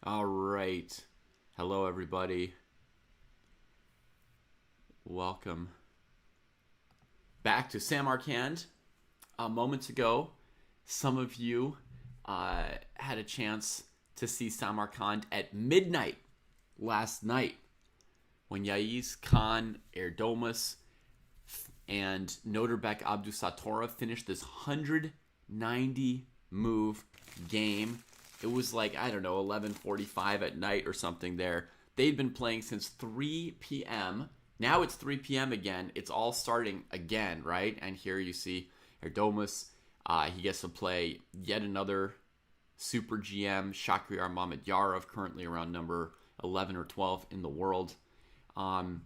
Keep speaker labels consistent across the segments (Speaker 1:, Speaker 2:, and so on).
Speaker 1: All right. Hello, everybody. Welcome back to Samarkand. Moments ago, some of you had a chance to see Samarkand at midnight last night when Yaiz Khan Erdomas and Noderbek Abdusatorov finished this 190 move game. It was like, I don't know, 11:45 at night or something there. They'd been playing since 3 p.m. Now it's 3 p.m. again. It's all starting again, right? And here you see Erdomas. He gets to play yet another Super GM, Shakhriyar Mamedyarov, currently around number 11 or 12 in the world. Man,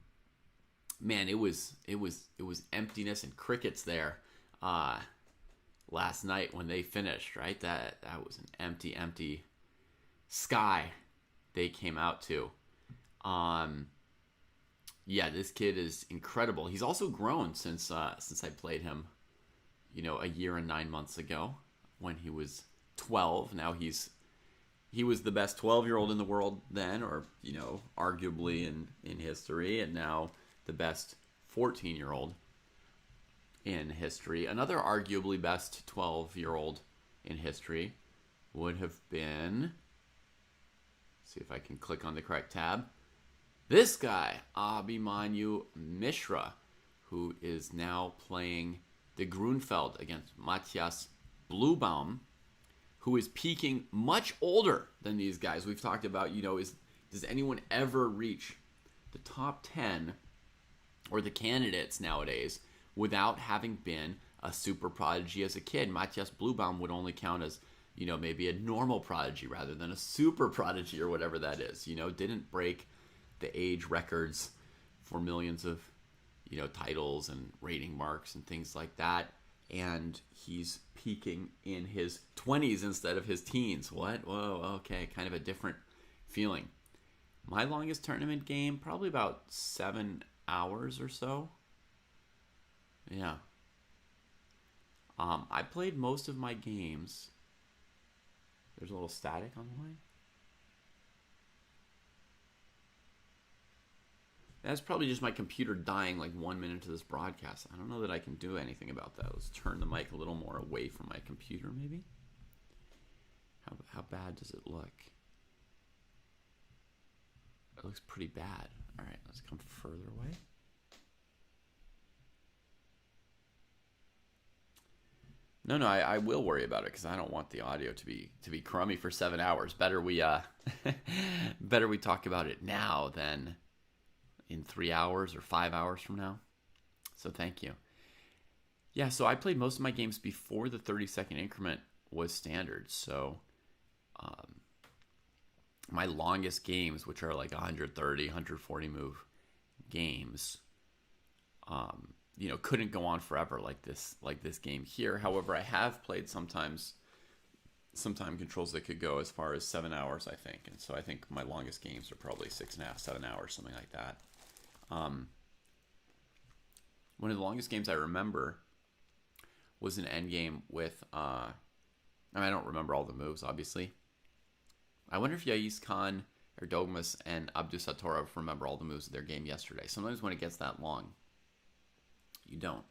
Speaker 1: it was emptiness and crickets there last night when they finished, right? That was an empty sky they came out to. Yeah, this kid is incredible. He's also grown since I played him, a year and 9 months ago when he was 12. Now he was the best 12-year-old in the world then, or arguably in history, and now the best 14-year-old in history. Another arguably best 12-year-old in history would have been, see if I can click on the correct tab, this guy, Abhimanyu Mishra, who is now playing the Grunfeld against Matthias Bluebaum, who is peaking much older than these guys. We've talked about, does anyone ever reach the top 10 or the candidates nowadays without having been a super prodigy as a kid? Matthias Bluebaum would only count as, maybe a normal prodigy rather than a super prodigy or whatever that is. Didn't break the age records for millions of, titles and rating marks and things like that. And he's peaking in his 20s instead of his teens. What? Whoa, okay, kind of a different feeling. My longest tournament game, probably about 7 hours or so. Yeah. I played most of my games. There's a little static on the line. That's probably just my computer dying like 1 minute into this broadcast. I don't know that I can do anything about that. Let's turn the mic a little more away from my computer, maybe. How bad does it look? It looks pretty bad. All right, let's come further away. No, I will worry about it because I don't want the audio to be crummy for 7 hours. Better we better we talk about it now than in 3 hours or 5 hours from now. So thank you. Yeah, so I played most of my games before the 30-second increment was standard. So my longest games, which are like 130, 140 move games, couldn't go on forever like this game here. However, I have played some time controls that could go as far as 7 hours, I think. And so I think my longest games are probably 6.5, 7 hours, something like that. One of the longest games I remember was an Endgame with, I don't remember all the moves, obviously. I wonder if Yaiz Khan, Erdogmas, and Abdusatorov remember all the moves of their game yesterday. Sometimes when it gets that long, you don't.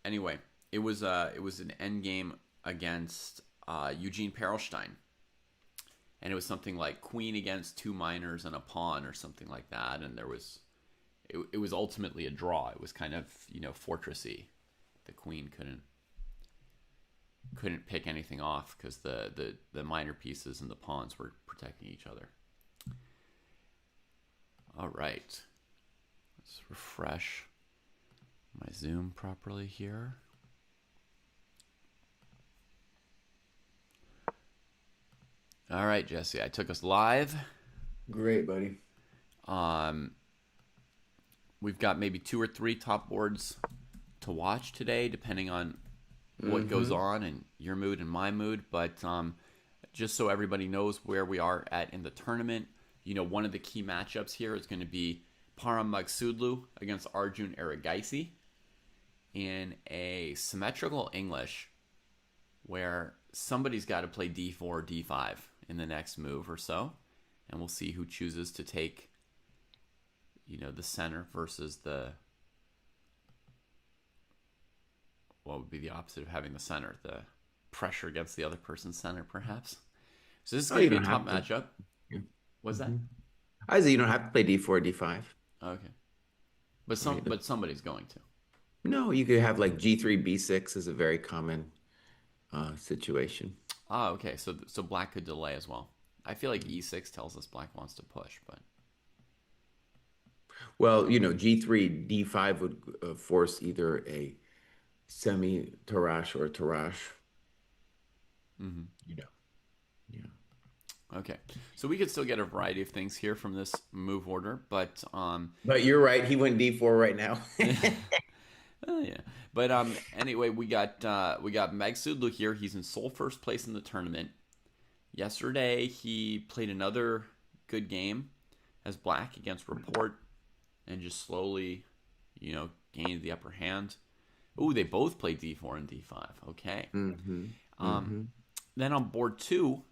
Speaker 1: Anyway, it was an Endgame against Eugene Perelstein. And it was something like queen against 2 minors and a pawn or something like that. And it was ultimately a draw. It was kind of, fortressy. The queen couldn't pick anything off because the minor pieces and the pawns were protecting each other. All right. Let's refresh my Zoom properly here. All right, Jesse, I took us live.
Speaker 2: Great, buddy.
Speaker 1: We've got maybe 2 or 3 top boards to watch today, depending on what goes on in your mood and my mood. But just so everybody knows where we are at in the tournament, one of the key matchups here is going to be Param Magsudlu against Arjun Erigaisi in a symmetrical English where somebody's got to play d4 or d5 in the next move or so, and we'll see who chooses to take, the center versus the what would be the opposite of having the center, the pressure against the other person's center, perhaps. So this is
Speaker 2: Oh,
Speaker 1: going to
Speaker 2: you
Speaker 1: be a
Speaker 2: don't
Speaker 1: top
Speaker 2: have to.
Speaker 1: matchup.
Speaker 2: Yeah.
Speaker 1: What's that?
Speaker 2: Hmm. I say you don't have to play d4, d5.
Speaker 1: Okay, but
Speaker 2: Right?
Speaker 1: somebody's going to.
Speaker 2: No, you could have like g3, b6 is a very common situation.
Speaker 1: Ah, okay. So black could delay as well. I feel like e6 tells us black wants to push, but
Speaker 2: Well, g3, d5 would force either a semi-Tarrasch or a Tarrasch.
Speaker 1: mm-hmm.
Speaker 2: You know, yeah.
Speaker 1: Okay. So we could still get a variety of things here from this move order, but
Speaker 2: But you're right. He went d4 right now.
Speaker 1: yeah. But anyway, we got Meg Sudlu here. He's in sole first place in the tournament. Yesterday he played another good game as black against Report and just slowly, gained the upper hand. Ooh, they both played d4 and d5. Okay.
Speaker 2: Hmm.
Speaker 1: Um,
Speaker 2: Hmm.
Speaker 1: then on board two,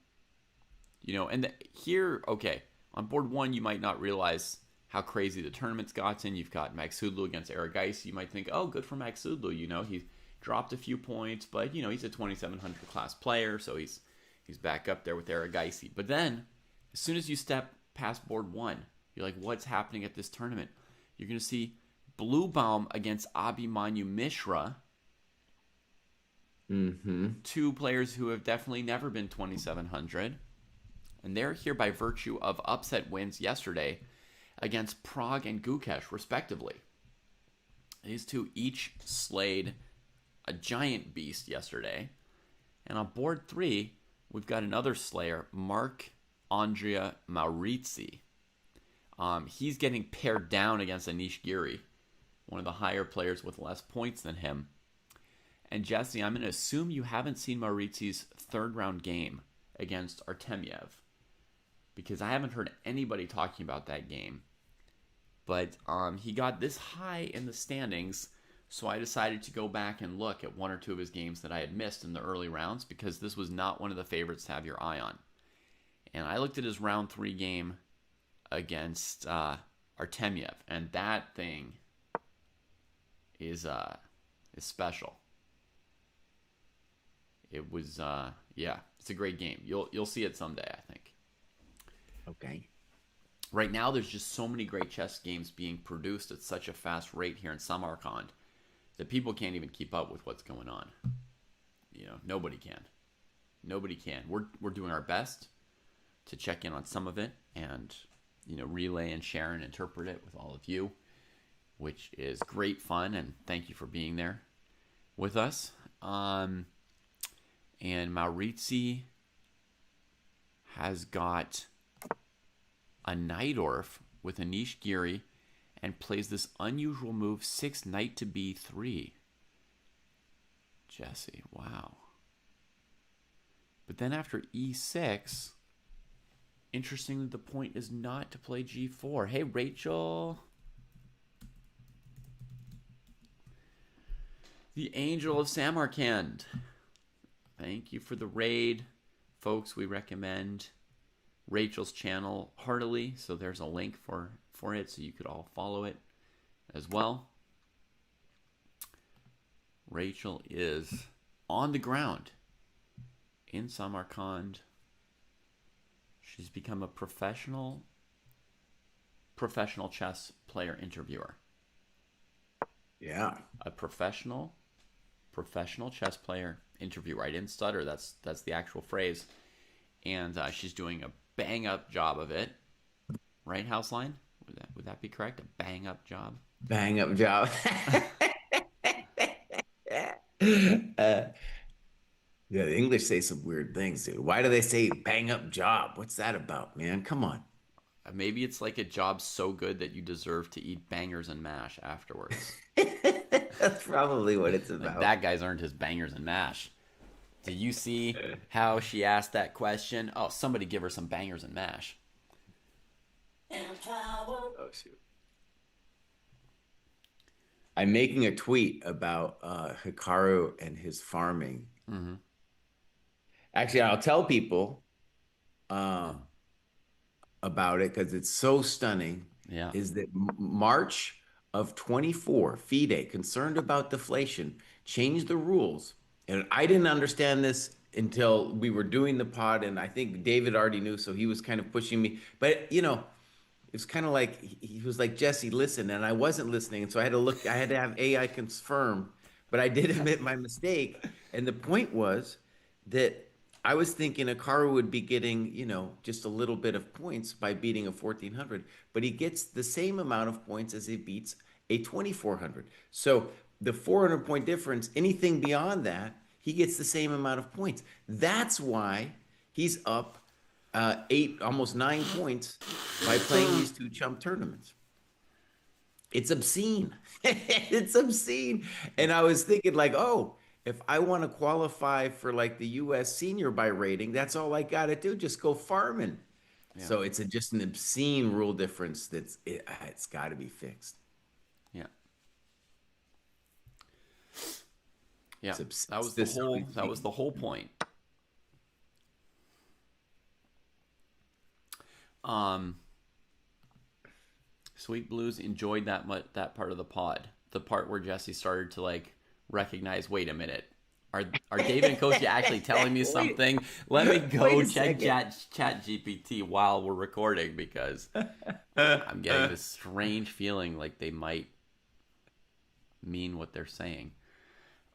Speaker 1: here, okay, on board one, you might not realize how crazy the tournament's gotten. You've got Magsudlu against Aragais. You might think, oh, good for Magsudlu. He dropped a few points, but he's a 2,700 class player, so he's back up there with Aragais. But then, as soon as you step past board one, you're like, what's happening at this tournament? You're going to see Bluebaum against Abhimanyu Mishra,
Speaker 2: Hmm.
Speaker 1: two players who have definitely never been 2,700. And they're here by virtue of upset wins yesterday against Prague and Gukesh, respectively. These two each slayed a giant beast yesterday. And on board three, we've got another slayer, Mark Andrea Maurizi. He's getting paired down against Anish Giri, one of the higher players with less points than him. And Jesse, I'm going to assume you haven't seen Maurizi's third round game against Artemiev, because I haven't heard anybody talking about that game. But he got this high in the standings, so I decided to go back and look at one or two of his games that I had missed in the early rounds, because this was not one of the favorites to have your eye on. And I looked at his round 3 game against Artemiev, and that thing is special. It was yeah, it's a great game. You'll see it someday, I think.
Speaker 2: Okay.
Speaker 1: Right now, there's just so many great chess games being produced at such a fast rate here in Samarkand that people can't even keep up with what's going on. Nobody can. Nobody can. We're doing our best to check in on some of it and relay and share and interpret it with all of you, which is great fun, and thank you for being there with us. And Maurizi has got a Najdorf with Anish Giri and plays this unusual move, 6 knight to b3. Jesse, wow. But then after e6, interestingly, the point is not to play g4. Hey, Rachel. The Angel of Samarkand. Thank you for the raid. Folks, we recommend Rachel's channel heartily, so there's a link for it, so you could all follow it as well. Rachel is on the ground in Samarkand. She's become a professional chess player interviewer.
Speaker 2: Yeah.
Speaker 1: A professional chess player interviewer. I didn't stutter. That's the actual phrase. And she's doing a bang up job of it. Right, Houseline? Would that be correct? A bang up job?
Speaker 2: Bang up job. Yeah, the English say some weird things, dude. Why do they say bang up job? What's that about, man? Come on.
Speaker 1: Maybe it's like a job so good that you deserve to eat bangers and mash afterwards.
Speaker 2: That's probably what it's
Speaker 1: Like,
Speaker 2: about.
Speaker 1: that guy's earned his bangers and mash. Did you see how she asked that question? Oh, somebody give her some bangers and mash.
Speaker 2: Oh, shoot. I'm making a tweet about Hikaru and his farming.
Speaker 1: Mm-hmm.
Speaker 2: Actually, I'll tell people uh, about it because it's so stunning
Speaker 1: Yeah.
Speaker 2: is that March of 24, FIDE, concerned about deflation, changed the rules. And I didn't understand this until we were doing the pod, and I think David already knew, so he was kind of pushing me. But it's kind of like he was like, Jesse, listen, and I wasn't listening, and so I had to have AI confirm, but I did admit my mistake, and the point was that I was thinking Akaru would be getting, just a little bit of points by beating a 1400, but he gets the same amount of points as he beats a 2400. So the 400 point difference, anything beyond that, he gets the same amount of points. That's why he's up 8, almost 9 points by playing these two chump tournaments. It's obscene. It's obscene. And I was thinking, like, oh, if I want to qualify for like the US senior by rating, that's all I got to do. Just go farming.
Speaker 1: Yeah.
Speaker 2: So it's just an obscene rule difference it's got to be fixed.
Speaker 1: Yeah. Yeah.
Speaker 2: It's obscene.
Speaker 1: That
Speaker 2: It's
Speaker 1: was the
Speaker 2: just so
Speaker 1: whole that was
Speaker 2: insane.
Speaker 1: the whole point. Um Sweet Blues enjoyed that part of the pod. The part where Jesse started to like recognize, wait a minute. Are David and Kosi actually telling me
Speaker 2: Wait,
Speaker 1: something? Let me
Speaker 2: wait
Speaker 1: go
Speaker 2: a
Speaker 1: check
Speaker 2: second.
Speaker 1: chat GPT while we're recording because I'm getting this strange feeling like they might mean what they're saying.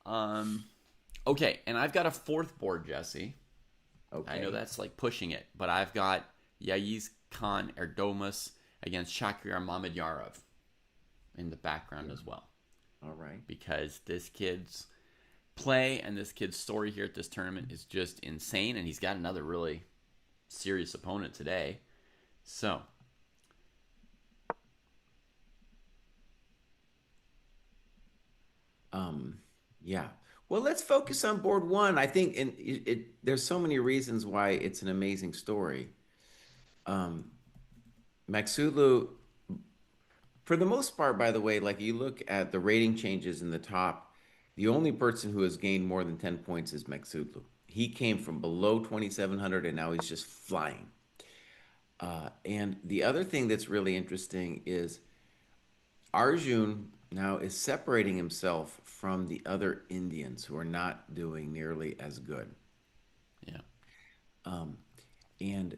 Speaker 1: Um okay, and I've got a fourth board, Jesse. I know
Speaker 2: Okay.
Speaker 1: that's like pushing it, but I've got Yaiz Khan Erdomus against Shakir Mamedyarov in the background as well.
Speaker 2: All right.
Speaker 1: Because this kid's play and this kid's story here at this tournament is just insane, and he's got another really serious opponent today. So,
Speaker 2: Um, yeah. Well, let's focus on board one. I think there's so many reasons why it's an amazing story. Um, Maxulu, for the most part, by the way, like you look at the rating changes in the top, the only person who has gained more than 10 points is Maxulu. He came from below 2,700 and now he's just flying. And the other thing that's really interesting is Arjun now is separating himself from the other Indians who are not doing nearly as good.
Speaker 1: yeah.
Speaker 2: And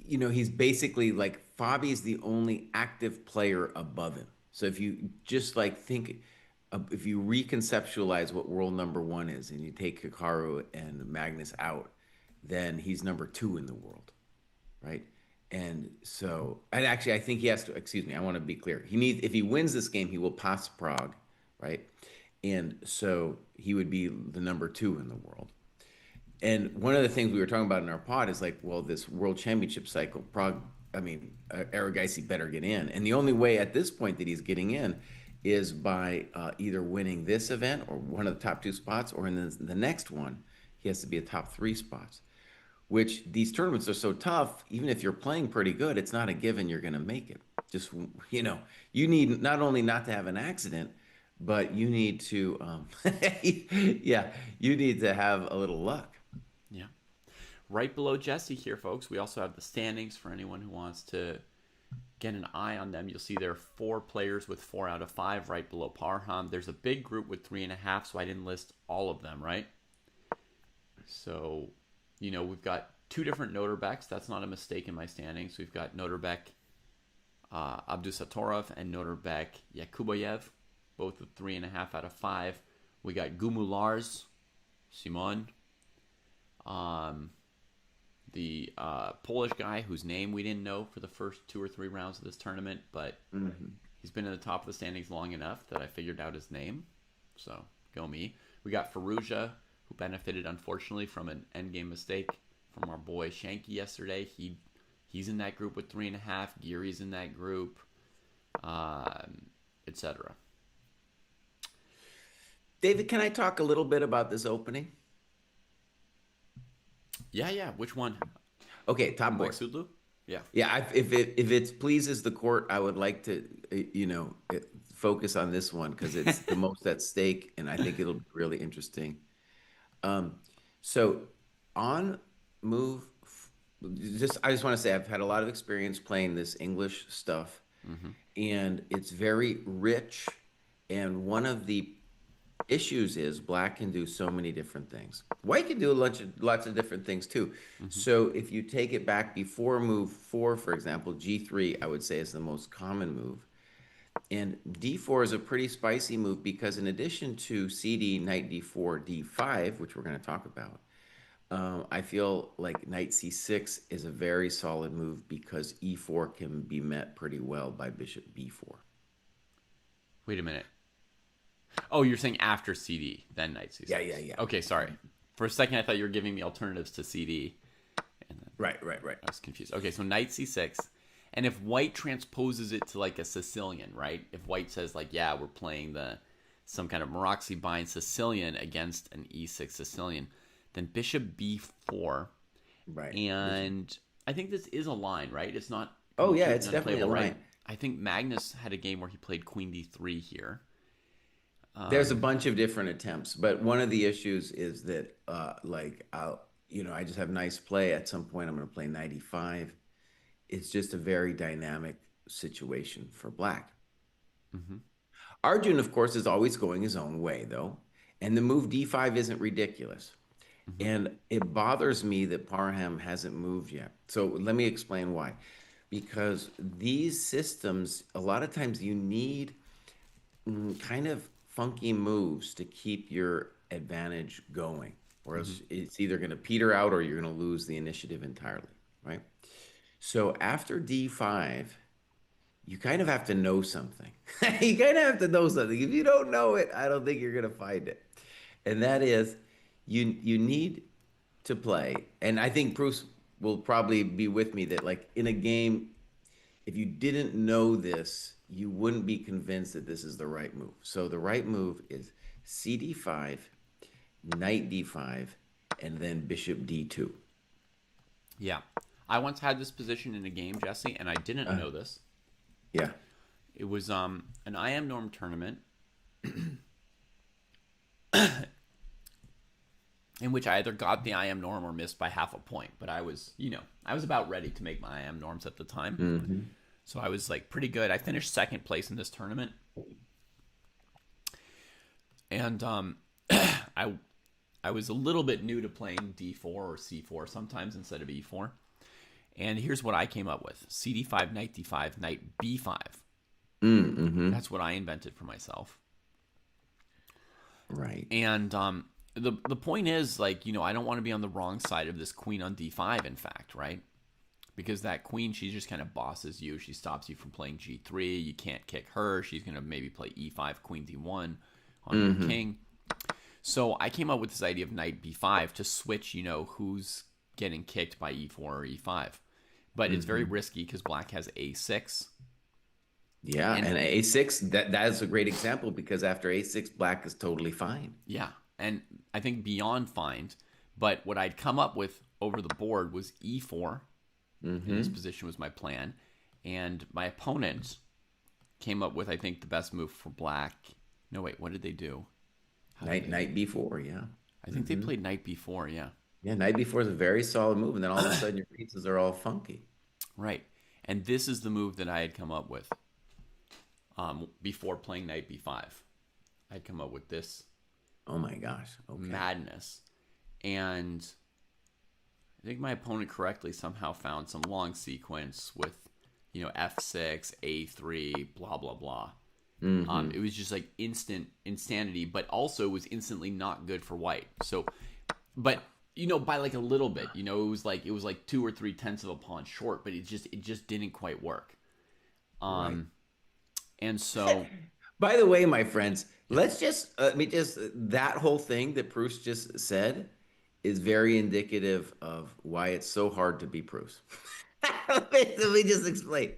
Speaker 2: he's basically like Fabi's the only active player above him. So if you just like think, if you reconceptualize what world number one is, and you take Hikaru and Magnus out, then he's number two in the world, right? And so, and actually, I think he has to. Excuse me, I want to be clear. If he wins this game, he will pass Prague, right? And so he would be the number two in the world. And one of the things we were talking about in our pod is like, well, this world championship cycle, Prague, I mean, Aragaisi better get in. And the only way at this point that he's getting in is by either winning this event or one of the top two spots, or in the next one, he has to be a top three spots. Which these tournaments are so tough, even if you're playing pretty good, it's not a given you're going to make it. Just, you need not only not to have an accident, but you need to, yeah, you need to have a little luck.
Speaker 1: Yeah. Right below Jesse here, folks, we also have the standings for anyone who wants to get an eye on them. You'll see there are 4 players with 4 out of 5 right below Parham. There's a big group with 3.5, so I didn't list all of them, right? So, we've got 2 different Noterbecks. That's not a mistake in my standings. We've got Noterbek Abdusatorov and Noterbek Yakubayev, both with 3.5 out of 5. We got Gumulars, Simon, the Polish guy whose name we didn't know for the first 2 or 3 rounds of this tournament, but he's been in the top of the standings long enough that I figured out his name. So, go me. We got Faruja, who benefited, unfortunately, from an endgame mistake from our boy Shanky yesterday. He's in that group with 3.5. Geary's in that group, etc.
Speaker 2: David, can I talk a little bit about this opening?
Speaker 1: Yeah. Which one?
Speaker 2: Okay, top
Speaker 1: Mike
Speaker 2: board.
Speaker 1: Sudlu? Yeah.
Speaker 2: Yeah, if it pleases the court, I would like to, focus on this one because it's the most at stake, and I think it'll be really interesting. Um, so on move, just I just want to say I've had a lot of experience playing this English stuff,
Speaker 1: Hmm.
Speaker 2: and it's very rich. And one of the issues is black can do so many different things. White can do lots of different things too.
Speaker 1: Hmm.
Speaker 2: So if you take it back before move four, for example, G3, I would say is the most common move. And D4 is a pretty spicy move because in addition to CD, knight D4, D5, which we're going to talk about, I feel like knight C6 is a very solid move because E4 can be met pretty well by bishop B4.
Speaker 1: Wait a minute. Oh, you're saying after CD, then knight
Speaker 2: Yeah,
Speaker 1: c6.
Speaker 2: yeah, yeah.
Speaker 1: Okay, sorry. For a second, I thought you were giving me alternatives to CD, and then
Speaker 2: Right, right, right.
Speaker 1: I was confused. Okay, so knight c6, and if white transposes it to like a Sicilian, right? If white says like, yeah, we're playing the some kind of Maroczy bind Sicilian against an e6 Sicilian, then bishop b4,
Speaker 2: Right.
Speaker 1: and I think this is a line, right? It's not
Speaker 2: Oh, yeah,
Speaker 1: completely
Speaker 2: it's definitely a
Speaker 1: unplayable, right?
Speaker 2: line.
Speaker 1: I think Magnus had a game where he played queen d3 here.
Speaker 2: There's a bunch of different attempts, but one of the issues is that, I just have nice play. At some point, I'm going to play 95. It's just a very dynamic situation for black.
Speaker 1: Hmm.
Speaker 2: Arjun, of course, is always going his own way, though, and the move D5 isn't ridiculous.
Speaker 1: Hmm.
Speaker 2: And it bothers me that Parham hasn't moved yet. So let me explain why. Because these systems, a lot of times you need kind of funky moves to keep your advantage going, or
Speaker 1: Hmm.
Speaker 2: else it's either going to peter out or you're going to lose the initiative entirely, right? So after D5, you kind of have to know something. You kind of have to know something. If you don't know it, I don't think you're going to find it. And that is, you need to play. And I think Bruce will probably be with me that like in a game, if you didn't know this, you wouldn't be convinced that this is the right move. So the right move is CD5, knight D5, and then bishop D2.
Speaker 1: Yeah. I once had this position in a game, Jesse, and I didn't
Speaker 2: Uh,
Speaker 1: know this.
Speaker 2: yeah.
Speaker 1: It was an IM Norm tournament in which I either got the IM Norm or missed by half a point. But I was, I was about ready to make my IM Norms at the time.
Speaker 2: Hmm.
Speaker 1: So I was like pretty good. I finished second place in this tournament. And I I was a little bit new to playing D4 or C4 sometimes instead of E4. And here's what I came up with: CD5, knight D5, knight B5.
Speaker 2: Mm-hmm.
Speaker 1: That's what I invented for myself.
Speaker 2: Right.
Speaker 1: And the point is, like, I don't want to be on the wrong side of this queen on D5, in fact, right? Because that queen, she just kind of bosses you. She stops you from playing G3. You can't kick her. She's going to maybe play E5, queen D1 on your
Speaker 2: Mm-hmm.
Speaker 1: king. So I came up with this idea of knight B5 to switch, who's getting kicked by E4 or E5. But it's very
Speaker 2: Mm-hmm.
Speaker 1: risky because black has A6.
Speaker 2: Yeah,
Speaker 1: And
Speaker 2: and A6, that is a great example because after A6, black is totally fine.
Speaker 1: yeah, and I think beyond find. But what I'd come up with over the board was E4. In this
Speaker 2: Mm-hmm.
Speaker 1: position was my plan. And my opponent came up with, I think, the best move for black. No, wait, what did they do? How did they?
Speaker 2: Knight B4, yeah.
Speaker 1: I think they
Speaker 2: Mm-hmm.
Speaker 1: played knight b4, yeah.
Speaker 2: Yeah, knight B4 is a very solid move, and then all of a sudden your pieces are all funky.
Speaker 1: Right. And this is the move that I had come up with before playing knight b5. I'd come up with this
Speaker 2: Oh my gosh. Okay.
Speaker 1: madness. And I think my opponent correctly somehow found some long sequence with, f6, a3, blah, blah, blah.
Speaker 2: Mm-hmm.
Speaker 1: It was just like instant insanity, but also was instantly not good for white. So, but by like a little bit, it was like 2 or 3 tenths of a pawn short, but it just didn't quite work.
Speaker 2: Right.
Speaker 1: And so,
Speaker 2: By the way, my friends,
Speaker 1: yeah,
Speaker 2: let's just let me just that whole thing that Bruce just said is very indicative of why it's so hard to be Bruce. Let me just explain.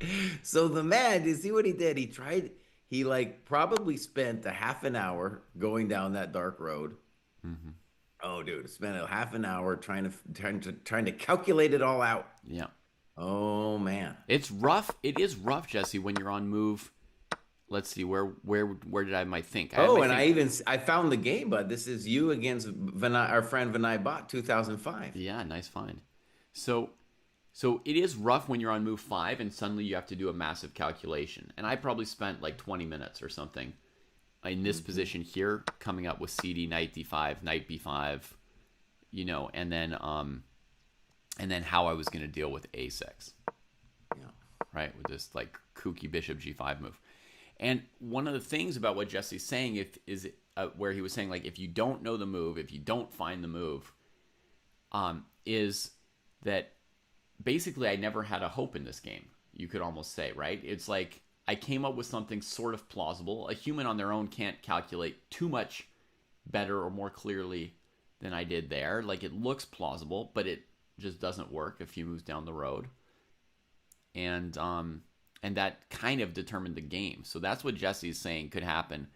Speaker 2: So the man, you see what he did? He like probably spent a half an hour going down that dark road.
Speaker 1: hmm,
Speaker 2: Oh, dude, spent a half an hour trying to calculate it all out.
Speaker 1: yeah,
Speaker 2: Oh man.
Speaker 1: it's rough. It is rough, Jesse, when you're on move. Let's see, where did I have my think? I had
Speaker 2: Oh,
Speaker 1: my
Speaker 2: and
Speaker 1: think.
Speaker 2: I found the game, bud. This is you against our friend Vinay Bot, 2005.
Speaker 1: Yeah, nice find. So so it is rough when you're on move 5 and suddenly you have to do a massive calculation. And I probably spent like 20 minutes or something in this
Speaker 2: Hmm.
Speaker 1: position here, coming up with CD knight d5, knight b5, you know, and then how I was going to deal with a6,
Speaker 2: Yeah.
Speaker 1: right? With this like kooky bishop g5 move. And one of the things about what Jesse's saying where he was saying like if you don't know the move, if you don't find the move, is that basically I never had a hope in this game. You could almost say, right? It's like I came up with something sort of plausible. A human on their own can't calculate too much better or more clearly than I did there. Like it looks plausible, but it just doesn't work a few moves down the road. And that kind of determined the game. So that's what Jesse's saying could happen,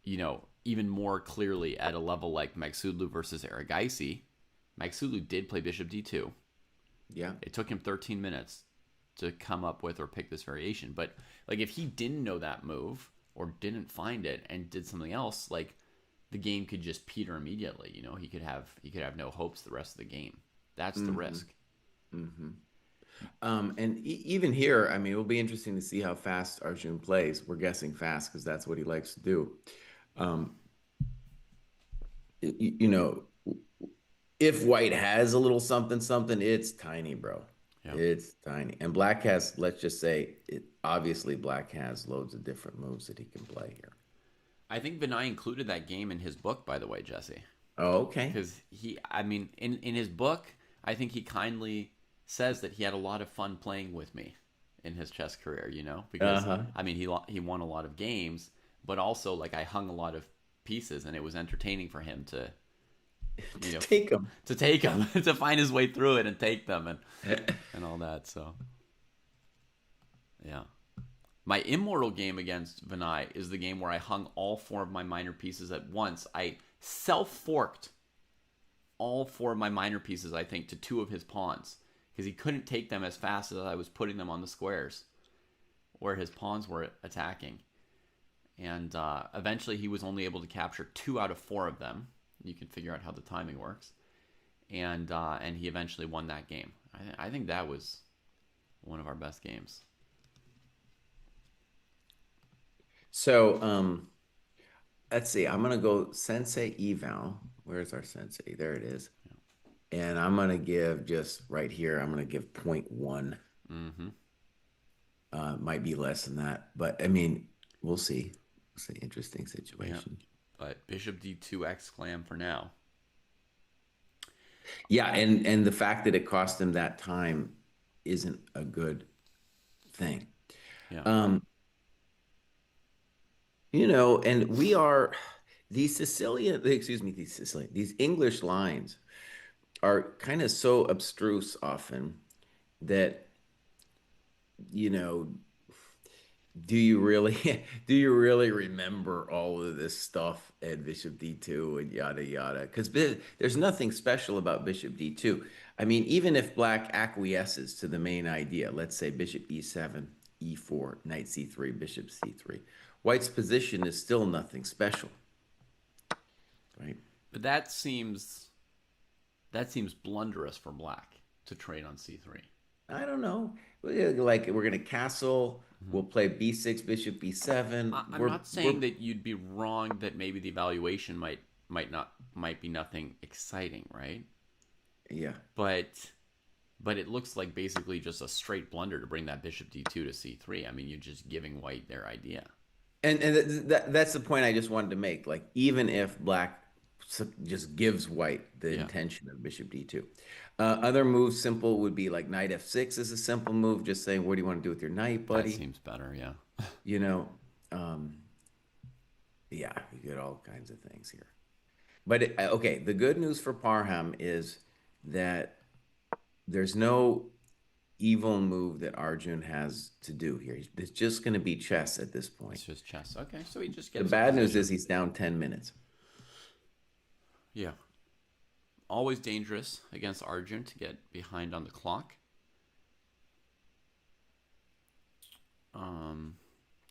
Speaker 1: you know, even more clearly at a level like Magsudlu versus Aragaisi. Magsudlu did play bishop d2.
Speaker 2: Yeah.
Speaker 1: It took him 13 minutes to come up with or pick this variation. But like if he didn't know that move or didn't find it and did something else, like the game could just peter immediately. You know, he could have no hopes the rest of the game. That's the risk.
Speaker 2: Hmm. And even here, I mean, it will be interesting to see how fast Arjun plays. We're guessing fast because that's what he likes to do. Um, you know, if white has a little something, something, it's tiny, bro.
Speaker 1: Yeah.
Speaker 2: It's tiny. And black has, let's just say, obviously black has loads of different moves that he can play here.
Speaker 1: I think Vinay included that game in his book, by the way, Jesse.
Speaker 2: Oh, okay.
Speaker 1: Because I mean, in his book, I think he kindly says that he had a lot of fun playing with me in his chess career, you know? Because,
Speaker 2: Uh-huh.
Speaker 1: I mean, he won a lot of games, but also, like, I hung a lot of pieces, and it was entertaining for him to, you know,
Speaker 2: Take him.
Speaker 1: to take them, to find his way through it and take them and all that. So, yeah. My immortal game against Vinay is the game where I hung all 4 of my minor pieces at once. I self-forked all 4 of my minor pieces, I think, to 2 of his pawns because he couldn't take them as fast as I was putting them on the squares where his pawns were attacking. And eventually he was only able to capture 2 out of 4 of them. You can figure out how the timing works. And he eventually won that game. I think that was one of our best games.
Speaker 2: So, let's see. I'm gonna go sensei eval. Where's our sensei? There it is. And I'm gonna give just right here. I'm gonna give 0.1.
Speaker 1: Mm-hmm.
Speaker 2: Might be less than that, but I mean, we'll see. It's an interesting
Speaker 1: Yeah.
Speaker 2: situation.
Speaker 1: But bishop d2 exclam for now.
Speaker 2: Yeah, and the fact that it cost him that time isn't a good thing.
Speaker 1: Yeah.
Speaker 2: Um, and we are these English lines are kind of so abstruse often that, you know, do you really remember all of this stuff at Bishop D2 and yada yada? Because there's nothing special about Bishop D2. I mean, even if black acquiesces to the main idea, let's say Bishop E7, E4, Knight C3, Bishop C3, White's position is still nothing special, right?
Speaker 1: But that seems blunderous for black to trade on c3.
Speaker 2: I don't know. Like we're gonna castle.
Speaker 1: Mm-hmm.
Speaker 2: We'll play B6, Bishop B7.
Speaker 1: I'm not saying that you'd be wrong that maybe the evaluation might be nothing exciting, right?
Speaker 2: Yeah.
Speaker 1: But it looks like basically just a straight blunder to bring that bishop d2 to c3. I mean, you're just giving white their idea.
Speaker 2: And that's the point I just wanted to make. Like, even if black just gives white the
Speaker 1: Yeah.
Speaker 2: intention of bishop d2. Other moves simple would be like knight f6 is a simple move, just saying, what do you want to do with your knight, buddy?
Speaker 1: That seems better, yeah.
Speaker 2: You know, yeah, you get all kinds of things here. But okay, the good news for Parham is that there's no evil move that Arjun has to do here. It's just going to be chess at this point.
Speaker 1: It's just chess. Okay, so he just
Speaker 2: The
Speaker 1: gets
Speaker 2: bad news is he's down 10 minutes.
Speaker 1: Yeah. Always dangerous against Arjun to get behind on the clock.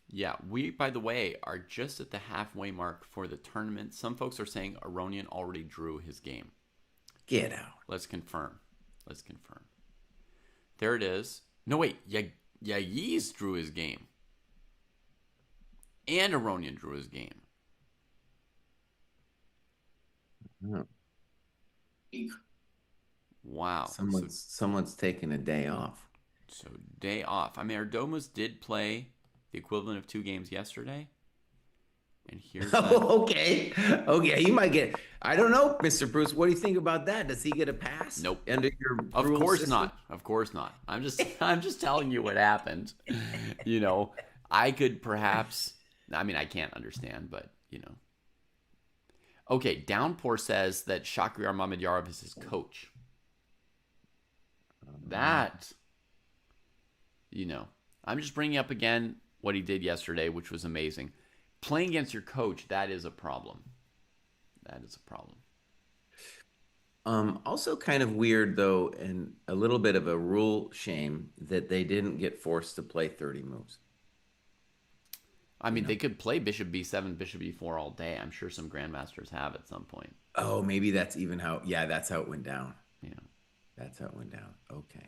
Speaker 1: Yeah, we, by the way, are just at the halfway mark for the tournament. Some folks are saying Aronian already drew his game.
Speaker 2: Get out.
Speaker 1: Let's confirm. Let's confirm. There it is. No, wait. Yayiz drew his game. And Aronian drew his game.
Speaker 2: Oh.
Speaker 1: Wow.
Speaker 2: Someone's taking a day off.
Speaker 1: So day off. I mean, Ardomus did play the equivalent of 2 games yesterday. And here's that.
Speaker 2: Okay. Okay. He might get, I don't know, Mr. Bruce. What do you think about that? Does he get a pass?
Speaker 1: Nope.
Speaker 2: Under your
Speaker 1: Of
Speaker 2: rule
Speaker 1: course
Speaker 2: system?
Speaker 1: not. Of course not. I'm just telling you what happened. You know, I could perhaps, I mean, I can't understand, but you know. Okay, Downpour says that Shakhriyar Mamedyarov is his coach. That, you know, I'm just bringing up again what he did yesterday, which was amazing. Playing against your coach, that is a problem. That is a problem.
Speaker 2: Also kind of weird though, and a little bit of a rule shame that they didn't get forced to play 30 moves.
Speaker 1: I mean, they could play Bishop B7, Bishop B4 all day. I'm sure some grandmasters have at some point.
Speaker 2: Oh, maybe that's even how, yeah, that's how it went down.
Speaker 1: Yeah.
Speaker 2: That's how it went down. Okay.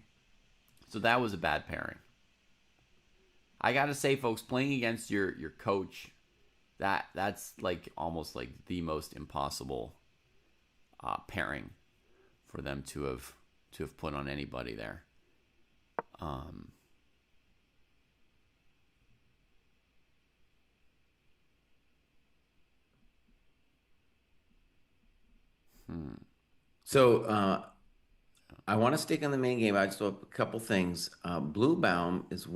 Speaker 1: So that was a bad pairing. I gotta say, folks, playing against your coach, that's like almost like the most impossible pairing for them to have put on anybody there.
Speaker 2: So I want to stick on the main game. I just have a couple things. Blue Baum is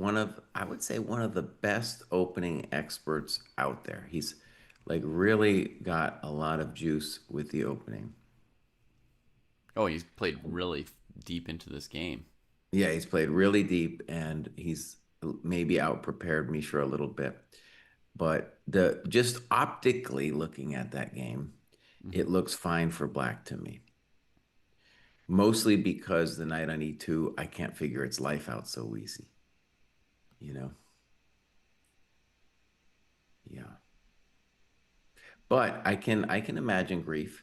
Speaker 2: I would say, one of the best opening experts out there. He's like really got a lot of juice with the opening.
Speaker 1: Oh, he's played really deep into this game.
Speaker 2: Yeah, he's played really deep, and he's maybe out prepared Mishra a little bit. But just optically looking at that game, it looks fine for black to me. Mostly because the knight on e2, I can't figure its life out so easy. You know? Yeah. But I can imagine grief.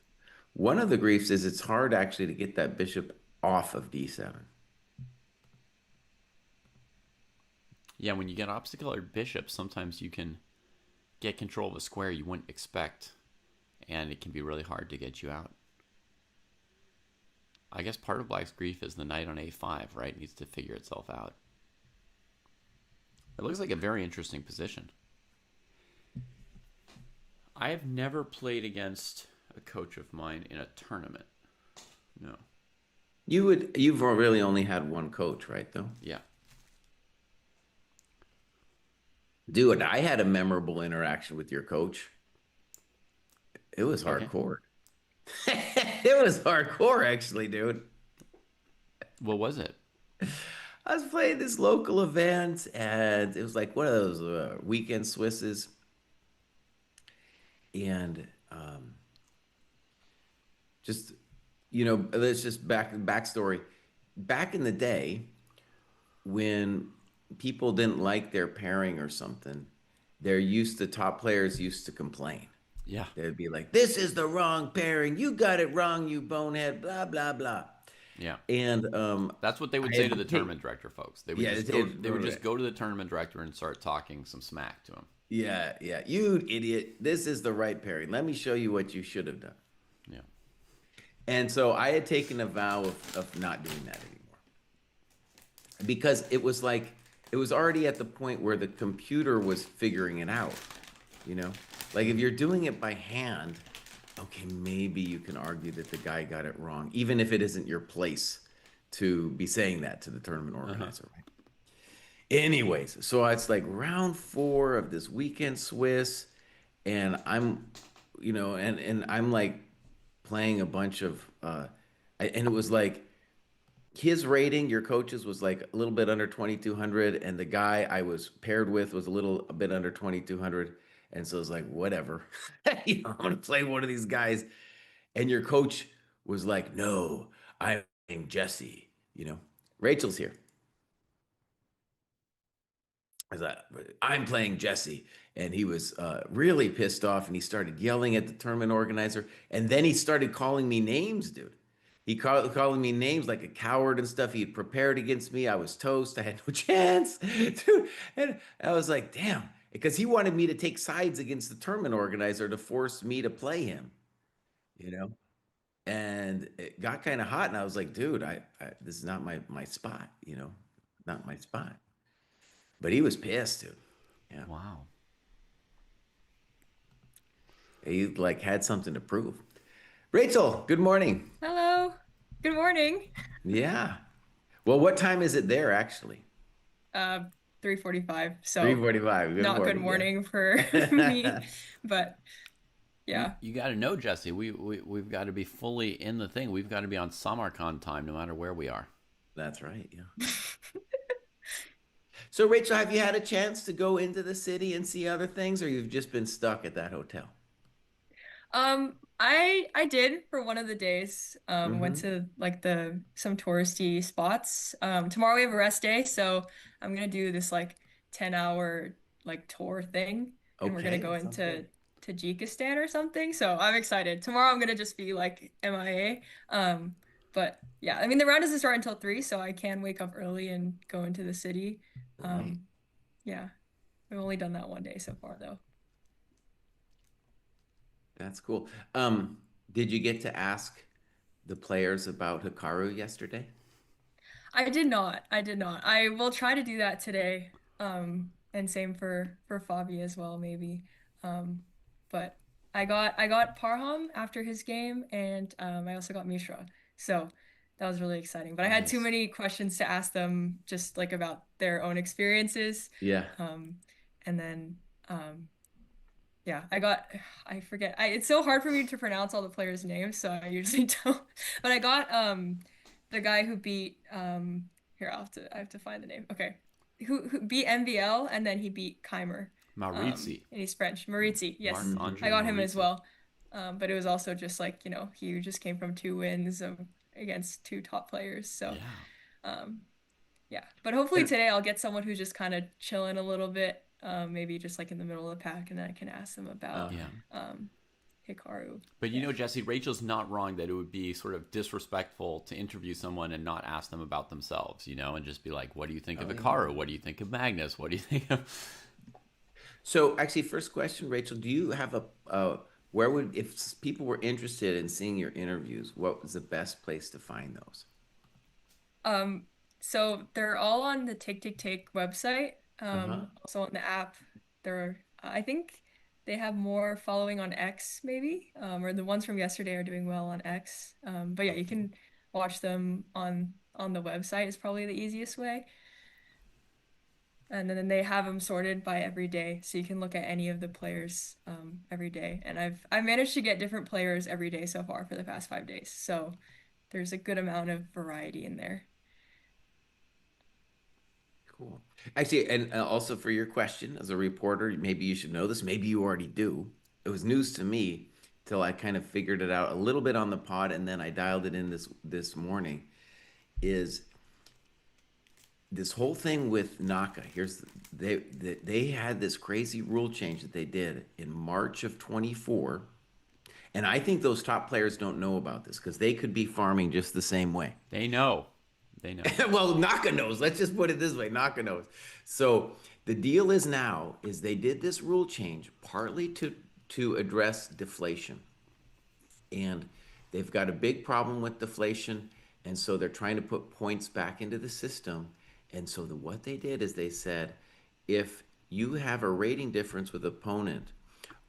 Speaker 2: One of the griefs is it's hard actually to get that bishop off of d7.
Speaker 1: Yeah, when you get opposite-colored bishops, sometimes you can get control of a square you wouldn't expect, and it can be really hard to get you out. I guess part of black's grief is the knight on a5, right? It needs to figure itself out. It looks like a very interesting position. I have never played against a coach of mine in a tournament. No.
Speaker 2: You've really only had one coach, right, though?
Speaker 1: Yeah.
Speaker 2: Dude, I had a memorable interaction with your coach. It was hardcore. It was hardcore, actually, dude.
Speaker 1: What was it?
Speaker 2: I was playing this local event, and it was like one of those weekend Swisses. And just, let's just backstory. Back in the day, when people didn't like their pairing or something, top players used to complain.
Speaker 1: Yeah.
Speaker 2: They'd be like, "This is the wrong pairing. You got it wrong, you bonehead, blah, blah, blah."
Speaker 1: Yeah.
Speaker 2: And
Speaker 1: that's what they would say to the tournament director, folks. They would just go to the tournament director and start talking some smack to him.
Speaker 2: Yeah, yeah. You idiot. This is the right pairing. Let me show you what you should have done.
Speaker 1: Yeah.
Speaker 2: And so I had taken a vow of not doing that anymore. Because it was already at the point where the computer was figuring it out, Like if you're doing it by hand, okay, maybe you can argue that the guy got it wrong, even if it isn't your place to be saying that to the tournament organizer. Right? Anyways, so it's like round 4 of this weekend Swiss, and I'm, and I'm like playing a bunch of, and it was like his rating, your coach's, was like a little bit under 2,200, and the guy I was paired with was a bit under 2,200. And so it's like, whatever, I'm going to play one of these guys. And your coach was like, "No, I'm Jesse, Rachel's here." I was like, "I'm playing Jesse." And he was really pissed off, and he started yelling at the tournament organizer. And then he started calling me names, dude. calling me names like a coward and stuff. He had prepared against me. I was toast. I had no chance, dude. And I was like, damn, because he wanted me to take sides against the tournament organizer to force me to play him, you know. And it got kind of hot, and I was like, dude, this is not my spot, not my spot. But he was pissed, dude. Yeah,
Speaker 1: Wow.
Speaker 2: he like had something to prove. Rachel, good morning.
Speaker 3: Hello. Good morning.
Speaker 2: Yeah. Well, what time is it there actually?
Speaker 3: Uh, 3:45. So
Speaker 2: 3:45. Good
Speaker 3: not good
Speaker 2: morning.
Speaker 3: morning for
Speaker 2: Yeah.
Speaker 3: me, but yeah.
Speaker 1: You got to know, Jesse. We've got to be fully in the thing. We've got to be on Samarkand time, no matter where we are.
Speaker 2: That's right. Yeah. So, Rachel, have you had a chance to go into the city and see other things, or you've just been stuck at that hotel?
Speaker 3: I did for one of the days. Went
Speaker 2: Mm-hmm.
Speaker 3: to like the some touristy spots. Tomorrow we have a rest day, so I'm gonna do this like 10-hour like tour thing, and we're gonna
Speaker 2: Okay,
Speaker 3: go
Speaker 2: that sounds good.
Speaker 3: into Tajikistan or something. So I'm excited. Tomorrow I'm gonna just be like MIA. But yeah, I mean the round doesn't start until 3, so I can wake up early and go into the city.
Speaker 2: Right.
Speaker 3: Um, yeah, I've only done that one day so far though.
Speaker 2: That's cool. Um, did you get to ask the players about Hikaru yesterday?
Speaker 3: I did not. I did not. I will try to do that today. And same for Fabi as well, maybe. Um, but I got Parham after his game, and I also got Mishra. So that was really exciting. But I had too
Speaker 2: Nice.
Speaker 3: many questions to ask them, just like about their own experiences.
Speaker 2: Yeah.
Speaker 3: Um, and then yeah, I forget. It's so hard for me to pronounce all the players' names, so I usually don't. But I got the guy who beat here I have to find the name. Okay. Who beat MVL and then he beat Keimer.
Speaker 1: Maurizi.
Speaker 3: And he's French. Maritzi, yes.
Speaker 2: Hmm.
Speaker 3: I
Speaker 1: Marc-Andre
Speaker 3: got him as
Speaker 1: Maurizi.
Speaker 3: well. But it was also just like, he just came from 2 wins against 2 top players. So
Speaker 1: Yeah.
Speaker 3: um yeah, but hopefully
Speaker 2: And
Speaker 3: today I'll get someone who's just kind of chilling a little bit, maybe just like in the middle of the pack, and then I can ask them about
Speaker 1: Yeah.
Speaker 3: um, Hikaru.
Speaker 1: But
Speaker 3: Yeah.
Speaker 1: Jesse, Rachel's not wrong that it would be sort of disrespectful to interview someone and not ask them about themselves, and just be like, what do you think of
Speaker 2: oh yeah.
Speaker 1: Hikaru? What do you think of Magnus? What do you think of.
Speaker 2: So actually, first question, Rachel, do you have where would if people were interested in seeing your interviews, what was the best place to find those?
Speaker 3: Um, so they're all on the Tick Tick Tick website.
Speaker 2: Uh-huh.
Speaker 3: Also on the app. I think they have more following on X, maybe. Or the ones from yesterday are doing well on X. But yeah, you
Speaker 2: Okay.
Speaker 3: can watch them on the website is probably the easiest way. And then they have them sorted by every day, so you can look at any of the players every day. And I've managed to get different players every day so far for the past 5 days. So there's a good amount of variety in there.
Speaker 2: Cool. Actually, and also for your question as a reporter, maybe you should know this. Maybe you already do. It was news to me till I kind of figured it out a little bit on the pod, and then I dialed it in this morning. Is this whole thing with Naka? They had this crazy rule change that they did in March of 24, and I think those top players don't know about this because they could be farming just the same way.
Speaker 1: They know. They know.
Speaker 2: Well, Naka knows. Let's just put it this way. Naka knows. So the deal is now is they did this rule change partly to address deflation. And they've got a big problem with deflation. And so they're trying to put points back into the system. And so what they did is they said, if you have a rating difference with opponent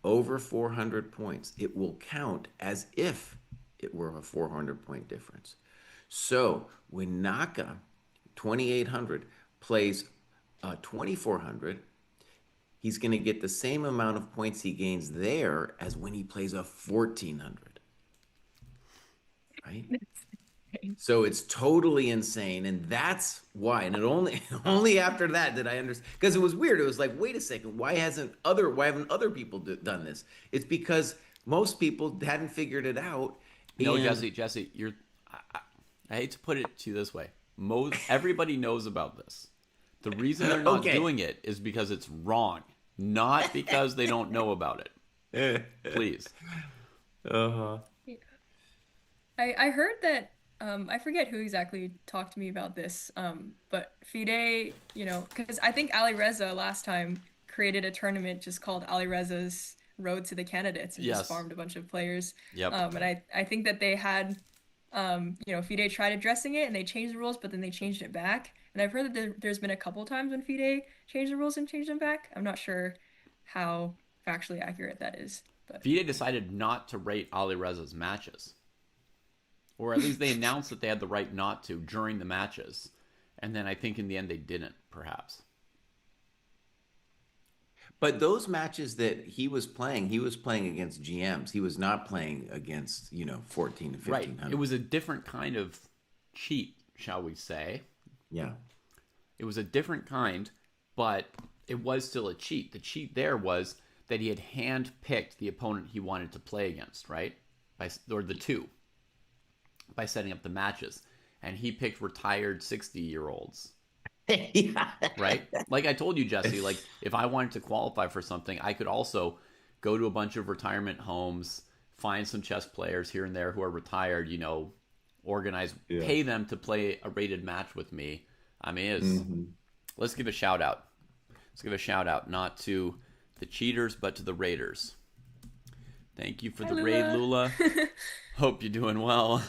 Speaker 2: over 400 points, it will count as if it were a 400 point difference. So when Naka 2800 plays 2400, he's going to get the same amount of points he gains there as when he plays a 1400, right? So it's totally insane, and that's why. And it only only after that did I understand because it was weird. It was like, wait a second, why haven't other people done this? It's because most people hadn't figured it out,
Speaker 1: No,
Speaker 2: and
Speaker 1: Jesse, I hate to put it to you this way. Everybody knows about this. The reason they're not
Speaker 2: okay.
Speaker 1: doing it is because it's wrong, not because they don't know about it. Please.
Speaker 2: Uh-huh.
Speaker 3: Yeah. I heard that I forget who exactly talked to me about this, but FIDE, because I think Ali Reza last time created a tournament just called Ali Reza's Road to the Candidates and just
Speaker 1: Yes.
Speaker 3: farmed a bunch of players.
Speaker 1: Yep.
Speaker 3: And I think that they had, FIDE tried addressing it and they changed the rules, but then they changed it back. And I've heard that there's been a couple times when FIDE changed the rules and changed them back. I'm not sure how factually accurate that is, but
Speaker 1: FIDE decided not to rate Ali Reza's matches, or at least they announced that they had the right not to during the matches, and then I think in the end they didn't, perhaps.
Speaker 2: But those matches that he was playing against GMs. He was not playing against, 14 to
Speaker 1: Right. It
Speaker 2: 1500.
Speaker 1: was a different kind of cheat, shall we say.
Speaker 2: Yeah.
Speaker 1: It was a different kind, but it was still a cheat. The cheat there was that he had hand-picked the opponent he wanted to play against, right? Or the two, by setting up the matches. And he picked retired 60-year-olds,
Speaker 2: Yeah.
Speaker 1: right? Like I told you, Jesse, like if I wanted to qualify for something, I could also go to a bunch of retirement homes, find some chess players here and there who are retired, organize,
Speaker 2: Yeah.
Speaker 1: pay them to play a rated match with me. I mean,
Speaker 2: Mhm.
Speaker 1: let's give a shout out. Let's give a shout out, not to the cheaters, but to the raiders. Thank you for
Speaker 3: hi,
Speaker 1: the raid,
Speaker 3: Lula.
Speaker 1: Lula. Hope you're doing well.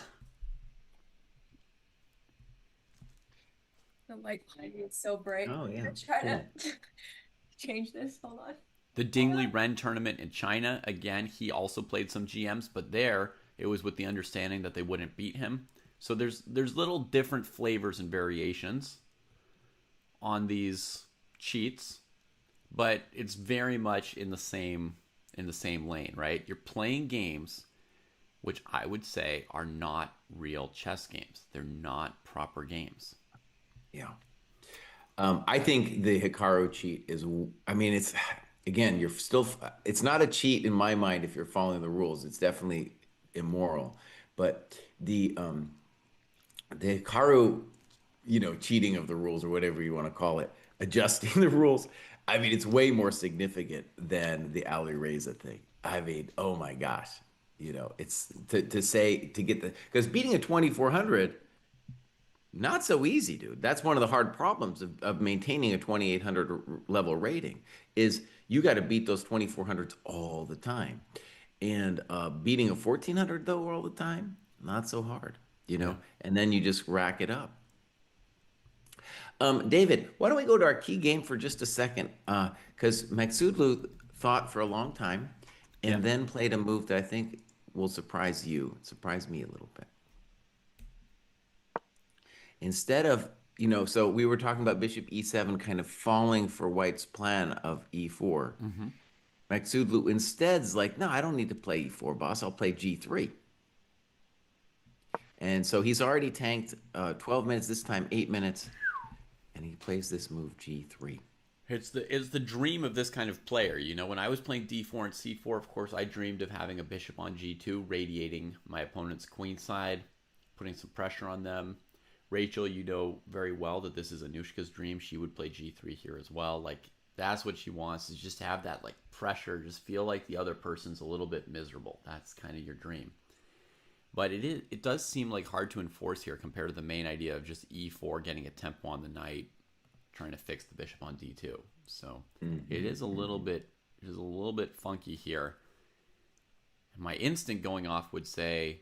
Speaker 3: The light behind me is so bright.
Speaker 2: Oh,
Speaker 3: I'm
Speaker 2: yeah.
Speaker 3: gonna try
Speaker 2: Cool.
Speaker 3: to change this. Hold on.
Speaker 1: The
Speaker 3: Oh
Speaker 1: Dingley
Speaker 3: God.
Speaker 1: Ren tournament in China, again, he also played some GMs, but there it was with the understanding that they wouldn't beat him. So there's little different flavors and variations on these cheats, but it's very much in the same lane, right? You're playing games which I would say are not real chess games. They're not proper games.
Speaker 2: Yeah. I think the Hikaru cheat is, I mean, it's, again, it's not a cheat in my mind if you're following the rules. It's definitely immoral. But the Hikaru, cheating of the rules or whatever you want to call it, adjusting the rules, I mean, it's way more significant than the Ali Reza thing. I mean, oh my gosh. It's to say, to get because beating a 2400, not so easy, dude. That's one of the hard problems of maintaining a 2800 level rating is you got to beat those 2400s all the time. And beating a 1400 though all the time, not so hard,
Speaker 1: Yeah.
Speaker 2: and then you just rack it up. David, why don't we go to our key game for just a second? Because Maksudlu thought for a long time
Speaker 1: Yeah.
Speaker 2: and then played a move that I think will surprise me a little bit. Instead of, so we were talking about bishop e7 kind of falling for White's plan of e4.
Speaker 1: Mm-hmm.
Speaker 2: Maksudlu instead's like, no, I don't need to play e4, boss. I'll play g3. And so he's already tanked 12 minutes, this time 8 minutes, and he plays this move g3.
Speaker 1: It's the dream of this kind of player. When I was playing d4 and c4, of course, I dreamed of having a bishop on g2, radiating my opponent's queen side, putting some pressure on them. Rachel, you know very well that this is Anushka's dream. She would play g3 here as well. Like, that's what she wants, is just to have that, like, pressure, just feel like the other person's a little bit miserable. That's kind of your dream. But it does seem like hard to enforce here compared to the main idea of just e4, getting a tempo on the knight, trying to fix the bishop on d2. So it is a little bit funky here. My instinct going off would say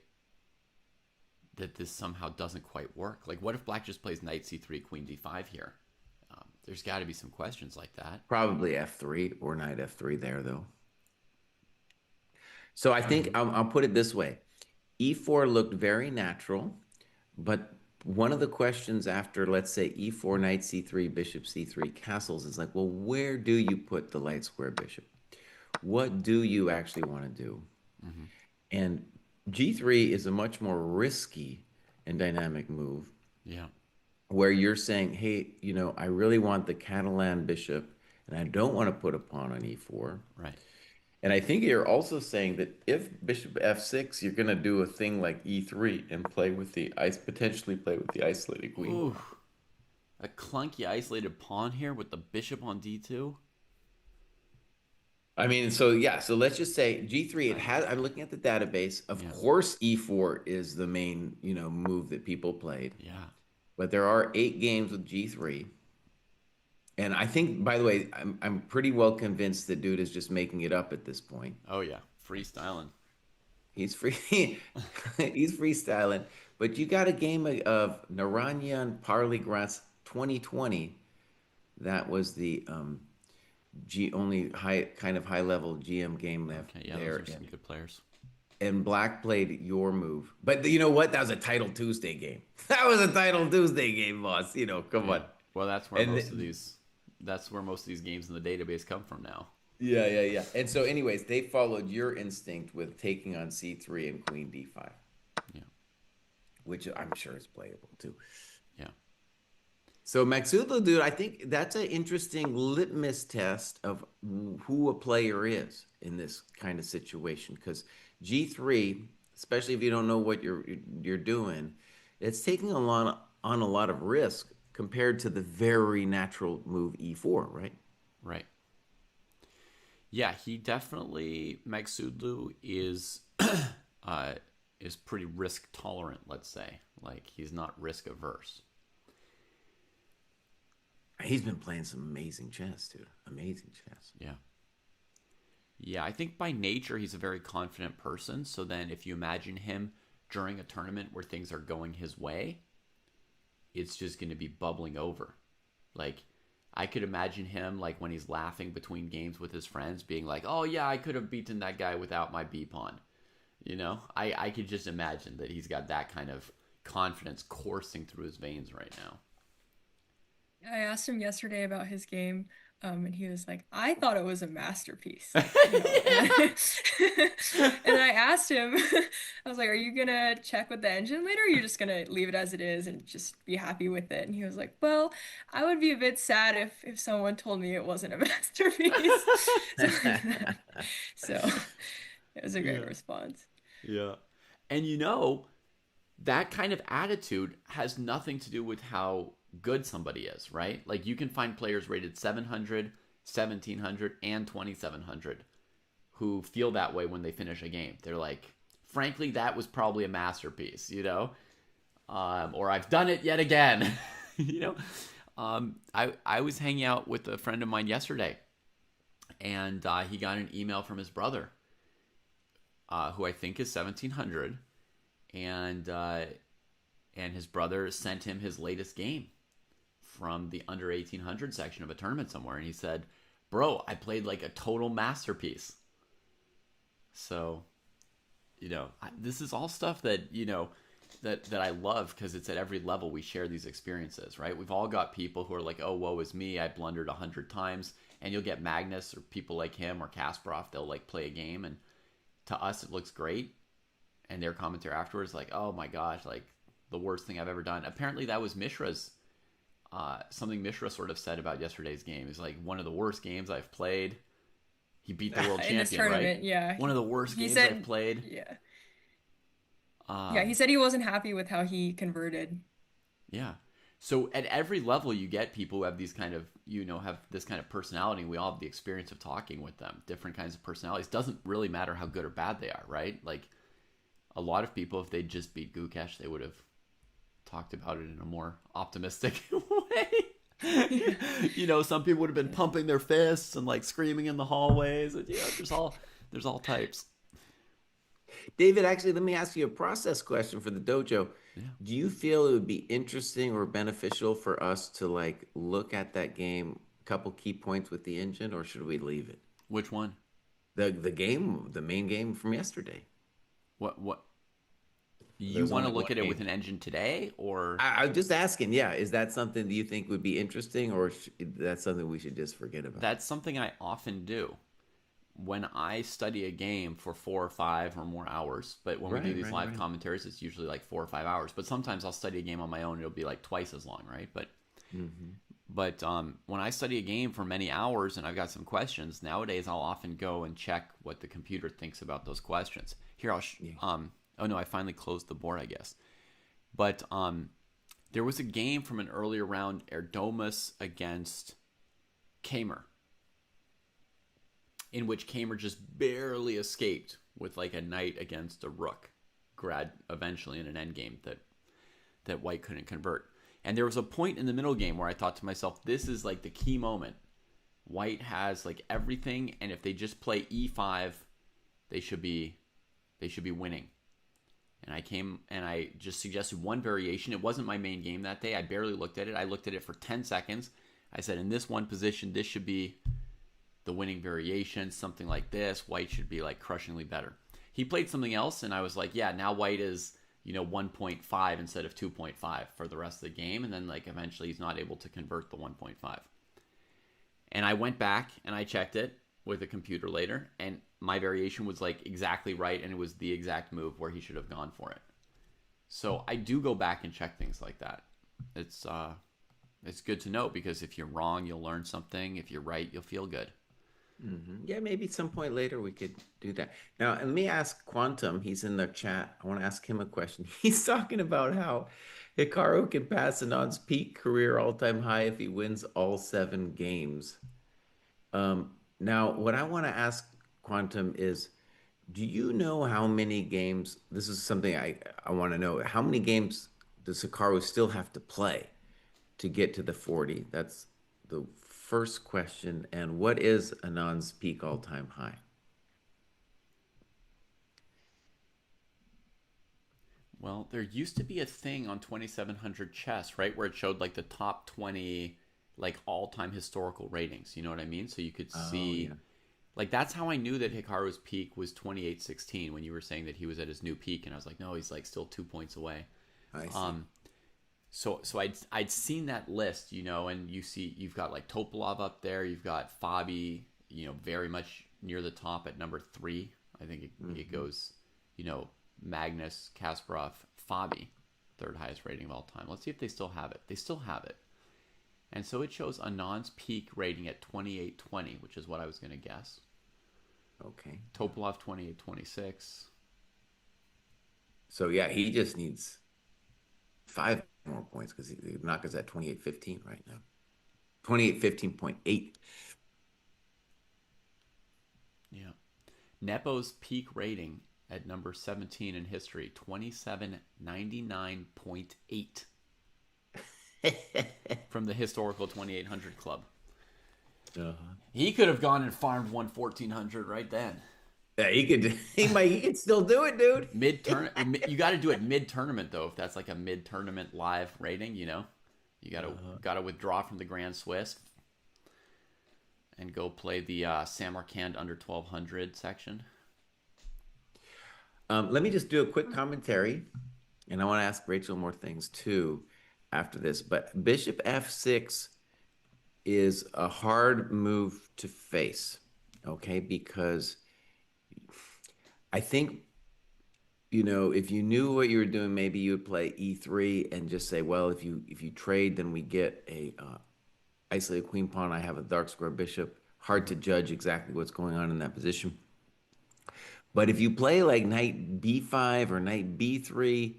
Speaker 1: that this somehow doesn't quite work. Like, what if black just plays knight c3, queen d5 here? There's got to be some questions like that.
Speaker 2: Probably f3 or knight f3 there, though. So I think I'll put it this way. E4 looked very natural, but one of the questions after, let's say, e4, knight c3, bishop c3, castles is like, well, where do you put the light square bishop? What do you actually want to do?
Speaker 1: Mm-hmm.
Speaker 2: And g3 is a much more risky and dynamic move.
Speaker 1: Yeah.
Speaker 2: Where you're saying, hey, I really want the Catalan bishop, and I don't want to put a pawn on e4.
Speaker 1: Right.
Speaker 2: And I think you're also saying that if bishop f6, you're going to do a thing like e3 and potentially play with the isolated queen.
Speaker 1: Ooh, a clunky isolated pawn here with the bishop on d2.
Speaker 2: I mean, so yeah, so let's just say G3, it
Speaker 1: Right.
Speaker 2: has, I'm looking at the database. Of
Speaker 1: Yeah.
Speaker 2: course, E4 is the main, move that people played,
Speaker 1: Yeah.
Speaker 2: but there are 8 games with G3. And I think, by the way, I'm pretty well convinced that dude is just making it up at this point.
Speaker 1: Oh yeah. Freestyling.
Speaker 2: He's free, he's freestyling. But you got a game of Naranjan Parley Gras 2020. That was the G only high level GM game left
Speaker 1: Okay. Yeah. Those
Speaker 2: there.
Speaker 1: are some good players.
Speaker 2: And Black played your move. But you know what? That was a Title Tuesday game. That was a Title Tuesday game, boss. Come
Speaker 1: Yeah.
Speaker 2: on.
Speaker 1: Well, that's where
Speaker 2: And
Speaker 1: most of these. That's where most of these games in the database come from now.
Speaker 2: yeah, yeah, yeah. And so, anyways, they followed your instinct with taking on C3 and Queen D5,
Speaker 1: Yeah.
Speaker 2: which I'm sure is playable too.
Speaker 1: Yeah.
Speaker 2: So Maxudlo, dude, I think that's an interesting litmus test of who a player is in this kind of situation. Because G3, especially if you don't know what you're doing, it's taking on a lot of risk compared to the very natural move E4, right?
Speaker 1: Right. Yeah. He definitely Magsudlu is pretty risk tolerant. Let's say, like he's not risk averse.
Speaker 2: He's been playing some amazing chess, dude. Amazing chess.
Speaker 1: Yeah. Yeah, I think by nature he's a very confident person. So then if you imagine him during a tournament where things are going his way, it's just going to be bubbling over. Like I could imagine him like when he's laughing between games with his friends being like, "Oh yeah, I could have beaten that guy without my B pawn." I could just imagine that he's got that kind of confidence coursing through his veins right now.
Speaker 3: I asked him yesterday about his game, and he was like, I thought it was a masterpiece,
Speaker 1: Yeah.
Speaker 3: And I asked him, I was like, are you gonna check with the engine later, or are you just gonna leave it as it is and just be happy with it? And he was like, well, I would be a bit sad if someone told me it wasn't a masterpiece. So it was a great
Speaker 1: Yeah.
Speaker 3: response.
Speaker 1: Yeah. And that kind of attitude has nothing to do with how good somebody is, right? Like you can find players rated 700, 1700, and 2700 who feel that way when they finish a game. They're like, frankly, that was probably a masterpiece, or I've done it yet again, you know? I was hanging out with a friend of mine yesterday, and he got an email from his brother, who I think is 1700, and his brother sent him his latest game from the under 1800 section of a tournament somewhere, and he said, "Bro, I played like a total masterpiece." So, this is all stuff that that I love because it's at every level we share these experiences, right? We've all got people who are like, "Oh, woe is me, I blundered 100 times," and you'll get Magnus or people like him or Kasparov. They'll like play a game, and to us it looks great, and their commentary afterwards like, "Oh my gosh, like the worst thing I've ever done." Apparently that was Mishra's something Mishra sort of said about yesterday's game. Is like one of the worst games I've played. He beat the world
Speaker 3: In this
Speaker 1: champion, right?
Speaker 3: tournament, yeah.
Speaker 1: One of the worst
Speaker 3: He
Speaker 1: games I've
Speaker 3: said,
Speaker 1: played.
Speaker 3: yeah. Yeah, he
Speaker 1: Um,
Speaker 3: said he wasn't happy with how he converted.
Speaker 1: yeah. So at every level, you get people who have these kind of, have this kind of personality. And we all have the experience of talking with them. Different kinds of personalities. Doesn't really matter how good or bad they are, right? Like a lot of people, if they just beat Gukesh, they would have talked about it in a more optimistic way.
Speaker 3: Yeah.
Speaker 1: Some people would have been pumping their fists and like screaming in the hallways. And, there's all types.
Speaker 2: David, actually, let me ask you a process question for the dojo.
Speaker 1: Yeah.
Speaker 2: Do you feel it would be interesting or beneficial for us to like look at that game, a couple key points with the engine, or should we leave it?
Speaker 1: Which one?
Speaker 2: The main game from yesterday.
Speaker 1: What? You
Speaker 2: There's
Speaker 1: want to
Speaker 2: only
Speaker 1: look
Speaker 2: one
Speaker 1: at it
Speaker 2: game.
Speaker 1: with an engine today, or
Speaker 2: I'm just asking, yeah, is that something that you think would be interesting, or that's something we should just forget about?
Speaker 1: that's something I often do when I study a game for 4 or 5 or more hours. But when we do these live
Speaker 2: Right.
Speaker 1: commentaries, it's usually like 4 or 5 hours. But sometimes I'll study a game on my own; it'll be like twice as long, right? But when I study a game for many hours and I've got some questions, nowadays I'll often go and check what the computer thinks about those questions. Here, oh no, I finally closed the board, I guess. But there was a game from an earlier round, Erdomus against Kamer. in which Kamer just barely escaped with like a knight against a rook, grad eventually in an endgame that White couldn't convert. And there was a point in the middle game where I thought to myself, this is like the key moment. White has like everything, and if they just play e5, they should be winning. And I came and I just suggested one variation. It wasn't my main game that day. I barely looked at it. I looked at it for 10 seconds. I said, in this one position, this should be the winning variation, something like this. White should be like crushingly better. He played something else, and I was like, yeah, now White is 1.5 instead of 2.5 for the rest of the game, and then like eventually he's not able to convert the 1.5. And I went back and I checked it with a computer later, and my variation was like exactly right, and it was the exact move where he should have gone for it. So I do go back and check things like that. It's good to know, because if you're wrong, you'll learn something. If you're right, you'll feel good.
Speaker 2: Yeah, maybe some point later we could do that. Now, let me ask Quantum. He's in the chat. I want to ask him a question. He's talking about how Hikaru can pass Anand's peak career all-time high if he wins all 7 games. Now, what I want to ask Quantum is, do you know how many games? This is something I want to know. How many games does Hikaru still have to play to get to the 40? That's the first question. And what is Anand's peak all-time high?
Speaker 1: Well, there used to be a thing on 2700 Chess, right, where it showed like the top 20 like all-time historical ratings. You know what I mean? So you could
Speaker 2: Oh,
Speaker 1: see,
Speaker 2: yeah.
Speaker 1: like, that's how I knew that Hikaru's peak was 2816, when you were saying that he was at his new peak, and I was like, no, he's like still 2 points away.
Speaker 2: I see.
Speaker 1: So I'd seen that list, and you've got like Topalov up there, you've got Fabi, very much near the top at number 3. I think it goes, Magnus, Kasparov, Fabi, third highest rating of all time. Let's see if they still have it. They still have it. And so it shows Anand's peak rating at 2820, which is what I was going to guess.
Speaker 2: Okay.
Speaker 1: Topalov 2826.
Speaker 2: So yeah, he just needs 5 more points, because Naka's at 2815 right now. 2815.8.
Speaker 1: Yeah. Nepo's peak rating at number 17 in history, 2799.8 from the historical 2800 club. He could have gone and farmed 1400 right then.
Speaker 2: Yeah, he could still do it, dude.
Speaker 1: You got to do it mid-tournament though. If that's like a mid-tournament live rating, you got to withdraw from the Grand Swiss and go play the Samarkand under 1200 section.
Speaker 2: Let me just do a quick commentary, and I want to ask Rachel more things too after this. But Bishop F6 is a hard move to face, okay? Because I think, if you knew what you were doing, maybe you would play E3 and just say, well, if you trade, then we get a isolated queen pawn. I have a dark square bishop. Hard to judge exactly what's going on in that position. But if you play like knight B5 or knight B3,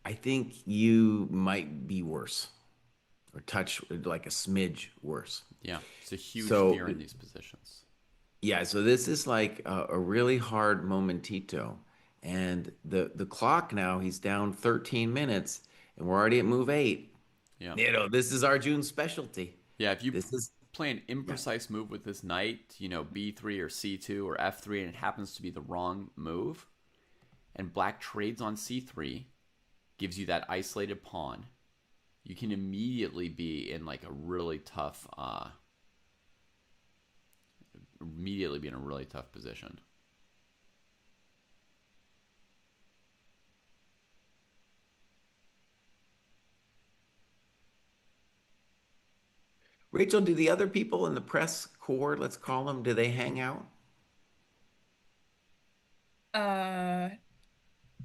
Speaker 2: I think you might be worse, or touch like a smidge worse.
Speaker 1: Yeah, it's a huge fear in these positions.
Speaker 2: Yeah, so this is like a really hard momentito. And the clock now, he's down 13 minutes, and we're already at move 8.
Speaker 1: Yeah.
Speaker 2: This is Arjun's specialty.
Speaker 1: Yeah, if you play an imprecise move with this knight, B3 or C2 or F3, and it happens to be the wrong move, and black trades on C3, gives you that isolated pawn, you can immediately be in like a really tough position.
Speaker 2: Rachel, do the other people in the press corps, let's call them, do they hang out?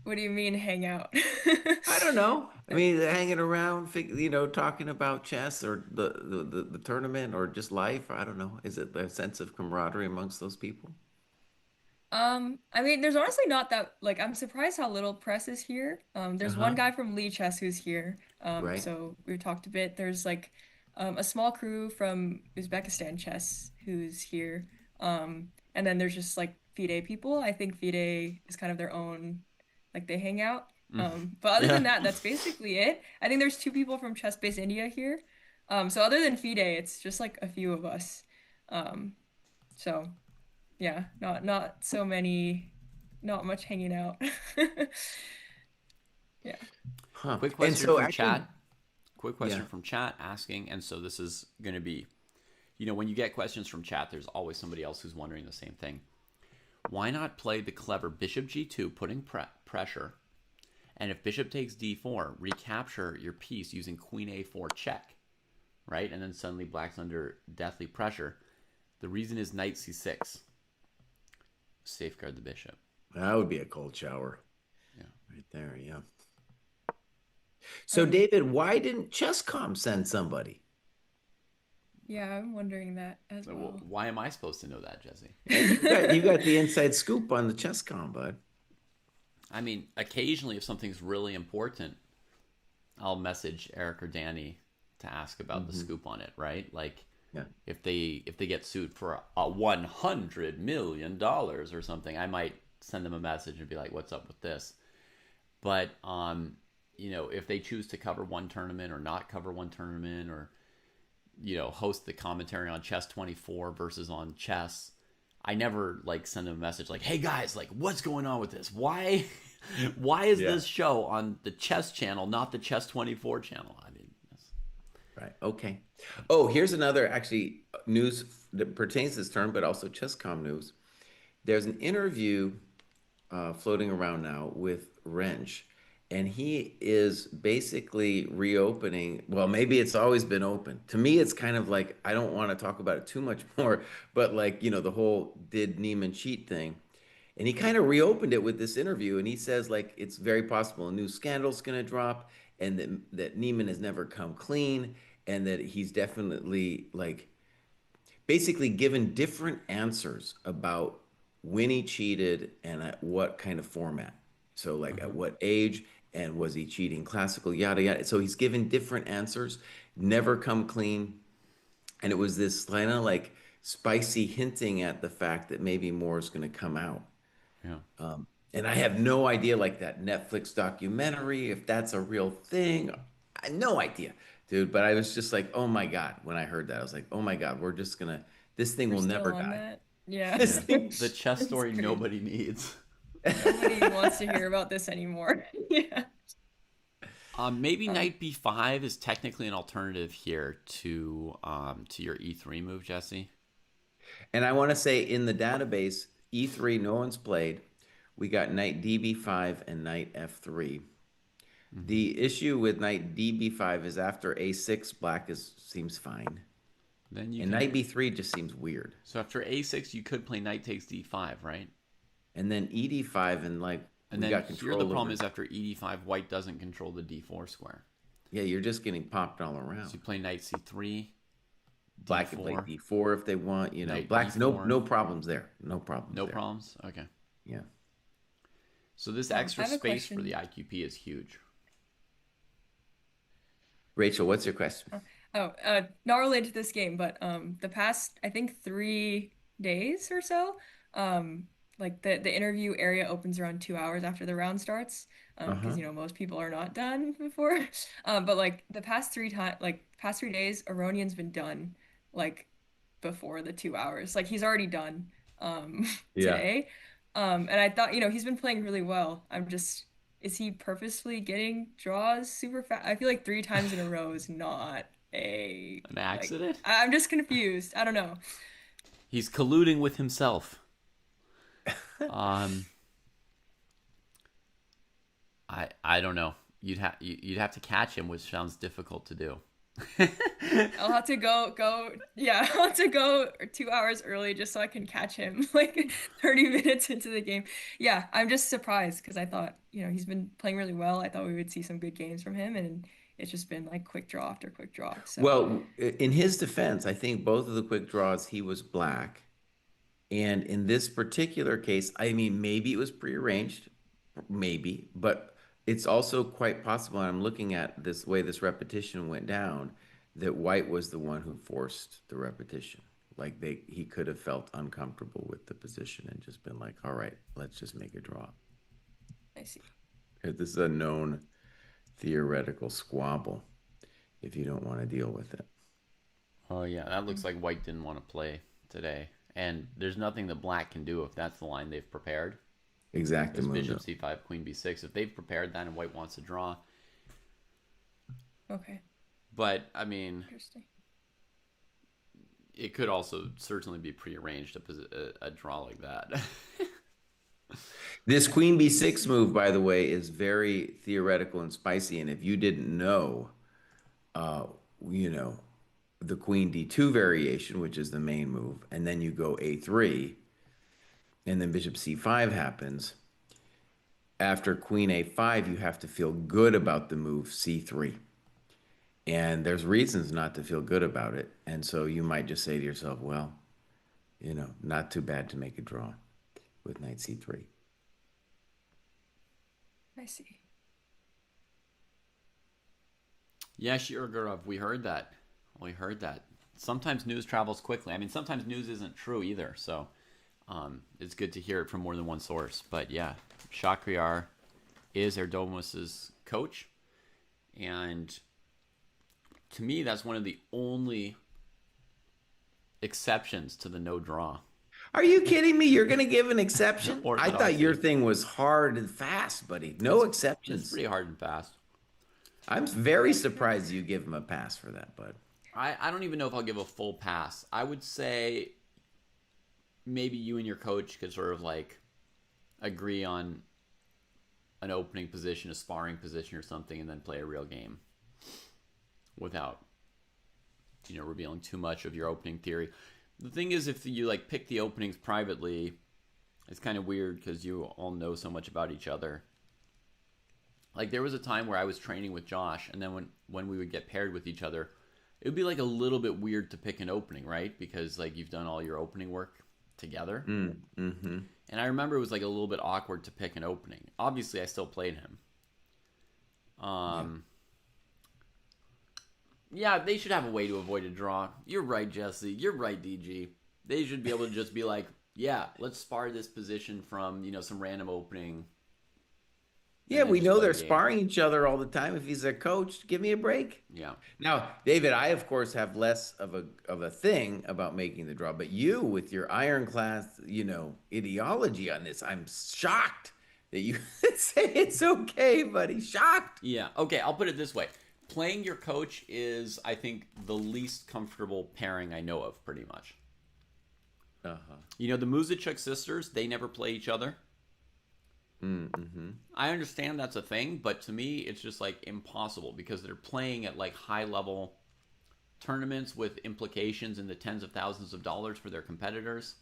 Speaker 3: What do you mean hang out?
Speaker 2: I don't know. I mean, they're hanging around, talking about chess or the tournament or just life. I don't know. Is it a sense of camaraderie amongst those people?
Speaker 3: I mean, there's honestly not that, like, I'm surprised how little press is here. There's one guy from Lee Chess who's here.
Speaker 2: Right.
Speaker 3: So we talked a bit. There's like a small crew from Uzbekistan Chess who's here. And then there's just like FIDE people. I think FIDE is kind of their own, like they hang out.
Speaker 1: Mm.
Speaker 3: But other
Speaker 1: Yeah.
Speaker 3: than that, that's basically it. I think there's two people from Chess Base India here. So other than FIDE, it's just like a few of us. Um, so yeah, not so many, not much hanging out. Yeah.
Speaker 2: Huh.
Speaker 1: Quick
Speaker 2: And
Speaker 1: question
Speaker 2: so
Speaker 1: from
Speaker 2: actually,
Speaker 1: chat. Quick
Speaker 2: yeah.
Speaker 1: question from chat asking, and so this is going to be, when you get questions from chat, there's always somebody else who's wondering the same thing. Why not play the clever bishop g2, putting pressure, and if bishop takes d4, recapture your piece using queen a4 check, right? And then suddenly black's under deathly pressure. The reason is knight c6. Safeguard the bishop.
Speaker 2: That would be a cold shower
Speaker 1: Yeah.
Speaker 2: right there. Yeah. So,
Speaker 3: Um,
Speaker 2: David, why didn't Chess.com send somebody?
Speaker 3: yeah, I'm wondering that as
Speaker 1: So,
Speaker 3: well.
Speaker 1: why am I supposed to know that, Jesse?
Speaker 2: Yeah, you got the inside scoop on the Chess.com, bud.
Speaker 1: I mean, occasionally, if something's really important, I'll message Eric or Danny to ask about the scoop on it, right? Like,
Speaker 2: Yeah.
Speaker 1: if they get sued for a $100 million or something, I might send them a message and be like, "What's up with this?" But if they choose to cover one tournament or not cover one tournament, or host the commentary on Chess 24 versus on Chess, I never like send them a message like, "Hey guys, like what's going on with this? Why why is
Speaker 2: Yeah.
Speaker 1: this show on the Chess channel, not the Chess 24 channel?" I mean,
Speaker 2: Right. Okay. Oh, here's another actually news that pertains to this term, but also Chess.com news. There's an interview floating around now with Wrench, and he is basically reopening. Well, maybe it's always been open. To me, it's kind of like I don't want to talk about it too much more, but like, the whole did Neiman cheat thing. And he kind of reopened it with this interview, and he says like it's very possible a new scandal's going to drop, and that Neiman has never come clean, and that he's definitely like basically given different answers about when he cheated and at what kind of format. So, like, at
Speaker 1: mhm.
Speaker 2: what age, and was he cheating classical, yada, yada. So, he's given different answers, never come clean. And it was this kind of like spicy hinting at the fact that maybe more is going to come out.
Speaker 1: Yeah.
Speaker 2: And I have no idea, like that Netflix documentary, if that's a real thing. I no idea, dude. But I was just like, oh my God, when I heard that, I was like, oh my God, this thing
Speaker 3: We're
Speaker 2: will
Speaker 3: still
Speaker 2: never
Speaker 3: on
Speaker 2: die.
Speaker 3: that. Yeah.
Speaker 2: This
Speaker 1: Yeah.
Speaker 2: thing.
Speaker 1: The chess
Speaker 3: It's
Speaker 1: story
Speaker 3: crazy.
Speaker 1: nobody needs.
Speaker 3: Nobody wants to hear about this anymore. Yeah.
Speaker 1: Maybe
Speaker 3: Um,
Speaker 1: knight b5 is technically an alternative here to your e3 move, Jesse.
Speaker 2: And I want to say in the database, E3, no one's played. We got knight DB5 and knight F3.
Speaker 1: Hmm.
Speaker 2: The issue with knight DB5 is after A6, black seems fine.
Speaker 1: Then you
Speaker 2: And
Speaker 1: can.
Speaker 2: knight B3 just seems weird.
Speaker 1: So after a6, you could play knight takes d5, right?
Speaker 2: And then ED5, and like
Speaker 1: And
Speaker 2: we
Speaker 1: then
Speaker 2: got
Speaker 1: here the
Speaker 2: control
Speaker 1: problem
Speaker 2: over.
Speaker 1: is after ed5, white doesn't control the d4 square.
Speaker 2: Yeah, you're just getting popped all
Speaker 1: So
Speaker 2: around.
Speaker 1: you play knight c3,
Speaker 2: Black can play
Speaker 1: d4,
Speaker 2: D4 if they want.
Speaker 1: knight
Speaker 2: Black's
Speaker 1: e4.
Speaker 2: no problems there. No problems
Speaker 1: No
Speaker 2: there.
Speaker 1: problems? Okay.
Speaker 2: Yeah.
Speaker 1: So this
Speaker 3: I
Speaker 1: extra
Speaker 3: have a
Speaker 1: space for the
Speaker 3: question.
Speaker 1: IQP is huge.
Speaker 2: Rachel, what's your question?
Speaker 3: Not related to this game, but the past I think 3 days or so, like the interview area opens around 2 hours after the round starts, because
Speaker 2: Uh-huh.
Speaker 3: most people are not done before. But like the past 3 days, Aronian's been done like before the 2 hours. Like he's already done
Speaker 2: Yeah.
Speaker 3: today. And I thought, he's been playing really well. Is he purposefully getting draws super fast? I feel like 3 times in a row is not a
Speaker 1: An
Speaker 3: like
Speaker 1: accident?
Speaker 3: I'm just confused. I don't know.
Speaker 1: He's colluding with himself. Um, I don't know. You'd have to catch him, which sounds difficult to do.
Speaker 3: I'll have to go yeah, I'll have to go 2 hours early just so I can catch him like 30 minutes into the game. Yeah, I'm just surprised because I thought, he's been playing really well. I thought we would see some good games from him, and it's just been like quick draw after quick draw. So
Speaker 2: Well, in his defense, I think both of the quick draws, he was black. And in this particular case, I mean, maybe it was prearranged, maybe, but it's also quite possible, and I'm looking at this way this repetition went down, that white was the one who forced the repetition. Like he could have felt uncomfortable with the position and just been like, all right, let's just make a draw.
Speaker 3: I see.
Speaker 2: This is a known theoretical squabble if you don't want to deal with it.
Speaker 1: Oh yeah, that looks
Speaker 3: Mm,
Speaker 1: like white didn't want to play today. And there's nothing that black can do if that's the line they've prepared. It's bishop
Speaker 2: Exactamundo.
Speaker 1: c5, queen b6. If they've prepared that and white wants to draw.
Speaker 3: okay.
Speaker 1: But, I mean,
Speaker 3: Interesting.
Speaker 1: it could also certainly be prearranged a draw like that.
Speaker 2: This queen b6 move, by the way, is very theoretical and spicy. And if you didn't know, uh, you know, the queen d2 variation, which is the main move, and then you go a3, and then bishop c5 happens. After queen a5, you have to feel good about the move c3. And there's reasons not to feel good about it. And so you might just say to yourself, well, not too bad to make a draw with knight c3.
Speaker 3: I see.
Speaker 1: Yeah, Shirogorov, we heard that. We heard that. Sometimes news travels quickly. I mean, sometimes news isn't true either. So it's good to hear it from more than one source. But yeah, Shakhriyar is Erdomus's coach. And to me, that's one of the only exceptions to the no draw.
Speaker 2: Are you kidding me? You're going to give an exception? I thought your
Speaker 1: Orthodoxy.
Speaker 2: thing was hard and fast, buddy. No
Speaker 1: It's
Speaker 2: exceptions.
Speaker 1: pretty hard and fast.
Speaker 2: I'm very surprised you give him a pass for that, bud.
Speaker 1: I don't even know if I'll give a full pass. I would say maybe you and your coach could sort of like agree on an opening position, a sparring position or something, and then play a real game without, revealing too much of your opening theory. The thing is, if you like pick the openings privately, it's kind of weird because you all know so much about each other. Like there was a time where I was training with Josh, and then when we would get paired with each other, it would be like a little bit weird to pick an opening, right? Because like you've done all your opening work together.
Speaker 2: Mm-hmm.
Speaker 1: And I remember it was like a little bit awkward to pick an opening. Obviously, I still played him. Yeah, they should have a way to avoid a draw. You're right, Jesse. You're right, DG. They should be able to just be like, yeah, let's spar this position from, some random opening.
Speaker 2: Yeah, we know they're
Speaker 1: Game.
Speaker 2: sparring each other all the time. If he's a coach, give me a break.
Speaker 1: Yeah.
Speaker 2: Now, David, I of course have less of a thing about making the draw, but you with your ironclad, ideology on this, I'm shocked that you say it's okay, buddy. Shocked.
Speaker 1: Yeah. Okay, I'll put it this way. Playing your coach is, I think, the least comfortable pairing I know of, pretty much.
Speaker 2: Uh-huh.
Speaker 1: The Muzichuk sisters, they never play each other.
Speaker 2: Mm-hmm.
Speaker 1: I understand that's a thing, but to me, it's just like impossible because they're playing at like high level tournaments with implications in the tens of thousands of dollars for their competitors.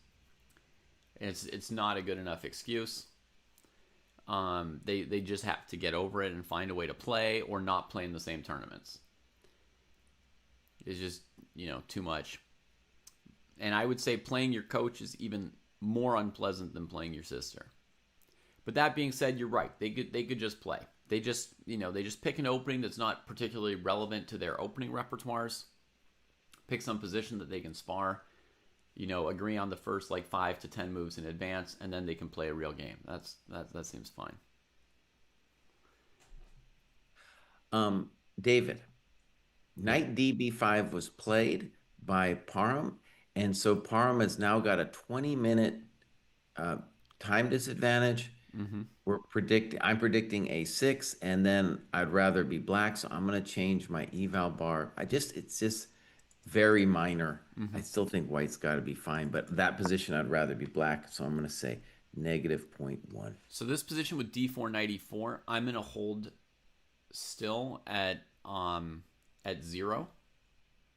Speaker 1: It's not a good enough excuse. They just have to get over it and find a way to play or not play in the same tournaments. It's just, too much. And I would say playing your coach is even more unpleasant than playing your sister. But that being said, you're right. They could just play. They just pick an opening that's not particularly relevant to their opening repertoires. Pick some position that they can spar. Agree on the first like 5 to 10 moves in advance, and then they can play a real game. That seems fine.
Speaker 2: David, knight db5 was played by Parham, and so Parham has now got a 20-minute time disadvantage.
Speaker 1: Mm-hmm.
Speaker 2: I'm predicting a6, and then I'd rather be black, so I'm going to change my eval bar. It's just very minor.
Speaker 1: Mm-hmm.
Speaker 2: I still think white's got to be fine, but that position I'd rather be black, so I'm going to say -0.1.
Speaker 1: So this position with d4 knight e4, I'm going to hold still at 0.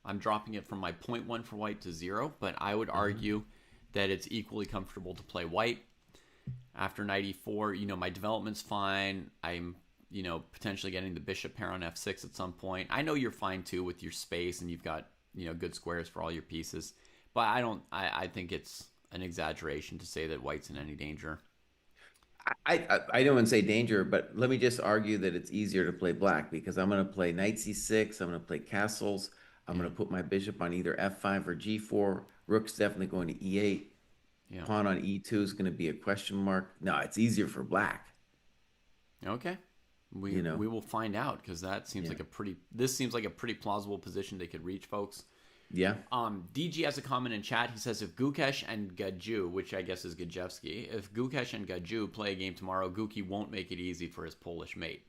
Speaker 1: I'm dropping it from my 0.1 for white to 0, but I would argue that it's equally comfortable to play white. After knight e4, my development's fine. I'm, potentially getting the bishop pair on f6 at some point. I know you're fine too with your space and you've got, good squares for all your pieces. But I think it's an exaggeration to say that white's in any danger.
Speaker 2: I don't want to say danger, but let me just argue that it's easier to play black because I'm going to play knight c6. I'm going to play castles. I'm going to put my bishop on either f5 or g4. Rook's definitely going to E8.
Speaker 1: Yeah.
Speaker 2: Pawn on E2 is going to be a question mark. No, it's easier for black.
Speaker 1: Okay. We
Speaker 2: You know?
Speaker 1: we will find out, because that seems
Speaker 2: Yeah.
Speaker 1: like a pretty. This seems like a pretty plausible position they could reach, folks.
Speaker 2: Yeah.
Speaker 1: DG has a comment in chat. He says, if Gukesh and Gaju, which I guess is Gajewski, if Gukesh and Gaju play a game tomorrow, Guki won't make it easy for his Polish mate.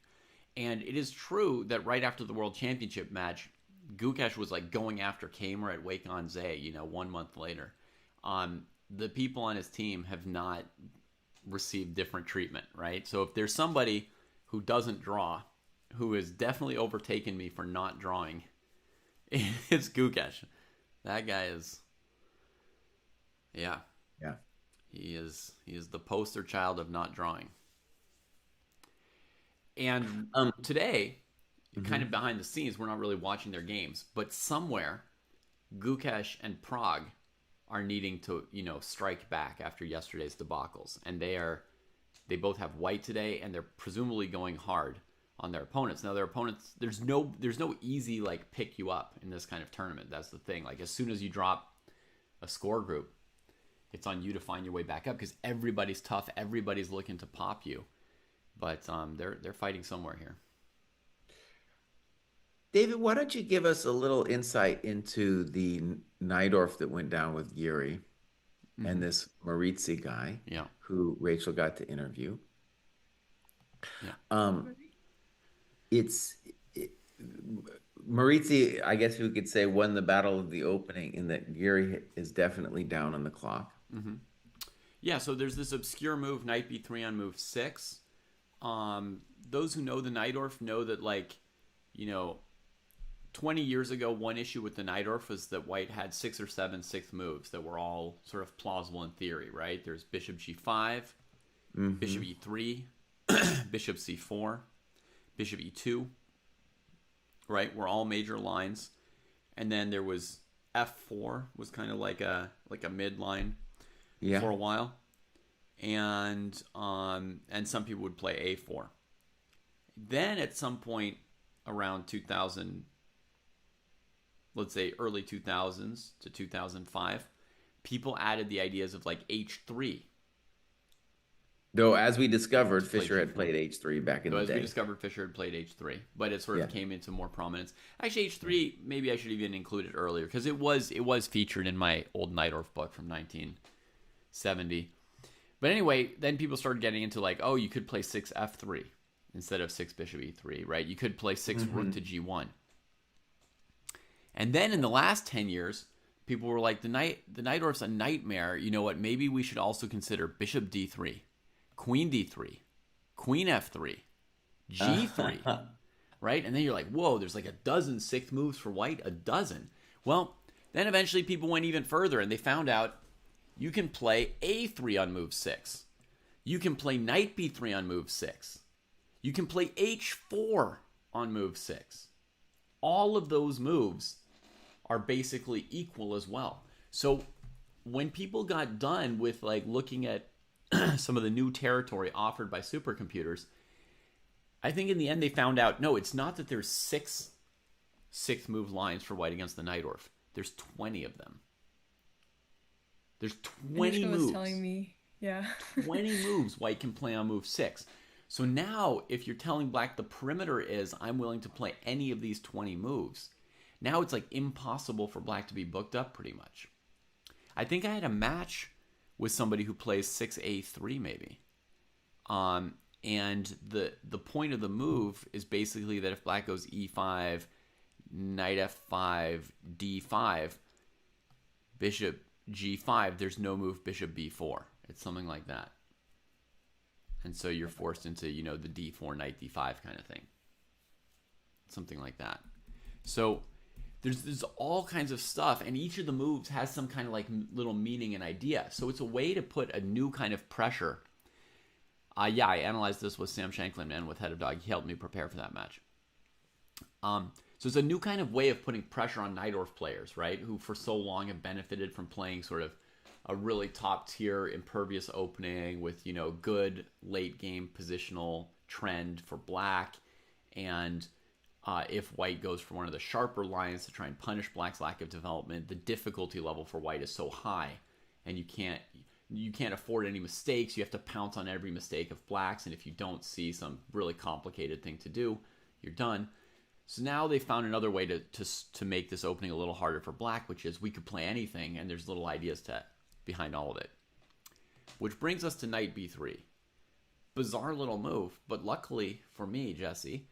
Speaker 1: And it is true that right after the World Championship match, Gukesh was like going after Kamer at Wake on Zay, 1 month later. The people on his team have not received different treatment, right? So if there's somebody who doesn't draw, who has definitely overtaken me for not drawing, it's Gukesh. That guy is, yeah.
Speaker 2: Yeah.
Speaker 1: He is the poster child of not drawing. And today, kind of behind the scenes, we're not really watching their games, but somewhere, Gukesh and Prague are needing to, strike back after yesterday's debacles, and they both have white today, and they're presumably going hard on their opponents. Now, their opponents, there's no easy like pick you up in this kind of tournament. That's the thing. Like, as soon as you drop a score group, it's on you to find your way back up, because everybody's tough, everybody's looking to pop you. But they're fighting somewhere here.
Speaker 2: David, why don't you give us a little insight into the Najdorf that went down with Yuri and this Maritzi guy,
Speaker 1: Yeah.
Speaker 2: who Rachel got to interview.
Speaker 1: Yeah.
Speaker 2: Maritzi, I guess we could say, won the battle of the opening, in that Yuri is definitely down on the clock.
Speaker 1: Yeah, so there's this obscure move, knight b3 on move 6. Those who know the Najdorf know that, 20 years ago, one issue with the Najdorf was that white had 6 or 7 sixth moves that were all sort of plausible in theory, right? There's bishop g5, bishop e3, bishop c4, bishop e2, right? Were all major lines. And then there was f4, was kind of like a mid line for a while. And some people would play a4. Then at some point around 2000, let's say early 2000s to 2005, people added the ideas of like h3.
Speaker 2: Though, as we discovered, Fischer had played h3 back in the day.
Speaker 1: As we discovered, Fischer had played h3, but it sort of came into more prominence. Actually, h3, maybe I should even include it earlier, because it was featured in my old Najdorf book from 1970. But anyway, then people started getting into like, oh, you could play 6 f3 instead of 6 bishop e3, right? You could play 6 rook to g1. And then in the last 10 years, people were like, the Najdorf's a nightmare. You know what? Maybe we should also consider bishop d3, queen d3, queen f3, g3, right? And then you're like, whoa, there's like a dozen sixth moves for white, a dozen. Well, then eventually people went even further, and they found out you can play a3 on move 6. You can play knight b3 on move 6. You can play h4 on move 6. All of those moves are basically equal as well. So when people got done with like looking at some of the new territory offered by supercomputers, I think in the end they found out, no, it's not that there's 6 sixth move lines for white against the Najdorf. There's 20 of them. There's 20
Speaker 3: Anushka
Speaker 1: moves.
Speaker 3: was telling me, yeah.
Speaker 1: 20 moves white can play on move 6. So now, if you're telling black the perimeter is, I'm willing to play any of these 20 moves, now it's like impossible for black to be booked up pretty much. I think I had a match with somebody who plays 6a3 maybe. And the point of the move is basically that if black goes e5, knight f5, d5, bishop g5, there's no move bishop b4. It's something like that. And so you're forced into, the d4, knight d5 kind of thing. Something like that. So there's all kinds of stuff, and each of the moves has some kind of like little meaning and idea. So it's a way to put a new kind of pressure. I analyzed this with Sam Shanklin, man, with Head of Dog. He helped me prepare for that match. So it's a new kind of way of putting pressure on Najdorf players, right? Who for so long have benefited from playing sort of a really top tier impervious opening with, good late game positional trend for black, and if white goes for one of the sharper lines to try and punish black's lack of development, the difficulty level for white is so high, and you can't afford any mistakes. You have to pounce on every mistake of black's, and if you don't see some really complicated thing to do, you're done. So now they found another way to make this opening a little harder for black, which is we could play anything, and there's little ideas behind all of it. Which brings us to knight b3. Bizarre little move, but luckily for me, Jesse,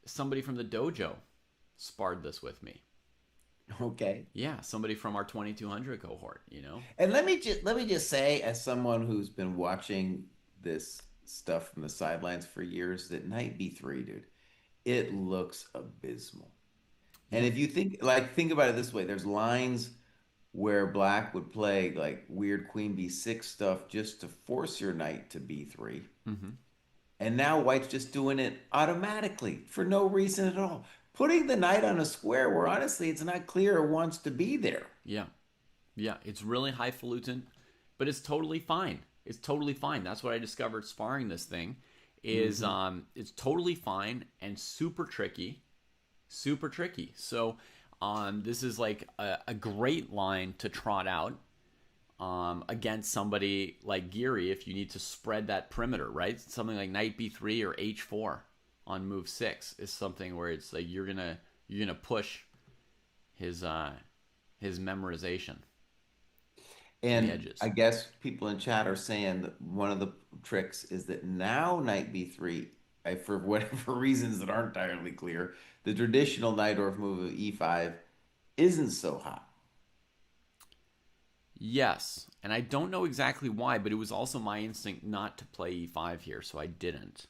Speaker 1: somebody from the dojo sparred this with me.
Speaker 2: Okay.
Speaker 1: Yeah, somebody from our 2200 cohort,
Speaker 2: And let me just say, as someone who's been watching this stuff from the sidelines for years, that knight b3, dude, it looks abysmal. And if you think about it this way, there's lines where black would play like weird queen b6 stuff just to force your knight to b3.
Speaker 1: Mm-hmm.
Speaker 2: And now white's just doing it automatically for no reason at all. Putting the knight on a square where honestly it's not clear it wants to be there.
Speaker 1: Yeah. Yeah, it's really highfalutin, but it's totally fine. It's totally fine. That's what I discovered sparring this thing is it's totally fine and super tricky. Super tricky. So this is like a great line to trot out against somebody like Geary if you need to spread that perimeter, right? Something like knight b3 or h4 on move 6 is something where it's like you're gonna push his memorization.
Speaker 2: And I guess people in chat are saying that one of the tricks is that now knight b3, for whatever reasons that aren't entirely clear, the traditional Najdorf move of e5 isn't so hot.
Speaker 1: Yes, and I don't know exactly why, but it was also my instinct not to play e5 here, so I didn't.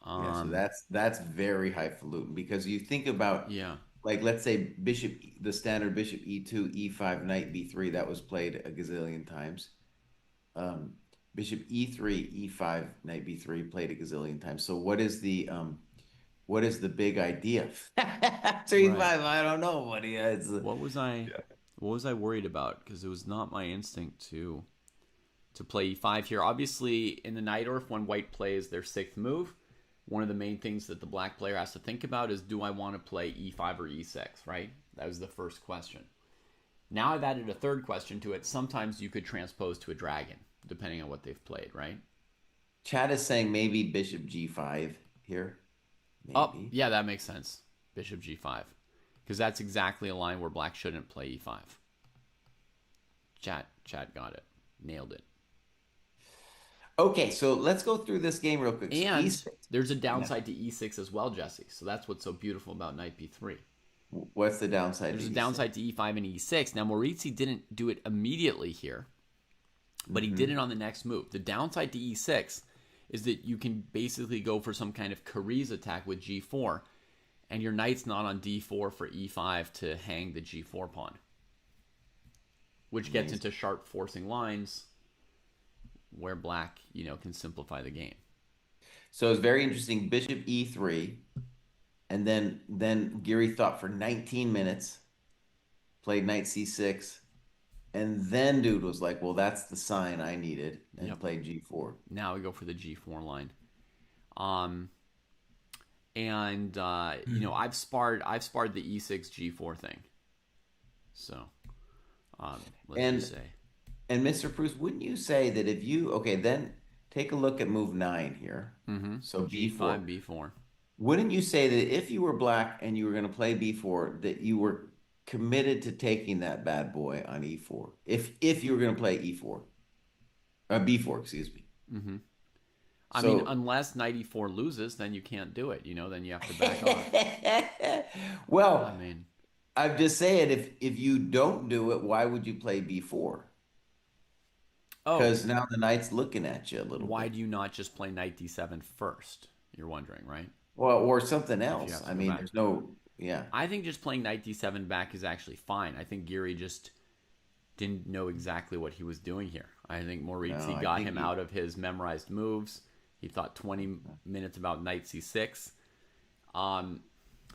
Speaker 2: Yeah, so that's very highfalutin because you think about like let's say the standard bishop e2, e5, knight b3 that was played a gazillion times. Bishop e3, e5, knight b3 played a gazillion times. So what is the big idea? 3-5, right. I don't know.
Speaker 1: What was I worried about? Because it was not my instinct to play e5 here. Obviously, in the Najdorf, when white plays their 6th move, one of the main things that the black player has to think about is, do I want to play e5 or e6, right? That was the first question. Now I've added a third question to it. Sometimes you could transpose to a dragon, depending on what they've played, right?
Speaker 2: Chad is saying maybe bishop g5 here. Maybe.
Speaker 1: Oh, yeah, that makes sense. Bishop g5. Because that's exactly a line where black shouldn't play e5. Chat got it. Nailed it.
Speaker 2: Okay, so let's go through this game real quick.
Speaker 1: And E6. There's a downside to e6 as well, Jesse. So that's what's so beautiful about knight b3.
Speaker 2: What's the downside?
Speaker 1: There's a downside to e5 and e6. Now, Maurizi didn't do it immediately here, but he did it on the next move. The downside to e6 is that you can basically go for some kind of Cariz attack with g4, and your knight's not on d4 for e5 to hang the g4 pawn, which gets into sharp forcing lines where black, can simplify the game.
Speaker 2: So it's very interesting. Bishop e3, and then Geary thought for 19 minutes, played knight c6, and then dude was like, well, that's the sign I needed, and played g4.
Speaker 1: Now we go for the g4 line. I've sparred the e6 g4 thing. So let's just say.
Speaker 2: And Mr. Proust, wouldn't you say that if you then take a look at move 9 here.
Speaker 1: Mm-hmm.
Speaker 2: So
Speaker 1: g5, b4.
Speaker 2: Wouldn't you say that if you were black and you were going to play b4, that you were committed to taking that bad boy on e4? If you were going to play e4, b4, excuse me.
Speaker 1: Mm-hmm. I mean, unless knight e4 loses, then you can't do it. Then you have to back off.
Speaker 2: Well, I'm just saying, if you don't do it, why would you play b4? Because now the knight's looking at you a little
Speaker 1: Why
Speaker 2: bit.
Speaker 1: do you not just play knight d7 first? You're wondering, right?
Speaker 2: Well, or something else. I mean, there's no... Yeah.
Speaker 1: I think just playing knight d7 back is actually fine. I think Geary just didn't know exactly what he was doing here. I think Maurizi got him out of his memorized moves. He thought 20 minutes about knight c6. I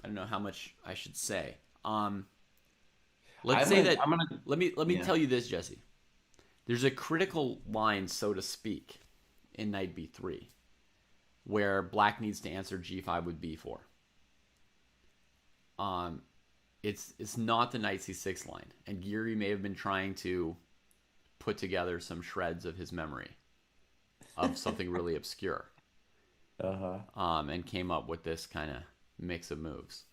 Speaker 1: don't know how much I should say. Let me tell you this, Jesse. There's a critical line, so to speak, in knight b3. where black needs to answer g5 with b4. Um, it's not the knight c6 line, and Geary may have been trying to put together some shreds of his memory of something really obscure,
Speaker 2: Uh-huh.
Speaker 1: and came up with this kind of mix of moves.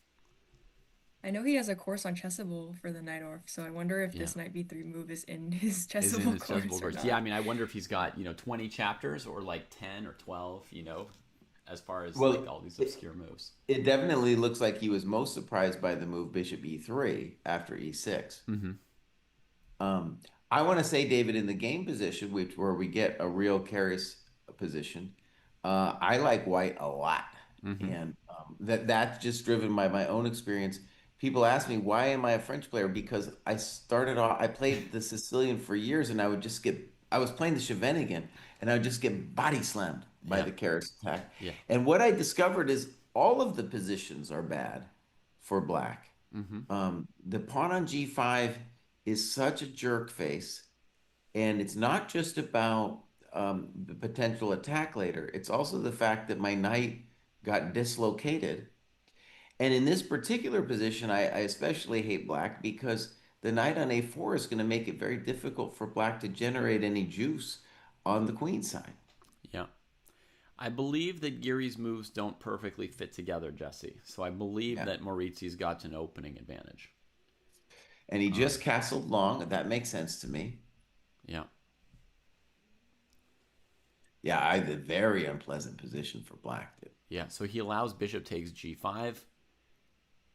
Speaker 3: I know he has a course on Chessable for the Najdorf, so I wonder if
Speaker 1: Yeah,
Speaker 3: this knight b3 move is in his
Speaker 1: is in
Speaker 3: Chessable
Speaker 1: his chessable
Speaker 3: course or
Speaker 1: course. Yeah,
Speaker 3: not.
Speaker 1: I mean, I wonder if he's got 20 chapters or like 10 or 12. As far as like
Speaker 2: Well,
Speaker 1: all these
Speaker 2: it,
Speaker 1: obscure moves.
Speaker 2: it definitely looks like he was most surprised by the move bishop e3 after e6.
Speaker 1: Mm-hmm.
Speaker 2: Um, I want to say, David, in the game position, which where we get a real Keres position, I like white a lot,
Speaker 1: Mm-hmm.
Speaker 2: and that's just driven by my own experience. People ask me why am I a French player? Because I started off, I played the Sicilian for years, and I was playing the Scheveningen, and I would just get body slammed by
Speaker 1: Yeah.
Speaker 2: the Keres attack.
Speaker 1: Yeah.
Speaker 2: And what I discovered is all of the positions are bad for black.
Speaker 1: Mm-hmm.
Speaker 2: The pawn on g5 is such a jerk face, and it's not just about the potential attack later. It's also the fact that my knight got dislocated. And in this particular position, I especially hate black because the knight on a4 is going to make it very difficult for black to generate any juice on the queen side.
Speaker 1: Yeah. I believe that Geary's moves don't perfectly fit together, Jesse. So I believe
Speaker 2: Yeah.
Speaker 1: that Maurizi's got an opening advantage.
Speaker 2: And he just castled long. That makes sense to me.
Speaker 1: Yeah.
Speaker 2: Yeah, I had a very unpleasant position for black.
Speaker 1: Yeah. So he allows bishop takes g5.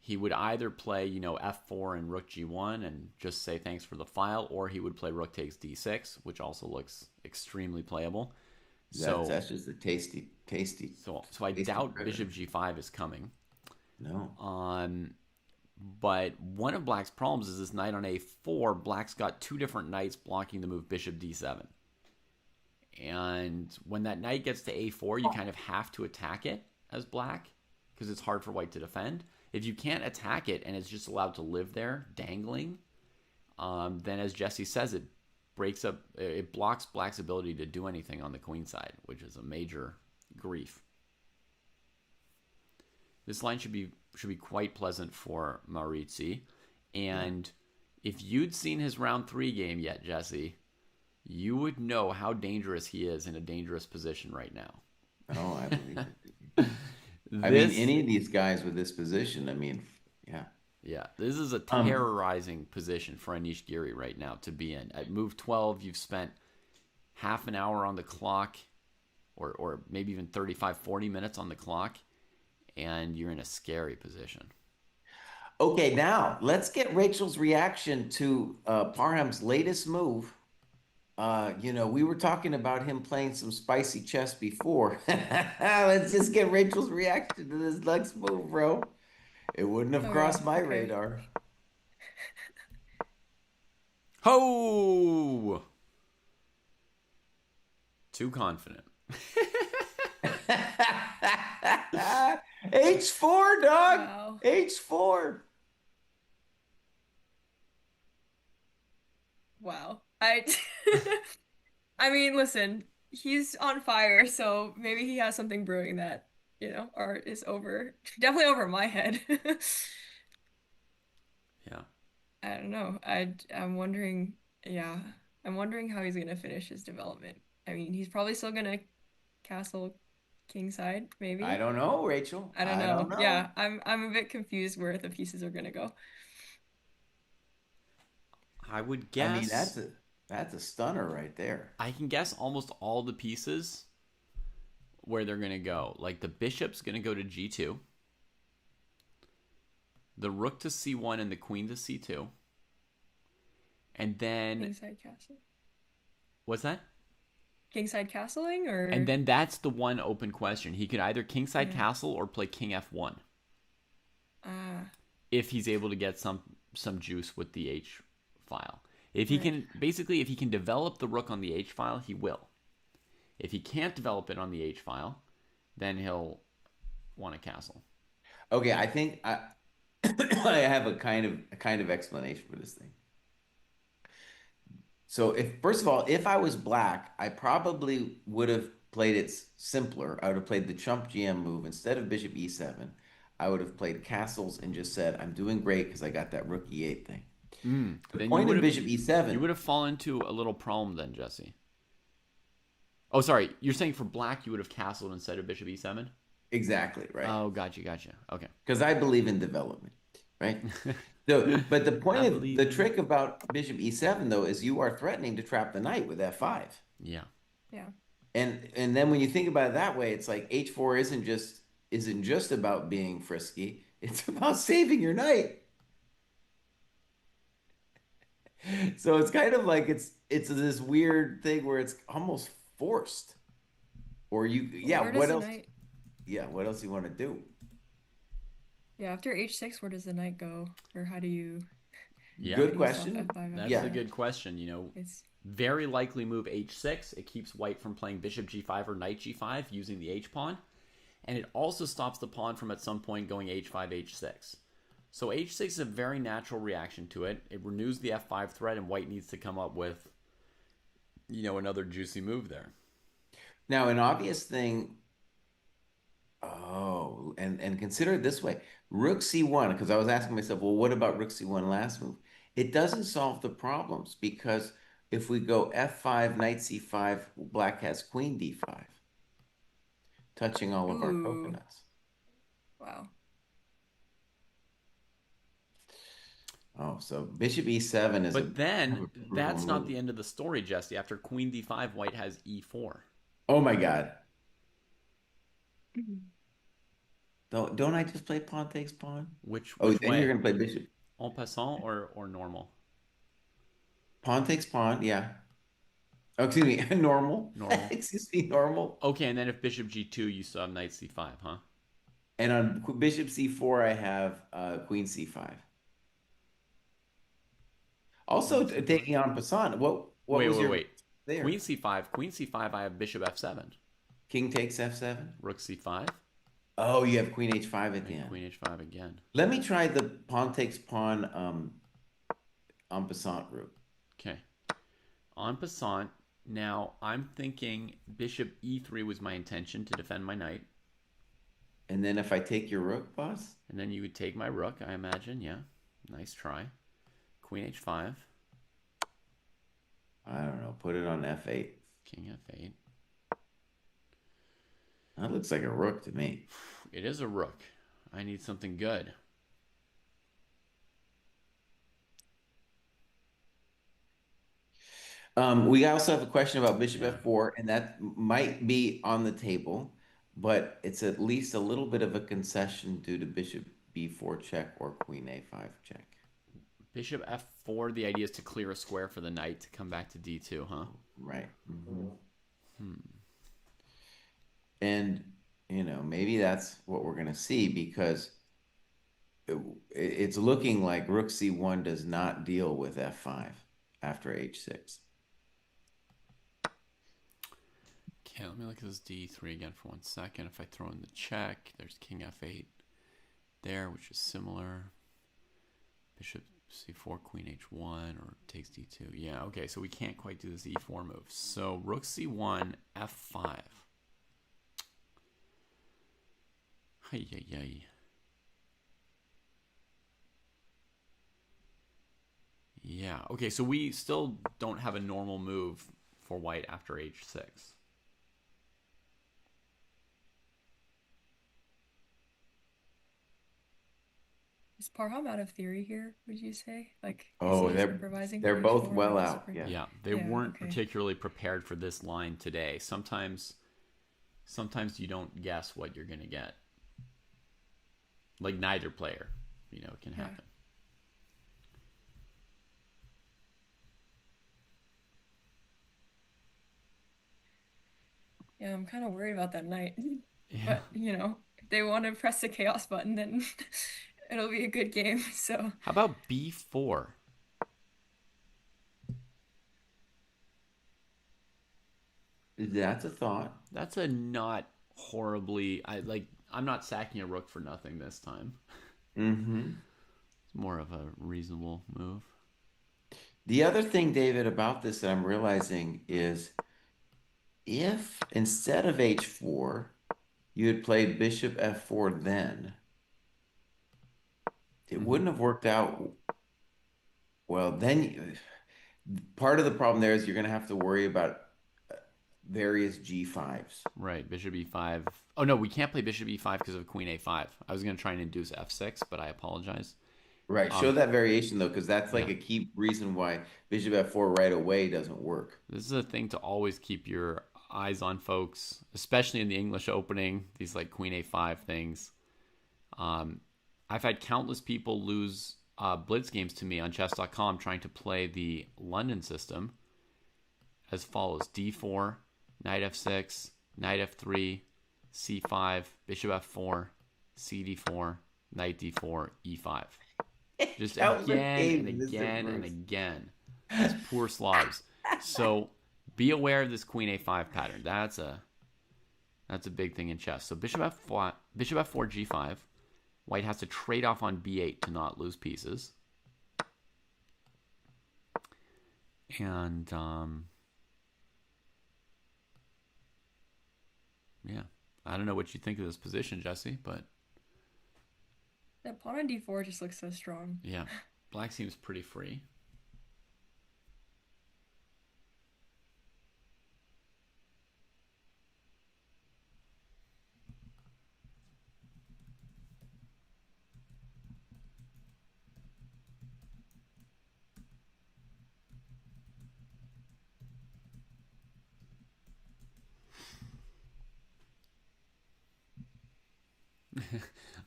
Speaker 1: He would either play, f4 and rook g1 and just say thanks for the file, or he would play rook takes d6, which also looks extremely playable.
Speaker 2: That's just a tasty, tasty,
Speaker 1: So I
Speaker 2: tasty
Speaker 1: doubt
Speaker 2: critter.
Speaker 1: bishop g5 is coming.
Speaker 2: No.
Speaker 1: But one of black's problems is this knight on a4. Black's got two different knights blocking the move bishop d7. And when that knight gets to a4, you kind of have to attack it as black because it's hard for white to defend. If you can't attack it and it's just allowed to live there dangling, then as Jesse says, it blocks black's ability to do anything on the queen side, which is a major grief. This line should be quite pleasant for Maurizi. And if you'd seen his round 3 game yet, Jesse, you would know how dangerous he is in a dangerous position right now.
Speaker 2: Oh, I believe it. I mean, any of these guys with this position, I mean, yeah.
Speaker 1: Yeah, this is a terrorizing position for Anish Giri right now to be in. At move 12, you've spent half an hour on the clock, or maybe even 35, 40 minutes on the clock, and you're in a scary position.
Speaker 2: Okay, now let's get Rachel's reaction to Parham's latest move. We were talking about him playing some spicy chess before. Let's just get Rachel's reaction to this next move, bro. It wouldn't have
Speaker 3: Oh yeah,
Speaker 2: crossed my
Speaker 3: okay.
Speaker 2: radar.
Speaker 1: Ho! Too confident.
Speaker 2: H4, dog.
Speaker 3: Wow.
Speaker 2: H4.
Speaker 3: Wow. I mean, listen, he's on fire, so maybe he has something brewing that, or is definitely over my head.
Speaker 1: Yeah.
Speaker 3: I don't know. I'm wondering, yeah, I'm wondering how he's gonna finish his development. I mean, he's probably still gonna castle kingside,
Speaker 2: I
Speaker 3: maybe.
Speaker 2: don't know, Rachel.
Speaker 3: I don't
Speaker 2: I don't
Speaker 3: know.
Speaker 2: know.
Speaker 3: Yeah, I'm a bit confused where the pieces are gonna go.
Speaker 1: I would
Speaker 2: I mean,
Speaker 1: guess.
Speaker 2: that's a stunner right there.
Speaker 1: I can guess almost all the pieces where they're going to go. Like the bishop's going to go to g2. The rook to c1 and the queen to c2. And then...
Speaker 3: Kingside castle.
Speaker 1: What's that?
Speaker 3: Kingside castling or...
Speaker 1: And then that's the one open question. He could either kingside
Speaker 3: Yeah.
Speaker 1: castle or play king f1.
Speaker 3: Ah,
Speaker 1: If he's able to get some juice with the h file. If he
Speaker 3: right.
Speaker 1: can... Basically, if he can develop the rook on the h file, he will. If he can't develop it on the h file, then he'll want a castle.
Speaker 2: Okay, I think I have a kind of explanation for this thing. So first of all, if I was black, I probably would have played it simpler. I would have played the chump GM move instead of bishop e7. I would have played castles and just said, I'm doing great because I got that rook e8 thing. The
Speaker 1: Then
Speaker 2: point in bishop
Speaker 1: you
Speaker 2: e7,
Speaker 1: would have fallen into a little problem then, Jesse. Oh, sorry. You're saying for black you would have castled instead of bishop e7?
Speaker 2: exactly, right?
Speaker 1: Oh, gotcha. Okay.
Speaker 2: Because I believe in development, right? So, but the point
Speaker 1: I
Speaker 2: of
Speaker 1: believe
Speaker 2: the
Speaker 1: in.
Speaker 2: trick about bishop e7 though is you are threatening to trap the knight with f5.
Speaker 1: Yeah.
Speaker 3: Yeah.
Speaker 2: And then when you think about it that way, it's like h4 isn't just about being frisky. It's about saving your knight. So it's kind of like it's this weird thing where it's almost forced. Or you,
Speaker 3: Well,
Speaker 2: yeah,
Speaker 3: where does
Speaker 2: what
Speaker 3: the
Speaker 2: else?
Speaker 3: knight?
Speaker 2: Yeah, what else you want to do?
Speaker 3: Yeah, after h6, where does the knight go? Or how do you
Speaker 1: Yeah.
Speaker 2: Good
Speaker 3: finish off
Speaker 2: question.
Speaker 3: f5
Speaker 1: That's
Speaker 3: after
Speaker 1: a
Speaker 2: Yeah.
Speaker 3: that?
Speaker 1: good question.
Speaker 3: It's
Speaker 1: Very likely move h6. It keeps white from playing bishop g5 or knight g5 using the h pawn. And it also stops the pawn from at some point going h5, h6. So h6 is a very natural reaction to it. It renews the f5 threat, and white needs to come up with, another juicy move there.
Speaker 2: Now, an obvious thing. Oh, and consider it this way. Rook c1, because I was asking myself, well, what about rook c1 last move? It doesn't solve the problems because if we go f5, knight c5, black has queen d5, touching all of our
Speaker 3: ooh,
Speaker 2: coconuts.
Speaker 3: wow.
Speaker 2: Oh, so bishop e7 is a
Speaker 1: But
Speaker 2: kind
Speaker 1: then,
Speaker 2: of a brutal
Speaker 1: that's not
Speaker 2: move.
Speaker 1: the end of the story, Jesse. After queen d5, white has e4.
Speaker 2: Oh my God. Don't I just play pawn takes pawn? Oh,
Speaker 1: Which
Speaker 2: then you're
Speaker 1: way?
Speaker 2: gonna play bishop.
Speaker 1: En passant or normal?
Speaker 2: Pawn takes pawn, yeah. Oh, excuse me, normal.
Speaker 1: Normal.
Speaker 2: Excuse me, normal.
Speaker 1: Okay, and then if bishop g2, you still have knight c5, huh?
Speaker 2: And on bishop c4, I have queen c5.
Speaker 1: Queen
Speaker 2: Also
Speaker 1: c5.
Speaker 2: taking on passant. What
Speaker 1: Wait,
Speaker 2: was
Speaker 1: wait,
Speaker 2: your
Speaker 1: wait.
Speaker 2: there?
Speaker 1: Queen c5. Queen c5, I have bishop f7.
Speaker 2: King takes f7.
Speaker 1: Rook c5.
Speaker 2: Oh, you have queen h5 at the
Speaker 1: And
Speaker 2: end.
Speaker 1: queen h5 again.
Speaker 2: Let me try the pawn takes pawn en passant route.
Speaker 1: Okay. En passant. Now, I'm thinking bishop e3 was my intention to defend my knight.
Speaker 2: And then if I take your rook, boss?
Speaker 1: And then you would take my rook, I imagine. Yeah. Nice try. Queen h5.
Speaker 2: I don't know. Put it on f8.
Speaker 1: King f8.
Speaker 2: That looks like a rook to me.
Speaker 1: It is a rook. I need something good.
Speaker 2: We also have a question about bishop
Speaker 1: Yeah.
Speaker 2: f4, and that might be on the table, but it's at least a little bit of a concession due to bishop b4 check or queen a5 check.
Speaker 1: Bishop f4, the idea is to clear a square for the knight to come back to d2, huh?
Speaker 2: Right. And, maybe that's what we're going to see because it's looking like rook c1 does not deal with f5 after h6.
Speaker 1: Okay, let me look at this d3 again for 1 second. If I throw in the check, there's king f8 there, which is similar. Bishop c4, queen h1, or takes d2. Yeah, okay, so we can't quite do this e4 move. So rook c1, f5. Ay, ay, ay. Yeah, okay, so we still don't have a normal move for white after h6.
Speaker 3: Is Parham out of theory here, would you say? Like, is
Speaker 2: Oh,
Speaker 3: he just improvising
Speaker 2: they're
Speaker 3: for
Speaker 2: both
Speaker 3: h4
Speaker 2: well
Speaker 3: like a
Speaker 2: out.
Speaker 3: super...
Speaker 2: Yeah.
Speaker 1: Yeah, they
Speaker 3: Yeah,
Speaker 1: weren't
Speaker 3: okay.
Speaker 1: particularly prepared for this line today. Sometimes you don't guess what you're going to get. Like neither player, it can
Speaker 3: Yeah.
Speaker 1: happen.
Speaker 3: Yeah, I'm kind of worried about that knight.
Speaker 1: Yeah.
Speaker 3: But, if they want to press the chaos button, then it'll be a good game. So,
Speaker 1: How about b4?
Speaker 2: That's a thought.
Speaker 1: That's a not horribly I'm not sacking a rook for nothing this time.
Speaker 2: Mm-hmm.
Speaker 1: It's more of a reasonable move.
Speaker 2: The other thing, David, about this that I'm realizing is if instead of h4, you had played bishop f4 then, it
Speaker 1: Hmm.
Speaker 2: wouldn't have worked out well. Part of the problem there is you're going to have to worry about various g5s.
Speaker 1: Right, bishop e5. Oh no, we can't play bishop e5 because of queen a5. I was going to try and induce f6, but I apologize.
Speaker 2: Right. Show
Speaker 1: Um,
Speaker 2: that variation though, because that's like
Speaker 1: yeah,
Speaker 2: a key reason why bishop f4 right away doesn't work.
Speaker 1: this is a thing to always keep your eyes on, folks, especially in the English opening. These like queen a5 things. Um, I've had countless people lose blitz games to me on chess.com trying to play the London system as follows: d4, knight f6, knight f3, c5, bishop f4, cd4, knight d4, e5. Just
Speaker 2: Countless
Speaker 1: again and
Speaker 2: games, Mr.
Speaker 1: again and
Speaker 2: Bruce.
Speaker 1: again. These poor Slavs. So be aware of this queen a5 pattern. That's a big thing in chess. So bishop f4 g5. White has to trade off on b8 to not lose pieces. And yeah, I don't know what you think of this position, Jesse, but
Speaker 3: That pawn on d4 just looks so strong.
Speaker 1: yeah, black seems pretty free.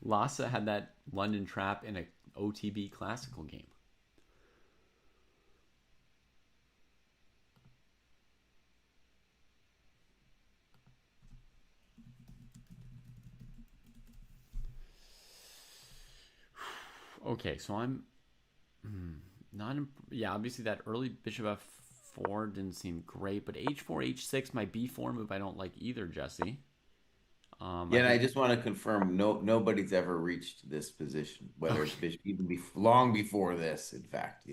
Speaker 1: Lhasa had that London trap in a OTB classical game. Okay, so I'm not. Yeah, obviously that early bishop f4 didn't seem great, but h4, h6, my b4 move I don't like either, Jesse.
Speaker 2: Yeah,
Speaker 1: I
Speaker 2: and I
Speaker 1: think
Speaker 2: just want to confirm nobody's ever reached this position, whether it's
Speaker 1: okay.
Speaker 2: bishop long before this, in fact,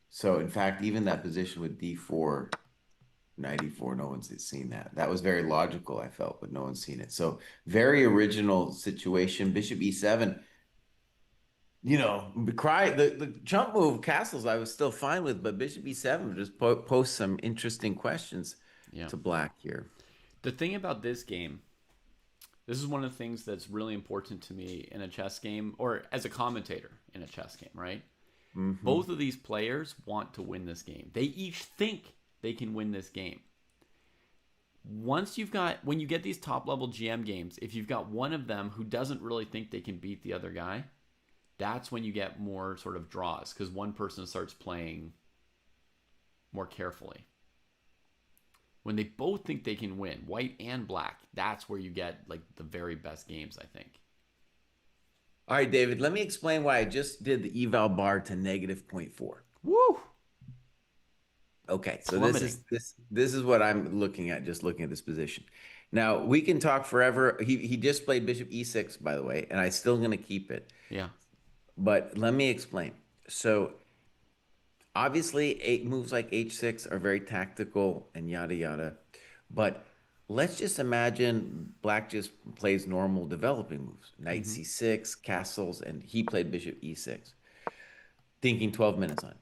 Speaker 2: So in fact, even that position with d4, knight e4, no one's seen that. That was very logical, I felt, but no one's seen it. So very original situation. Bishop e7, the jump move castles I was still fine with, but bishop e7 just post some interesting questions
Speaker 1: Yeah.
Speaker 2: to black here.
Speaker 1: The thing about this game, this is one of the things that's really important to me in a chess game or as a commentator in a chess game, right?
Speaker 2: Hmm.
Speaker 1: Both of these players want to win this game. They each think they can win this game. When you get these top level GM games, if you've got one of them who doesn't really think they can beat the other guy, that's when you get more sort of draws because one person starts playing more carefully. When they both think they can win, white and black, that's where you get like the very best games, I think.
Speaker 2: All right, David, let me explain why I just did the eval bar to negative zero point 0.4.
Speaker 1: Woo!
Speaker 2: Okay, so this
Speaker 1: Plummeting.
Speaker 2: is this is what I'm looking at, just looking at this position. Now, we can talk forever. He just played bishop e6, by the way, and I'm still going to keep it.
Speaker 1: Yeah.
Speaker 2: But let me explain. So obviously, eight moves like h6 are very tactical and yada yada. But let's just imagine black just plays normal developing moves, knight
Speaker 1: Mm-hmm.
Speaker 2: c6, castles, and he played bishop e6, thinking 12 minutes on it.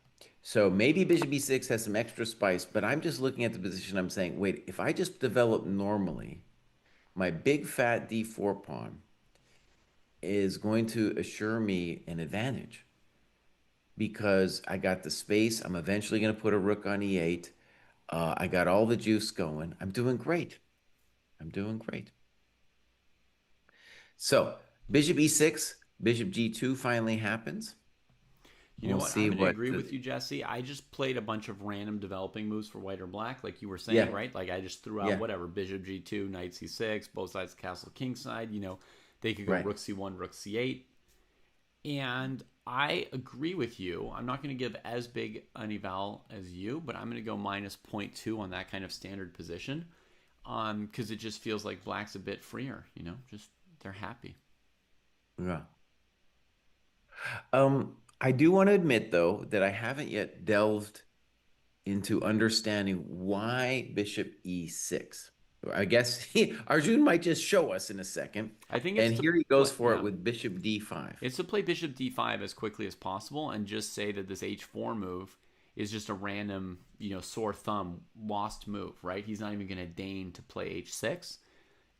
Speaker 2: So maybe bishop e6 has some extra spice, but I'm just looking at the position. I'm saying, wait, if I just develop normally, my big fat d4 pawn is going to assure me an advantage because I got the space. I'm eventually going to put a rook on e8. I got all the juice going. I'm doing great. I'm doing great. So bishop e6, bishop g2 finally happens.
Speaker 1: You know
Speaker 2: We'll
Speaker 1: what?
Speaker 2: see
Speaker 1: I'm going to
Speaker 2: what.
Speaker 1: agree with you, Jesse. I just played a bunch of random developing moves for white or black, like you were saying,
Speaker 2: Yeah,
Speaker 1: right? Like I just threw out
Speaker 2: yeah,
Speaker 1: whatever bishop g2, knight c6, both sides castle king side. They could go
Speaker 2: right.
Speaker 1: rook c1, rook c8. And I agree with you. I'm not going to give as big an eval as you, but I'm going to go minus zero point 0.2 on that kind of standard position because it just feels like black's a bit freer, just they're happy.
Speaker 2: Yeah. I do want to admit though that I haven't yet delved into understanding why bishop e6. I guess Arjun might just show us in a second.
Speaker 1: I think it's
Speaker 2: And
Speaker 1: to
Speaker 2: here he
Speaker 1: play,
Speaker 2: goes for it
Speaker 1: yeah.
Speaker 2: with bishop d5.
Speaker 1: It's to play bishop d5 as quickly as possible and just say that this h4 move is just a random, sore thumb lost move, right? He's not even going to deign to play h6.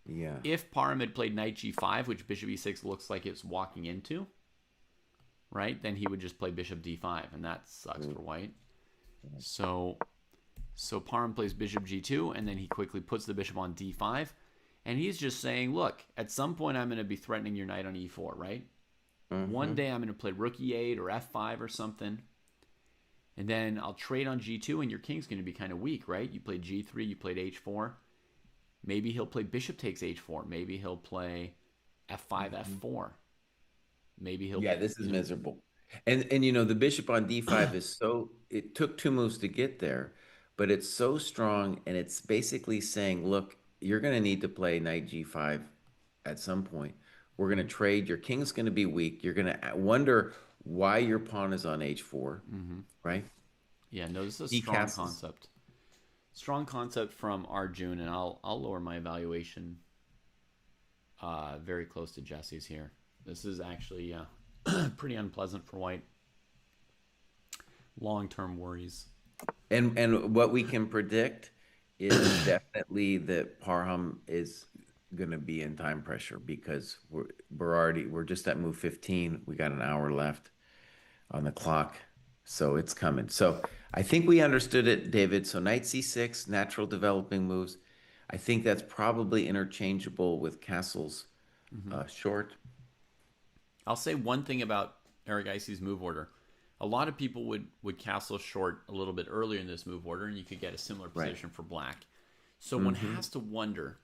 Speaker 2: Yeah.
Speaker 1: If Parham had played knight g5, which bishop e6 looks like it's walking into, right, then he would just play bishop d5, and that sucks for white. So Parham plays bishop g2, and then he quickly puts the bishop on d5, and he's just saying, look, at some point I'm going to be threatening your knight on e4, right? One day I'm going to play rook e8 or f5 or something, and then I'll trade on g2, and your king's going to be kind of weak, right? You played g3, you played h4. Maybe he'll play bishop takes h4. Maybe he'll play f5, f4. Maybe he'll...
Speaker 2: Yeah, this is miserable. And the bishop on d5 is it took 2 moves to get there, but it's so strong, and it's basically saying, look, you're going to need to play knight g5 at some point. We're going to trade. Your king's going to be weak. You're going to wonder why your pawn is on h4, right?
Speaker 1: Yeah, no, this is a
Speaker 2: He
Speaker 1: strong
Speaker 2: castles.
Speaker 1: concept. Strong concept from Arjun, and I'll lower my evaluation very close to Jesse's here. This is actually pretty unpleasant for white. Long-term worries.
Speaker 2: And what we can predict is definitely that Parham is going to be in time pressure, because we're just at move 15. We got an hour left on the clock, so it's coming. So I think we understood it, David. So knight c6, natural developing moves. I think that's probably interchangeable with castles short.
Speaker 1: I'll say one thing about Aragaisi's move order. A lot of people would castle short a little bit earlier in this move order, and you could get a similar position for black. So one has to wonder,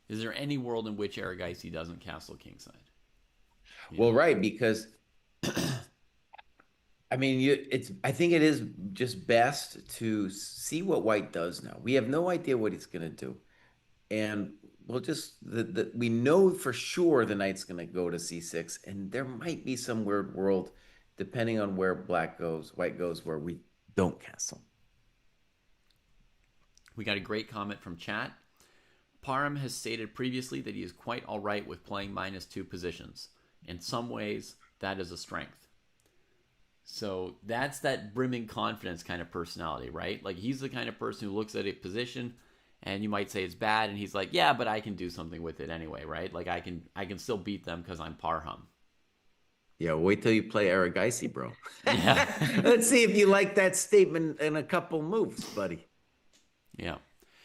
Speaker 1: is there any world in which Aragaisi doesn't castle kingside?
Speaker 2: Well, right, because I mean, I think it is just best to see what white does now. We have no idea what he's going to do, and we'll just we know for sure the knight's going to go to c6, and there might be some weird world, depending on where white goes, where we don't castle.
Speaker 1: We got a great comment from chat. Parham has stated previously that he is quite all right with playing -2 positions. In some ways, that is a strength. So that's that brimming confidence kind of personality, right? Like, he's the kind of person who looks at a position and you might say it's bad, and he's like, yeah, but I can do something with it anyway, right? Like, I can still beat them because I'm Parham.
Speaker 2: Yeah, wait till you play Aragaisi, bro.
Speaker 1: Yeah.
Speaker 2: Let's see if you like that statement in a couple moves, buddy.
Speaker 1: Yeah.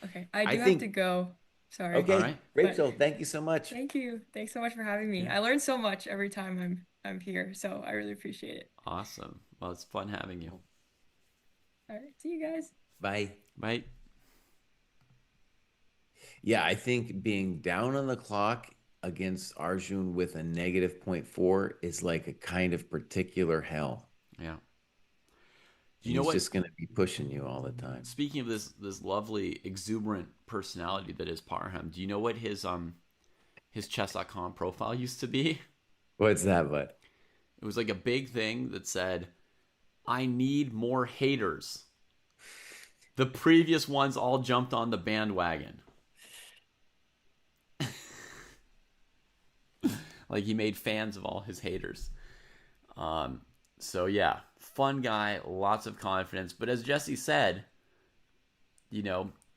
Speaker 3: Okay, I have to go. Sorry.
Speaker 2: Okay,
Speaker 1: All right.
Speaker 2: Rachel, thank you so much.
Speaker 3: Thank you. Thanks so much for having me. I learn so much every time I'm here, so I really appreciate it.
Speaker 1: Awesome. Well, it's fun having you.
Speaker 3: All right, see you guys.
Speaker 2: Bye.
Speaker 1: Bye.
Speaker 2: Yeah, I think being down on the clock against Arjun with a -0.4 is like a kind of particular hell.
Speaker 1: Yeah.
Speaker 2: Do you know what? He's just going to be pushing you all the time.
Speaker 1: Speaking of this lovely, exuberant personality that is Parham, do you know what his chess.com profile used to be?
Speaker 2: What's that, bud?
Speaker 1: It was like a big thing that said, I need more haters. The previous ones all jumped on the bandwagon. Like, he made fans of all his haters. So yeah, fun guy, lots of confidence. But as Jesse said,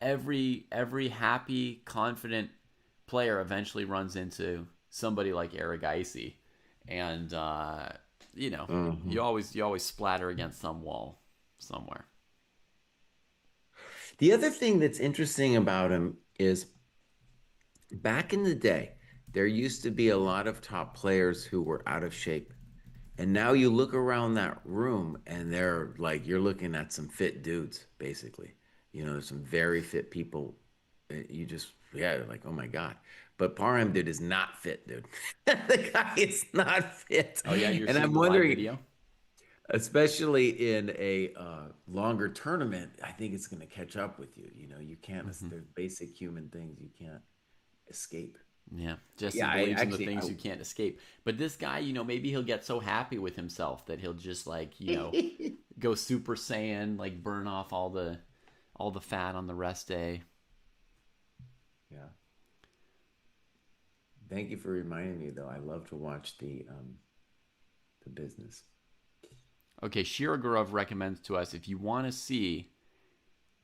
Speaker 1: every happy, confident player eventually runs into somebody like Aragaisi, and you always splatter against some wall somewhere.
Speaker 2: The other thing that's interesting about him is, back in the day, there used to be a lot of top players who were out of shape. And now you look around that room and they're like, you're looking at some fit dudes, basically. There's some very fit people. You just, like, oh my God. But Parham, dude, is not fit, dude. The guy is not fit.
Speaker 1: Oh yeah, you're
Speaker 2: and
Speaker 1: seeing
Speaker 2: I'm
Speaker 1: the live
Speaker 2: wondering,
Speaker 1: video?
Speaker 2: especially in a longer tournament, I think it's going to catch up with you. You can't, there's basic human things you can't escape.
Speaker 1: Yeah, Jesse
Speaker 2: Yeah, I
Speaker 1: believes in the
Speaker 2: actually,
Speaker 1: things you can't escape. But this guy, maybe he'll get so happy with himself that he'll just like, go Super Saiyan, like burn off all the fat on the rest day.
Speaker 2: yeah. Thank you for reminding me, though. I love to watch the business.
Speaker 1: Okay, Shirogorov recommends to us if you want to see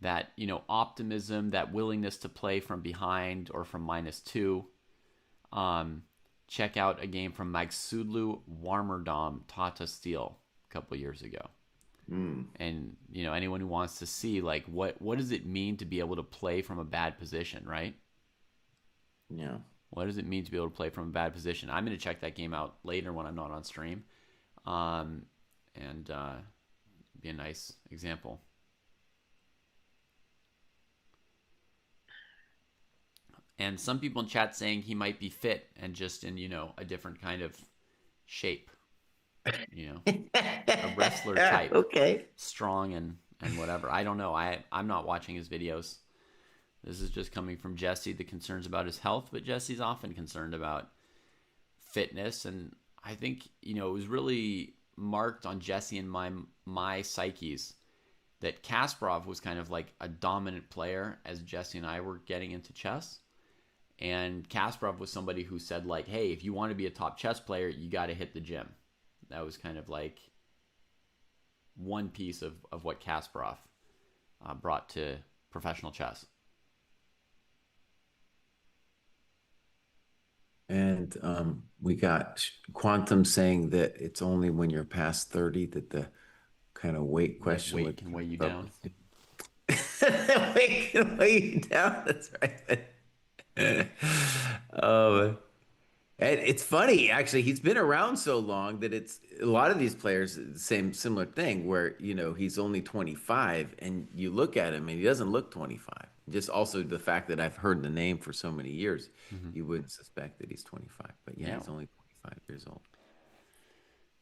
Speaker 1: that, optimism, that willingness to play from behind or from -2, um, check out a game from Magsudlu Warmerdam Tata Steel a couple years ago.
Speaker 2: Mm,
Speaker 1: And anyone who wants to see like what does it mean to be able to play from a bad position, right?
Speaker 2: yeah.
Speaker 1: What does it mean to be able to play from a bad position? I'm going to check that game out later when I'm not on stream, um, and be a nice example. And some people in chat saying he might be fit and just in a different kind of shape, a wrestler type,
Speaker 2: Okay.
Speaker 1: strong and whatever. I don't know. I'm not watching his videos. This is just coming from Jesse, the concerns about his health, but Jesse's often concerned about fitness, and I think it was really marked on Jesse and my psyches that Kasparov was kind of like a dominant player as Jesse and I were getting into chess. And Kasparov was somebody who said like, hey, if you want to be a top chess player, you got to hit the gym. That was kind of like one piece of what Kasparov brought to professional chess.
Speaker 2: And we got Quantum saying that it's only when you're past 30 that the kind of weight
Speaker 1: That
Speaker 2: question
Speaker 1: weight
Speaker 2: would
Speaker 1: can weigh you
Speaker 2: come
Speaker 1: down.
Speaker 2: up. Weight can weigh you down. That's right. um, and it's funny, actually. He's been around so long that it's a lot of these players, the same similar thing, where he's only 25, and you look at him and he doesn't look 25. Just also the fact that I've heard the name for so many years,
Speaker 1: Mm-hmm.
Speaker 2: you wouldn't suspect that he's 25. But yeah,
Speaker 1: Yeah.
Speaker 2: he's only 25 years old.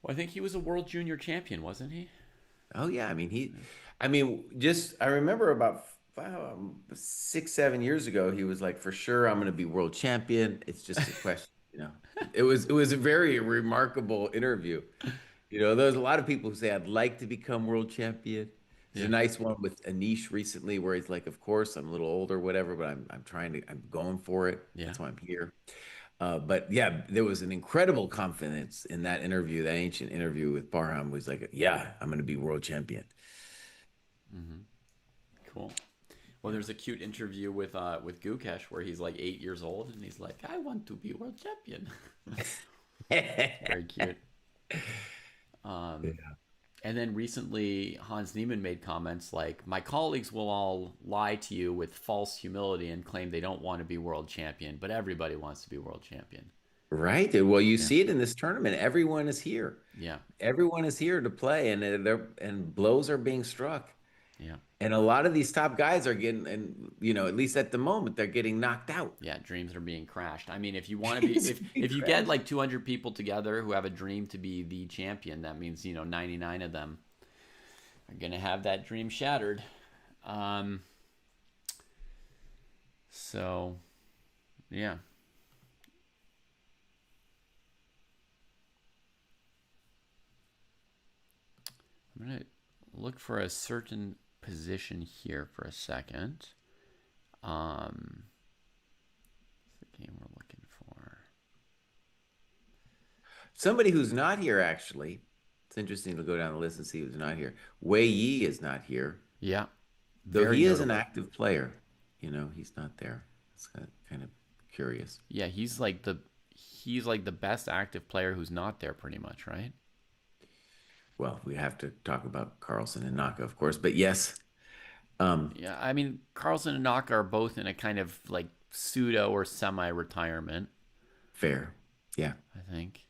Speaker 1: Well, I think he was a world junior champion, wasn't he?
Speaker 2: Oh yeah, I remember about 6, 7 years ago, he was like, for sure, I'm going to be world champion. It's just a question, It was a very remarkable interview. There's a lot of people who say I'd like to become world champion. There's
Speaker 1: Yeah.
Speaker 2: a nice one with Anish recently where he's like, of course, I'm a little older, whatever, but I'm going for it.
Speaker 1: Yeah.
Speaker 2: That's why I'm here. But yeah, there was an incredible confidence in that interview, that ancient interview with Parham was like, yeah, I'm going to be world champion.
Speaker 1: Mm-hmm. Cool. Well, there's a cute interview with Gukesh where he's like 8 years old and he's like, I want to be world champion. Very cute.
Speaker 2: Yeah.
Speaker 1: And then recently, Hans Niemann made comments like, my colleagues will all lie to you with false humility and claim they don't want to be world champion, but everybody wants to be world champion.
Speaker 2: Right. Well, you
Speaker 1: Yeah.
Speaker 2: see it in this tournament. Everyone is here.
Speaker 1: Yeah.
Speaker 2: Everyone is here to play, and blows are being struck.
Speaker 1: Yeah.
Speaker 2: And a lot of these top guys are getting, and at least at the moment, they're getting knocked out.
Speaker 1: Yeah, dreams are being crashed. I mean, if you want to be, if you get like 200 people together who have a dream to be the champion, that means 99 of them are gonna have that dream shattered. So, yeah. I'm gonna look for a certain position here for a second. The game we're looking for.
Speaker 2: Somebody who's not here, actually. It's interesting to go down the list and see who's not here. Wei Yi is not here.
Speaker 1: Yeah.
Speaker 2: Though
Speaker 1: Very
Speaker 2: he is an
Speaker 1: notable.
Speaker 2: active player. He's not there. It's kind of curious.
Speaker 1: Yeah, he's like the best active player who's not there pretty much, right?
Speaker 2: Well, we have to talk about Carlsen and Naka, of course, but yes.
Speaker 1: Yeah, I mean, Carlsen and Naka are both in a kind of like pseudo or semi-retirement,
Speaker 2: Fair. Yeah.
Speaker 1: I think.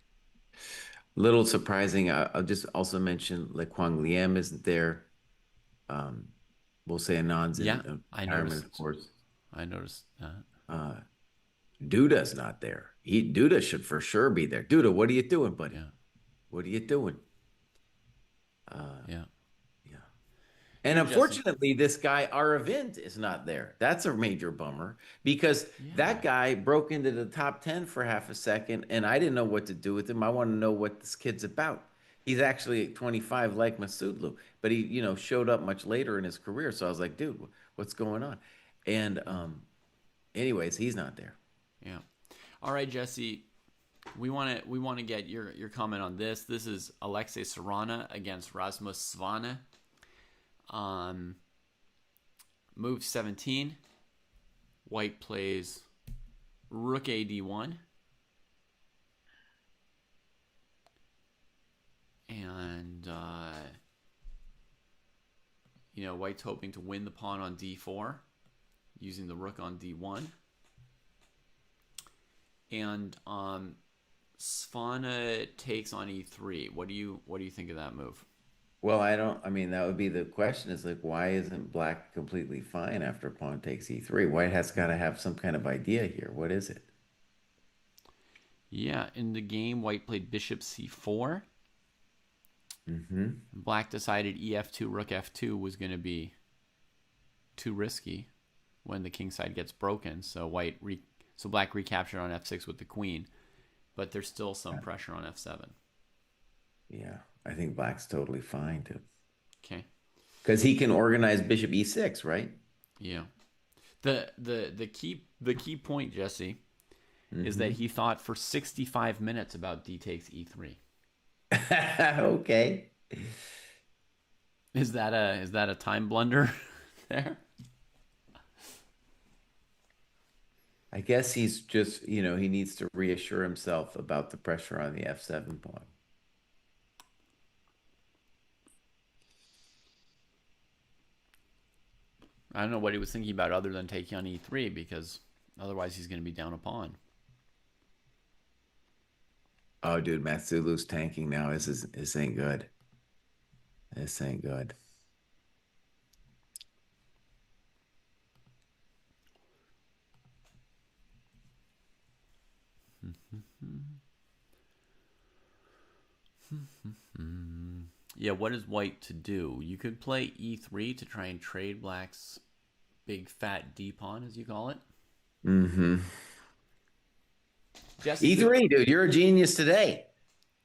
Speaker 2: Little surprising. I'll just also mention Le Quang Liam isn't there. We'll say Anand's
Speaker 1: Yeah,
Speaker 2: in
Speaker 1: I
Speaker 2: retirement,
Speaker 1: noticed.
Speaker 2: of course.
Speaker 1: I noticed that.
Speaker 2: Duda's not there. Duda should for sure be there. Duda, what are you doing, buddy?
Speaker 1: Yeah.
Speaker 2: What are you doing?
Speaker 1: Yeah.
Speaker 2: Yeah. And
Speaker 1: Here, Jesse.
Speaker 2: unfortunately, this guy, Aravind, is not there. That's a major bummer because
Speaker 1: Yeah.
Speaker 2: that guy broke into the top 10 for half a second, and I didn't know what to do with him. I want to know what this kid's about. He's actually 25 like Masudlu, but he, showed up much later in his career. So I was like, dude, what's going on? And anyways, he's not there.
Speaker 1: Yeah. All right, Jesse. We want to get your comment on this. This is Alexei Serrana against Rasmus Svane. Move 17. White plays Rook AD1. And White's hoping to win the pawn on D4 using the rook on D1. And Svane takes on E3. What do you think of that move?
Speaker 2: Well, I mean, that would be the question is like, why isn't black completely fine after pawn takes e3? White has got to have some kind of idea here. What is it?
Speaker 1: Yeah, in the game, white played bishop C4.
Speaker 2: Mm-hmm.
Speaker 1: Black decided EF2, rook F2 was going to be too risky when the king side gets broken. So black recaptured on F6 with the queen, but there's still some pressure on F7.
Speaker 2: Yeah, I think black's totally fine too.
Speaker 1: Okay.
Speaker 2: Because he can organize bishop e6, right?
Speaker 1: Yeah. The key point, Jesse, is that he thought for 65 minutes about d takes e3.
Speaker 2: Okay.
Speaker 1: Is that a time blunder there?
Speaker 2: I guess he's just, he needs to reassure himself about the pressure on the f7 pawn.
Speaker 1: I don't know what he was thinking about other than taking on e3 because otherwise he's going to be down a pawn.
Speaker 2: Oh, dude, Matsulu's tanking now. This ain't good. This ain't good.
Speaker 1: Yeah, what is white to do? You could play e3 to try and trade black's big fat d pawn, as you call it.
Speaker 2: Mm-hmm.
Speaker 1: Jesse,
Speaker 2: E3, dude, you're a genius today.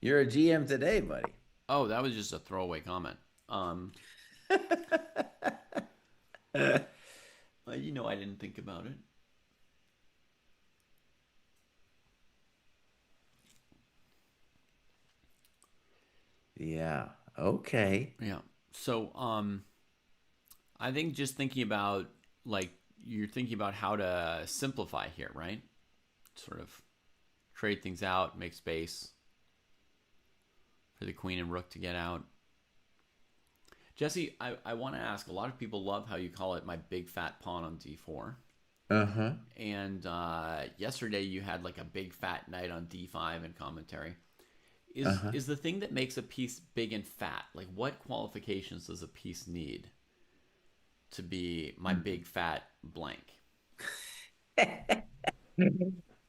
Speaker 2: You're a GM today, buddy.
Speaker 1: Oh, that was just a throwaway comment. I didn't think about it.
Speaker 2: Yeah. Okay.
Speaker 1: Yeah. So, I think just thinking about you're thinking about how to simplify here, right? Sort of trade things out, make space for the queen and rook to get out. Jesse, I want to ask, a lot of people love how you call it my big fat pawn on d4.
Speaker 2: Uh-huh.
Speaker 1: And yesterday you had like a big fat knight on d5 in commentary. Is the thing that makes a piece big and fat, like what qualifications does a piece need to be my big fat blank?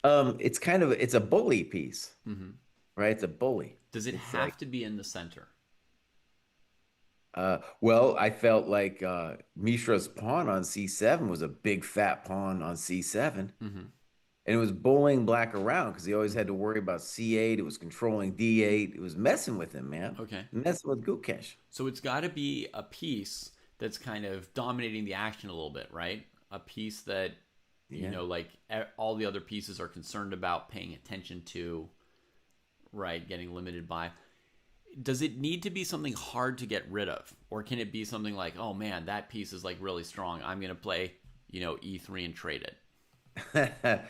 Speaker 2: It's a bully piece, right? It's a bully.
Speaker 1: Does it have to be in the center?
Speaker 2: Well, I felt like Mishra's pawn on c7 was a big fat pawn on c7. And it was bullying black around because he always had to worry about c8. It was controlling d8. It was messing with him, man.
Speaker 1: Okay.
Speaker 2: Messing with Gukesh.
Speaker 1: So it's got to be a piece that's kind of dominating the action a little bit, right? A piece that, all the other pieces are concerned about paying attention to, right? Getting limited by. Does it need to be something hard to get rid of? Or can it be something like, oh man, that piece is like really strong. I'm going to play, e3 and trade it.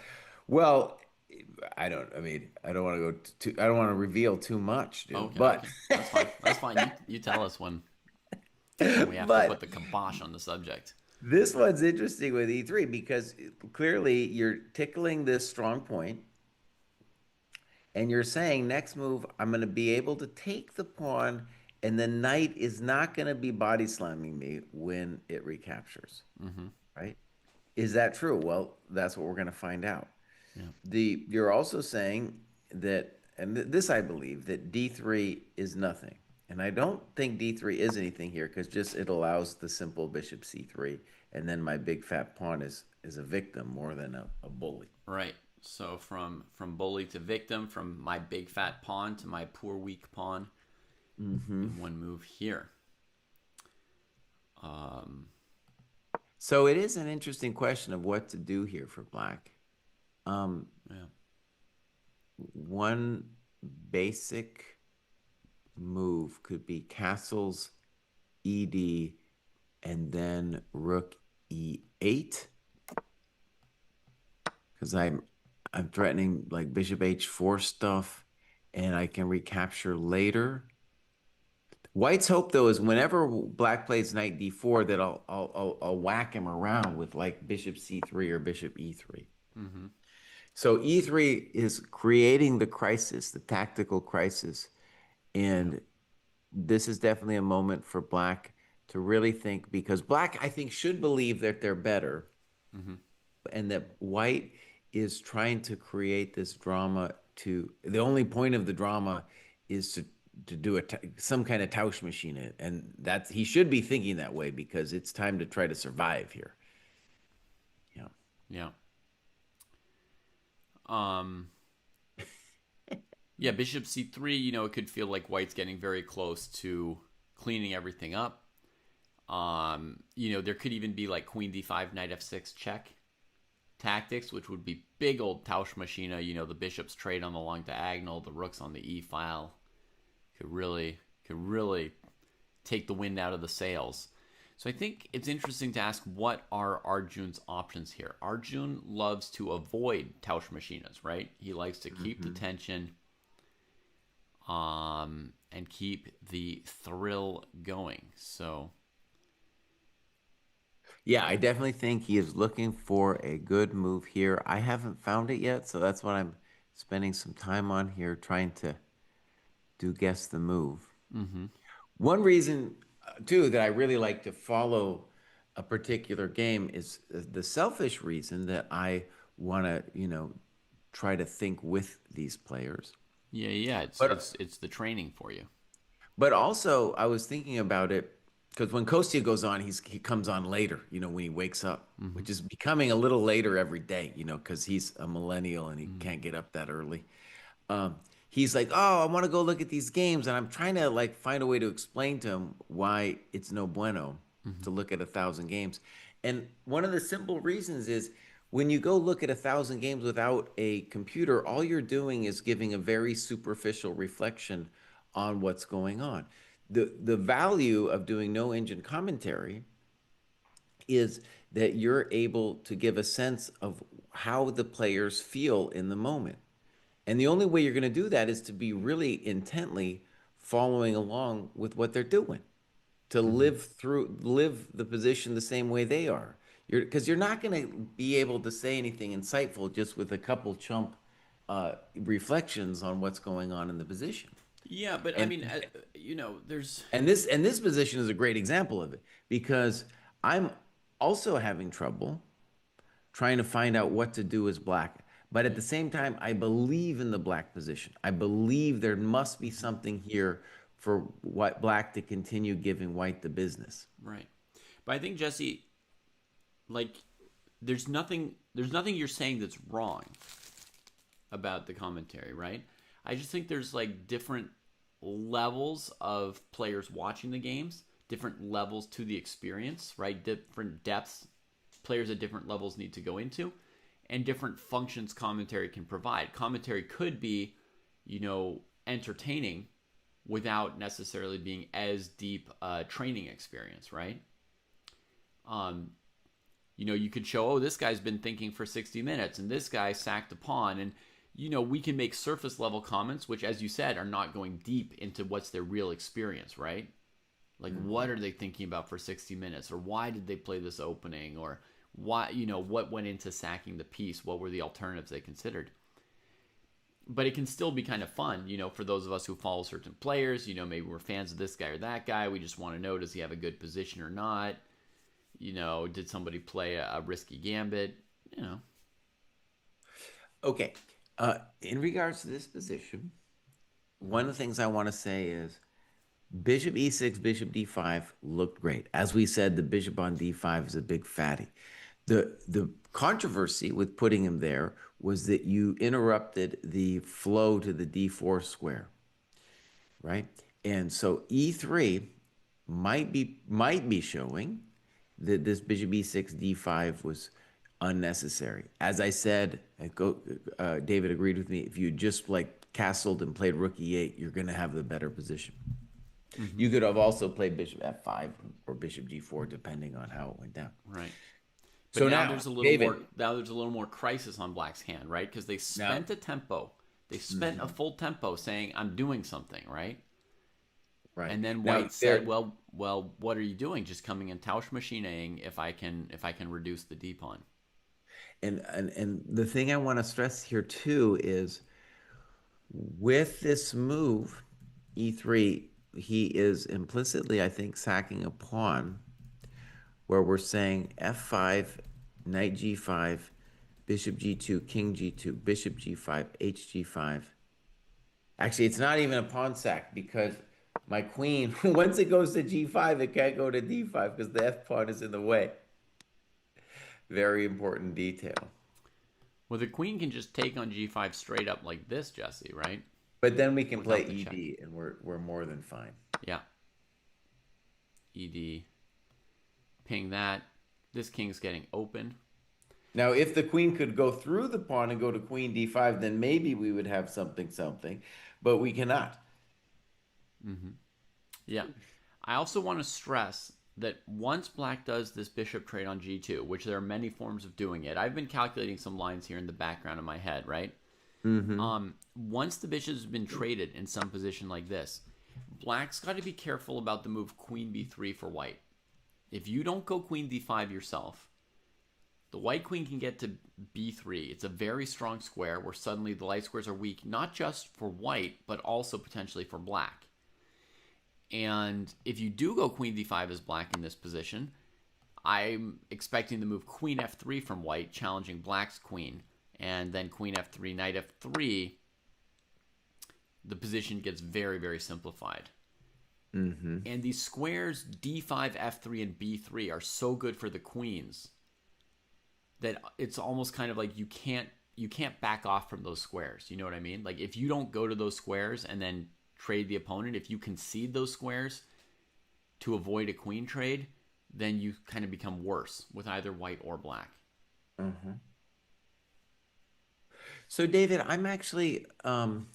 Speaker 2: Well, I don't want to reveal too much, dude.
Speaker 1: Okay,
Speaker 2: but
Speaker 1: okay. That's fine. That's fine. You tell us when we have to put the kibosh on the subject.
Speaker 2: This one's interesting with e3 because clearly you're tickling this strong point and you're saying next move, I'm going to be able to take the pawn and the knight is not going to be body slamming me when it recaptures, right? Is that true? Well, that's what we're going to find out. Yeah. You're also saying that, and this I believe, that d3 is nothing. And I don't think d3 is anything here because just it allows the simple bishop c3, and then my big fat pawn is a victim more than a bully.
Speaker 1: Right. So from bully to victim, from my big fat pawn to my poor weak pawn in one move here.
Speaker 2: So it is an interesting question of what to do here for black.
Speaker 1: Yeah.
Speaker 2: One basic move could be castles ed and then rook e8, because I'm threatening like bishop h4 stuff, and I can recapture later. White's hope though is whenever black plays knight d4 that I'll whack him around with like bishop c3 or bishop e3.
Speaker 1: Mm-hmm.
Speaker 2: So e3 is creating the crisis, the tactical crisis, and this is definitely a moment for black to really think, because black I think should believe that they're better,
Speaker 1: Mm-hmm.
Speaker 2: and that white is trying to create this drama. To the only point of the drama is to do some kind of Tausch machine, and that's he should be thinking that way because it's time to try to survive here. Yeah.
Speaker 1: Yeah. Um. Yeah, bishop c3, it could feel like white's getting very close to cleaning everything up. There could even be like queen d5, knight f6 check tactics, which would be big old Tausch machina. The bishops trade on the long diagonal, the rook's on the e file. Could really take the wind out of the sails. So I think it's interesting to ask, what are Arjun's options here? Arjun loves to avoid Tausch machinas, right? He likes to keep the tension, and keep the thrill going. So
Speaker 2: Yeah, I definitely think he is looking for a good move here. I haven't found it yet, so that's what I'm spending some time on here, trying to do guess the move.
Speaker 1: mm-hmm.
Speaker 2: One reason, too, that I really like to follow a particular game is the selfish reason that I want to, try to think with these players.
Speaker 1: Yeah,
Speaker 2: But
Speaker 1: it's the training for you.
Speaker 2: but also I was thinking about it because when Kostya goes on, he comes on later, when he wakes up,
Speaker 1: Mm-hmm.
Speaker 2: which is becoming a little later every day, because he's a millennial and he
Speaker 1: Mm-hmm.
Speaker 2: can't get up that early. um, he's like, "Oh, I want to go look at these games," and I'm trying to like find a way to explain to him why it's no bueno
Speaker 1: Mm-hmm.
Speaker 2: to look at 1,000 games. And one of the simple reasons is when you go look at 1,000 games without a computer, all you're doing is giving a very superficial reflection on what's going on. The value of doing no engine commentary is that you're able to give a sense of how the players feel in the moment. And the only way you're going to do that is to be really intently following along with what they're doing, to
Speaker 1: Mm-hmm.
Speaker 2: live the position the same way they are. Because you're not going to be able to say anything insightful just with a couple chump reflections on what's going on in the position.
Speaker 1: Yeah, but I
Speaker 2: And
Speaker 1: mean, there's
Speaker 2: this position is a great example of it, because I'm also having trouble trying to find out what to do as black. But at the same time, I believe in the black position. I believe there must be something here for white black to continue giving white the business.
Speaker 1: right. But I think, Jesse, like, there's nothing you're saying that's wrong about the commentary, right? I just think there's like different levels of players watching the games, different levels to the experience, right? Different depths players at different levels need to go into, and different functions commentary can provide. Commentary could be, entertaining without necessarily being as deep a training experience, right? Um, you could show, oh, this guy's been thinking for 60 minutes and this guy sacked a pawn. And, we can make surface level comments, which, as you said, are not going deep into what's their real experience, right? Like, what are they thinking about for 60 minutes? Or why did they play this opening? Or why, what went into sacking the piece? What were the alternatives they considered? But it can still be kind of fun, for those of us who follow certain players. Maybe we're fans of this guy or that guy. We just want to know, does he have a good position or not? Did somebody play a risky gambit?
Speaker 2: Okay. In regards to this position, one of the things I want to say is Bishop e6, bishop d5 looked great. As we said, the bishop on d5 is a big fatty. The controversy with putting him there was that you interrupted the flow to the d4 square, right? And so e3 might be showing that this bishop e6 d5 was unnecessary. As I said, David agreed with me. If you just like castled and played rook e8, you're going to have the better position.
Speaker 1: Mm-hmm.
Speaker 2: You could have also played bishop f5 or bishop g4, depending on how it went down.
Speaker 1: Right. But
Speaker 2: So
Speaker 1: now
Speaker 2: now,
Speaker 1: there's a little
Speaker 2: David,
Speaker 1: more. Now there's a little more crisis on Black's hand, right? Because they
Speaker 2: now,
Speaker 1: spent a tempo. They spent a full tempo saying, "I'm doing something," right?
Speaker 2: right
Speaker 1: And then
Speaker 2: now,
Speaker 1: White said, "Well, what are you doing? Just coming and Tausch machining if I can reduce the D pawn."
Speaker 2: and the thing I want to stress here too is with this move, e3, he is implicitly, I think, sacking a pawn where we're saying f5, knight g5, bishop g2, king g2, bishop g5, hg5. Actually, it's not even a pawn sack because my queen, once it goes to g5, it can't go to d5 because the f pawn is in the way. Very important detail.
Speaker 1: Well, the queen can just take on G5 straight up like this, Jesse, right?
Speaker 2: But then we can play
Speaker 1: Without the check.
Speaker 2: ed and we're more than fine.
Speaker 1: Yeah. ED. Ping that. This king's getting open.
Speaker 2: Now, if the queen could go through the pawn and go to queen d5, then maybe we would have something, but we cannot.
Speaker 1: Mm-hmm. Yeah. I also want to stress that once Black does this bishop trade on G2, which there are many forms of doing it, I've been calculating some lines here in the background of my head, right?
Speaker 2: Mm-hmm.
Speaker 1: Once the bishop has been traded in some position like this, Black's got to be careful about the move queen b3 for White. If you don't go queen d5 yourself, the White queen can get to b3. It's a very strong square where suddenly the light squares are weak, not just for White, but also potentially for Black. And if you do go queen d5 as Black in this position, I'm expecting to move queen f3 from White, challenging Black's queen, and then queen f3, knight f3. The position gets very, very simplified.
Speaker 2: Mm-hmm.
Speaker 1: And these squares d5, f3, and b3 are so good for the queens that it's almost kind of like you can't back off from those squares. You know what I mean? Like if you don't go to those squares and then trade the opponent, if you concede those squares to avoid a queen trade, then you kind of become worse with either White or Black.
Speaker 2: Mm-hmm. So, David, I'm actually I'm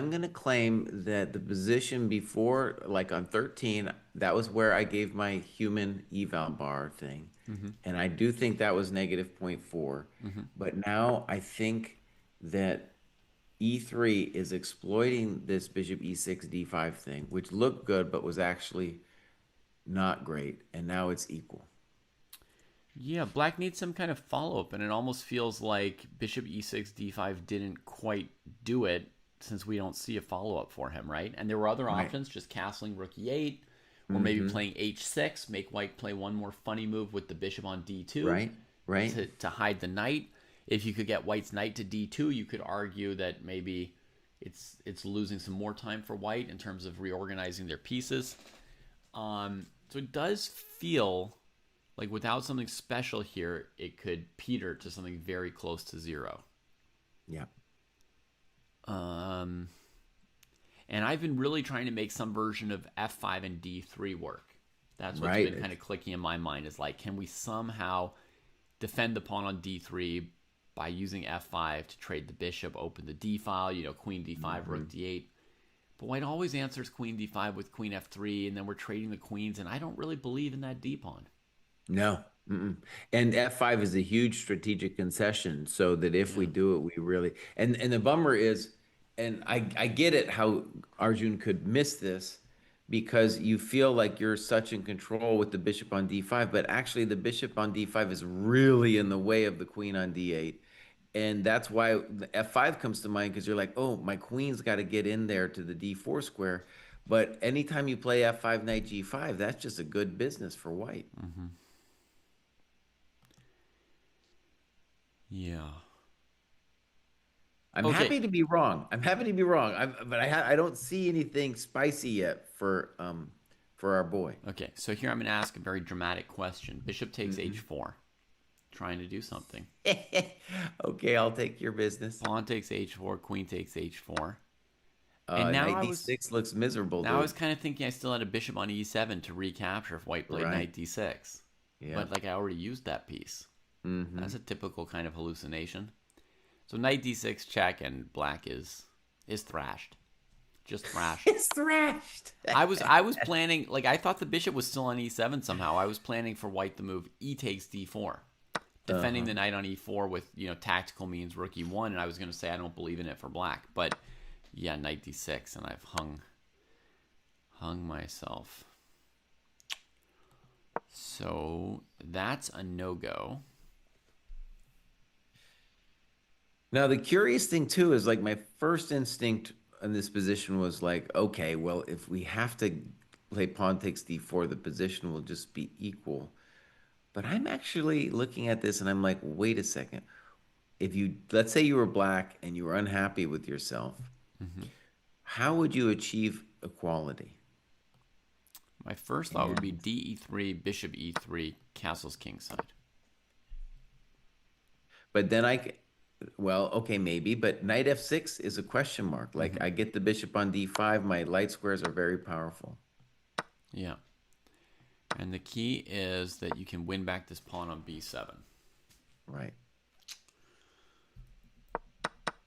Speaker 2: gonna claim that the position before, like on 13, that was where I gave my human eval bar thing.
Speaker 1: Mm-hmm.
Speaker 2: And I do think that was negative -0.4.
Speaker 1: Mm-hmm.
Speaker 2: But now I think that e3 is exploiting this bishop e6 d5 thing, which looked good but was actually not great. And now it's equal.
Speaker 1: Yeah, Black needs some kind of follow-up, and it almost feels like bishop e6, d5 didn't quite do it since we don't see a follow-up for him, right? And there were other
Speaker 2: Right.
Speaker 1: options, just castling rook e8, or maybe
Speaker 2: Mm-hmm.
Speaker 1: playing h6, make White play one more funny move with the bishop on d2
Speaker 2: Right. Right.
Speaker 1: to hide the knight. If you could get White's knight to d2, you could argue that maybe it's losing some more time for White in terms of reorganizing their pieces. So it does feel like without something special here, it could peter to something very close to 0.
Speaker 2: Yeah.
Speaker 1: And I've been really trying to make some version of f5 and d3 work. That's what's
Speaker 2: Right.
Speaker 1: been kind of clicking in my mind, is like, can we somehow defend the pawn on d3 by using f5 to trade the bishop, open the d file, queen d5, rook d8. But White always answers queen d5 with queen f3, and then we're trading the queens, and I don't really believe in that d pawn.
Speaker 2: No. Mm-mm. And F5 is a huge strategic concession, so that if we do it, we really and the bummer is, and I get it how Arjun could miss this because you feel like you're such in control with the bishop on d5, but actually the bishop on d5 is really in the way of the queen on d8. And that's why the F5 comes to mind because you're like, oh, my queen's got to get in there to the d4 square. But anytime you play F5, knight g5, that's just a good business for White.
Speaker 1: Mm-hmm. Yeah.
Speaker 2: I'm
Speaker 1: Okay.
Speaker 2: happy to be wrong. I'm happy to be wrong. But I don't see anything spicy yet for our boy.
Speaker 1: Okay. So here I'm going to ask a very dramatic question. Bishop takes
Speaker 2: Mhm.
Speaker 1: h4, trying to do something.
Speaker 2: Okay, I'll take your business.
Speaker 1: Pawn takes h4, queen takes h4. And
Speaker 2: Knight d6 looks miserable,
Speaker 1: now I was
Speaker 2: dude.
Speaker 1: kind of thinking I still had a bishop on e7 to recapture if white played
Speaker 2: Right.
Speaker 1: knight d6.
Speaker 2: Yeah.
Speaker 1: But like I already used that piece.
Speaker 2: Mm-hmm.
Speaker 1: That's a typical kind of hallucination. So knight d6 check and black is thrashed. Just thrashed.
Speaker 2: It's thrashed.
Speaker 1: I was planning, like I thought the bishop was still on e7 somehow. I was planning for white to move e takes d4, defending
Speaker 2: Uh-huh.
Speaker 1: the knight on e4 with, tactical means rook e1, and I was going to say I don't believe in it for black. But yeah, knight d6, and I've hung myself. So that's a no-go.
Speaker 2: Now, the curious thing too is like my first instinct in this position was like, okay, well, if we have to play pawn takes d4, the position will just be equal. But I'm actually looking at this and I'm like, wait a second. If you, let's say you were black and you were unhappy with yourself,
Speaker 1: Mm-hmm.
Speaker 2: how would you achieve equality?
Speaker 1: My first thought would be
Speaker 2: And,
Speaker 1: d e3, bishop e3, castle's kingside.
Speaker 2: but then well, okay, maybe, but knight f6 is a question mark. Like
Speaker 1: Mm-hmm.
Speaker 2: I get the bishop on d5, my light squares are very powerful.
Speaker 1: Yeah. And the key is that you can win back this pawn on b7.
Speaker 2: Right.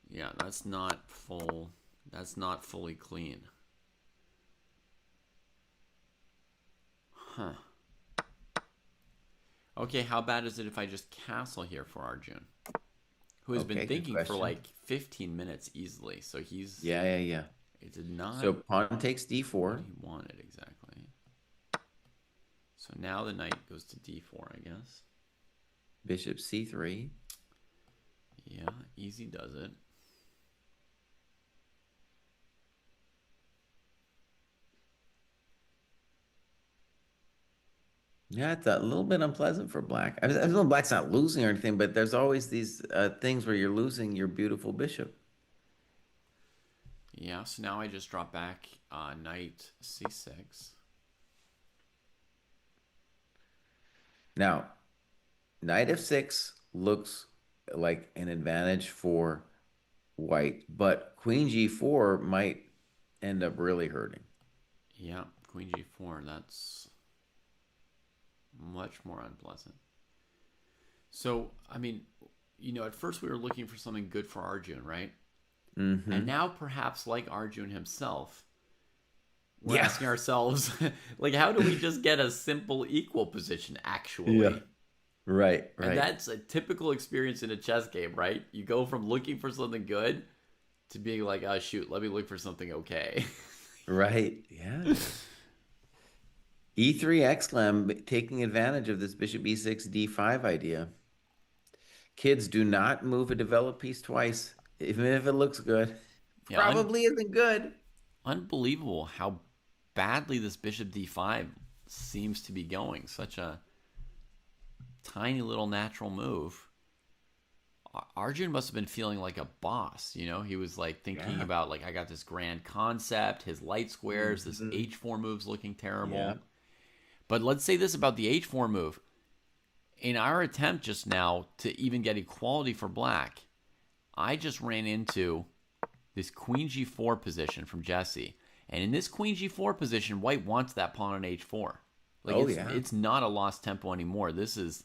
Speaker 1: Yeah, that's not full. That's not fully clean. Huh. Okay, how bad is it if I just castle here for Arjun? Who has been
Speaker 2: Okay, good
Speaker 1: thinking for
Speaker 2: question.
Speaker 1: like 15 minutes easily. So he's...
Speaker 2: Yeah.
Speaker 1: It did not
Speaker 2: So pawn takes
Speaker 1: what
Speaker 2: d4.
Speaker 1: he wanted exactly. So now the knight goes to d4, I guess.
Speaker 2: Bishop c3.
Speaker 1: Yeah, easy does it.
Speaker 2: Yeah, it's a little bit unpleasant for black. I know black's not losing or anything, but there's always these things where you're losing your beautiful bishop.
Speaker 1: Yeah, so now I just drop back knight c6.
Speaker 2: Now, knight f6 looks like an advantage for white, but queen g4 might end up really hurting.
Speaker 1: Yeah, queen g4, that's much more unpleasant. So, I mean, at first we were looking for something good for Arjun, right? And
Speaker 2: Mm-hmm.
Speaker 1: now perhaps like Arjun himself, we're
Speaker 2: Yeah.
Speaker 1: asking ourselves, like, how do we just get a simple equal position actually?
Speaker 2: Yeah. Right.
Speaker 1: And that's a typical experience in a chess game, right? You go from looking for something good to being like, oh, shoot, let me look for something okay.
Speaker 2: Right. Yeah. E3 exclam taking advantage of this bishop e6 d5 idea. Kids, do not move a developed piece twice, even if it looks good.
Speaker 1: Yeah,
Speaker 2: Probably isn't good.
Speaker 1: unbelievable how badly this bishop d5 seems to be going. Such a tiny little natural move. Arjun must have been feeling like a boss, He was like thinking
Speaker 2: Yeah.
Speaker 1: about like I got this grand concept, his light squares, this
Speaker 2: Mhm.
Speaker 1: h4 move's looking terrible.
Speaker 2: Yeah.
Speaker 1: But let's say this about the h4 move. In our attempt just now to even get equality for black, I just ran into this queen g4 position from Jesse. And in this queen g4 position, white wants that pawn on h4. Like
Speaker 2: Oh,
Speaker 1: it's
Speaker 2: yeah.
Speaker 1: it's not a lost tempo anymore. This is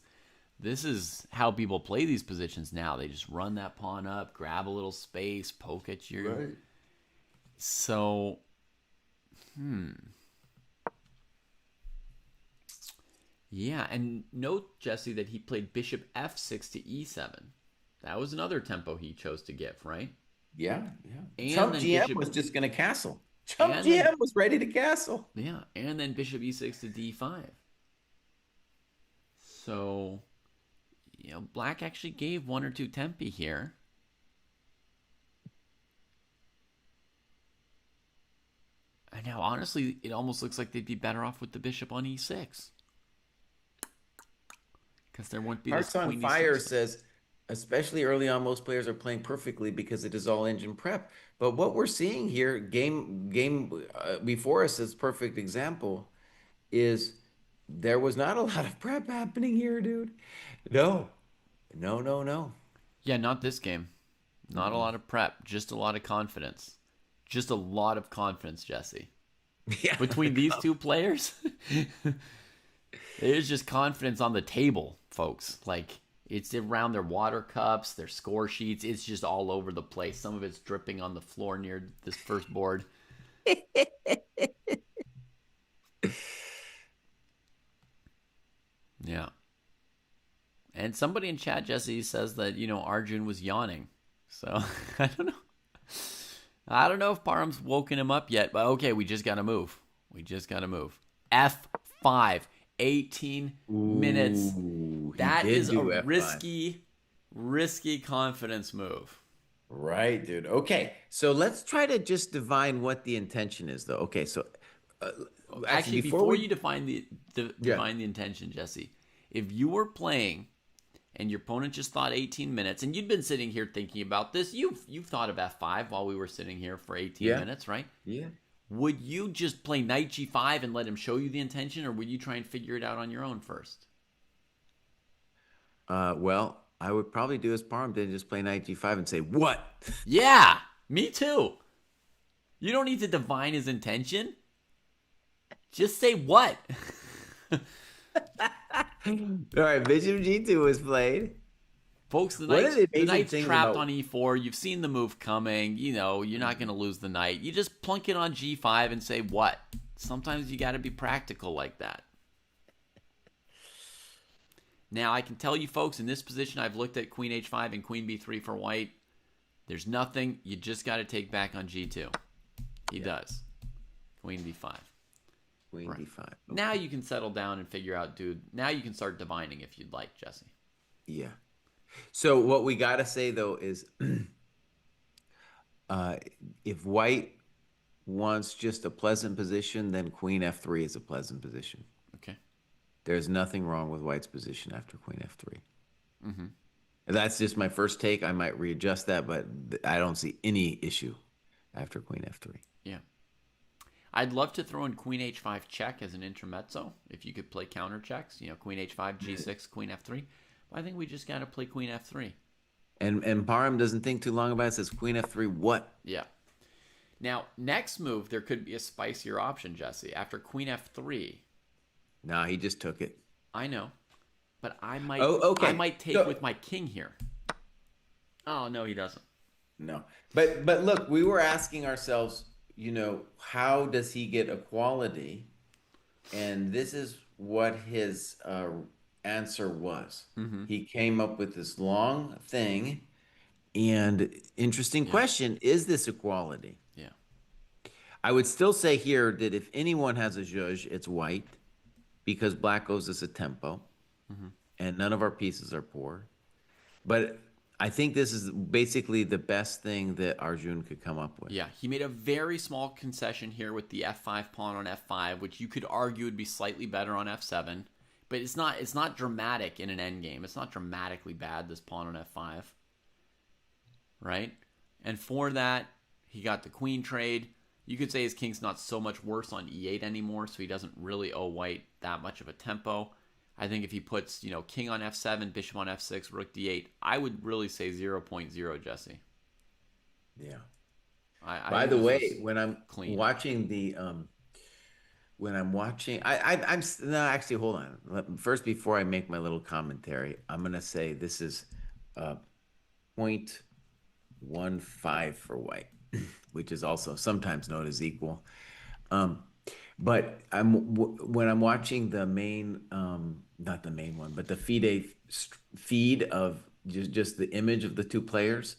Speaker 1: how people play these positions now. They just run that pawn up, grab a little space, poke at you.
Speaker 2: Right.
Speaker 1: So, yeah, and note, Jesse, that he played bishop f6 to e7. That was another tempo he chose to give, right?
Speaker 2: Yeah.
Speaker 1: And
Speaker 2: Chump
Speaker 1: then
Speaker 2: GM
Speaker 1: bishop,
Speaker 2: was just going to castle. Chump
Speaker 1: and
Speaker 2: GM
Speaker 1: then
Speaker 2: was ready to castle.
Speaker 1: yeah, and then bishop e6 to d5. So, black actually gave one or two tempi here. And now, honestly, it almost looks like they'd be better off with the bishop on e6. Because there won't be this
Speaker 2: Hearts on
Speaker 1: queen
Speaker 2: Fire
Speaker 1: e6.
Speaker 2: says, especially early on, most players are playing perfectly because it is all engine prep. But what we're seeing here, game before us as perfect example, is there was not a lot of prep happening here, dude. No, no, no, no.
Speaker 1: Yeah, not this game. Not a
Speaker 2: Mm-mm.
Speaker 1: lot of prep, just a lot of confidence. Just a lot of confidence, Jesse.
Speaker 2: Yeah,
Speaker 1: Between these two players, there's just confidence on the table, folks. Like, it's around their water cups, their score sheets. It's just all over the place. Some of it's dripping on the floor near this first board. Yeah. And somebody in chat, Jesse, says that, Arjun was yawning. So, I don't know. I don't know if Parham's woken him up yet, but okay, we just got to move. We just got to move. F5, 18 minutes.
Speaker 2: Ooh, he
Speaker 1: That
Speaker 2: did
Speaker 1: is a
Speaker 2: do F5.
Speaker 1: risky confidence move.
Speaker 2: Right, dude. Okay, so let's try to just divine what the intention is, though. Okay, so uh, actually,
Speaker 1: Actually,
Speaker 2: before
Speaker 1: before
Speaker 2: we,
Speaker 1: you
Speaker 2: yeah,
Speaker 1: define the intention, Jesse, if you were playing and your opponent just thought 18 minutes, and you'd been sitting here thinking about this, you've thought of F5 while we were sitting here for 18
Speaker 2: yeah,
Speaker 1: minutes, right?
Speaker 2: yeah.
Speaker 1: Would you just play knight g5 and let him show you the intention, or would you try and figure it out on your own first?
Speaker 2: Well, I would probably do as Parham did, just play knight g5 and say, "What?"
Speaker 1: Yeah, me too. You don't need to divine his intention. Just say what.
Speaker 2: All right, bishop g2 was played.
Speaker 1: Folks, the
Speaker 2: One of the amazing
Speaker 1: knight's
Speaker 2: things
Speaker 1: trapped
Speaker 2: about
Speaker 1: on e4. You've seen the move coming. You're not going to lose the knight. You just plunk it on g5 and say what. Sometimes you got to be practical like that. Now, I can tell you folks, in this position, I've looked at queen h5 and queen b3 for white. There's nothing. You just got to take back on g2. He does. Queen d5.
Speaker 2: queen
Speaker 1: Right.
Speaker 2: d5. Okay.
Speaker 1: Now you can settle down and figure out, dude. Now you can start divining if you'd like, Jesse.
Speaker 2: Yeah. So what we got to say though is, uh, if white wants just a pleasant position, then queen f3 is a pleasant position.
Speaker 1: Okay.
Speaker 2: There's nothing wrong with white's position after queen f3.
Speaker 1: Mm-hmm.
Speaker 2: That's just my first take. I might readjust that, but I don't see any issue after queen f3.
Speaker 1: Yeah. I'd love to throw in queen h5 check as an intermezzo, if you could play counter checks. Queen h5, g6, queen f3. But I think we just got to play queen f3.
Speaker 2: And Parham doesn't think too long about it. Says queen f3. What?
Speaker 1: Yeah. Now, next move, there could be a spicier option, Jesse. After queen f3,
Speaker 2: Nah, he just took it.
Speaker 1: I know, but I might,
Speaker 2: Oh, okay.
Speaker 1: I might take
Speaker 2: So-
Speaker 1: with my king here. Oh no, he doesn't.
Speaker 2: No, but look, we were asking ourselves, how does he get equality? And this is what his answer was.
Speaker 1: Mm-hmm.
Speaker 2: He came up with this long thing, and interesting question: is this equality?
Speaker 1: Yeah.
Speaker 2: I would still say here that if anyone has a zhuzh, it's white, because black goes as a tempo, and none of our pieces are poor. But I think this is basically the best thing that Arjun could come up with.
Speaker 1: Yeah, he made a very small concession here with the f5 pawn on f5, which you could argue would be slightly better on f7, but it's not dramatic in an endgame. It's not dramatically bad, this pawn on f5. Right? And for that, he got the queen trade. You could say his king's not so much worse on e8 anymore, so he doesn't really owe white that much of a tempo. I think if he puts, king on f7, bishop on f6, rook d8, I would really say 0.0, Jesse.
Speaker 2: Yeah.
Speaker 1: I
Speaker 2: By
Speaker 1: think
Speaker 2: the
Speaker 1: this
Speaker 2: way,
Speaker 1: is
Speaker 2: when I'm
Speaker 1: clean.
Speaker 2: watching I'm no, actually, hold on. First, before I make my little commentary, I'm gonna say this is 0.15 for white, which is also sometimes known as equal. But when I'm watching the main, not the main one, but the FIDE feed of just the image of the two players.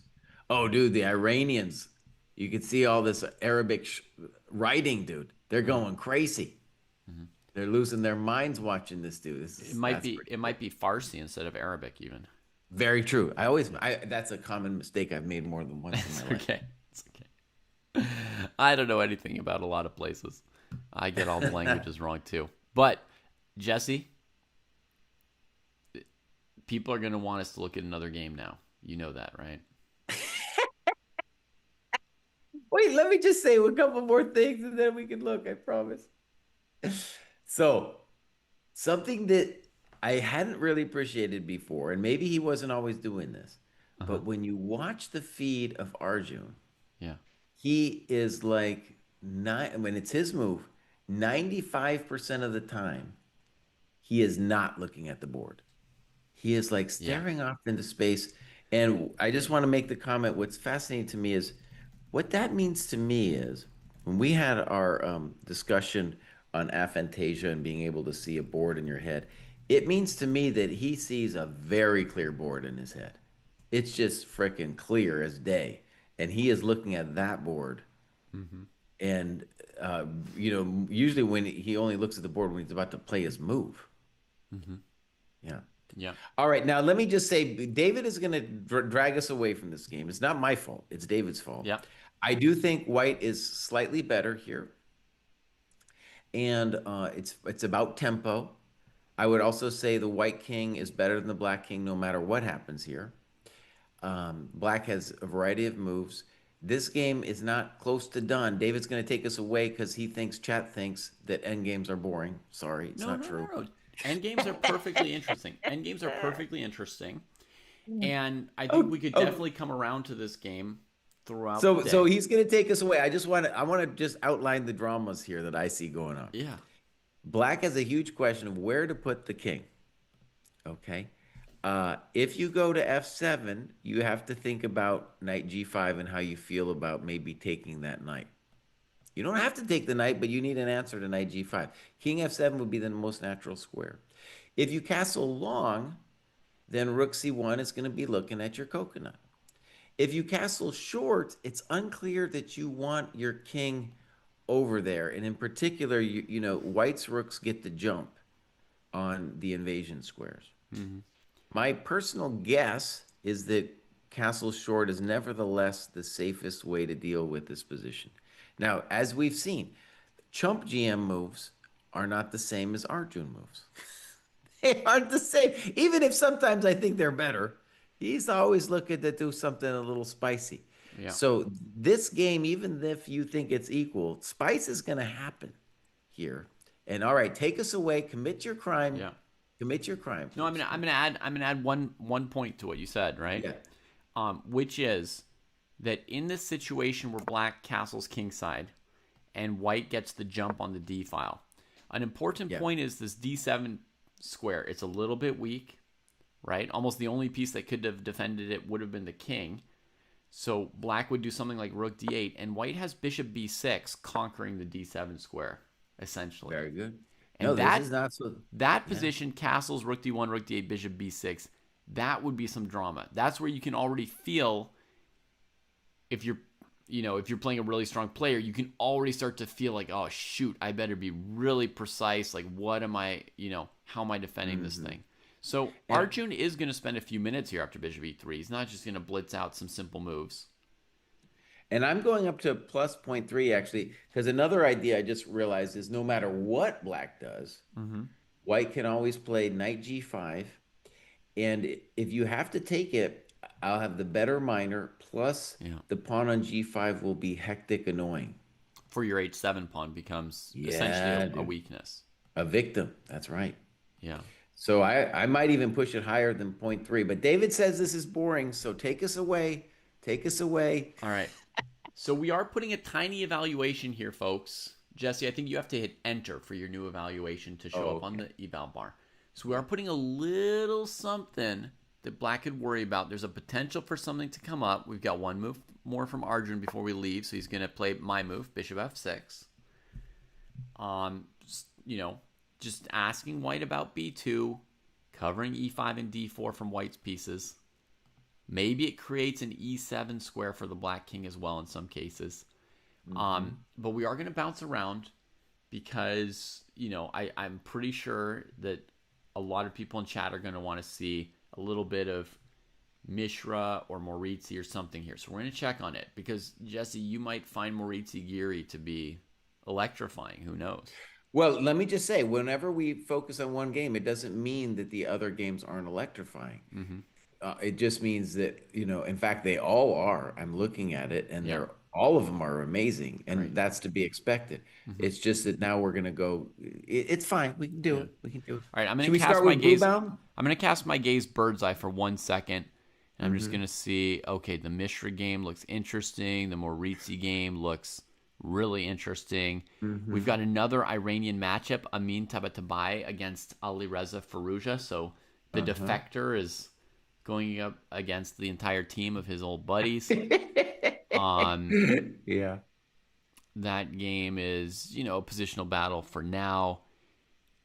Speaker 2: Oh, dude, the Iranians, you can see all this Arabic writing, dude. They're going crazy. They're losing their minds watching this dude.
Speaker 1: It might be Farsi instead of Arabic even.
Speaker 2: very true. That's a common mistake I've made more than once in my life.
Speaker 1: Okay. It's okay. I don't know anything about a lot of places. I get all the languages wrong too. But Jesse, people are going to want us to look at another game now. You know that, right?
Speaker 2: Wait, let me just say a couple more things and then we can look, I promise. So, something that I hadn't really appreciated before, and maybe he wasn't always doing this,
Speaker 1: Uh-huh.
Speaker 2: but when you watch the feed of Arjun,
Speaker 1: Yeah.
Speaker 2: he is like when it's his move, 95% of the time, he is not looking at the board. He is like
Speaker 1: Yeah.
Speaker 2: staring off into space. And I just want to make the comment, what's fascinating to me is what that means to me is when we had our discussion on aphantasia and being able to see a board in your head, it means to me that he sees a very clear board in his head. It's just freaking clear as day. And he is looking at that board.
Speaker 1: Mm-hmm.
Speaker 2: And, usually when he only looks at the board when he's about to play his move.
Speaker 1: Mm-hmm.
Speaker 2: Yeah.
Speaker 1: Yeah.
Speaker 2: All right, now let me just say, David is going to drag us away from this game. It's not my fault. It's David's fault.
Speaker 1: Yeah.
Speaker 2: I do think White is slightly better here, and it's about tempo. I would also say the White King is better than the Black King, no matter what happens here. Black has a variety of moves. This game is not close to done. David's going to take us away because chat thinks that end games are boring. Sorry, it's
Speaker 1: No,
Speaker 2: not
Speaker 1: no,
Speaker 2: true.
Speaker 1: no, no. End games are perfectly interesting. End games are perfectly interesting. And I think
Speaker 2: Oh,
Speaker 1: we could
Speaker 2: oh,
Speaker 1: definitely come around to this game throughout the
Speaker 2: so
Speaker 1: day.
Speaker 2: he's going to take us away. I want to just outline the dramas here that I see going on.
Speaker 1: Yeah.
Speaker 2: Black has a huge question of where to put the king. Okay. If you go to f7, you have to think about knight g5 and how you feel about maybe taking that knight. You don't have to take the knight, but you need an answer to knight g5. King f7 would be the most natural square. If you castle long, then rook c1 is going to be looking at your coconut. If you castle short, it's unclear that you want your king over there. And in particular, White's rooks get the jump on the invasion squares.
Speaker 1: Mm-hmm.
Speaker 2: My personal guess is that castle short is nevertheless the safest way to deal with this position. Now, as we've seen, chump GM moves are not the same as Arjun moves. They aren't the same. Even if sometimes I think they're better, he's always looking to do something a little spicy.
Speaker 1: Yeah.
Speaker 2: So this game, even if you think it's equal, spice is going to happen here. And all right, take us away. Commit your crime.
Speaker 1: Yeah.
Speaker 2: Commit your crime,
Speaker 1: No,
Speaker 2: please.
Speaker 1: I'm gonna add one point to what you said, right?
Speaker 2: Yeah.
Speaker 1: Which is that in this situation where Black castles kingside and White gets the jump on the D file, an important
Speaker 2: Yeah.
Speaker 1: point is this D7 square. It's a little bit weak, right? Almost the only piece that could have defended it would have been the king. So Black would do something like Rook D8, and White has Bishop B6 conquering the D7 square, essentially.
Speaker 2: Very good.
Speaker 1: And
Speaker 2: No, this is not so.
Speaker 1: that
Speaker 2: Yeah.
Speaker 1: position, castles, Rook D1, Rook D8, Bishop B6, that would be some drama. That's where you can already feel if you're if you're playing a really strong player, you can already start to feel like, oh shoot, I better be really precise. Like, what am I, how am I defending this thing? So Arjun is going to spend a few minutes here after Bishop E3. He's not just going to blitz out some simple moves.
Speaker 2: And I'm going up to plus 0.3 actually, because another idea I just realized is no matter what Black does,
Speaker 1: Mm-hmm.
Speaker 2: White can always play knight g5. And if you have to take it, I'll have the better minor, plus
Speaker 1: Yeah.
Speaker 2: the pawn on g5 will be hectic annoying.
Speaker 1: For your H7 pawn becomes
Speaker 2: Yeah,
Speaker 1: essentially a
Speaker 2: dude.
Speaker 1: weakness.
Speaker 2: A victim. That's right.
Speaker 1: Yeah.
Speaker 2: So I might even push it higher than 0.3. But David says this is boring, so take us away. Take us away.
Speaker 1: All right. So we are putting a tiny evaluation here, folks. Jesse, I think you have to hit enter for your new evaluation to show up on the eval bar. So we are putting a little something that Black could worry about. There's a potential for something to come up. We've got one move more from Arjun before we leave, so he's going to play my move, Bishop F6. Just asking White about B2, covering E5 and D4 from White's pieces. Maybe it creates an E7 square for the Black King as well in some cases. But we are going to bounce around because, I'm pretty sure that a lot of people in chat are going to want to see a little bit of Mishra or Moritzi or something here. So we're going to check on it because, Jesse, you might find Moritzi Giri to be electrifying. Who knows?
Speaker 2: Well, let me just say, whenever we focus on one game, it doesn't mean that the other games aren't electrifying.
Speaker 1: Mm-hmm.
Speaker 2: It just means that, in fact, they all are. I'm looking at it, and
Speaker 1: Yeah.
Speaker 2: they're all of them are amazing,
Speaker 1: Great.
Speaker 2: and that's to be expected.
Speaker 1: Mm-hmm.
Speaker 2: It's just that now we're gonna go. It's fine. We can do
Speaker 1: Yeah.
Speaker 2: it. We can do it.
Speaker 1: All right.
Speaker 2: Should we start with Blue Bound?
Speaker 1: I'm gonna cast my gaze bird's eye for 1 second, and I'm just
Speaker 2: Hmm.
Speaker 1: gonna see. Okay, the Mishra game looks interesting. The Moritzi game looks really interesting. We've
Speaker 2: Hmm.
Speaker 1: got another Iranian matchup: Amin Tabatabai against Ali Reza Farouja. So the
Speaker 2: Uh-huh.
Speaker 1: defector is going up against the entire team of his old buddies. Um,
Speaker 2: Yeah.
Speaker 1: that game is, a positional battle for now.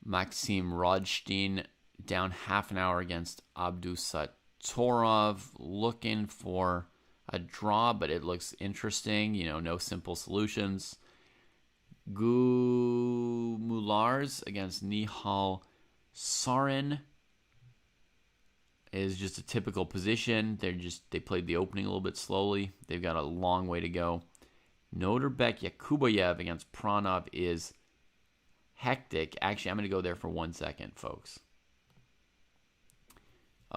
Speaker 1: Maxim Rodstein down half an hour against Abdusattorov, looking for a draw, but it looks interesting. No simple solutions. Gu Mulars against Nihal Sarin is just a typical position. They played the opening a little bit slowly. They've got a long way to go. Noterbek Yakubayev against Pranov is hectic. Actually, I'm going to go there for 1 second, folks.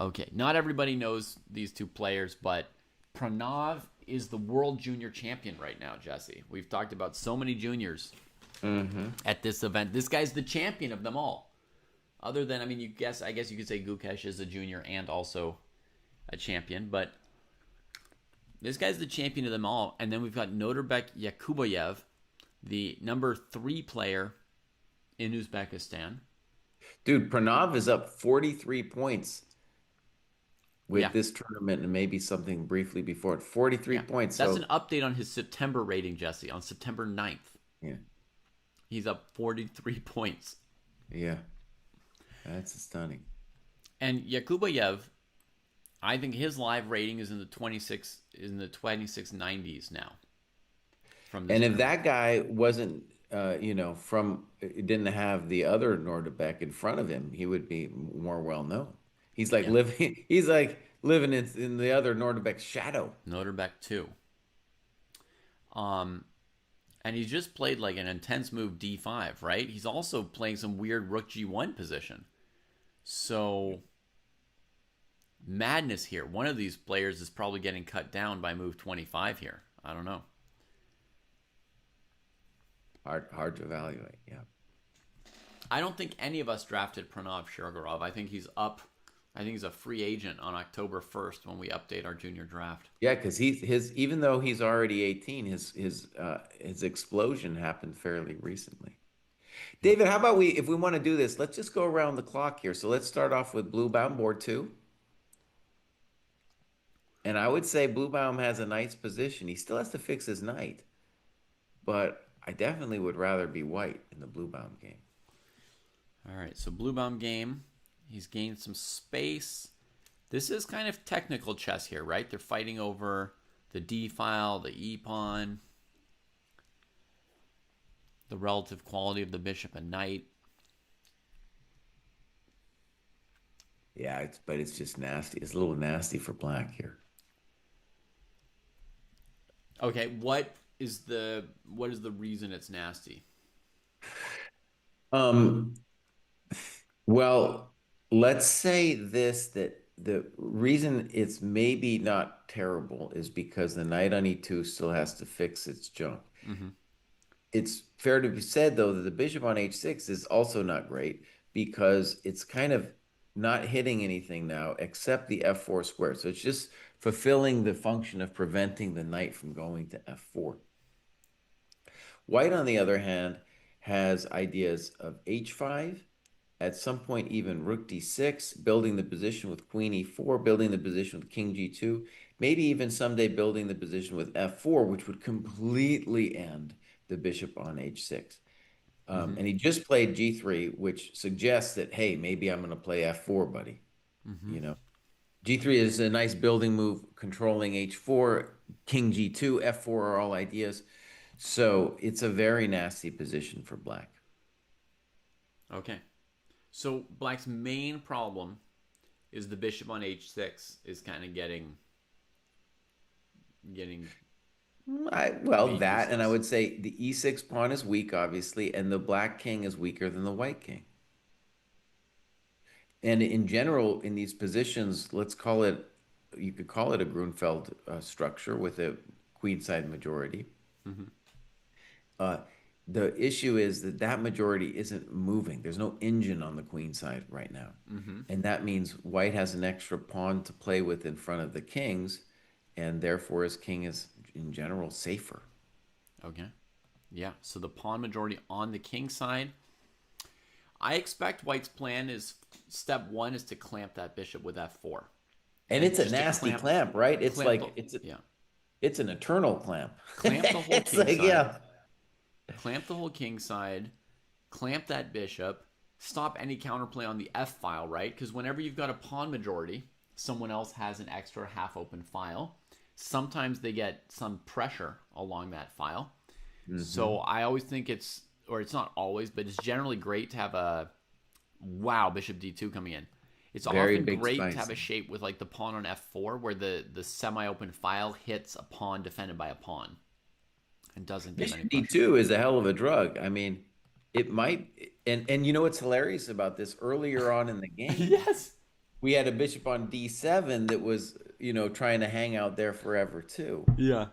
Speaker 1: Okay, not everybody knows these two players, but Pranov is the world junior champion right now, Jesse. We've talked about so many juniors at this event. This guy's the champion of them all. Other than, I guess you could say Gukesh is a junior and also a champion, but this guy's the champion of them all. And then we've got Noterbek Yakubayev, the number 3 player in Uzbekistan.
Speaker 2: Dude, Pranav is up 43 points with
Speaker 1: Yeah.
Speaker 2: this tournament and maybe something briefly before it. 43
Speaker 1: Yeah.
Speaker 2: points.
Speaker 1: That's
Speaker 2: So,
Speaker 1: an update on his September rating, Jesse. On September 9th,
Speaker 2: yeah.
Speaker 1: he's up 43 points.
Speaker 2: Yeah. That's stunning.
Speaker 1: And Yakubayev, I think his live rating is in the 2690s now. From this
Speaker 2: And if
Speaker 1: tournament.
Speaker 2: that guy wasn't, didn't have the other Nordebek in front of him, he would be more well known. He's like
Speaker 1: Yeah.
Speaker 2: living, he's like living in the other Nordebek's shadow.
Speaker 1: Noterbek 2. And he's just played like an intense move D5, right? He's also playing some weird rook G1 position. So madness here. One of these players is probably getting cut down by move 25 here. I don't know.
Speaker 2: Hard to evaluate. Yeah.
Speaker 1: I don't think any of us drafted Pranav Shirogorov. I think he's up. I think he's a free agent on October 1st when we update our junior draft.
Speaker 2: Yeah, because even though he's already 18, his explosion happened fairly recently. David, how about if we want to do this, let's just go around the clock here. So let's start off with Blue Baum board 2. And I would say Blue Baum has a nice position. He still has to fix his knight, but I definitely would rather be white in the Blue Baum game.
Speaker 1: All right, so Blue Baum game. He's gained some space. This is kind of technical chess here, right? They're fighting over the D file, the E pawn, the relative quality of the bishop and knight.
Speaker 2: Yeah, but it's just nasty. It's a little nasty for black here.
Speaker 1: Okay, what is the reason it's nasty?
Speaker 2: Well, let's say this, that the reason it's maybe not terrible is because the knight on E2 still has to fix its junk.
Speaker 1: Mm-hmm.
Speaker 2: It's fair to be said, though, that the bishop on H6 is also not great because it's kind of not hitting anything now except the F4 square. So it's just fulfilling the function of preventing the knight from going to F4. White, on the other hand, has ideas of H5, at some point even rook D6, building the position with queen E4, building the position with king G2, maybe even someday building the position with F4, which would completely end the bishop on H6. And he just played G3, which suggests that, hey, maybe I'm going to play F4, buddy.
Speaker 1: Mm-hmm.
Speaker 2: G3 is a nice building move, controlling H4, king G2, F4 are all ideas. So it's a very nasty position for black.
Speaker 1: Okay. So black's main problem is the bishop on H6 is kind of getting
Speaker 2: Well,
Speaker 1: queen
Speaker 2: that, and I
Speaker 1: e6.
Speaker 2: would say the e6 pawn is weak, obviously, and the black king is weaker than the white king. And in general, in these positions, let's call it, you could call it a Grunfeld structure with a queenside majority.
Speaker 1: Hmm.
Speaker 2: Uh, the issue is that that majority isn't moving. There's no engine on the queen side right now.
Speaker 1: Hmm.
Speaker 2: And that means white has an extra pawn to play with in front of the kings, and therefore his king is, in general, safer.
Speaker 1: Okay. Yeah. So the pawn majority on the king side. I expect White's plan is step one is to clamp that bishop with f4,
Speaker 2: And
Speaker 1: and
Speaker 2: it's a
Speaker 1: just to
Speaker 2: nasty clamp, right? It's
Speaker 1: clamp the
Speaker 2: like
Speaker 1: yeah,
Speaker 2: it's an eternal clamp.
Speaker 1: clamp the whole
Speaker 2: It's
Speaker 1: king
Speaker 2: like,
Speaker 1: side,
Speaker 2: yeah.
Speaker 1: clamp the whole king side, clamp that bishop, stop any counterplay on the f file, right? Because whenever you've got a pawn majority, someone else has an extra half open file. Sometimes they get some pressure along that file.
Speaker 2: Hmm.
Speaker 1: So I always think it's, or it's not always, but it's generally great to have a, wow, bishop d2 coming in. It's
Speaker 2: Very
Speaker 1: often
Speaker 2: big
Speaker 1: great to have
Speaker 2: spice.
Speaker 1: a shape with like the pawn on f4 where the semi-open file hits a pawn defended by a pawn and doesn't give any
Speaker 2: Bishop
Speaker 1: pressure.
Speaker 2: D2 is a hell of a drug. I mean, it might, and you know what's hilarious about this? Earlier on in the game,
Speaker 1: Yes.
Speaker 2: we had a bishop on D7 that was, trying to hang out there forever too.
Speaker 1: Yeah.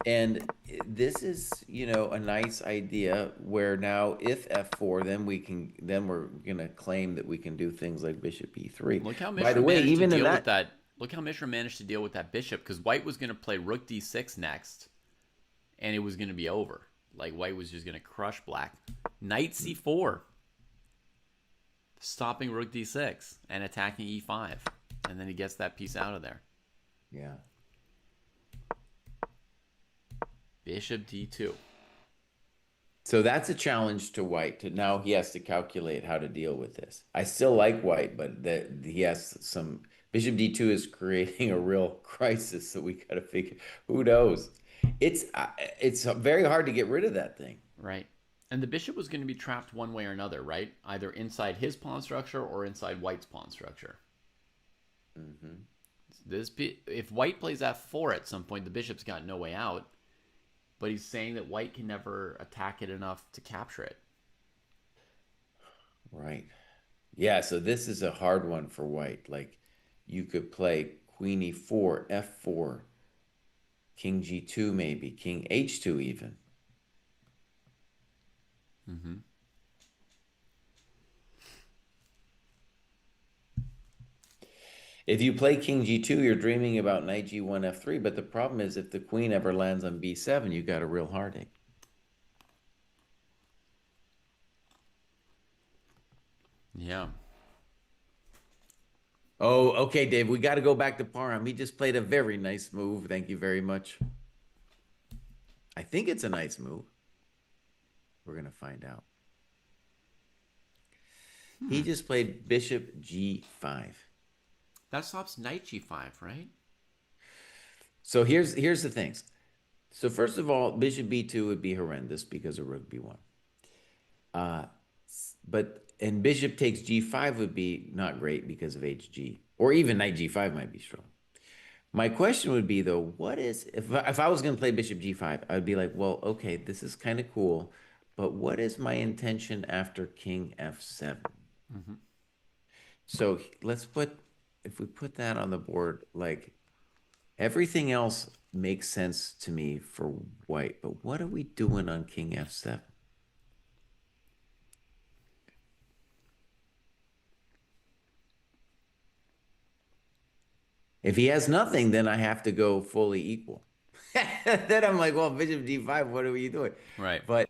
Speaker 2: And this is, a nice idea where now if F4, then we're gonna claim that we can do things like bishop E3.
Speaker 1: Look how
Speaker 2: By the
Speaker 1: Mishra
Speaker 2: way,
Speaker 1: managed to
Speaker 2: even in
Speaker 1: deal with
Speaker 2: that,
Speaker 1: that. Look how Mishra managed to deal with that bishop because White was going to play rook d6 next and it was going to be over. Like White was just going to crush black. Knight c4, stopping rook d6 and attacking e5. And then he gets that piece out of there.
Speaker 2: yeah.
Speaker 1: Bishop d2.
Speaker 2: So that's a challenge to White. To now he has to calculate how to deal with this. I still like White, but he has some Bishop D2 is creating a real crisis. So we got to figure. Who knows? It's very hard to get rid of that thing.
Speaker 1: Right. And the bishop was going to be trapped one way or another, right? Either inside his pawn structure or inside White's pawn structure.
Speaker 2: Hmm.
Speaker 1: If White plays f4 at some point, the bishop's got no way out. But he's saying that White can never attack it enough to capture it.
Speaker 2: Right. Yeah. So this is a hard one for White. Like you could play Queen E4, F4, King G2, maybe King H2 even.
Speaker 1: Mm-hmm.
Speaker 2: If you play King G2, you're dreaming about Knight G1, F3. But the problem is if the queen ever lands on B7, you got a real heartache.
Speaker 1: Yeah.
Speaker 2: Oh, okay, Dave. We got to go back to Parham. He just played a very nice move. Thank you very much. I think it's a nice move. We're going to find out. He just played Bishop G5.
Speaker 1: That stops Knight G5, right?
Speaker 2: So here's the things. So first of all, Bishop B2 would be horrendous because of Rook B1. Uh, and Bishop takes G5 would be not great because of HG, or even Knight G5 might be strong. My question would be though, what is if I was going to play Bishop G5, I'd be like, well, okay, this is kind of cool, but what is my intention after King F7?
Speaker 1: Mm-hmm.
Speaker 2: So if we put that on the board, like everything else makes sense to me for White, but what are we doing on King F7? If he has nothing, then I have to go fully equal. Then I'm like, well, Bishop D5, what are you doing?
Speaker 1: Right.
Speaker 2: But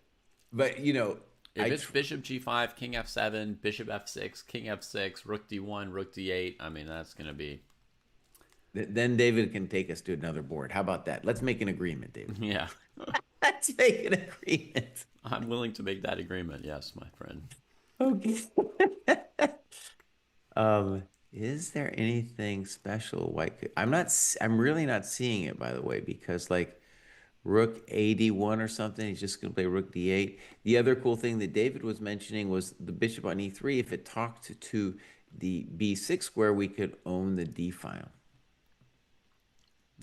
Speaker 1: If it's Bishop G5, King F7, Bishop F6, King F6, Rook D1, Rook D8, I mean, that's going to be...
Speaker 2: then David can take us to another board. How about that? Let's make an agreement, David.
Speaker 1: Yeah.
Speaker 2: Let's make an agreement.
Speaker 1: I'm willing to make that agreement, yes, my friend.
Speaker 2: Okay. Is there anything special White could... I'm really not seeing it, by the way, because like Rook AD1 or something, he's just going to play Rook D8. The other cool thing that David was mentioning was the bishop on E3. If it talked to the B6 square, we could own the D file.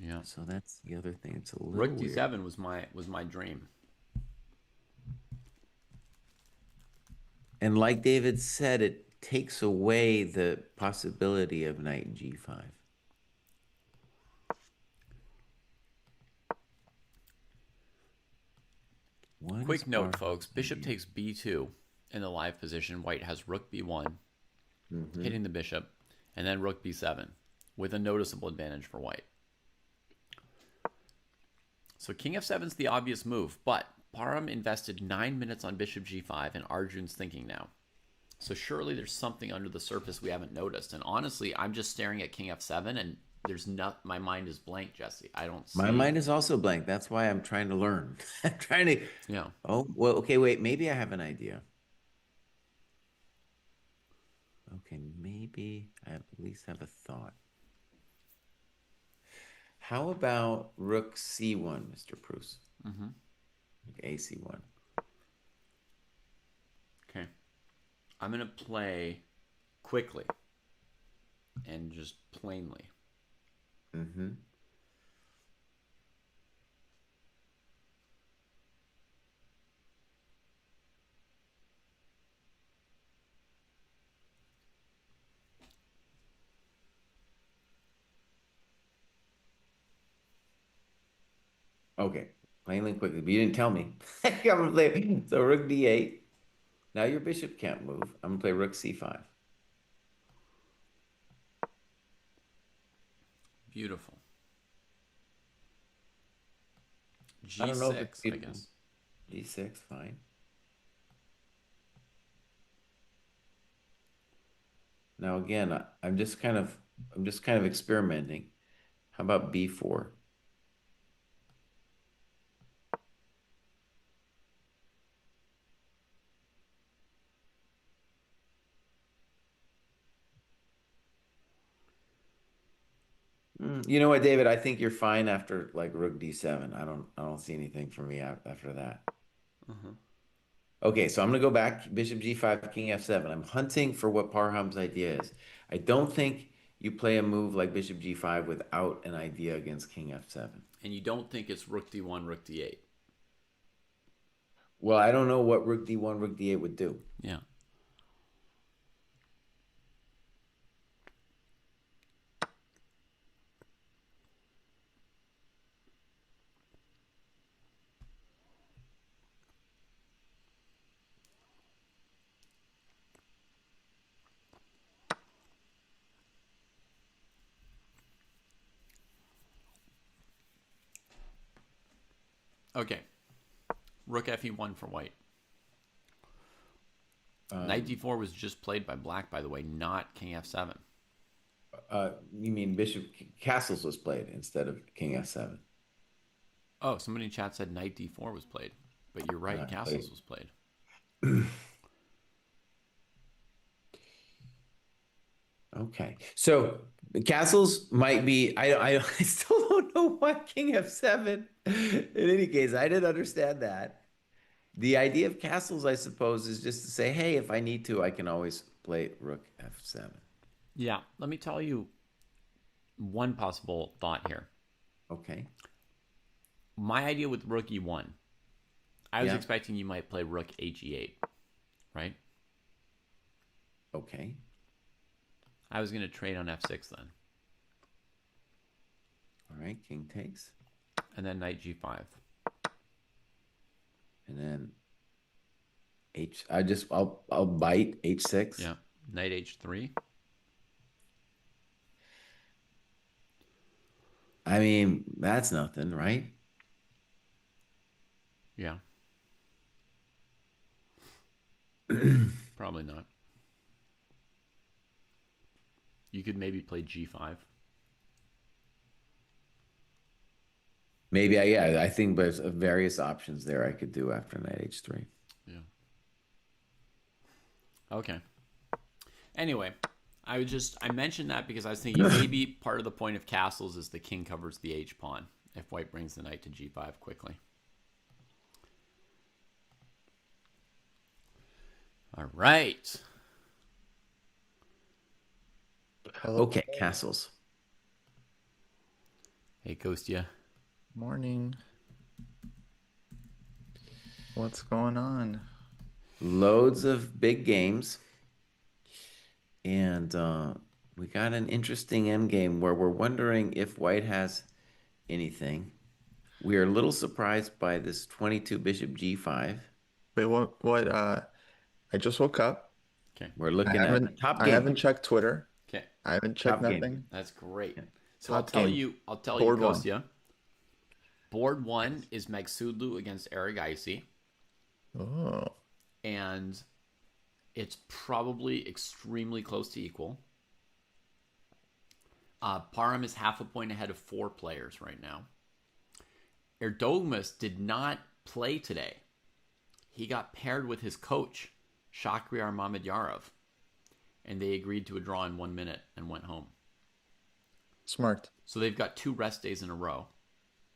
Speaker 1: Yeah.
Speaker 2: So that's the other thing. It's a little
Speaker 1: Rook
Speaker 2: weird.
Speaker 1: d7 was my dream.
Speaker 2: And like David said, it takes away the possibility of knight g5. What is
Speaker 1: Quick note,
Speaker 2: Parham's
Speaker 1: folks. Bishop
Speaker 2: idea?
Speaker 1: takes b2 in the live position. White has rook b1,
Speaker 2: Mm-hmm.
Speaker 1: hitting the bishop, and then rook b7 with a noticeable advantage for white. So king f7 is the obvious move, but Parham invested 9 minutes on bishop g5, and Arjun's thinking now. So surely there's something under the surface we haven't noticed. And honestly, I'm just staring at king f7, and there's not. My mind is blank, Jesse. I don't
Speaker 2: My
Speaker 1: see.
Speaker 2: mind is also blank. That's why I'm trying to learn. I'm trying to.
Speaker 1: Yeah.
Speaker 2: Oh, well, okay, wait. Maybe I have an idea. Okay, maybe I at least have a thought. How about rook c1, Mr. Bruce?
Speaker 1: Mm-hmm.
Speaker 2: AC1.
Speaker 1: Okay. I'm gonna play quickly and just plainly.
Speaker 2: Mm-hmm. Okay, plainly quickly, but you didn't tell me. I'm gonna play so rook d8. Now your bishop can't move. I'm gonna play rook c5.
Speaker 1: Beautiful.
Speaker 2: I don't know if it's
Speaker 1: g6, I
Speaker 2: beautiful.
Speaker 1: guess.
Speaker 2: D6, fine. Now again, I'm just kind of experimenting. How about B4? You know what, David? I think you're fine after like rook D7. I don't see anything for me after that.
Speaker 1: Uh-huh.
Speaker 2: Okay, so I'm gonna go back, bishop G5, king F7. I'm hunting for what Parham's idea is. I don't think you play a move like bishop G5 without an idea against king F7.
Speaker 1: And you don't think it's rook d1, rook d8?
Speaker 2: Well, I don't know what rook D1, rook D8 would do.
Speaker 1: Yeah. Okay. Rook fe1 for white. Knight
Speaker 2: Um,
Speaker 1: d4 was just played by black, by the way, not king f7.
Speaker 2: you mean bishop castles was played instead of king F7.
Speaker 1: Oh, somebody in chat said knight d4 was played. But you're right, castles was played.
Speaker 2: Okay, so the castles might be. I still don't know why King F7. In any case, I didn't understand that. The idea of castles, I suppose, is just to say, hey, if I need to, I can always play Rook F7.
Speaker 1: Yeah, let me tell you one possible thought here.
Speaker 2: Okay.
Speaker 1: My idea with rook e1, I was
Speaker 2: Yeah.
Speaker 1: expecting you might play rook ag8, right?
Speaker 2: Okay.
Speaker 1: I was going to trade on f6 then,
Speaker 2: All right. King takes,
Speaker 1: and then knight g5.
Speaker 2: and then H. I'll bite H6.
Speaker 1: Yeah, knight h3.
Speaker 2: I mean, that's nothing, right?
Speaker 1: Yeah, probably not. You could maybe play g5.
Speaker 2: Maybe I think there's various options there I could do after knight H3.
Speaker 1: Yeah. Okay. Anyway, I mentioned that because I was thinking maybe part of the point of castles is the king covers the h pawn if white brings the knight to g5 quickly. All right.
Speaker 2: Okay, castles.
Speaker 1: Hey, Kostya.
Speaker 4: Morning. What's going on?
Speaker 2: Loads of big games, and we got an interesting end game where we're wondering if White has anything. We are a little surprised by this 22 bishop g5.
Speaker 4: Wait, I just woke up.
Speaker 1: Okay.
Speaker 2: We're
Speaker 4: I
Speaker 2: looking at a
Speaker 4: haven't
Speaker 2: top
Speaker 4: I haven't
Speaker 2: game.
Speaker 4: checked Twitter.
Speaker 1: Okay.
Speaker 4: I haven't checked
Speaker 2: Top game.
Speaker 4: nothing.
Speaker 1: That's great.
Speaker 2: Yeah.
Speaker 1: So
Speaker 4: Top game.
Speaker 1: I'll tell you,
Speaker 4: Board one.
Speaker 1: Kostya. Board one is Magsudlu against Erigaisi,
Speaker 4: Oh,
Speaker 1: and it's probably extremely close to equal. Parham is half a point ahead of 4 players right now. Erdogmus did not play today. He got paired with his coach, Shakhriyar Mamedyarov, and they agreed to a draw in 1 minute and went home.
Speaker 4: smart.
Speaker 1: So they've got 2 rest days in a row.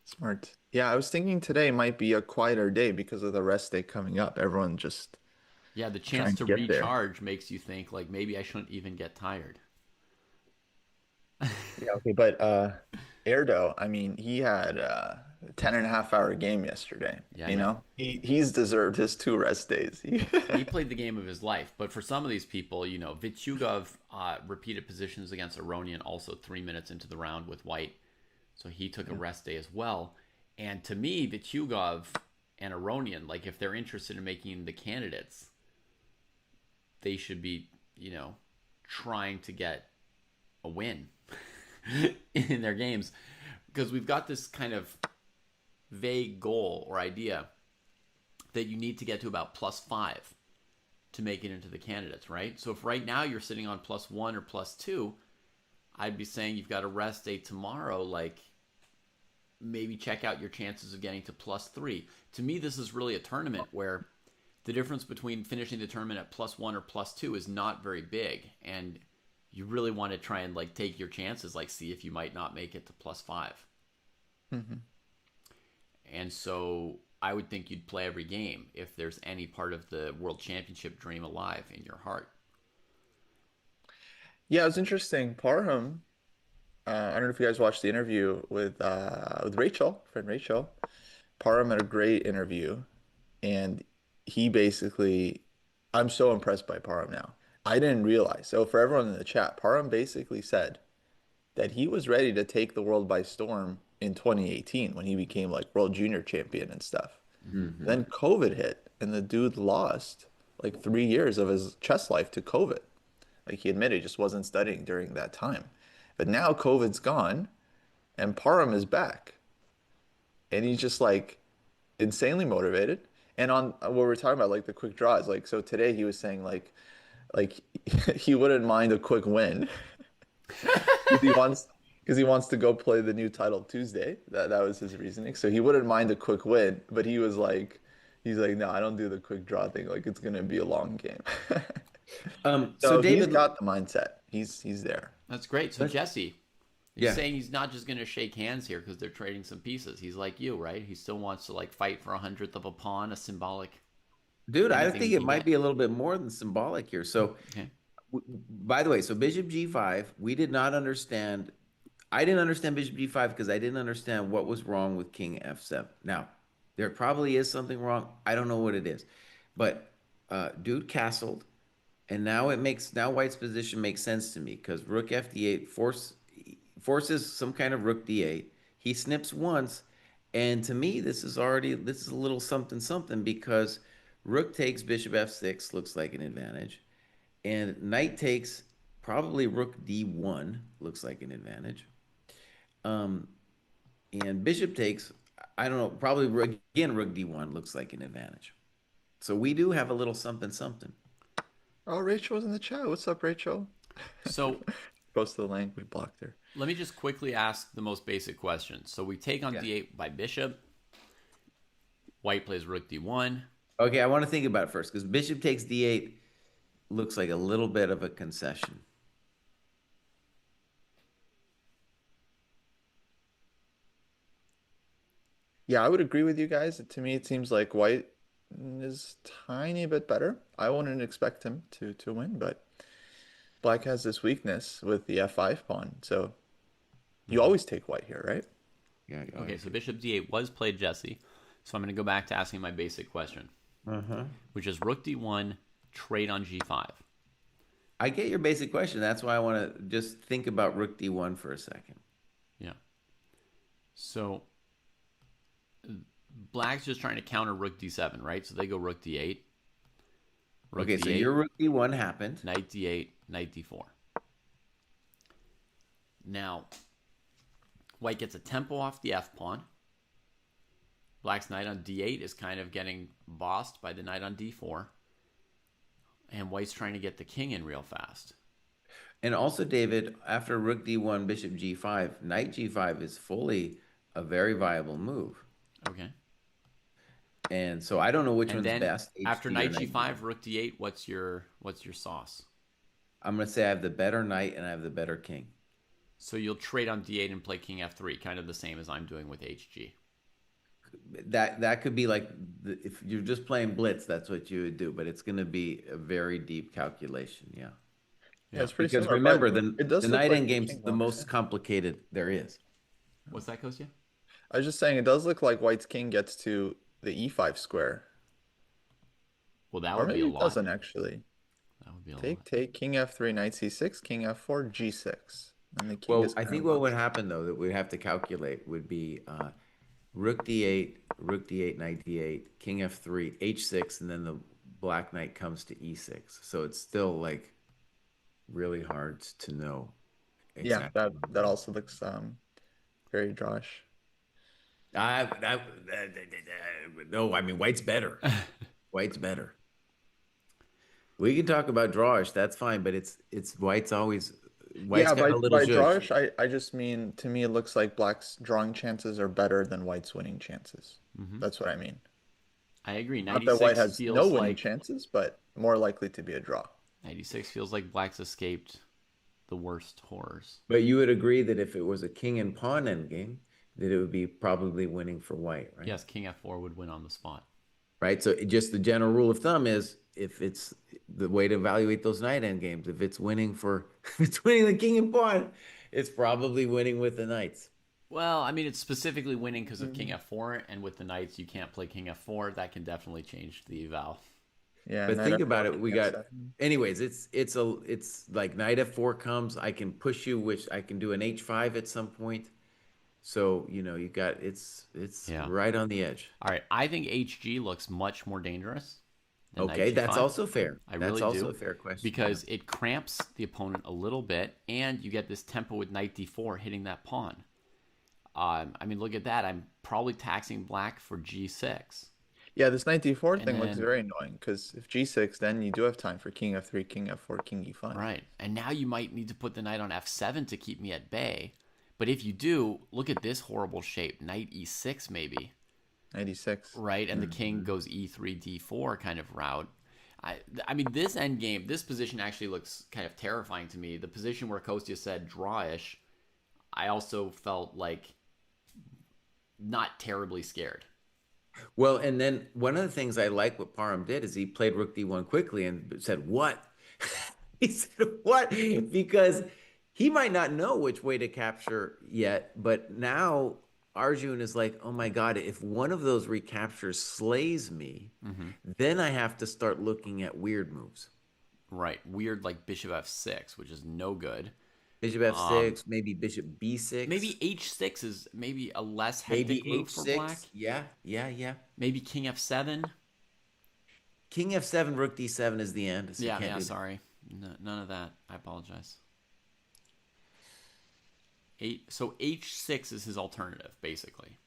Speaker 4: Smart. Yeah, I was thinking today might be a quieter day because of the rest day coming up. Everyone just
Speaker 1: Yeah, the chance
Speaker 4: trying
Speaker 1: to
Speaker 4: to get there.
Speaker 1: recharge makes you think like maybe I shouldn't even get tired.
Speaker 4: Yeah, okay, but Erdo, I mean, he had a 10 and a half hour game yesterday,
Speaker 1: Yeah, I
Speaker 4: you
Speaker 1: know.
Speaker 4: know? He's deserved his 2 rest days.
Speaker 1: He played the game of his life. But for some of these people, Vityugov repeated positions against Aronian also 3 minutes into the round with White. So he took a rest day as well. And to me, Vityugov and Aronian, like if they're interested in making the candidates, they should be, trying to get a win in their games. Because we've got this kind of vague goal or idea that you need to get to about +5 to make it into the candidates, right? So if right now you're sitting on +1 or +2, I'd be saying you've got a rest day tomorrow, like maybe check out your chances of getting to +3. To me, this is really a tournament where the difference between finishing the tournament at +1 or +2 is not very big, and you really want to try and like take your chances, like see if you might not make it to +5.
Speaker 4: Mhm.
Speaker 1: And so I would think you'd play every game if there's any part of the World Championship dream alive in your heart.
Speaker 4: Yeah, it was interesting. Parham, I don't know if you guys watched the interview with Rachel, friend Rachel. Parham had a great interview, and he basically, I'm so impressed by Parham now. I didn't realize. So for everyone in the chat, Parham basically said that he was ready to take the world by storm in 2018 when he became like world junior champion and stuff.
Speaker 2: Mhm.
Speaker 4: Then COVID hit, and the dude lost like 3 years of his chess life to COVID. Like he admitted, he just wasn't studying during that time. But now COVID's gone, and Parham is back, and he's just like insanely motivated. And on what we're talking about, like the quick draws, like so today he was saying like he wouldn't mind a quick win because he wants to go play the new title Tuesday. That was his reasoning. So he wouldn't mind a quick win, but he's like, no, I don't do the quick draw thing. Like it's gonna be a long game.
Speaker 2: So
Speaker 4: So he's
Speaker 2: David,
Speaker 4: got the mindset. He's there.
Speaker 1: That's great. So
Speaker 2: let's,
Speaker 1: Jesse, he's
Speaker 2: yeah,
Speaker 1: saying he's not just going to shake hands here because they're trading some pieces. He's like you, right? He still wants to like fight for 100th of a pawn, a symbolic
Speaker 2: dude, I
Speaker 1: anything
Speaker 2: think
Speaker 1: he
Speaker 2: it
Speaker 1: can
Speaker 2: might
Speaker 1: get.
Speaker 2: be a little bit more than symbolic here. So,
Speaker 1: Okay.
Speaker 2: by the way, so bishop g5, we did not understand. I didn't understand bishop g5 because I didn't understand what was wrong with king f7. Now, there probably is something wrong. I don't know what it is, but dude castled, and now White's position makes sense to me because rook f d8 forces some kind of rook d8. He snips once, and to me this is a little something something because rook takes bishop f6 looks like an advantage, and knight takes probably rook d1 looks like an advantage. Um, and bishop takes, I don't know, probably again rook d1 looks like an advantage. So we do have a little something something.
Speaker 4: Oh, Rachel was in the chat. What's up, Rachel?
Speaker 1: So
Speaker 4: Post the link. We blocked her.
Speaker 1: let me just quickly ask the most basic question. So we take on
Speaker 2: Yeah.
Speaker 1: d8 by bishop. White plays rook d1.
Speaker 2: Okay, I want to think about it first because bishop takes d8 looks like a little bit of a concession.
Speaker 4: Yeah, I would agree with you guys. To me, it seems like White is tiny bit better. I wouldn't expect him to win, but Black has this weakness with the F5 pawn. So you
Speaker 1: Mhm.
Speaker 4: always take White here, right?
Speaker 2: Yeah. Go
Speaker 1: Okay,
Speaker 2: ahead.
Speaker 1: so bishop d8 was played, Jesse. So I'm going to go back to asking my basic question, which is rook d1, trade on g5.
Speaker 2: I get your basic question. That's why I want to just think about rook d1 for a second.
Speaker 1: Yeah. So black's just trying to counter rook d7, right? So they go rook d8, rook
Speaker 2: Okay, so
Speaker 1: d8,
Speaker 2: your rook d1 happened.
Speaker 1: knight d8, knight d4. Now, white gets a tempo off the f pawn. Black's knight on d8 is kind of getting bossed by the knight on d4. And white's trying to get the king in real fast.
Speaker 2: And also, David, after rook d1, bishop g5, knight g5 is fully a very viable move.
Speaker 1: Okay.
Speaker 2: And so I don't know which
Speaker 1: And
Speaker 2: one's
Speaker 1: then
Speaker 2: best,
Speaker 1: after
Speaker 2: HG or
Speaker 1: knight
Speaker 2: knight
Speaker 1: g5,
Speaker 2: d1.
Speaker 1: rook d8, what's your sauce?
Speaker 2: I'm going to say I have the better knight and I have the better king.
Speaker 1: So you'll trade on d8 and play king f3, kind of the same as I'm doing with hg.
Speaker 2: That could be like if you're just playing blitz, that's what you would do, but it's going to be a very deep calculation. Yeah.
Speaker 4: Yeah, it's pretty
Speaker 2: Because
Speaker 4: similar, but
Speaker 2: remember,
Speaker 4: it
Speaker 2: the
Speaker 4: does look
Speaker 2: knight
Speaker 4: like
Speaker 2: endgame's
Speaker 4: king
Speaker 2: the
Speaker 4: walks
Speaker 2: most
Speaker 4: in.
Speaker 2: complicated there is.
Speaker 1: What's that, Kostya?
Speaker 4: I was just saying it does look like white's king gets to the e5 square.
Speaker 1: Well, that
Speaker 4: Or
Speaker 1: would be a
Speaker 4: maybe it
Speaker 1: lot.
Speaker 4: doesn't actually.
Speaker 1: That would be a
Speaker 4: Take,
Speaker 1: lot.
Speaker 4: take, king f3, knight c6, king f4, g6. And the king
Speaker 2: Well,
Speaker 4: is
Speaker 2: I
Speaker 4: kind
Speaker 2: think
Speaker 4: of
Speaker 2: what would
Speaker 4: locked.
Speaker 2: happen though that we'd have to calculate would be rook d8, knight d8, king f3, h6, and then the black knight comes to e6. So it's still like really hard to know
Speaker 4: Yeah,
Speaker 2: exactly.
Speaker 4: that also looks very drawish.
Speaker 2: No, I mean white's better. White's better. We can talk about drawish, that's fine, but it's white's
Speaker 4: Yeah,
Speaker 2: got
Speaker 4: by
Speaker 2: a little
Speaker 4: by
Speaker 2: zhuzh.
Speaker 4: drawish, I just mean to me it looks like black's drawing chances are better than white's winning chances. That's what I mean.
Speaker 1: I agree.
Speaker 4: Not that white
Speaker 1: 96
Speaker 4: has no
Speaker 1: feels
Speaker 4: winning
Speaker 1: like
Speaker 4: chances, but more likely to be a draw.
Speaker 1: 96 feels like black's escaped the worst horrors.
Speaker 2: But you would agree that if it was a king and pawn endgame, that it would be probably winning for white, right?
Speaker 1: Yes, king f4 would win on the spot.
Speaker 2: Right. So just the general rule of thumb is if it's the way to evaluate those knight endgames, if it's winning for if it's winning the king and pawn, it's probably winning with the knights.
Speaker 1: Well, I mean, it's specifically winning because of king
Speaker 4: Mhm.
Speaker 1: f4, and with the knights, you can't play king f4. That can definitely change the eval.
Speaker 4: Yeah,
Speaker 2: But
Speaker 4: knight
Speaker 2: think about
Speaker 4: f4,
Speaker 2: it. We
Speaker 4: king
Speaker 2: got,
Speaker 4: f7.
Speaker 2: anyways, it's like knight f4 comes. I can push you, which I can do an h5 at some point. So, you got it's
Speaker 1: Yeah.
Speaker 2: right on the edge.
Speaker 1: All right, I think hg looks much more dangerous than knight
Speaker 2: Okay, that's
Speaker 1: g5.
Speaker 2: also fair.
Speaker 1: I
Speaker 2: That's
Speaker 1: really
Speaker 2: also
Speaker 1: do,
Speaker 2: a fair question.
Speaker 1: because it cramps the opponent a little bit, and you get this tempo with knight d4 hitting that pawn. I mean, look at that. I'm probably taxing black for g6.
Speaker 4: Yeah, this knight d4
Speaker 1: And
Speaker 4: thing looks
Speaker 1: then,
Speaker 4: very annoying because if g6, then you do have time for king f3, king f4, king e5.
Speaker 1: right. And now you might need to put the knight on f7 to keep me at bay. But if you do, look at this horrible shape. Knight e6 maybe,
Speaker 4: Knight e6.
Speaker 1: right? And the king goes e3, d4 kind of route. I mean, this endgame, this position actually looks kind of terrifying to me. The position where Kostya said drawish, I also felt like not terribly scared.
Speaker 2: Well, and then one of the things I like what Parham did is he played rook d1 quickly and said, "What?" He said, "What?" Because he might not know which way to capture yet, but now Arjun is like, "Oh my God, if one of those recaptures slays me, then I have to start looking at weird moves.
Speaker 1: Right. Weird like bishop f6, which is no good.
Speaker 2: Bishop f6, maybe bishop b6,
Speaker 1: Maybe h6 is maybe a less
Speaker 2: maybe
Speaker 1: hectic move for black.
Speaker 2: h6. Yeah.
Speaker 1: Maybe king f7.
Speaker 2: King f7, rook d7 is the end. So you
Speaker 1: Yeah,
Speaker 2: can't
Speaker 1: yeah,
Speaker 2: do that.
Speaker 1: sorry. No, none of that. I apologize. So h6 is his alternative, basically.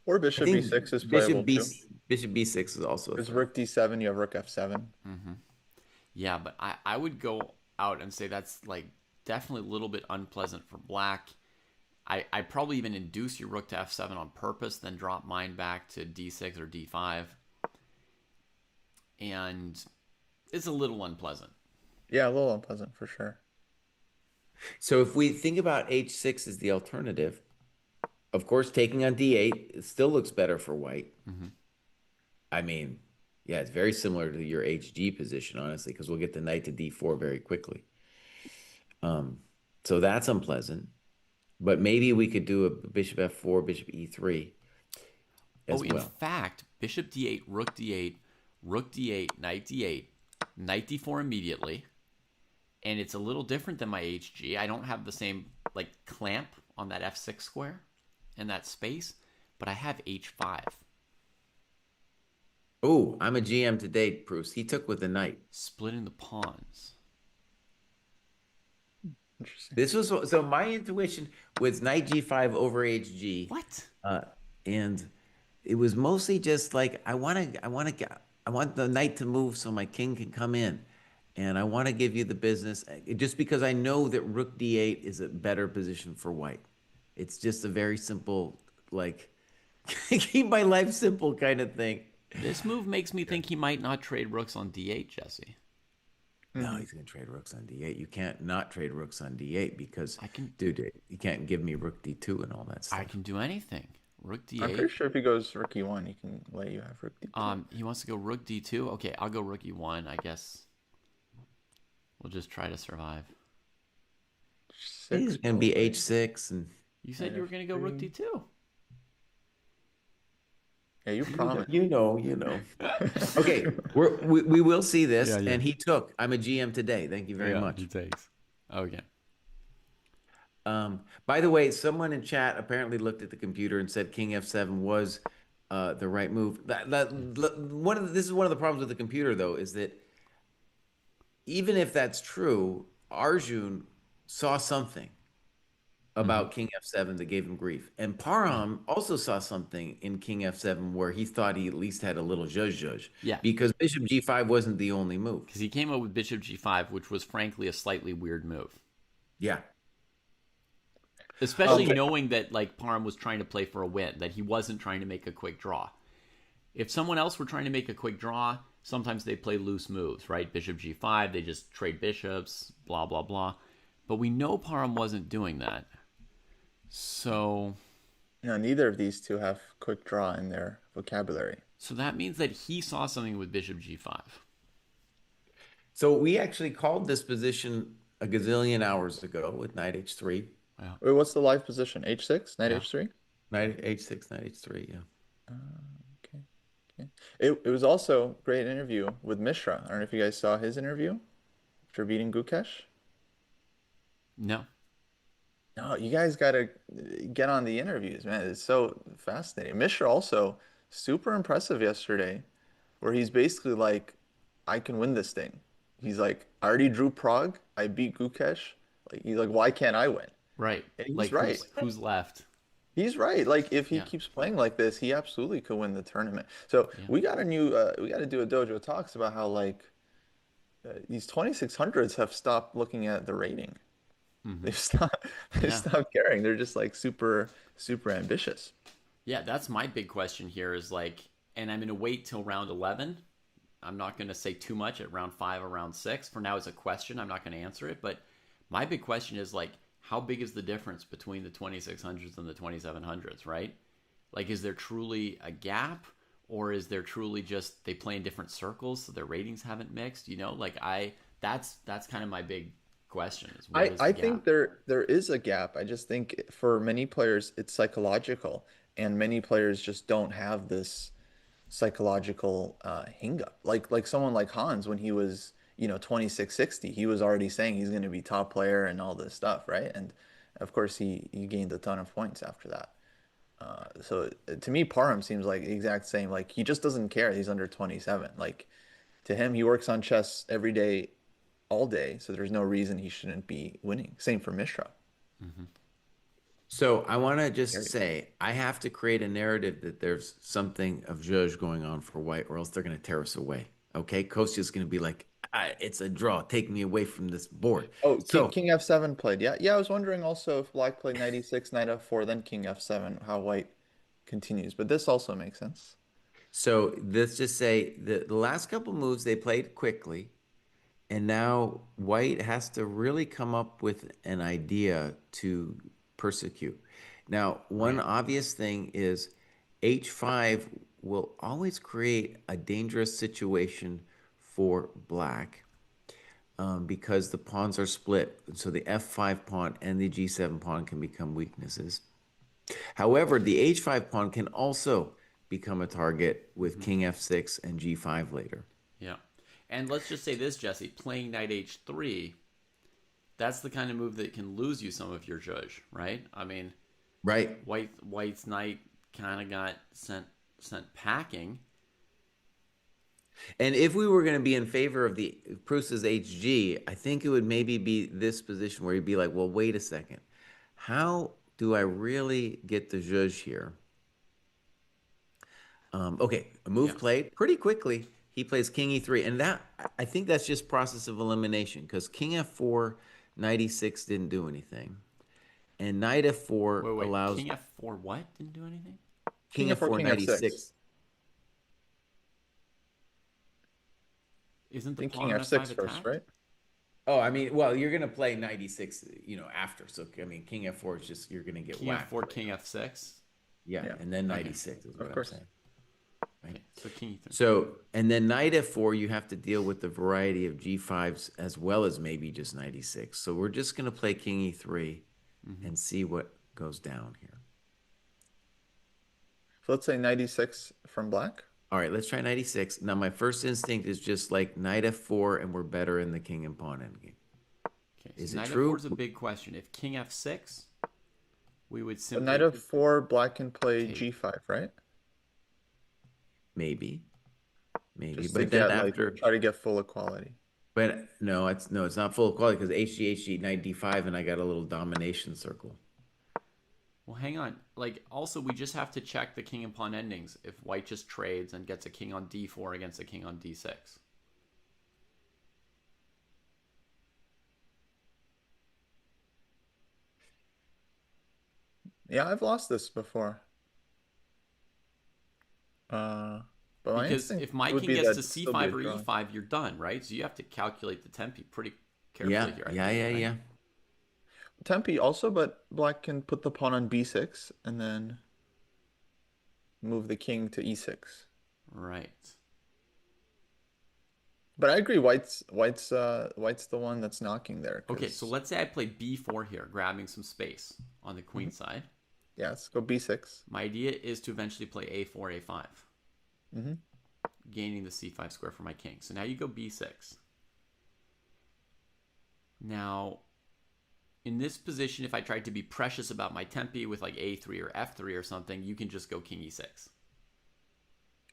Speaker 4: Or
Speaker 2: I
Speaker 4: bishop
Speaker 2: think
Speaker 4: e6 is playable too.
Speaker 2: bishop b6 is also a
Speaker 4: There's
Speaker 2: threat.
Speaker 4: rook d7, you have rook f7.
Speaker 1: Yeah, but I would go out and say that's like definitely a little bit unpleasant for black. I probably even induce your rook to f7 on purpose, then drop mine back to d6 or d5. And it's a little unpleasant.
Speaker 4: Yeah, a little unpleasant for sure.
Speaker 2: So if we think about h6 as the alternative, of course, taking on d8 it still looks better for white. I mean, yeah, it's very similar to your hg position, honestly, because we'll get the knight to d4 very quickly. So that's unpleasant. But maybe we could do a bishop f4, bishop e3
Speaker 1: Oh,
Speaker 2: as
Speaker 1: in
Speaker 2: well.
Speaker 1: fact, bishop d8, rook d8, knight d8, knight d4 immediately. And it's a little different than my HG. I don't have the same like clamp on that f6 square and that space, but I have h5.
Speaker 2: Oh, I'm a GM today, Bruce. He took with the knight.
Speaker 1: Splitting the pawns.
Speaker 4: Interesting.
Speaker 2: This was so my intuition was knight g5 over hg.
Speaker 1: What?
Speaker 2: Uh, and it was mostly just like I want the knight to move so my king can come in, and I want to give you the business just because I know that rook d8 is a better position for white. It's just a very simple, like keep my life simple kind of thing.
Speaker 1: This move makes me think he might not trade rooks on d8, Jesse.
Speaker 2: No, he's gonna trade rooks on d8. You can't not trade rooks on d8 because,
Speaker 1: I can
Speaker 2: dude, you can't give me rook d2 and all that
Speaker 1: I
Speaker 2: stuff.
Speaker 1: can do anything. Rook
Speaker 4: I'm pretty
Speaker 1: d8.
Speaker 4: sure if he goes rook e1, he can let you have rook d2.
Speaker 1: He wants to go rook d2. Okay, I'll go rook e1. I guess we'll just try to survive.
Speaker 2: He's gonna be h6 and
Speaker 1: You said you were going to go rook d2.
Speaker 4: Yeah, you promised.
Speaker 2: you know. Okay, we will see this,
Speaker 1: Yeah, yeah.
Speaker 2: and he took. I'm a GM today. Thank you very
Speaker 1: Yeah,
Speaker 2: much.
Speaker 1: he takes. Okay.
Speaker 2: By the way, someone in chat apparently looked at the computer and said King f7 was the right move. This is one of the problems with the computer, though, is that even if that's true, Arjun saw something about King f7 that gave him grief, and Parham also saw something in King f7 where he thought he at least had a little judge
Speaker 1: Yeah.
Speaker 2: because Bishop g5 wasn't the only move.
Speaker 1: Because he came up with bishop g5, which was frankly a slightly weird move.
Speaker 2: Yeah.
Speaker 1: Especially
Speaker 2: Okay.
Speaker 1: knowing that like Parham was trying to play for a win, that he wasn't trying to make a quick draw. If someone else were trying to make a quick draw, sometimes they play loose moves, right? Bishop g5, they just trade bishops, blah, blah, blah. But we know Parham wasn't doing that. So
Speaker 4: No, neither of these two have quick draw in their vocabulary.
Speaker 1: that means that he saw something with bishop g5.
Speaker 2: So we actually called this position a gazillion hours ago with knight h3.
Speaker 1: Yeah.
Speaker 4: Wait, what's the live position? H6? Knight
Speaker 1: Yeah.
Speaker 4: H3?
Speaker 2: Knight h6, knight h3, yeah.
Speaker 4: Okay. Okay. It was also a great interview with Mishra. I don't know if you guys saw his interview after beating Gukesh.
Speaker 1: No.
Speaker 4: No, you guys got to get on the interviews, man. It's so fascinating. Mishra also super impressive yesterday, where he's basically like, I can win this thing. He's like, I already drew Prague. I beat Gukesh. Like he's like, why can't I win?
Speaker 1: Right.
Speaker 4: And he's
Speaker 1: Like
Speaker 4: right.
Speaker 1: who's left?
Speaker 4: He's right. Like if he
Speaker 1: Yeah.
Speaker 4: keeps playing like this, he absolutely could win the tournament. So
Speaker 1: Yeah.
Speaker 4: we got we got to do a Dojo Talks about how like these 2600s have stopped looking at the rating. They've stopped, they
Speaker 1: Yeah.
Speaker 4: stopped caring. They're just like super ambitious.
Speaker 1: Yeah, that's my big question here is like, and I'm going to wait till round 11. I'm not going to say too much at round 5 or round 6. For now, it's a question. I'm not going to answer it. But my big question is like, how big is the difference between the 2600s and the 2700s, right? Like, is there truly a gap? Or is there truly just they play in different circles so their ratings haven't mixed? You know, like that's kind of my big question is what is the
Speaker 4: I
Speaker 1: gap?
Speaker 4: think there is a gap. I just think for many players it's psychological, and many players just don't have this psychological hang up. Like someone like Hans when he was 2660, he was already saying he's going to be top player and all this stuff, right? And of course he gained a ton of points after that. So to me, Parham seems like the exact same. Like he just doesn't care. He's under 27. Like to him, he works on chess every day, all day. So there's no reason he shouldn't be winning. Same for Mishra.
Speaker 2: So I want to just say I have to create a narrative that there's something of zhuzh going on for white, or else they're going to tear us away. Okay, Kostya's going to be like, it's a draw. Take me away from this board.
Speaker 4: Oh,
Speaker 2: So
Speaker 4: King F7 played. Yeah, yeah. I was wondering also if Black played knight e6, knight f4, then King F7, how White continues. But this also makes sense.
Speaker 2: so let's just say the last couple moves they played quickly, and now white has to really come up with an idea to persecute. Now, one obvious thing is h5 will always create a dangerous situation for black. because the pawns are split. So the f5 pawn and the g7 pawn can become weaknesses. However, the h5 pawn can also become a target with king f6 and g5 later.
Speaker 1: Yeah. And let's just say this, Jesse, playing knight h3, that's the kind of move that can lose you some of your judge, right? I mean,
Speaker 2: Right.
Speaker 1: White's knight kind of got sent packing.
Speaker 2: And if we were going to be in favor of the Proust's HG, I think it would maybe be this position where you'd be like, well, wait a second. How do I really get the zhuzh here? Okay, a move played pretty quickly. He plays king e3, and that I think that's just process of elimination because king f4, knight e6 didn't do anything, and knight f4
Speaker 1: Wait,
Speaker 2: allows
Speaker 1: king f4 what? Didn't do anything?
Speaker 2: king f4,
Speaker 4: king
Speaker 2: knight
Speaker 4: f6.
Speaker 2: e6.
Speaker 1: Isn't the
Speaker 4: Think
Speaker 1: pawn
Speaker 4: king
Speaker 1: on
Speaker 4: f6
Speaker 1: f5
Speaker 4: first,
Speaker 1: attacked?
Speaker 4: right?
Speaker 2: Oh, I mean, well, you're gonna play knight e6, after. So I mean, king f4 is just you're gonna get
Speaker 1: King
Speaker 2: whacked.
Speaker 1: f4, king f6.
Speaker 2: Yeah, and then knight e6 is what I'm
Speaker 4: course.
Speaker 2: saying.
Speaker 1: Okay, so king e3.
Speaker 2: So, and then knight f4, you have to deal with the variety of g5s as well as maybe just knight e6. So we're just going to play king e3 and see what goes down here.
Speaker 4: So let's say knight e6 from black.
Speaker 2: All right, let's try knight e6. Now, my first instinct is just like knight f4, and we're better in the king and pawn endgame.
Speaker 1: Okay,
Speaker 2: Is
Speaker 1: so
Speaker 2: it
Speaker 1: knight
Speaker 2: true?
Speaker 1: f4 is a big question. If king f6, we would
Speaker 4: But
Speaker 1: simply...
Speaker 4: knight f4, black can play
Speaker 1: Okay.
Speaker 4: g5, right?
Speaker 2: Maybe,
Speaker 4: Just
Speaker 2: but
Speaker 4: to
Speaker 2: then
Speaker 4: get
Speaker 2: after,
Speaker 4: try to get full equality.
Speaker 2: but no, it's not full equality because HG, knight d5, and I got a little domination circle.
Speaker 1: Well, hang on. Like, also, we just have to check the king and pawn endings if white just trades and gets a king on d4 against a king on d6.
Speaker 4: Yeah, I've lost this before. But my
Speaker 1: Because
Speaker 4: instinct
Speaker 1: if my
Speaker 4: would
Speaker 1: king
Speaker 4: be
Speaker 1: gets
Speaker 4: that
Speaker 1: to
Speaker 4: it'd still be a
Speaker 1: c5 or
Speaker 4: draw.
Speaker 1: e5, you're done, right? So you have to calculate the tempi pretty carefully
Speaker 2: Yeah,
Speaker 1: here. I
Speaker 2: yeah,
Speaker 1: think,
Speaker 2: yeah,
Speaker 1: right?
Speaker 2: yeah.
Speaker 4: Tempi also, but black can put the pawn on b6 and then move the king to e6.
Speaker 1: Right.
Speaker 4: But I agree, white's the one that's knocking there.
Speaker 1: Okay, so
Speaker 4: 'Cause-
Speaker 1: let's say I play b4 here, grabbing some space on the queen side.
Speaker 4: yeah, let's go b6.
Speaker 1: My idea is to eventually play a4, a5,
Speaker 4: Mm-hmm.
Speaker 1: gaining the c5 square for my king. So now you go b6. Now, in this position, if I tried to be precious about my tempi with like a3 or f3 or something, you can just go king e6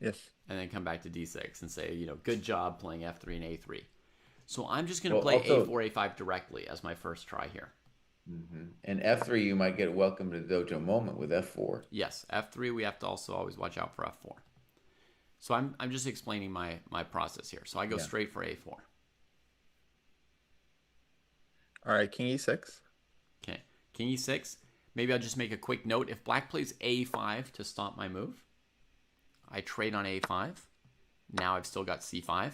Speaker 4: Yes.
Speaker 1: and then come back to d6 and say, good job playing f3 and a3. So I'm just going to
Speaker 2: Well,
Speaker 1: play
Speaker 2: also-
Speaker 1: a4, a5 directly as my first try here.
Speaker 2: And f3, you might get a welcome to the dojo moment with f4.
Speaker 1: Yes, f3, we have to also always watch out for f4. So I'm just explaining my process here. So I go straight for a4.
Speaker 4: All right, king e6.
Speaker 1: Okay, king e6. Maybe I'll just make a quick note. If black plays a5 to stop my move, I trade on a5. Now I've still got c5.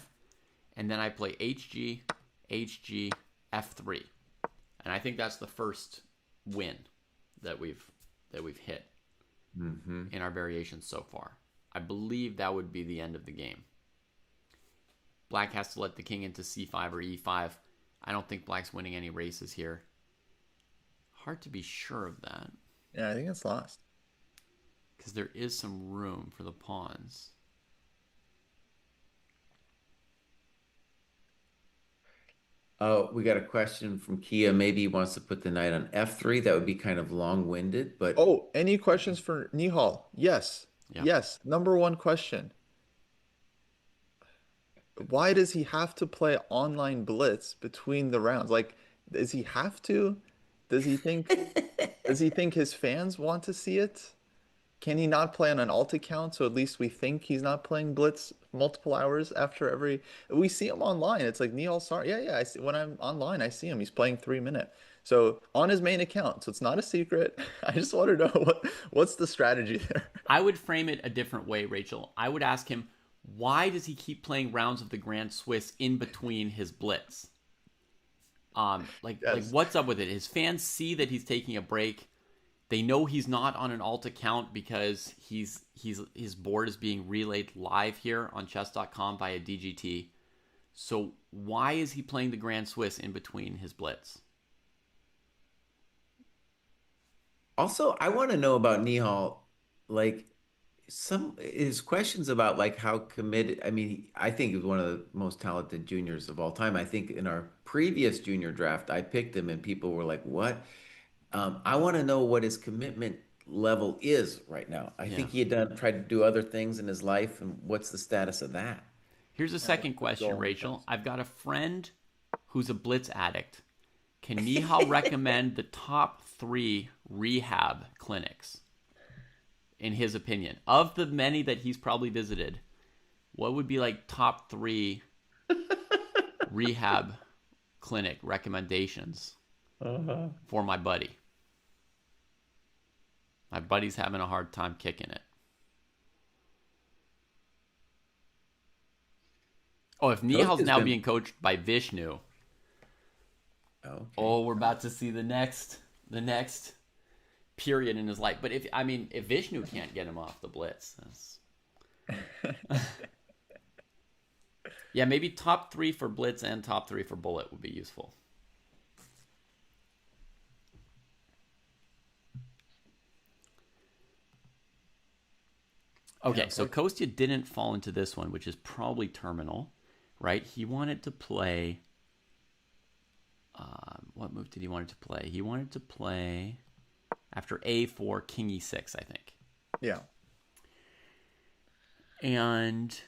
Speaker 1: And then I play hg, hg, f3. And I think that's the first win that we've hit in our variations so far. I believe that would be the end of the game. Black has to let the king into c5 or e5. I don't think black's winning any races here. Hard to be sure of that.
Speaker 4: Yeah, I think it's lost.
Speaker 1: Because there is some room for the pawns.
Speaker 2: Oh, we got a question from Kia. Maybe he wants to put the knight on f3. That would be kind of long-winded, but
Speaker 4: Oh, any questions for Nihal? Yes.
Speaker 1: Yeah.
Speaker 4: Yes. Number one question. Why does he have to play online blitz between the rounds? Like, does he have to? Does he think his fans want to see it? Can he not play on an alt account so at least we think he's not playing blitz multiple hours after every we see him online. It's like Nihal Sar. Yeah, I see when I'm online, I see him. He's playing 3 minute. So on his main account. So it's not a secret. I just want to know what's the strategy there.
Speaker 1: I would frame it a different way, Rachel. I would ask him, why does he keep playing rounds of the Grand Swiss in between his blitz? Like what's up with it? His fans see that he's taking a break. They know he's not on an alt account because his board is being relayed live here on chess.com via DGT. So why is he playing the Grand Swiss in between his blitz?
Speaker 2: Also, I want to know about Nihal, like some his questions about like how committed. I mean, I think he's one of the most talented juniors of all time. I think in our previous junior draft, I picked him, and people were like, "What?" I want to know what his commitment level is right now. I
Speaker 1: Yeah.
Speaker 2: think he had done tried to do other things in his life, and what's the status of that?
Speaker 1: Here's a
Speaker 4: Yeah, what's
Speaker 1: second
Speaker 4: the
Speaker 1: question,
Speaker 4: goal in
Speaker 1: Rachel.
Speaker 4: defense?
Speaker 1: I've got a friend who's a blitz addict. Can Nihal recommend the top 3 rehab clinics, in his opinion? Of the many that he's probably visited, what would be like top 3 rehab clinic recommendations for my buddy? My buddy's having a hard time kicking it. Oh, if
Speaker 2: Coach
Speaker 1: Nihal's
Speaker 2: has
Speaker 1: now
Speaker 2: been
Speaker 1: being coached by Vishnu,
Speaker 2: okay.
Speaker 1: oh, we're about to see the next period in his life. But if Vishnu can't get him off the blitz, yeah, maybe top 3 for blitz and top 3 for bullet would be useful. Okay,
Speaker 4: Yeah,
Speaker 1: so Kostya didn't fall into this one, which is probably terminal, right? He wanted to play. What move did he want to play? He wanted to play after A4, King E6, I think.
Speaker 4: yeah.
Speaker 1: And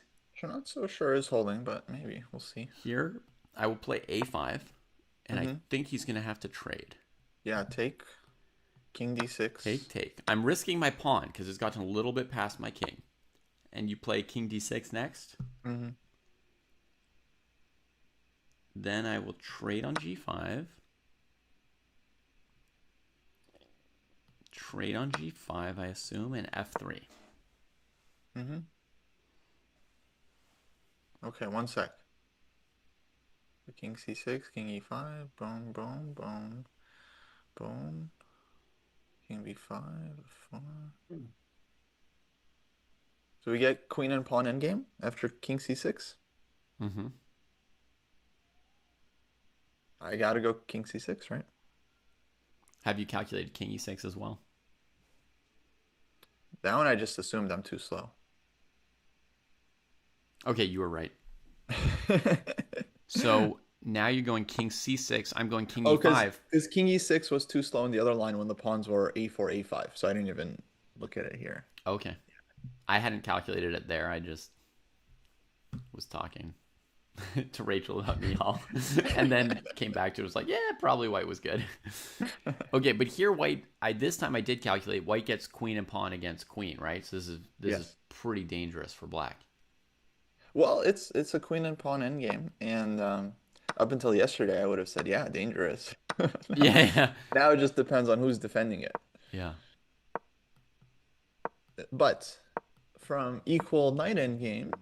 Speaker 4: I'm not so sure is holding, but maybe we'll see.
Speaker 1: here I will play A5, and I
Speaker 4: Mm-hmm.
Speaker 1: think he's going to have to trade.
Speaker 4: Yeah, take King D6.
Speaker 1: Take. I'm risking my pawn because it's gotten a little bit past my king. And you play King D6 next.
Speaker 4: Mm-hmm.
Speaker 1: Then I will trade on G5. Trade on G5, I assume, and F3.
Speaker 4: Mm-hmm. Okay, one sec. King C6, King E5, boom, boom, boom, boom. King B5, 4. So we get queen and pawn endgame after King C6.
Speaker 1: Mm-hmm.
Speaker 4: I gotta go King C6, right?
Speaker 1: Have you calculated King E6 as well?
Speaker 4: That one I just assumed I'm too slow.
Speaker 1: Okay, you were right. So now you're going King C6. I'm going King
Speaker 4: Oh,
Speaker 1: E5.
Speaker 4: because King E6 was too slow in the other line when the pawns were A4, A5. So I didn't even look at it here.
Speaker 1: Okay. I hadn't calculated it there. I just was talking to Rachel about Nihal and then came back to it. Was like, yeah, probably white was good. Okay, but here white, this time I did calculate. White gets queen and pawn against queen, right? So this is
Speaker 4: Yes.
Speaker 1: pretty dangerous for black.
Speaker 4: Well, it's a queen and pawn endgame, and up until yesterday, I would have said, yeah, dangerous. Now,
Speaker 1: Yeah,
Speaker 4: now it just depends on who's defending it.
Speaker 1: yeah.
Speaker 4: But from equal knight endgame,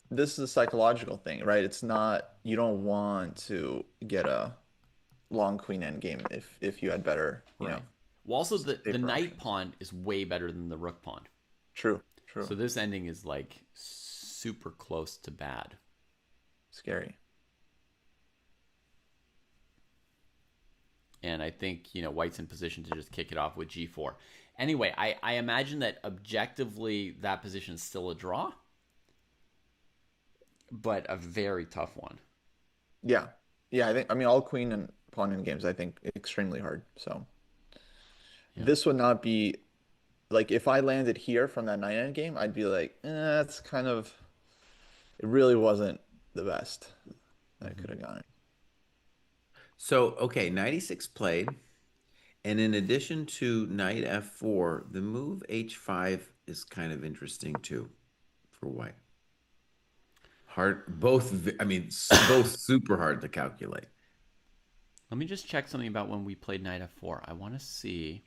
Speaker 4: this is a psychological thing, right? It's not, you don't want to get a long queen endgame if you had better,
Speaker 1: Right. Well, also the
Speaker 4: safer
Speaker 1: knight
Speaker 4: options.
Speaker 1: pawn is way better than the rook pawn.
Speaker 4: True, true.
Speaker 1: So this ending is like super close to bad.
Speaker 4: Scary.
Speaker 1: And I think, white's in position to just kick it off with G4. Anyway, I imagine that objectively that position is still a draw, but a very tough one.
Speaker 4: Yeah. Yeah, I mean, all queen and pawn endgames, I think, extremely hard. So
Speaker 1: Yeah.
Speaker 4: this would not be like if I landed here from that knight endgame, I'd be like, that's kind of, it really wasn't the best that I could have gotten.
Speaker 2: So, okay, 96 played. And in addition to knight f4, the move h5 is kind of interesting too for white. Hard, both, I mean, both super hard to calculate.
Speaker 1: Let me just check something about when we played knight f4. I want to see.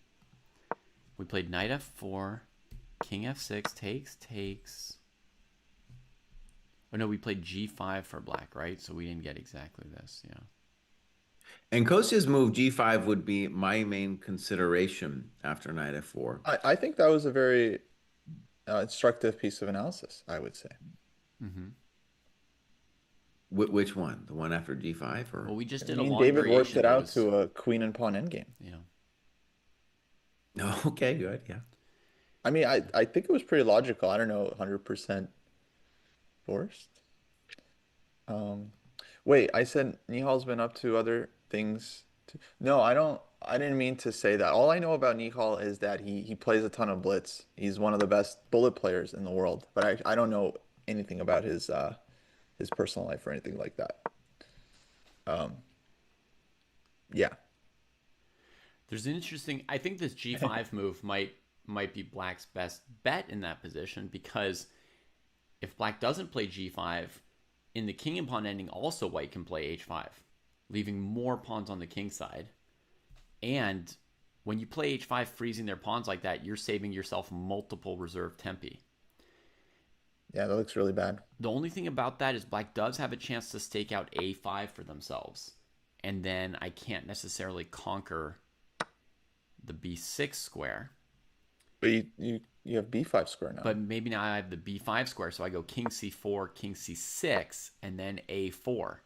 Speaker 1: We played knight f4, king f6, takes. Oh, no, we played g5 for black, right? So we didn't get exactly this, yeah.
Speaker 2: And Kostya's move g5 would be my main consideration after knight f4.
Speaker 4: I think that was a very instructive piece of analysis, I would say.
Speaker 1: Mm-hmm.
Speaker 2: Which one? The one after G5
Speaker 1: Well,
Speaker 2: or?
Speaker 1: we just did a
Speaker 4: Me and
Speaker 1: long
Speaker 4: David worked
Speaker 1: variation
Speaker 4: it
Speaker 1: that
Speaker 4: out
Speaker 1: was,
Speaker 4: to a queen and pawn endgame.
Speaker 1: you know,
Speaker 2: No, okay, good. Yeah.
Speaker 4: I mean, I think it was pretty logical. I don't know, 100% forced. Um, Wait, I said Nihal's been up to other things too. No, I don't. I didn't mean to say that. All I know about Nihal is that he plays a ton of blitz. He's one of the best bullet players in the world. But I don't know anything about his personal life or anything like that. Um, yeah.
Speaker 1: there's an interesting. I think this G5 move might be Black's best bet in that position because if Black doesn't play G5 in the king and pawn ending, also White can play H5, leaving more pawns on the king side. And when you play H5, freezing their pawns like that, you're saving yourself multiple reserve tempi.
Speaker 4: Yeah, that looks really bad.
Speaker 1: The only thing about that is Black does have a chance to stake out A5 for themselves. And then I can't necessarily conquer the B6 square.
Speaker 4: But you have B5 square now.
Speaker 1: But maybe now I have the B5 square, so I go king C4, king C6, and then A4,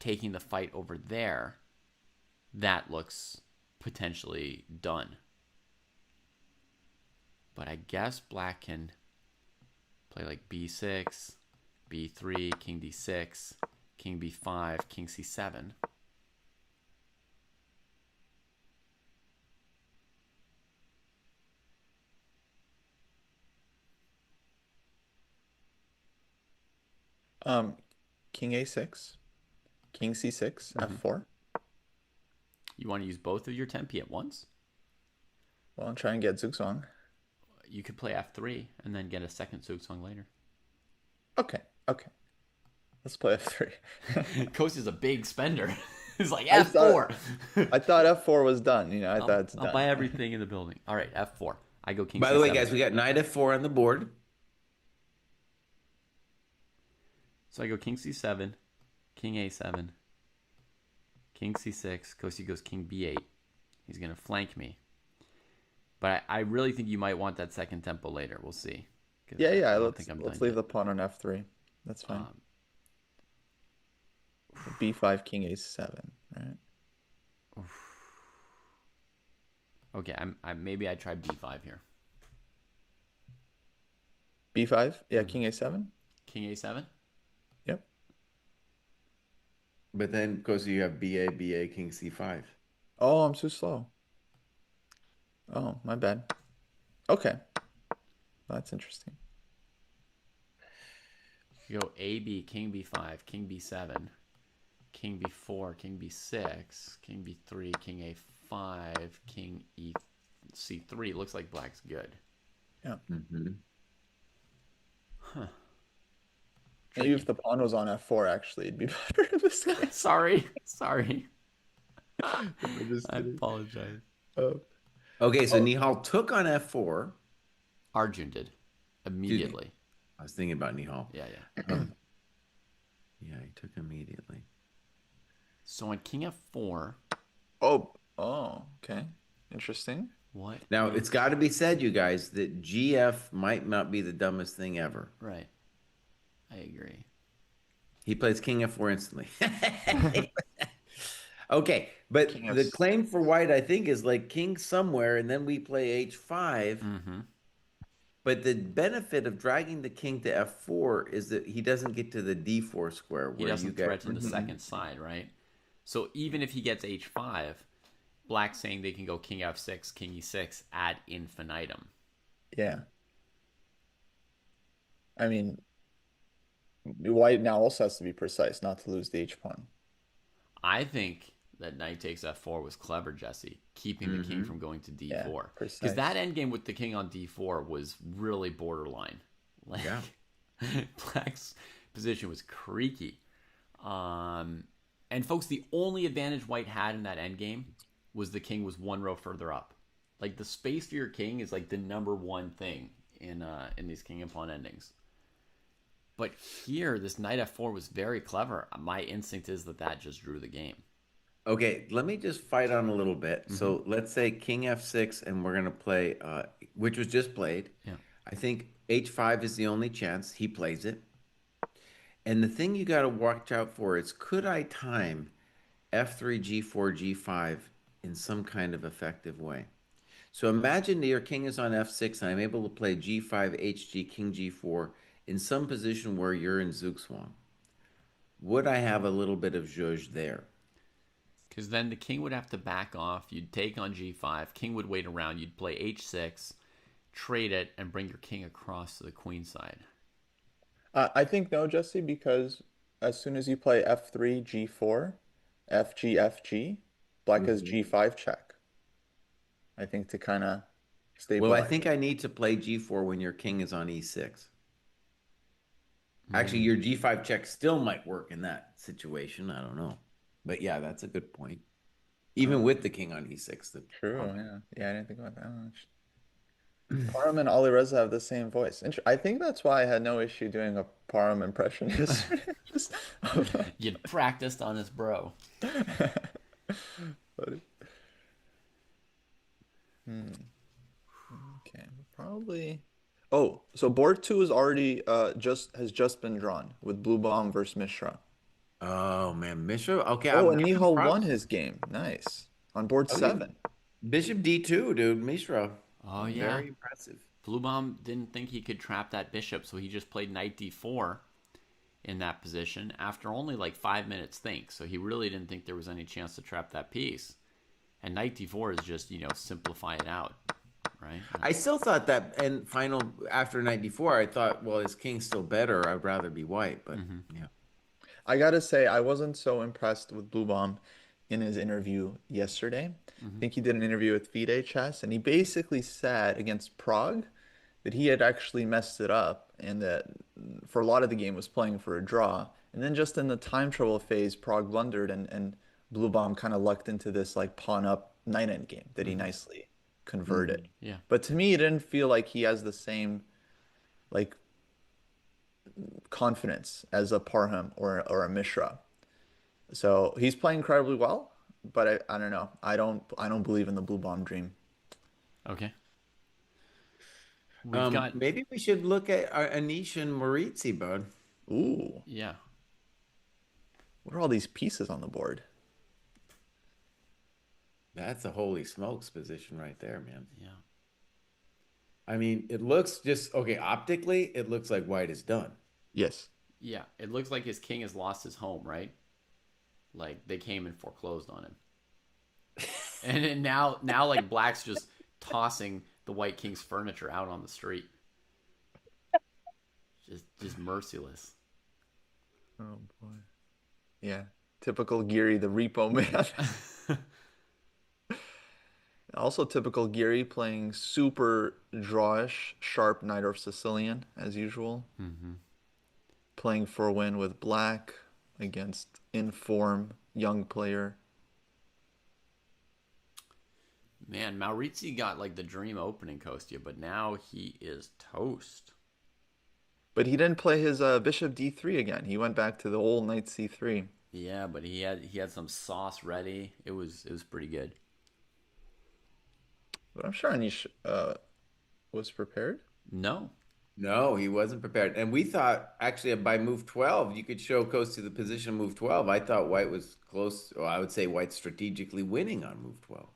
Speaker 1: taking the fight over there. That looks potentially done. But I guess Black can play like B6, B3, king D6, king B5, king C7.
Speaker 4: Um, King A6, King C6, F4.
Speaker 1: You want to use both of your tempi at once?
Speaker 4: Well, I'm trying to get Zugzwang.
Speaker 1: You could play F3 and then get a second Zugzwang later.
Speaker 4: Okay, okay. Let's play F3.
Speaker 1: Kosi's a big spender. He's like
Speaker 4: I
Speaker 1: F4.
Speaker 4: I thought F4 was done. You know, I thought it's
Speaker 1: I'll
Speaker 4: done.
Speaker 1: buy everything in the building. All right, F4. I go king
Speaker 2: By
Speaker 1: C7.
Speaker 2: the way, guys, we got knight F4 on the board.
Speaker 1: So I go king C7, king A7, king C6. Kosi goes king B8. He's going to flank me. But I really think you might want that second tempo later. We'll see.
Speaker 4: Yeah, yeah.
Speaker 1: I don't
Speaker 4: Let's
Speaker 1: think I'm
Speaker 4: let's
Speaker 1: done
Speaker 4: leave
Speaker 1: yet.
Speaker 4: the pawn on F3. That's fine. B5, king A7, right?
Speaker 1: Okay, maybe I try B5 here.
Speaker 4: B5, yeah, king A7.
Speaker 1: King A7?
Speaker 4: Yep.
Speaker 2: But then, because you have BA, King C5.
Speaker 4: Oh, I'm too slow. Oh, my bad. Okay. That's interesting.
Speaker 1: You go AB, king B5, king B7, king B4, king B6, king B3, king A5, king E C3. Looks like Black's good.
Speaker 4: Yeah.
Speaker 2: Mm-hmm.
Speaker 1: Huh.
Speaker 4: Maybe if the pawn was on F4, actually, it'd be better in this case.
Speaker 1: Sorry.
Speaker 4: I'm just
Speaker 1: I
Speaker 4: kidding.
Speaker 1: apologize.
Speaker 2: Okay, so Nihal took on F4.
Speaker 1: Arjun did. Immediately.
Speaker 2: I was thinking about Nihal.
Speaker 1: Yeah.
Speaker 2: Yeah, he took immediately.
Speaker 1: So on king F4.
Speaker 4: Oh, okay. Interesting.
Speaker 1: What?
Speaker 2: Now, it's got to be said, you guys, that GF might not be the dumbest thing ever.
Speaker 1: Right. I agree.
Speaker 2: He plays King F4 instantly. Okay, but
Speaker 4: King
Speaker 2: the
Speaker 4: F-
Speaker 2: claim for white, I think, is like king somewhere, and then we play H5.
Speaker 1: Mm-hmm.
Speaker 2: But the benefit of dragging the king to F4 is that he doesn't get to the D4 square
Speaker 1: He
Speaker 2: where you
Speaker 1: doesn't
Speaker 2: get.
Speaker 1: threaten the second side, right? So even if he gets H5, Black's saying they can go king F6, king E6 ad infinitum.
Speaker 4: Yeah. I mean, white now also has to be precise, not to lose the H pawn.
Speaker 1: I think that knight takes F4 was clever, Jesse, keeping the king from going to D4.
Speaker 4: Yeah,
Speaker 1: Because
Speaker 4: precise.
Speaker 1: that endgame with the king on D4 was really borderline. Like,
Speaker 2: Yeah.
Speaker 1: Black's position was creaky. And folks, the only advantage white had in that endgame was the king was one row further up. Like, the space for your king is like the number one thing in these king and pawn endings. But here, this knight F4 was very clever. My instinct is that just drew the game.
Speaker 2: Okay, let me just fight on a little bit. So let's say king F6, and we're going to play, which was just played.
Speaker 1: Yeah.
Speaker 2: I think H5 is the only chance. He plays it. And the thing you got to watch out for is could I time f3, g4, g5 in some kind of effective way? So imagine that your king is on f6 and I'm able to play g5, hg, king g4 in some position where you're in zugzwang. Would I have a little bit of zhuzh there?
Speaker 1: Because then the king would have to back off. You'd take on g5. King would wait around. You'd play h6, trade it, and bring your king across to the queen side.
Speaker 4: I think no, Jesse, because as soon as you play f3, g4, fg, fg, black has
Speaker 2: Mhm.
Speaker 4: g5 check. I think to kind of
Speaker 2: Well, I
Speaker 4: stabilize
Speaker 2: think
Speaker 4: it.
Speaker 2: I need to play g4 when your king is on e6. Actually,
Speaker 1: Mm,
Speaker 2: your g5 check still might work in that situation. I don't know. But yeah, that's a good point. Even
Speaker 4: Oh,
Speaker 2: with the king on e6, the
Speaker 4: true.
Speaker 2: problem.
Speaker 4: Yeah. Yeah, I didn't think about that. Oh, Parham and Alireza have the same voice. I think that's why I had no issue doing a Parham impression yesterday. Just,
Speaker 1: You'd practiced on his bro.
Speaker 4: but, hmm, okay, probably. Oh, so board two is already just been drawn with Blue Bomb versus Mishra.
Speaker 2: Oh man, Mishra. Okay,
Speaker 4: Oh,
Speaker 2: I'm
Speaker 4: and
Speaker 2: giving
Speaker 4: Nihal won
Speaker 2: props.
Speaker 4: his game. Nice. On board
Speaker 2: I'll give
Speaker 4: seven.
Speaker 2: Bishop D2, dude. Mishra.
Speaker 1: Oh, yeah.
Speaker 2: Very impressive.
Speaker 1: Bluebaum didn't think he could trap that bishop, so he just played knight d4 in that position after only like 5 minutes think. So he really didn't think there was any chance to trap that piece. And knight d4 is just, simplify it out, right?
Speaker 2: I still thought that and final after 94, I thought, well, his king's still better. I'd rather be white, but
Speaker 1: Mm-hmm.
Speaker 2: yeah.
Speaker 4: I gotta say, I wasn't so impressed with Blue Bomb in his interview yesterday. I
Speaker 1: Mm-hmm.
Speaker 4: think he did an interview with FIDE Chess, and he basically said against Prague that he had actually messed it up and that for a lot of the game was playing for a draw. And then just in the time trouble phase, Prague blundered and Blue Bomb kind of lucked into this like pawn up knight end game that he
Speaker 1: Mm-hmm.
Speaker 4: nicely converted.
Speaker 2: Mhm.
Speaker 1: Yeah.
Speaker 4: But to me, it didn't feel like he has the same like confidence as a Parham or a Mishra. So he's playing incredibly well, but I don't know. I don't believe in the blue bomb dream.
Speaker 1: Okay. We've got,
Speaker 2: Maybe we should look at Anish and Maritzi, bud.
Speaker 4: Ooh,
Speaker 1: yeah.
Speaker 4: what are all these pieces on the board?
Speaker 2: That's a holy smokes position right there, man.
Speaker 1: Yeah.
Speaker 2: I mean, it looks just okay. Optically, it looks like white is done.
Speaker 4: Yes.
Speaker 1: Yeah. It looks like his king has lost his home, right? Like they came and foreclosed on him. And then now like black's just tossing the white king's furniture out on the street. Just merciless.
Speaker 4: Oh boy. Yeah. Typical Geary, the repo man. Also typical Geary playing super drawish, sharp Najdorf Sicilian as usual.
Speaker 1: Mm-hmm.
Speaker 4: Playing for a win with black against inform young player.
Speaker 1: Man, Maurizi got like the dream opening Kostya, but now he is toast.
Speaker 4: But he didn't play his bishop d3 again. He went back to the old knight c3.
Speaker 1: Yeah, but he had some sauce ready. It was pretty good.
Speaker 4: But I'm sure Anish was prepared.
Speaker 1: No.
Speaker 2: No, he wasn't prepared. And we thought actually by move 12, you could show Coast the position of move 12. I thought white was close, or I would say white strategically winning on move 12.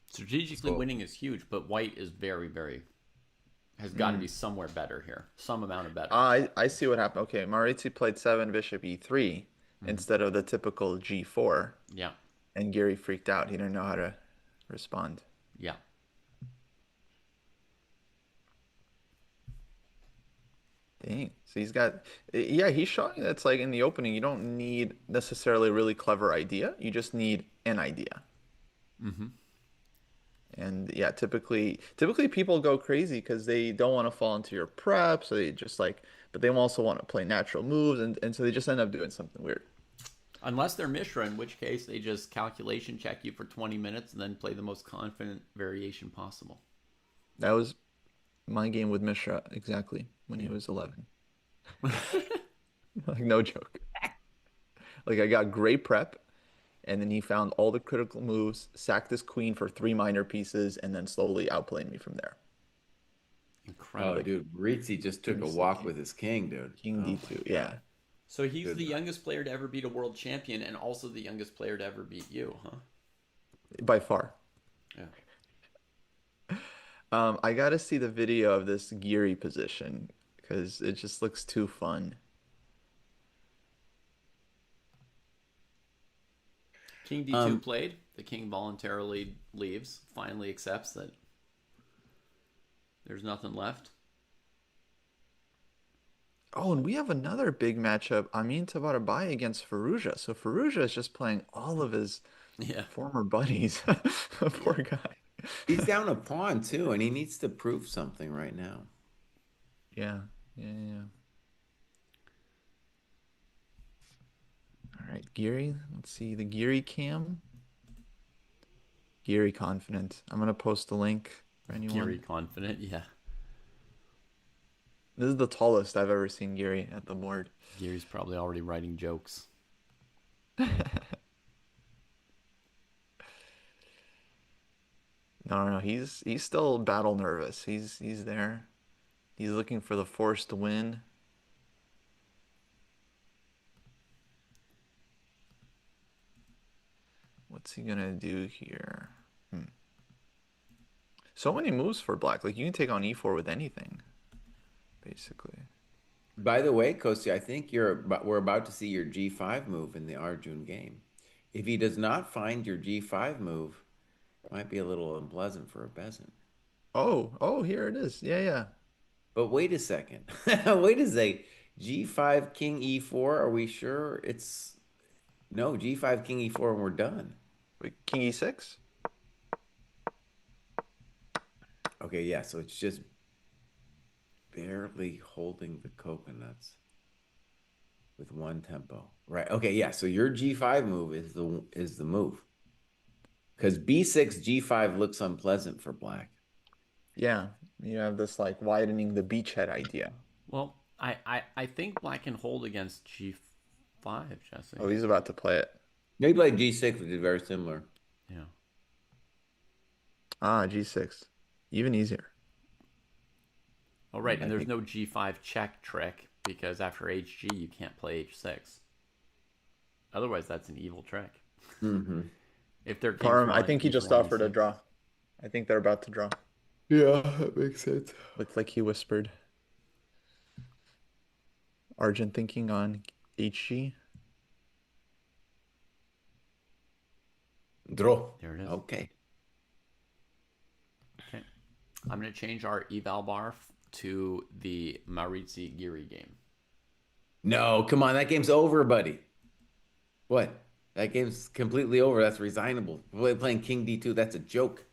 Speaker 1: Strategically
Speaker 2: So,
Speaker 1: winning is huge, but white is very, very has got to
Speaker 4: Mm.
Speaker 1: be somewhere better here. Some amount of better.
Speaker 4: I see what happened. Okay, Maurizi played 7 bishop e3
Speaker 1: Hmm.
Speaker 4: instead of the typical g4,
Speaker 1: Yeah.
Speaker 4: and Gary freaked out. He didn't know how to respond.
Speaker 1: Yeah.
Speaker 4: Dang. So he's got, yeah, he's showing that's like in the opening, you don't need necessarily a really clever idea. You just need an idea.
Speaker 1: Mm-hmm.
Speaker 4: And yeah, typically people go crazy because they don't want to fall into your prep, so they just like, but they also want to play natural moves, and so they just end up doing something weird.
Speaker 1: Unless they're Mishra, in which case they just calculation check you for 20 minutes and then play the most confident variation possible.
Speaker 4: That was my game with Mishra exactly when he
Speaker 1: Yeah.
Speaker 4: was 11. Like no joke. Like I got great prep, and then he found all the critical moves, sacked his queen for 3 minor pieces, and then slowly outplayed me from there.
Speaker 2: oh,
Speaker 1: Incredible.
Speaker 2: dude, Maritzi just took a
Speaker 4: King's
Speaker 2: walk
Speaker 4: king,
Speaker 2: with his king, dude.
Speaker 4: king
Speaker 2: Oh my
Speaker 4: d2.
Speaker 2: God.
Speaker 4: Yeah.
Speaker 1: So he's
Speaker 2: Good
Speaker 1: the
Speaker 2: luck.
Speaker 1: youngest player to ever beat a world champion and also the youngest player to ever beat you, huh?
Speaker 4: by far.
Speaker 1: Yeah.
Speaker 4: I gotta see the video of this Geary position because it just looks too fun.
Speaker 1: King D2
Speaker 2: Um,
Speaker 1: played. The king voluntarily leaves, finally accepts that there's nothing left.
Speaker 4: Oh, and we have another big matchup. Amin Tabatabai against Faruja. So Faruja is just playing all of his
Speaker 1: Yeah.
Speaker 4: former buddies. Poor
Speaker 2: yeah.
Speaker 4: guy.
Speaker 2: He's down a pawn too, and he needs to prove something right now.
Speaker 4: Yeah, yeah, yeah. All right, Geary. Let's see the Geary cam. Geary confident. I'm gonna post the link for
Speaker 1: Geary
Speaker 4: anyone.
Speaker 1: confident, yeah.
Speaker 4: This is the tallest I've ever seen Geary at the board.
Speaker 1: Geary's probably already writing jokes.
Speaker 4: No, no, no. He's still battle nervous. He's there. He's looking for the forced win. What's he gonna do here? Hmm. So many moves for black. Like you can take on e4 with anything, basically.
Speaker 2: By the way, Kosi, I think we're about to see your G5 move in the Arjun game. If he does not find your G5 move, it might be a little unpleasant for a peasant.
Speaker 4: Oh, oh, here it is. Yeah, yeah.
Speaker 2: But wait a second. Wait a second. G5 King E4, are we sure it's no G5 King E4 and we're done?
Speaker 4: Wait, King e6?
Speaker 2: Okay, yeah, so it's just barely holding the coconuts with one tempo. Right. Okay, yeah. So your G5 move is the move. Because B6 G5 looks unpleasant for black.
Speaker 4: Yeah. You have this like widening the beachhead idea.
Speaker 1: Well, I think black can hold against G5, Jesse.
Speaker 4: Oh, he's about to play it.
Speaker 2: Maybe like G6, which is very similar.
Speaker 1: Yeah.
Speaker 4: Ah, g6. Even easier.
Speaker 1: Oh, right,
Speaker 2: I
Speaker 1: and there's
Speaker 2: think
Speaker 1: no G5 check trick because after HG you can't play H6. Otherwise, that's an evil trick.
Speaker 2: hmm
Speaker 1: If their king's
Speaker 4: Parm, I
Speaker 1: running
Speaker 4: think he just
Speaker 1: E4 on
Speaker 4: offered a
Speaker 1: E6.
Speaker 4: draw. I think they're about to draw.
Speaker 2: Yeah, that makes sense.
Speaker 4: Looked like he whispered. Argent thinking on HG.
Speaker 2: Draw.
Speaker 1: There it is.
Speaker 2: Okay.
Speaker 1: Okay. I'm going to change our eval bar to the Maurizi Giri game.
Speaker 2: No, come on. That game's over, buddy. What? That game's completely over. That's resignable. Playing King D2, that's a joke.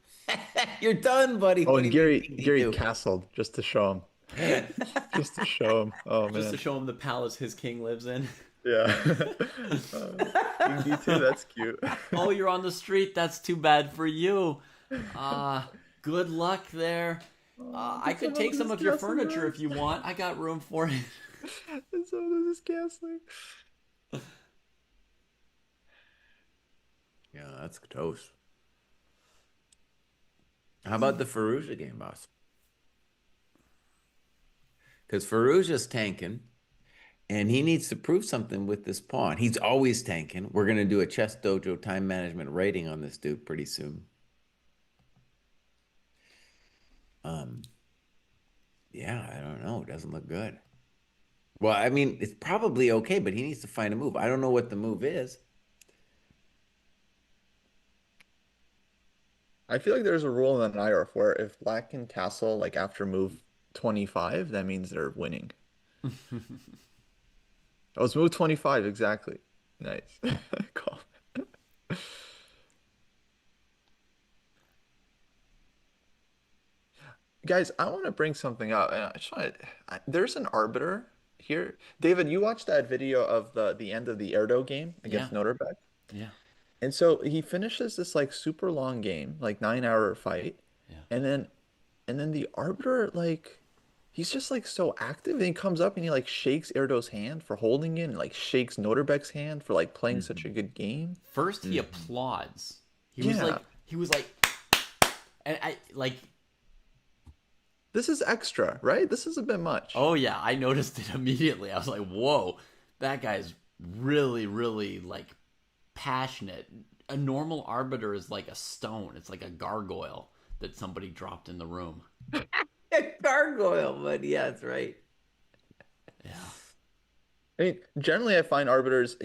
Speaker 2: You're done, buddy.
Speaker 4: Oh,
Speaker 2: What do
Speaker 4: and
Speaker 2: you mean
Speaker 4: Gary
Speaker 2: King
Speaker 4: castled just to show him.
Speaker 2: D2?
Speaker 4: Just to show him. Oh
Speaker 1: Just to
Speaker 4: man.
Speaker 1: show him the palace his king lives in.
Speaker 4: Yeah. King D2, that's cute.
Speaker 1: Oh, you're on the street. That's too bad for you. Good luck there. I could take some of your furniture if you want. I got room for it.
Speaker 4: And so this is castling.
Speaker 2: Yeah, that's toast. How about the Fallujah game, boss? Because Fallujah's tanking, and he needs to prove something with this pawn. He's always tanking. We're going to do a chess dojo time management rating on this dude pretty soon. Yeah, I don't know. It doesn't look good. Well, I mean, it's probably okay, but he needs to find a move. I don't know what the move is.
Speaker 4: I feel like there's a rule in the Najdorf where if black can castle like after move 25, that means they're winning. Oh, it's move 25, exactly. Nice. Cool. Guys, I want to bring something up. And I just want there's an arbiter here. David, you watched that video of the end of the Erdo game
Speaker 1: Yeah.
Speaker 4: against Noterbeck?
Speaker 1: Yeah.
Speaker 4: And so he finishes this like super long game, like 9 hour fight.
Speaker 1: Yeah.
Speaker 4: And then the arbiter like he's just like so active and he comes up and he like shakes Erdo's hand for holding it and like shakes Noterbeck's hand for like playing such a good game.
Speaker 1: First, he applauds.
Speaker 4: Yeah.
Speaker 1: He was like, and I like.
Speaker 4: This is extra, right? This is a bit much.
Speaker 1: Oh yeah, I noticed it immediately. I was like, whoa, That guy's really, really like passionate. A normal arbiter is like a stone. It's like a gargoyle that somebody dropped in the room.
Speaker 2: Gargoyle, but yeah, that's right.
Speaker 1: Yeah.
Speaker 4: I mean, generally, I find arbiters,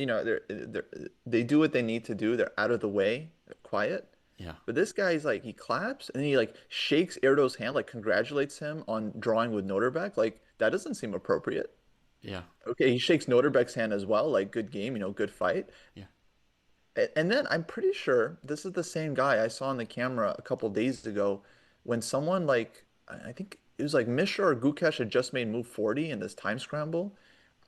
Speaker 4: they do what they need to do. They're out of the way, they're quiet.
Speaker 1: Yeah.
Speaker 4: But this guy's like, he claps and then he like shakes Erdo's hand, like congratulates him on drawing with Noterbeck. Like, that doesn't seem appropriate.
Speaker 1: Yeah.
Speaker 4: Okay, he shakes Noterbeck's hand as well, like, good game, good fight.
Speaker 1: Yeah.
Speaker 4: And then I'm pretty sure this is the same guy I saw on the camera a couple days ago when someone like, I think it was like Mishra or Gukesh had just made move 40 in this time scramble.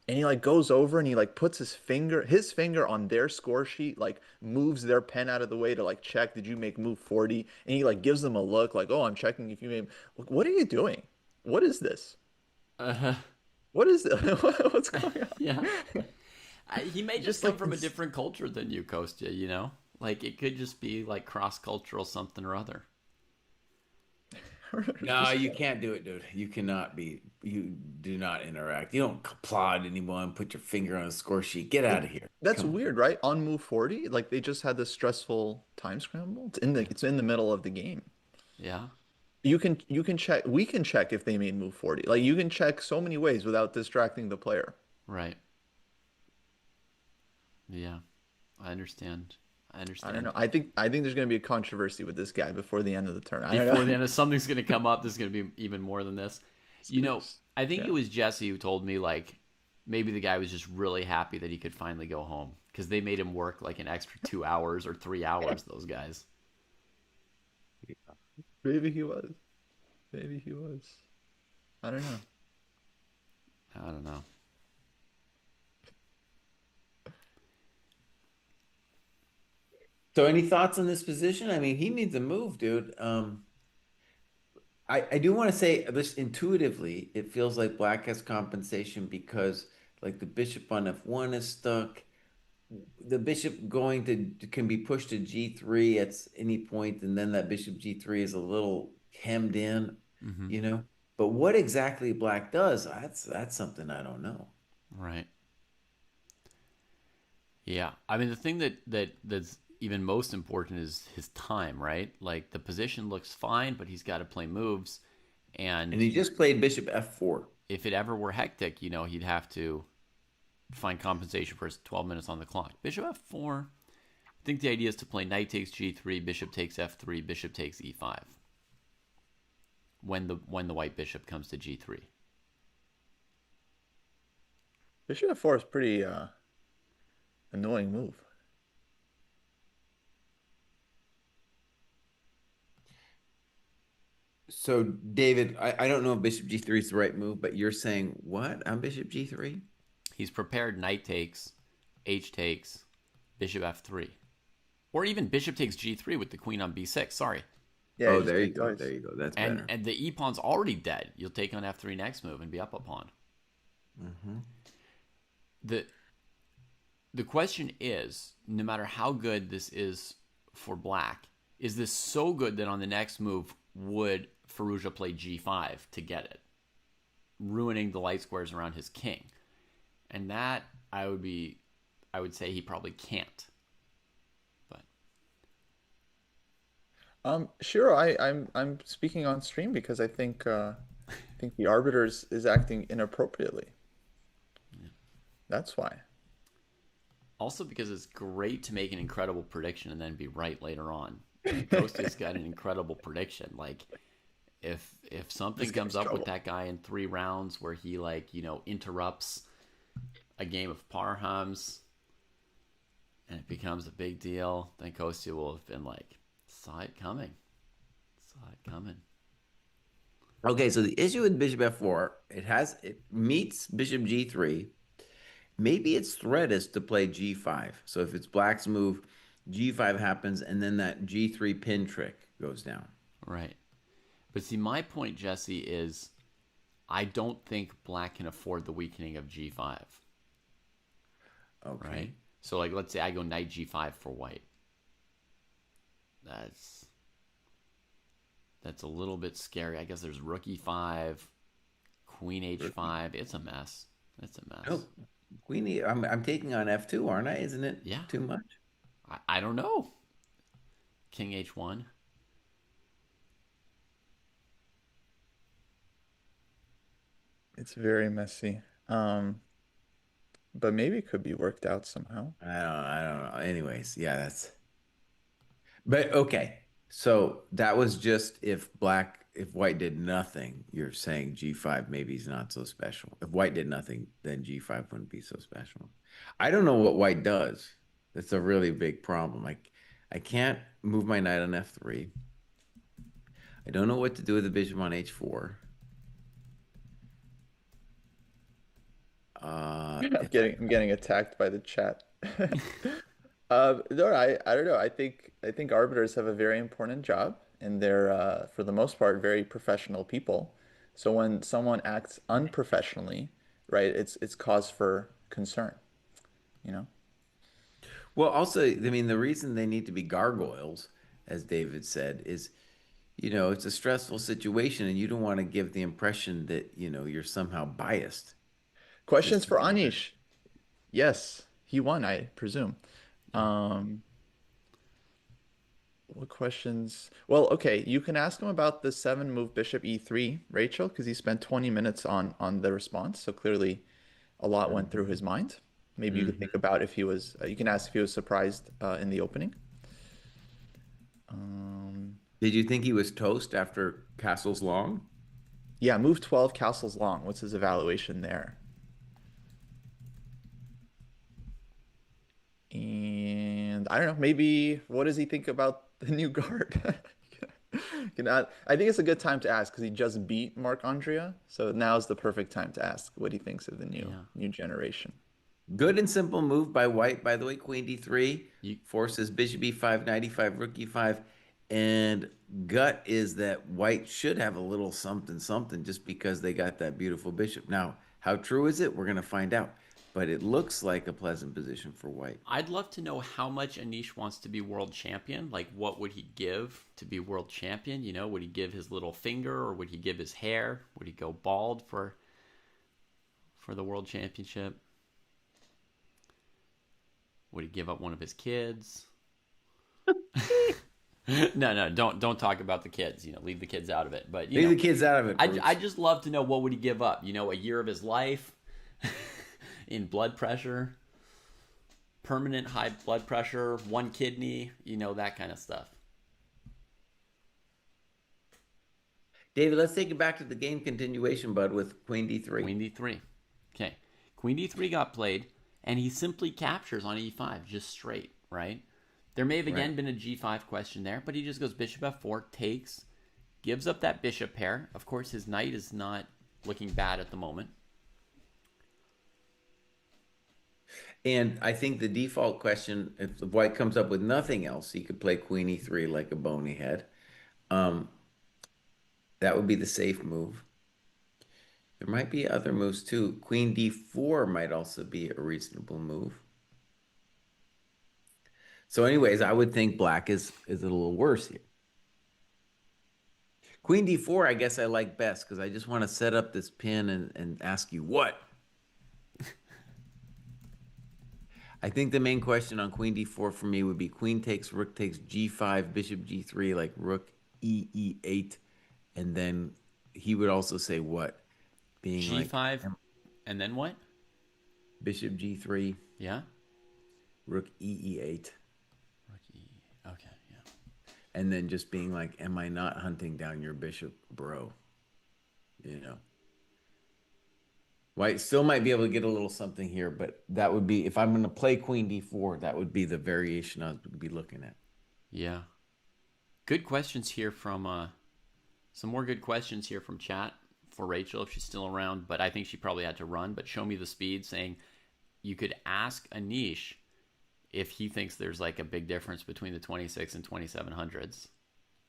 Speaker 4: And he like goes over and he like puts his finger on their score sheet, like moves their pen out of the way to like check, did you make move 40? And he like gives them a look like, oh, I'm checking if you made. What are you doing? What is this?
Speaker 1: Uh-huh.
Speaker 4: What is this? What's going on?
Speaker 1: Yeah. He may just
Speaker 4: Just
Speaker 1: come
Speaker 4: like
Speaker 1: from a
Speaker 4: this.
Speaker 1: different culture than you, Kostya, you know? Like, it could just be like cross-cultural something or other.
Speaker 2: No, you can't do it, dude. You cannot be. You do not interact. You don't applaud anyone. Put your finger on a score sheet. Get out of here.
Speaker 4: That's
Speaker 2: Come on.
Speaker 4: weird, right? On move 40, like they just had this stressful time scramble. It's in the middle of the game.
Speaker 1: Yeah.
Speaker 4: You can check, we can check if they made move 40. Like you can check so many ways without distracting the player.
Speaker 1: Right. Yeah. I understand. I
Speaker 4: I
Speaker 1: understand.
Speaker 4: don't know. I think there's going to be a controversy with this guy before the end of the turn. I don't
Speaker 1: Before
Speaker 4: know.
Speaker 1: the end of something's going to come up, there's going to be even more than this. You know, I think
Speaker 4: Yeah.
Speaker 1: it was Jesse who told me, like, maybe the guy was just really happy that he could finally go home because they made him work like an extra 2 hours or 3 hours, those guys.
Speaker 4: Maybe he was. Maybe he was. I don't know.
Speaker 1: I don't know.
Speaker 2: So, any thoughts on this position? I mean, he needs a move, dude. I do want to say this intuitively, it feels like Black has compensation because, like, the bishop on F1 is stuck. The bishop going to can be pushed to G3 at any point, and then that bishop G3 is a little hemmed in,
Speaker 1: Hmm.
Speaker 2: you know. But what exactly Black does, that's something I don't know.
Speaker 1: Right. Yeah. I mean, the thing that's even most important is his time, right? Like the position looks fine, but he's got to play moves.
Speaker 2: And
Speaker 1: And
Speaker 2: he just played bishop F4.
Speaker 1: if it ever were hectic, you know, he'd have to find compensation for his 12 minutes on the clock. Bishop F4. I think the idea is to play knight takes G3, bishop takes F3, bishop takes E5. When the white bishop comes to G3.
Speaker 4: Bishop f4 is pretty annoying move.
Speaker 2: So, David, I don't know if bishop G3 is the right move, but you're saying what on bishop G3?
Speaker 1: He's prepared knight takes, H takes, bishop F3. Or even bishop takes G3 with the queen on B6. Sorry.
Speaker 4: Yeah,
Speaker 2: Oh,
Speaker 4: just
Speaker 2: there you
Speaker 4: take
Speaker 2: go.
Speaker 4: those.
Speaker 2: There you go. That's
Speaker 1: And
Speaker 2: better.
Speaker 1: and the E pawn's already dead. You'll take on F3 next move and be up a pawn.
Speaker 2: Mhm.
Speaker 1: The question is, no matter how good this is for Black, is this so good that on the next move would Firouzja play G5 to get it, ruining the light squares around his king? And that I would say he probably can't. But
Speaker 4: Sure, I'm speaking on stream because I think the arbiter is acting inappropriately. That's why.
Speaker 1: also because it's great to make an incredible prediction and then be right later on. Ghost's got an incredible prediction. Like if something
Speaker 4: This
Speaker 1: comes
Speaker 4: guy's
Speaker 1: up with
Speaker 4: trouble.
Speaker 1: that guy in 3 rounds where he interrupts a game of Parhams and it becomes a big deal, then Kostya will have been like, saw it coming. Saw it coming.
Speaker 2: Okay, so the issue with bishop F4, it meets bishop G3. Maybe its threat is to play G5. So if it's Black's move, G5 happens, and then that G3 pin trick goes down.
Speaker 1: Right. But see, my point, Jesse, is I don't think Black can afford the weakening of G5.
Speaker 2: Okay.
Speaker 1: Right? So, like, let's say I go knight G5 for white. That's a little bit scary. I guess there's rook E5, queen H5. It's a mess. It's a mess.
Speaker 2: No, I'm taking on F2, aren't I? Isn't it
Speaker 1: Yeah,
Speaker 2: too much?
Speaker 1: I don't know. King H1.
Speaker 4: It's very messy. But maybe it could be worked out somehow.
Speaker 2: I don't know. Anyways, yeah, but okay. So that was just if white did nothing, you're saying G5 maybe is not so special. If white did nothing, then G5 wouldn't be so special. I don't know what white does. That's a really big problem. I can't move my knight on F3. I don't know what to do with the bishop on H4.
Speaker 4: I'm
Speaker 2: If I
Speaker 4: getting attacked by the chat. No, I don't know. I think arbiters have a very important job, and they're for the most part very professional people. So when someone acts unprofessionally, right, it's cause for concern, you know?
Speaker 2: Well, also, I mean, the reason they need to be gargoyles, as David said, is, it's a stressful situation and you don't want to give the impression that, you're somehow biased just
Speaker 4: Questions for
Speaker 2: because
Speaker 4: Anish. Yes, he won, I presume.
Speaker 1: Yeah.
Speaker 4: Um, what questions? Well, okay, you can ask him about the seven move bishop e3, Rachel, because he spent 20 minutes on the response. So clearly a lot went through his mind. Maybe you could think
Speaker 2: Mhm.
Speaker 4: about if he was, you can ask if he was surprised in the opening.
Speaker 2: Did you think he was toast after Castle's Long?
Speaker 4: Yeah, move 12 castles long. What's his evaluation there? And I don't know, maybe what does he think about the new guard? I think it's a good time to ask because he just beat Mark Andrea. So now's the perfect time to ask what he thinks of the new
Speaker 1: Yeah.
Speaker 4: new generation.
Speaker 2: Good and simple move by white, by the way. Queen D3
Speaker 1: You
Speaker 2: forces bishop E5, knight E5, rook E5. And gut is that white should have a little something, something just because they got that beautiful bishop. Now, how true is it? We're going to find out. But it looks like a pleasant position for white.
Speaker 1: I'd love to know how much Anish wants to be world champion. Like, what would he give to be world champion? Would he give his little finger, or would he give his hair? Would he go bald for the world championship? Would he give up one of his kids? No, don't talk about the kids. Leave the kids out of it. But
Speaker 2: Leave the kids out of it,
Speaker 1: I
Speaker 2: Bruce.
Speaker 1: just love to know what would he give up. A year of his life in blood pressure, permanent high blood pressure, one kidney, that kind of stuff.
Speaker 2: David, let's take it back to the game continuation, bud, with Queen D3.
Speaker 1: Queen d3. Okay. Queen d3 got played, and he simply captures on e5, just straight, right? There may have
Speaker 2: Right.
Speaker 1: again been a g5 question there, but he just goes bishop f4, takes, gives up that bishop pair. Of course, his knight is not looking bad at the moment.
Speaker 2: And I think the default question, if the white comes up with nothing else, he could play Queen E3 like a bony head. Um, that would be the safe move. There might be other moves too. Queen D4 might also be a reasonable move. So, anyways, I would think black is a little worse here. Queen D4, I guess I like best because I just want to set up this pin and ask you what. I think the main question on Queen D4 for me would be Queen takes, Rook takes G5, Bishop G3, like Rook E8, and then he would also say what? Being like
Speaker 1: g5, and then what?
Speaker 2: Bishop G3,
Speaker 1: Yeah?
Speaker 2: Rook E8,
Speaker 1: Rook e. Okay, yeah.
Speaker 2: and then just being like, am I not hunting down your bishop, bro? You know. White still might be able to get a little something here, but that would be, if I'm going to play Queen D4, that would be the variation I would be looking at.
Speaker 1: Yeah. Good questions here from some more good questions here from chat for Rachel if she's still around, but I think she probably had to run. But show me the speed, saying you could ask Anish if he thinks there's like a big difference between the 26 and 2700s,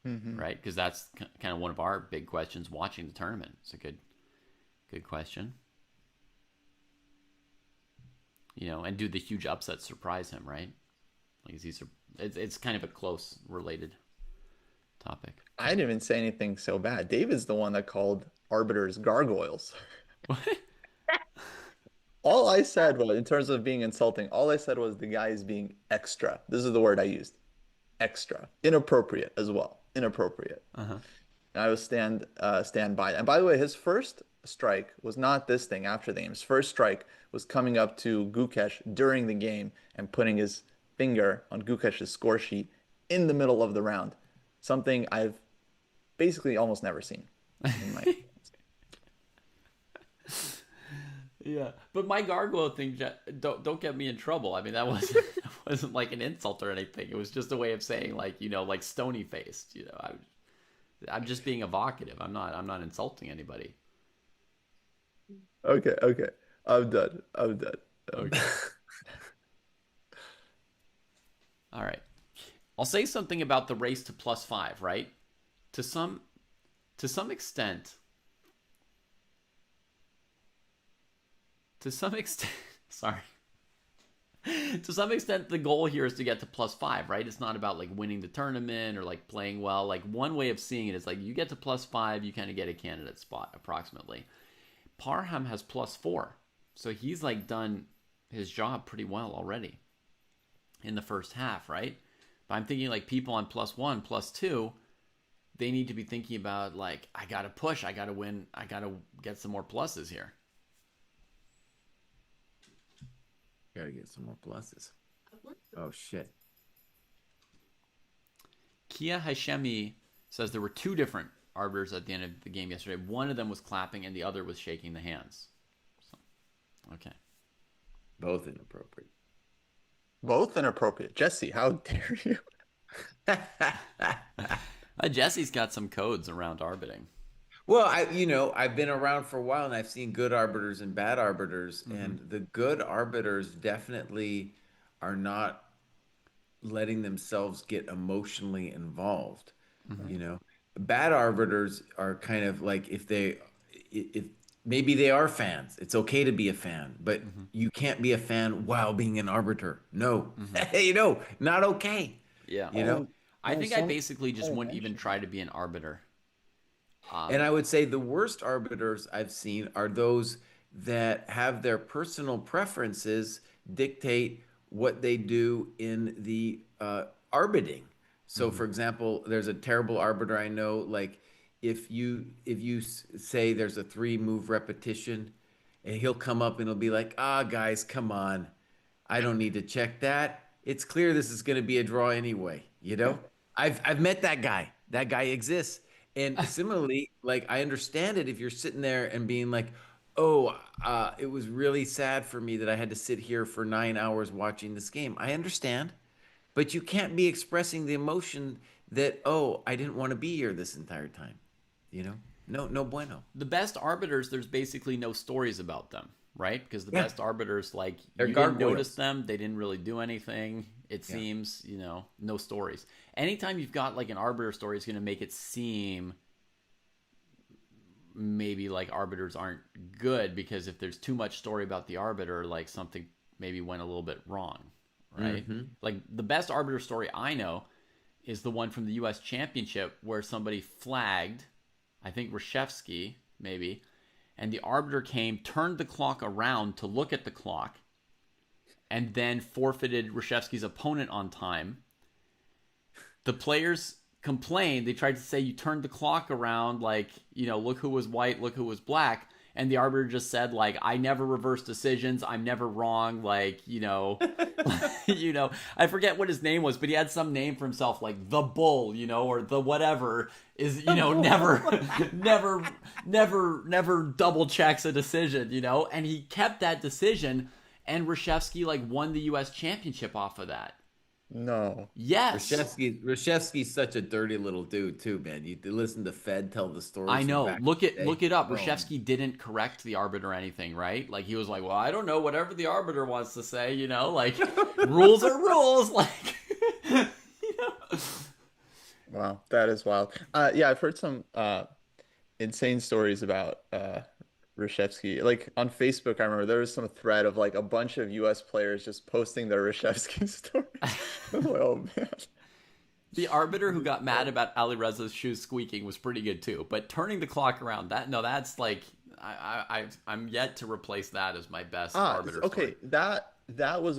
Speaker 4: Hmm.
Speaker 1: right? Because that's kind of one of our big questions watching the tournament. It's a good question. And do the huge upsets surprise him, right? Like, it's kind of a close related topic.
Speaker 4: I didn't even say anything so bad. David's the one that called arbiters gargoyles.
Speaker 1: What?
Speaker 4: all I said was, in terms of being insulting, all I said was the guy is being extra. This is the word I used. Extra. Inappropriate as well. Inappropriate.
Speaker 1: Uh-huh.
Speaker 4: And I was stand by. And by the way, his first strike was not this thing after the game. His first strike was coming up to Gukesh during the game and putting his finger on Gukesh's score sheet in the middle of the round. Something I've basically almost never seen in my
Speaker 1: Yeah, but my gargoyle thing, don't get me in trouble. I mean, that wasn't like an insult or anything. It was just a way of saying, like, like stony faced. I'm just being evocative. I'm not insulting anybody.
Speaker 4: Okay. I'm done.
Speaker 1: Okay. All right. I'll say something about the race to +5, right? To some extent, sorry. To some extent, the goal here is to get to +5, right? It's not about like winning the tournament or like playing well. Like one way of seeing it is like you get to +5, you kind of get a candidate spot approximately. Parham has +4, so he's like done his job pretty well already in the first half, right? But I'm thinking like people on +1, +2, they need to be thinking about like, I gotta push, I gotta win, I gotta get some more pluses here.
Speaker 2: Gotta get some more pluses. Oh shit.
Speaker 1: Kia Hashemi says there were two different arbiters at the end of the game yesterday. One of them was clapping and the other was shaking the hands. So, okay.
Speaker 2: Both inappropriate.
Speaker 4: Both inappropriate. Jesse, how dare you?
Speaker 1: Jesse's got some codes around arbiting.
Speaker 2: Well, I've been around for a while and I've seen good arbiters and bad arbiters, and the good arbiters definitely are not letting themselves get emotionally involved. Bad arbiters are kind of like if maybe they are fans. It's okay to be a fan, but you can't be a fan while being an arbiter. No, not okay.
Speaker 1: Yeah. I think I basically just wouldn't even try to be an arbiter.
Speaker 2: And I would say the worst arbiters I've seen are those that have their personal preferences dictate what they do in the arbiting. So, for example, there's a terrible arbiter I know. Like, if you say there's a 3-move repetition, and he'll come up and he'll be like, guys, come on, I don't need to check that. It's clear this is going to be a draw anyway. I've met that guy. That guy exists. And similarly, like, I understand it if you're sitting there and being like, it was really sad for me that I had to sit here for 9 hours watching this game. I understand, but you can't be expressing the emotion that, I didn't want to be here this entire time. No bueno.
Speaker 1: The best arbiters, there's basically no stories about them, right? Because the best arbiters, like,
Speaker 2: They're
Speaker 1: you didn't
Speaker 2: gargoyles.
Speaker 1: notice them, they didn't really do anything. It seems, no stories. Anytime you've got like an arbiter story, it's going to make it seem maybe like arbiters aren't good, because if there's too much story about the arbiter, like something maybe went a little bit wrong, right? Like the best arbiter story I know is the one from the US Championship where somebody flagged, I think Reshevsky maybe, and the arbiter came, turned the clock around to look at the clock, and then forfeited Reshevsky's opponent on time. The players complained. They tried to say, you turned the clock around, like, look who was white, look who was black. And the arbiter just said, like, I never reverse decisions. I'm never wrong. Like, I forget what his name was, but he had some name for himself, like the bull, or the whatever is, never double checks a decision, and he kept that decision. And Reshevsky like won the U.S. Championship off of that.
Speaker 4: No.
Speaker 1: Yes.
Speaker 2: Reshevsky's such a dirty little dude too, man. You listen to Fed tell the story.
Speaker 1: I know. Look it up. Reshevsky didn't correct the arbiter or anything, right? Like he was like, well, I don't know, whatever the arbiter wants to say, like rules are rules, like
Speaker 4: Wow, that is wild. Yeah, I've heard some insane stories about Reshevsky. Like on Facebook, I remember there was some thread of like a bunch of US players just posting their Reshevsky stories. Oh man.
Speaker 1: The arbiter who got mad about Ali Reza's shoes squeaking was pretty good too, but turning the clock around, that's like I'm yet to replace that as my best
Speaker 4: Ah,
Speaker 1: arbiter story.
Speaker 4: okay. That was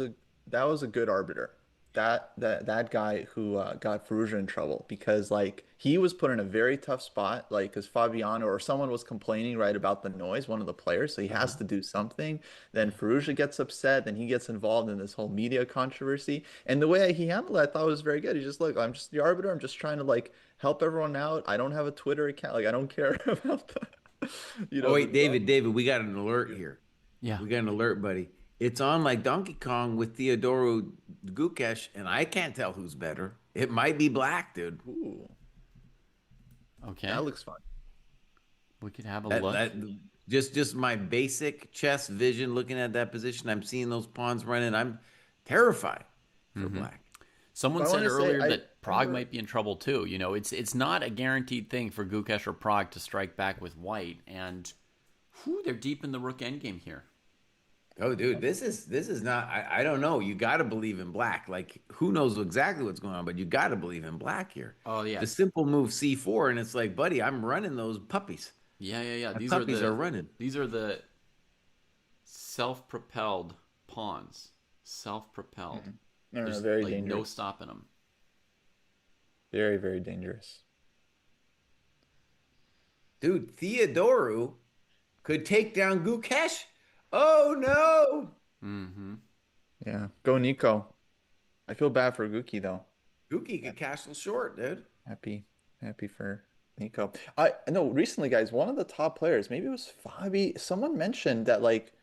Speaker 4: a good arbiter. That guy who got Ferrugia in trouble because like he was put in a very tough spot, like because Fabiano or someone was complaining right about the noise, one of the players, so he
Speaker 1: Uh-huh.
Speaker 4: has to do something. Then Ferrugia gets upset, then he gets involved in this whole media controversy, and the way he handled it, I thought was very good. He's just look, I'm just the arbiter. I'm just trying to like help everyone out. I don't have a Twitter account, like I don't care about the,
Speaker 2: Oh
Speaker 4: the
Speaker 2: wait,
Speaker 4: drama.
Speaker 2: David, we got an alert here.
Speaker 1: Yeah.
Speaker 2: We got an alert, buddy. It's on like Donkey Kong with Theodoro Gukesh, and I can't tell who's better. It might be black, dude.
Speaker 4: Ooh,
Speaker 1: Okay.
Speaker 4: that looks fun.
Speaker 1: We could have a
Speaker 2: That
Speaker 1: look.
Speaker 2: that just my basic chess vision looking at that position. I'm seeing those pawns running. I'm terrified for black.
Speaker 1: Someone
Speaker 4: But I
Speaker 1: said
Speaker 4: want to say,
Speaker 1: earlier
Speaker 4: I
Speaker 1: that Prague
Speaker 4: remember.
Speaker 1: might be in trouble too. It's not a guaranteed thing for Gukesh or Prague to strike back with white, and whew, they're deep in the rook endgame here.
Speaker 2: Oh, dude, this is not. I don't know. You got to believe in black. Like, who knows exactly what's going on, but you got to believe in black here.
Speaker 1: Oh yeah,
Speaker 2: The simple move C4, and it's like, buddy, I'm running those puppies.
Speaker 1: yeah.
Speaker 2: My
Speaker 1: These are
Speaker 2: puppies are
Speaker 1: the
Speaker 2: running.
Speaker 1: these are the self-propelled pawns. Self-propelled.
Speaker 4: No, no, no,
Speaker 1: There's
Speaker 4: very
Speaker 1: like no
Speaker 4: dangerous.
Speaker 1: stopping them.
Speaker 4: Very, very dangerous.
Speaker 2: Dude, Theodoro could take down Gukesh. Oh no.
Speaker 1: Mm-hmm.
Speaker 4: Yeah. Go Nico. I feel bad for Guki though.
Speaker 2: Guki could castle short, dude.
Speaker 4: Happy, happy for Nico. I know recently, guys, one of the top players, maybe it was Fabi, someone mentioned that like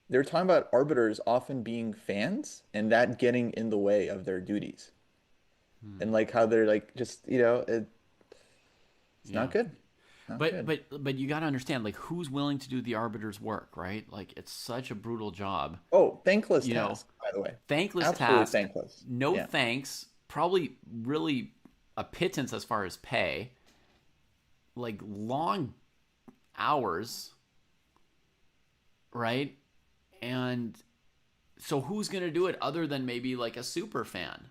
Speaker 4: they were talking about arbiters often being fans and that getting in the way of their duties. And like how they're like just, it's
Speaker 1: Yeah.
Speaker 4: not good. Not
Speaker 1: But
Speaker 4: good.
Speaker 1: but but you got to understand, like, who's willing to do the arbiter's work, right? Like, it's such a brutal job.
Speaker 4: Oh, thankless
Speaker 1: You know,
Speaker 4: task, by the way.
Speaker 1: thankless
Speaker 4: Absolutely
Speaker 1: task,
Speaker 4: thankless.
Speaker 1: no
Speaker 4: Yeah.
Speaker 1: thanks, probably really a pittance as far as pay, like long hours, right? And so who's going to do it other than maybe like a super fan?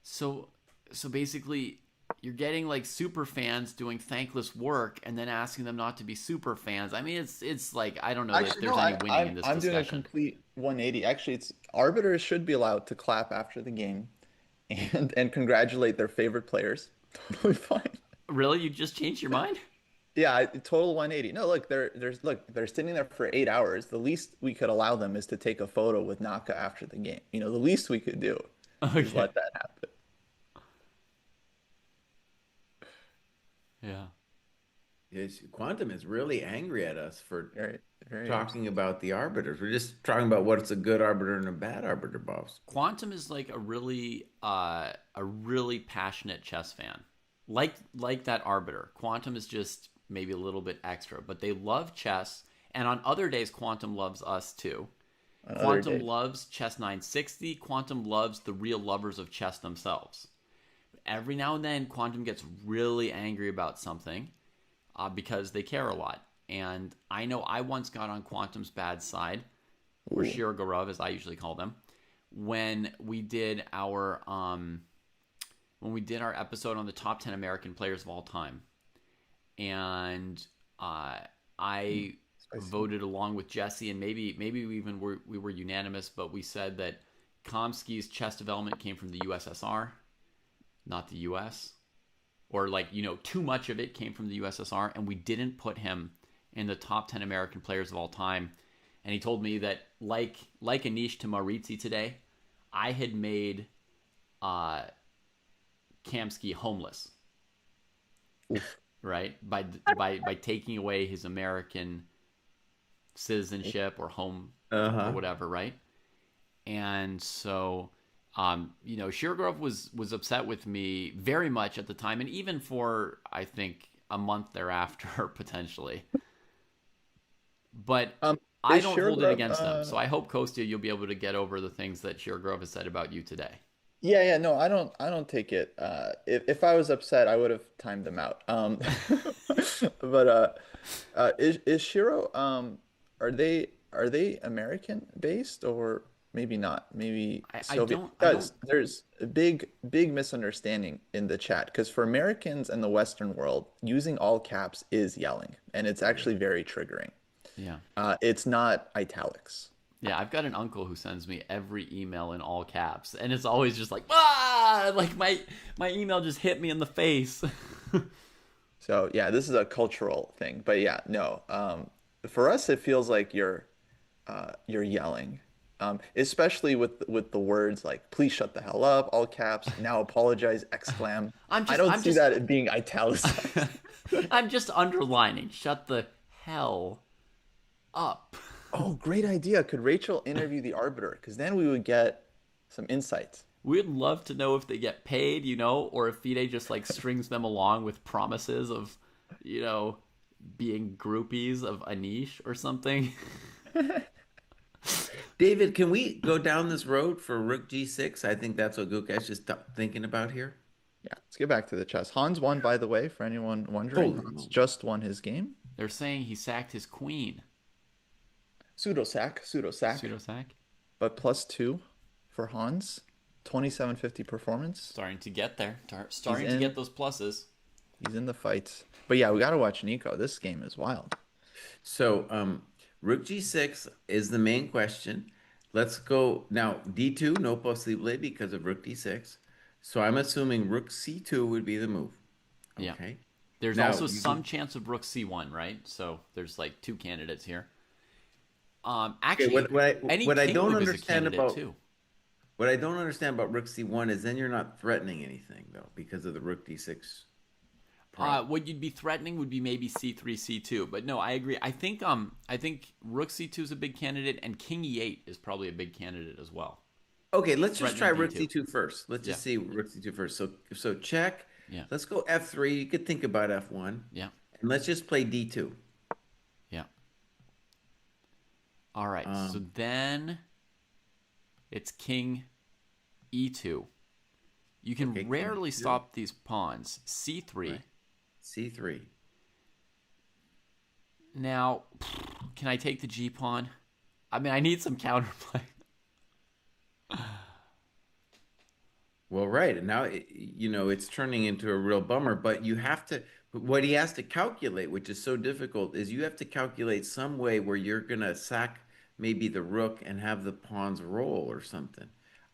Speaker 1: So so basically you're getting like super fans doing thankless work and then asking them not to be super fans. I mean, it's like I don't know that
Speaker 4: Actually, no,
Speaker 1: there's any winning in this
Speaker 4: I'm doing a
Speaker 1: discussion.
Speaker 4: complete 180. Actually, it's arbiters should be allowed to clap after the game and congratulate their favorite players. Totally fine.
Speaker 1: Really? You just changed your mind?
Speaker 4: Yeah, total 180. No, look, they're sitting there for 8 hours. The least we could allow them is to take a photo with Naka after the game. The least we could do is
Speaker 1: Okay.
Speaker 4: let that happen.
Speaker 1: Yeah.
Speaker 2: Yes, Quantum is really angry at us for
Speaker 4: Very, very
Speaker 2: talking about the arbiters. We're just talking about what's a good arbiter and a bad arbiter, boss.
Speaker 1: Quantum is like a really passionate chess fan. Like that arbiter. Quantum is just maybe a little bit extra, but they love chess, and on other days Quantum loves us too.
Speaker 4: on other
Speaker 1: Quantum
Speaker 4: days.
Speaker 1: loves Chess 960. Quantum loves the real lovers of chess themselves. Every now and then Quantum gets really angry about something because they care a lot. And I know I once got on Quantum's bad side, or
Speaker 4: Ooh.
Speaker 1: Shirogorov as I usually call them, when we did our episode on the top 10 American players of all time. And I
Speaker 4: Spicy.
Speaker 1: voted along with Jesse, and maybe we were unanimous, but we said that Kamsky's chess development came from the USSR, not the US, or like too much of it came from the USSR, and we didn't put him in the top 10 American players of all time. And he told me that like Anish to Maritzi today, I had made Kamsky homeless, right? By taking away his American citizenship or home or
Speaker 2: Uh-huh.
Speaker 1: whatever, right? And so, Shirogorov was upset with me very much at the time, and even for I think a month thereafter potentially. But I
Speaker 4: Is
Speaker 1: don't hold it
Speaker 4: Shirogorov,
Speaker 1: against them. So I hope Kostya, you'll be able to get over the things that Shirogorov has said about you today.
Speaker 4: Yeah, yeah, no, I don't take it. If I was upset, I would have timed them out. But is Shiro are they American based or Maybe not. Maybe
Speaker 1: I
Speaker 4: Soviet.
Speaker 1: don't I don't
Speaker 4: Because there's a big misunderstanding in the chat. Because for Americans and the Western world, using all caps is yelling, and it's actually very triggering.
Speaker 1: yeah.
Speaker 4: It's not italics.
Speaker 1: Yeah, I've got an uncle who sends me every email in all caps, and it's always just like, ah, like my email just hit me in the face.
Speaker 4: So yeah, this is a cultural thing. But yeah, no. For us, it feels like you're yelling, especially with the words like "please shut the hell up," all caps. Now apologize! Exclam.
Speaker 1: I'm
Speaker 4: I
Speaker 1: just
Speaker 4: don't
Speaker 1: I'm
Speaker 4: see
Speaker 1: just
Speaker 4: that being italicized.
Speaker 1: I'm just underlining. Shut the hell up.
Speaker 4: Oh, great idea. Could Rachel interview the Arbiter? Because then we would get some insights.
Speaker 1: We'd love to know if they get paid, or if FIDE just like strings them along with promises of, you know, being groupies of Anish or something.
Speaker 2: David, can we go down this road for Rook G6? I think that's what Gukash's just thinking about here.
Speaker 4: Yeah, let's get back to the chess. Hans won, by the way, for anyone wondering.
Speaker 2: Holy
Speaker 4: Hans
Speaker 2: moly.
Speaker 4: just won his game.
Speaker 1: They're saying he sacked his queen.
Speaker 4: Pseudo sack,
Speaker 1: Pseudo sack.
Speaker 4: but +2 for Hans. 2750 performance.
Speaker 1: Starting to get there. Starting
Speaker 4: He's
Speaker 1: to
Speaker 4: in.
Speaker 1: get those pluses.
Speaker 4: He's in the fight. But yeah, we got to watch Nico. This game is wild.
Speaker 2: So, Rook G6 is the main question. Let's go now. D2, no possible because of Rook D6. So I'm assuming Rook C2 would be the move.
Speaker 1: Yeah.
Speaker 2: Okay.
Speaker 1: There's
Speaker 2: Now,
Speaker 1: also
Speaker 2: you
Speaker 1: some chance of Rook C1, right? So there's like two candidates here.
Speaker 2: Okay,
Speaker 1: Actually, any
Speaker 2: what I
Speaker 1: king
Speaker 2: don't
Speaker 1: move is a
Speaker 2: understand
Speaker 1: candidate
Speaker 2: about
Speaker 1: too.
Speaker 2: what I don't understand about Rook C1 is then you're not threatening anything though because of the Rook D6 problem.
Speaker 1: What you'd be threatening would be maybe C3, C2, but no, I agree. I think Rook C2 is a big candidate, and King E8 is probably a big candidate as well.
Speaker 2: Okay, let's just try
Speaker 1: Threatening
Speaker 2: Rook
Speaker 1: D2.
Speaker 2: C2 first. Let's just see Rook C2 first. So check.
Speaker 1: Yeah,
Speaker 2: Let's go F3. You could think about F1.
Speaker 1: yeah,
Speaker 2: And let's just play D2.
Speaker 1: yeah. All right, so then it's King E2. You can
Speaker 2: Okay, King
Speaker 1: rarely
Speaker 2: E2.
Speaker 1: stop these pawns. C3.
Speaker 2: Right. C3.
Speaker 1: Now, can I take the G pawn? I mean, I need some counterplay.
Speaker 2: Well, right. And now, it's turning into a real bummer, but what he has to calculate, which is so difficult, is you have to calculate some way where you're going to sack maybe the rook and have the pawns roll or something.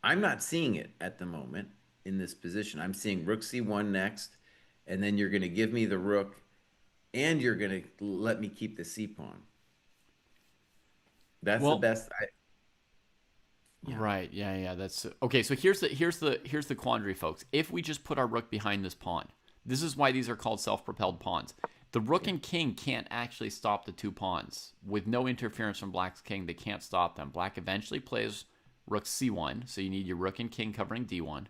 Speaker 2: I'm not seeing it at the moment in this position. I'm seeing Rook C1 next, and then you're going to give me the rook, and you're going to let me keep the C pawn. That's the
Speaker 1: Well,
Speaker 2: best. Yeah.
Speaker 1: right. Yeah. That's okay. So here's the quandary, folks. If we just put our rook behind this pawn, this is why these are called self-propelled pawns. The rook and king can't actually stop the two pawns. With no interference from black's king, they can't stop them. Black eventually plays rook c1, so you need your rook and king covering d1,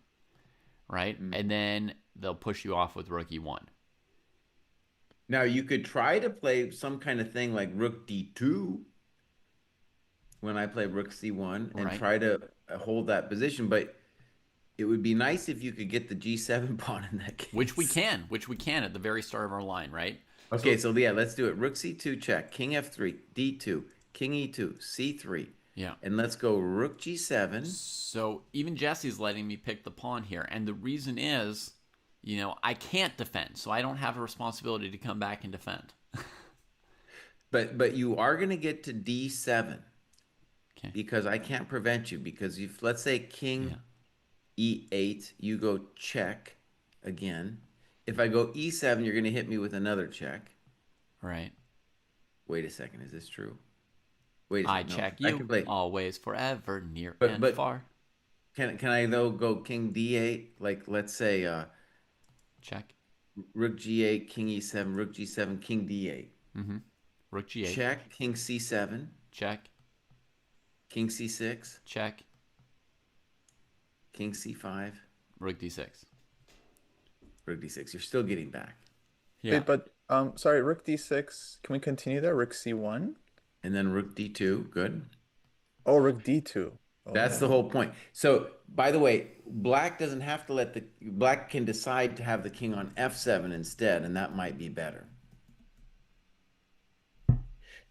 Speaker 1: right? And then they'll push you off with rook e1.
Speaker 2: Now you could try to play some kind of thing like Rook D2 when I play Rook C1 and
Speaker 1: Right.
Speaker 2: try to hold that position, but it would be nice if you could get the G7 pawn in that case.
Speaker 1: Which we can at the very start of our line, right?
Speaker 2: Okay, so yeah, let's do it. Rook C2 check, King F3, D2, King E2, C3.
Speaker 1: Yeah.
Speaker 2: And let's go Rook G7.
Speaker 1: So even Jesse's letting me pick the pawn here, and the reason is, I can't defend, so I don't have a responsibility to come back and defend.
Speaker 2: But you are going to get to D7
Speaker 1: Okay.
Speaker 2: because I can't prevent you because if let's say King E8, you go check again. If I go E7, you're going to hit me with another check.
Speaker 1: Right.
Speaker 2: Wait a second, is this true? Wait a
Speaker 1: I
Speaker 2: second. no,
Speaker 1: check
Speaker 2: I
Speaker 1: you
Speaker 2: can play.
Speaker 1: always, forever, near
Speaker 2: But-
Speaker 1: and
Speaker 2: but-
Speaker 1: far.
Speaker 2: Can I though go King D8? Like let's say
Speaker 1: Check.
Speaker 2: Rook G8, King E7, Rook G7, King D8.
Speaker 1: Rook g8.
Speaker 2: Check, King C7,
Speaker 1: Check.
Speaker 2: King C6,
Speaker 1: Check.
Speaker 2: King C5,
Speaker 1: Rook d6.
Speaker 2: Rook D6. You're still getting back.
Speaker 1: Yeah.
Speaker 4: Wait, but sorry, Rook D6. Can we continue there? Rook C1.
Speaker 2: And then Rook D2. Good.
Speaker 4: Oh, Rook D2. Oh,
Speaker 2: That's the whole point. So, by the way, black doesn't have to black can decide to have the king on F7 instead, and that might be better.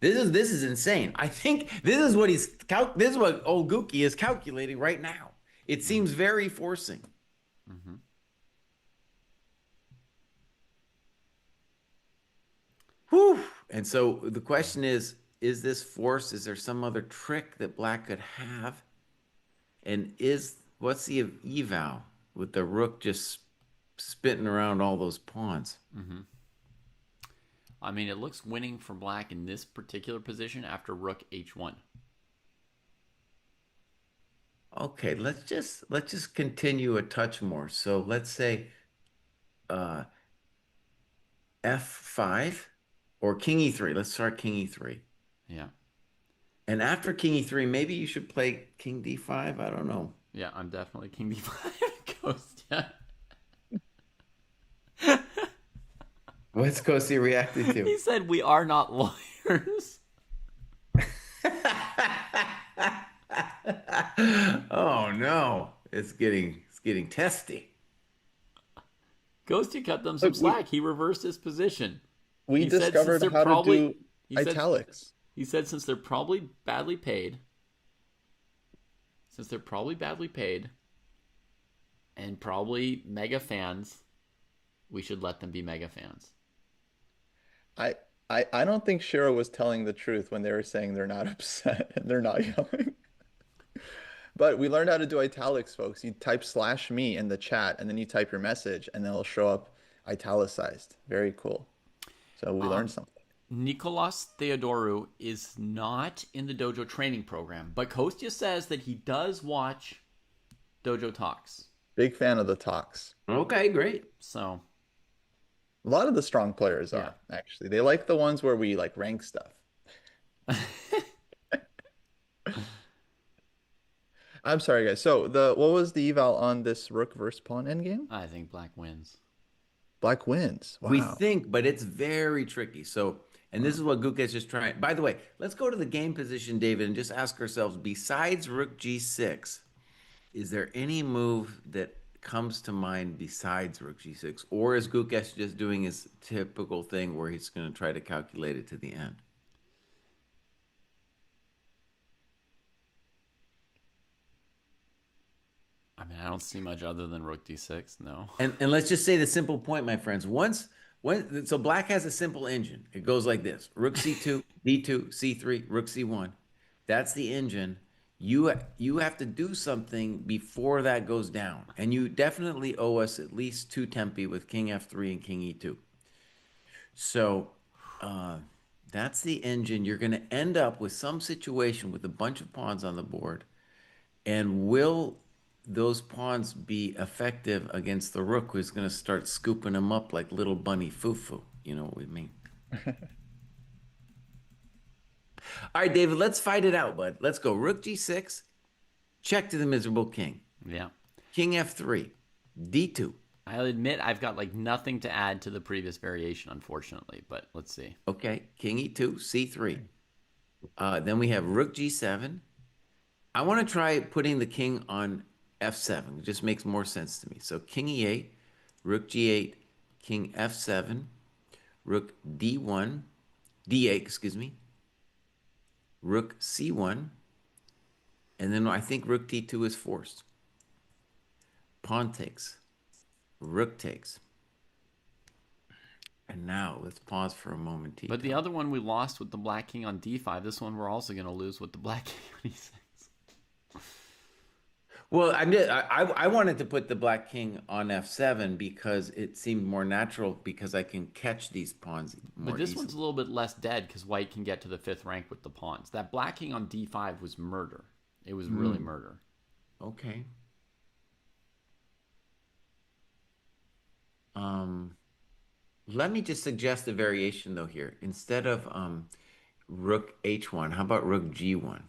Speaker 2: This is insane. I think this is what old Gookie is calculating right now. It seems very forcing.
Speaker 1: Mm-hmm.
Speaker 2: Whew. And so the question is this force? Is there some other trick that black could have? And what's the eval with the rook just spitting around all those pawns?
Speaker 1: Mm-hmm. I mean, it looks winning for black in this particular position after rook h1.
Speaker 2: Okay, let's just continue a touch more. So let's say uh f5 or king e3. Let's start king e3.
Speaker 1: Yeah.
Speaker 2: And after king e3, maybe you should play king d5. I don't know.
Speaker 1: Yeah, I'm definitely king d5 ghost. Yeah.
Speaker 2: What's Kosi reacting
Speaker 1: He
Speaker 2: to?
Speaker 1: said we are not lawyers.
Speaker 2: Oh no, it's getting testy.
Speaker 1: Ghost, you cut them some
Speaker 4: Look, we
Speaker 1: slack. He reversed his position.
Speaker 4: we
Speaker 1: He said since
Speaker 4: discovered
Speaker 1: they're
Speaker 4: how to
Speaker 1: probably
Speaker 4: do
Speaker 1: he said
Speaker 4: italics.
Speaker 1: he said since they're probably badly paid, and probably mega fans, we should let them be mega fans.
Speaker 4: I I don't think Shiro was telling the truth when they were saying they're not upset and they're not yelling. But we learned how to do italics, folks. You type /me in the chat and then you type your message and then it'll show up italicized. Very cool. So we learned something.
Speaker 1: Nicolas Theodorou is not in the Dojo training program, but Kostya says that he does watch Dojo talks.
Speaker 4: Big fan of the talks.
Speaker 2: Okay, great.
Speaker 1: So,
Speaker 4: A lot of the strong players are, actually. They like the ones where we like rank stuff. I'm sorry, guys. So what was the eval on this rook versus pawn endgame?
Speaker 1: I think black wins.
Speaker 4: Black wins.
Speaker 2: We
Speaker 4: Wow.
Speaker 2: think, but it's very tricky. So, and this is what Guka is just trying. By the way, let's go to the game position, David, and just ask ourselves, besides rook g6, is there any move that comes to mind besides rook g6? Or is Gukesh just doing his typical thing where he's going to try to calculate it to the end?
Speaker 1: I mean, I don't see much other than rook d6. No.
Speaker 2: And let's just say the simple point, my friends. So black has a simple engine. It goes like this: rook c2, d2, c3, rook c1. That's the engine. You have to do something before that goes down, and you definitely owe us at least 2 tempi with king f3 and king e2. So that's the engine. You're going to end up with some situation with a bunch of pawns on the board, and will those pawns be effective against the rook who's going to start scooping them up like little bunny foo-foo? You know what we mean? All right, David, let's fight it out, bud. Let's go. Rook g6, check to the miserable king.
Speaker 1: Yeah.
Speaker 2: King f3, d2.
Speaker 1: I'll admit I've got like nothing to add to the previous variation, unfortunately, but let's see.
Speaker 2: Okay, king e2, c3. Then we have rook g7. I want to try putting the king on f7. It just makes more sense to me. So king e8, rook g8, king f7, rook d1, d8, excuse me, rook c1, and then I think rook d2 is forced. Pawn takes, rook takes. And now let's pause for a moment.
Speaker 1: But the other one we lost with the black king on d5. This one we're also going to lose with the black king on e6.
Speaker 2: Well, I wanted to put the black king on f7 because it seemed more natural because I can catch these pawns more
Speaker 1: But this
Speaker 2: easily.
Speaker 1: one's a little bit less dead because white can get to the 5th rank with the pawns. That black king on d5 was murder. It was really murder.
Speaker 2: Okay. Let me just suggest a variation though here. Instead of rook h1, how about rook g1?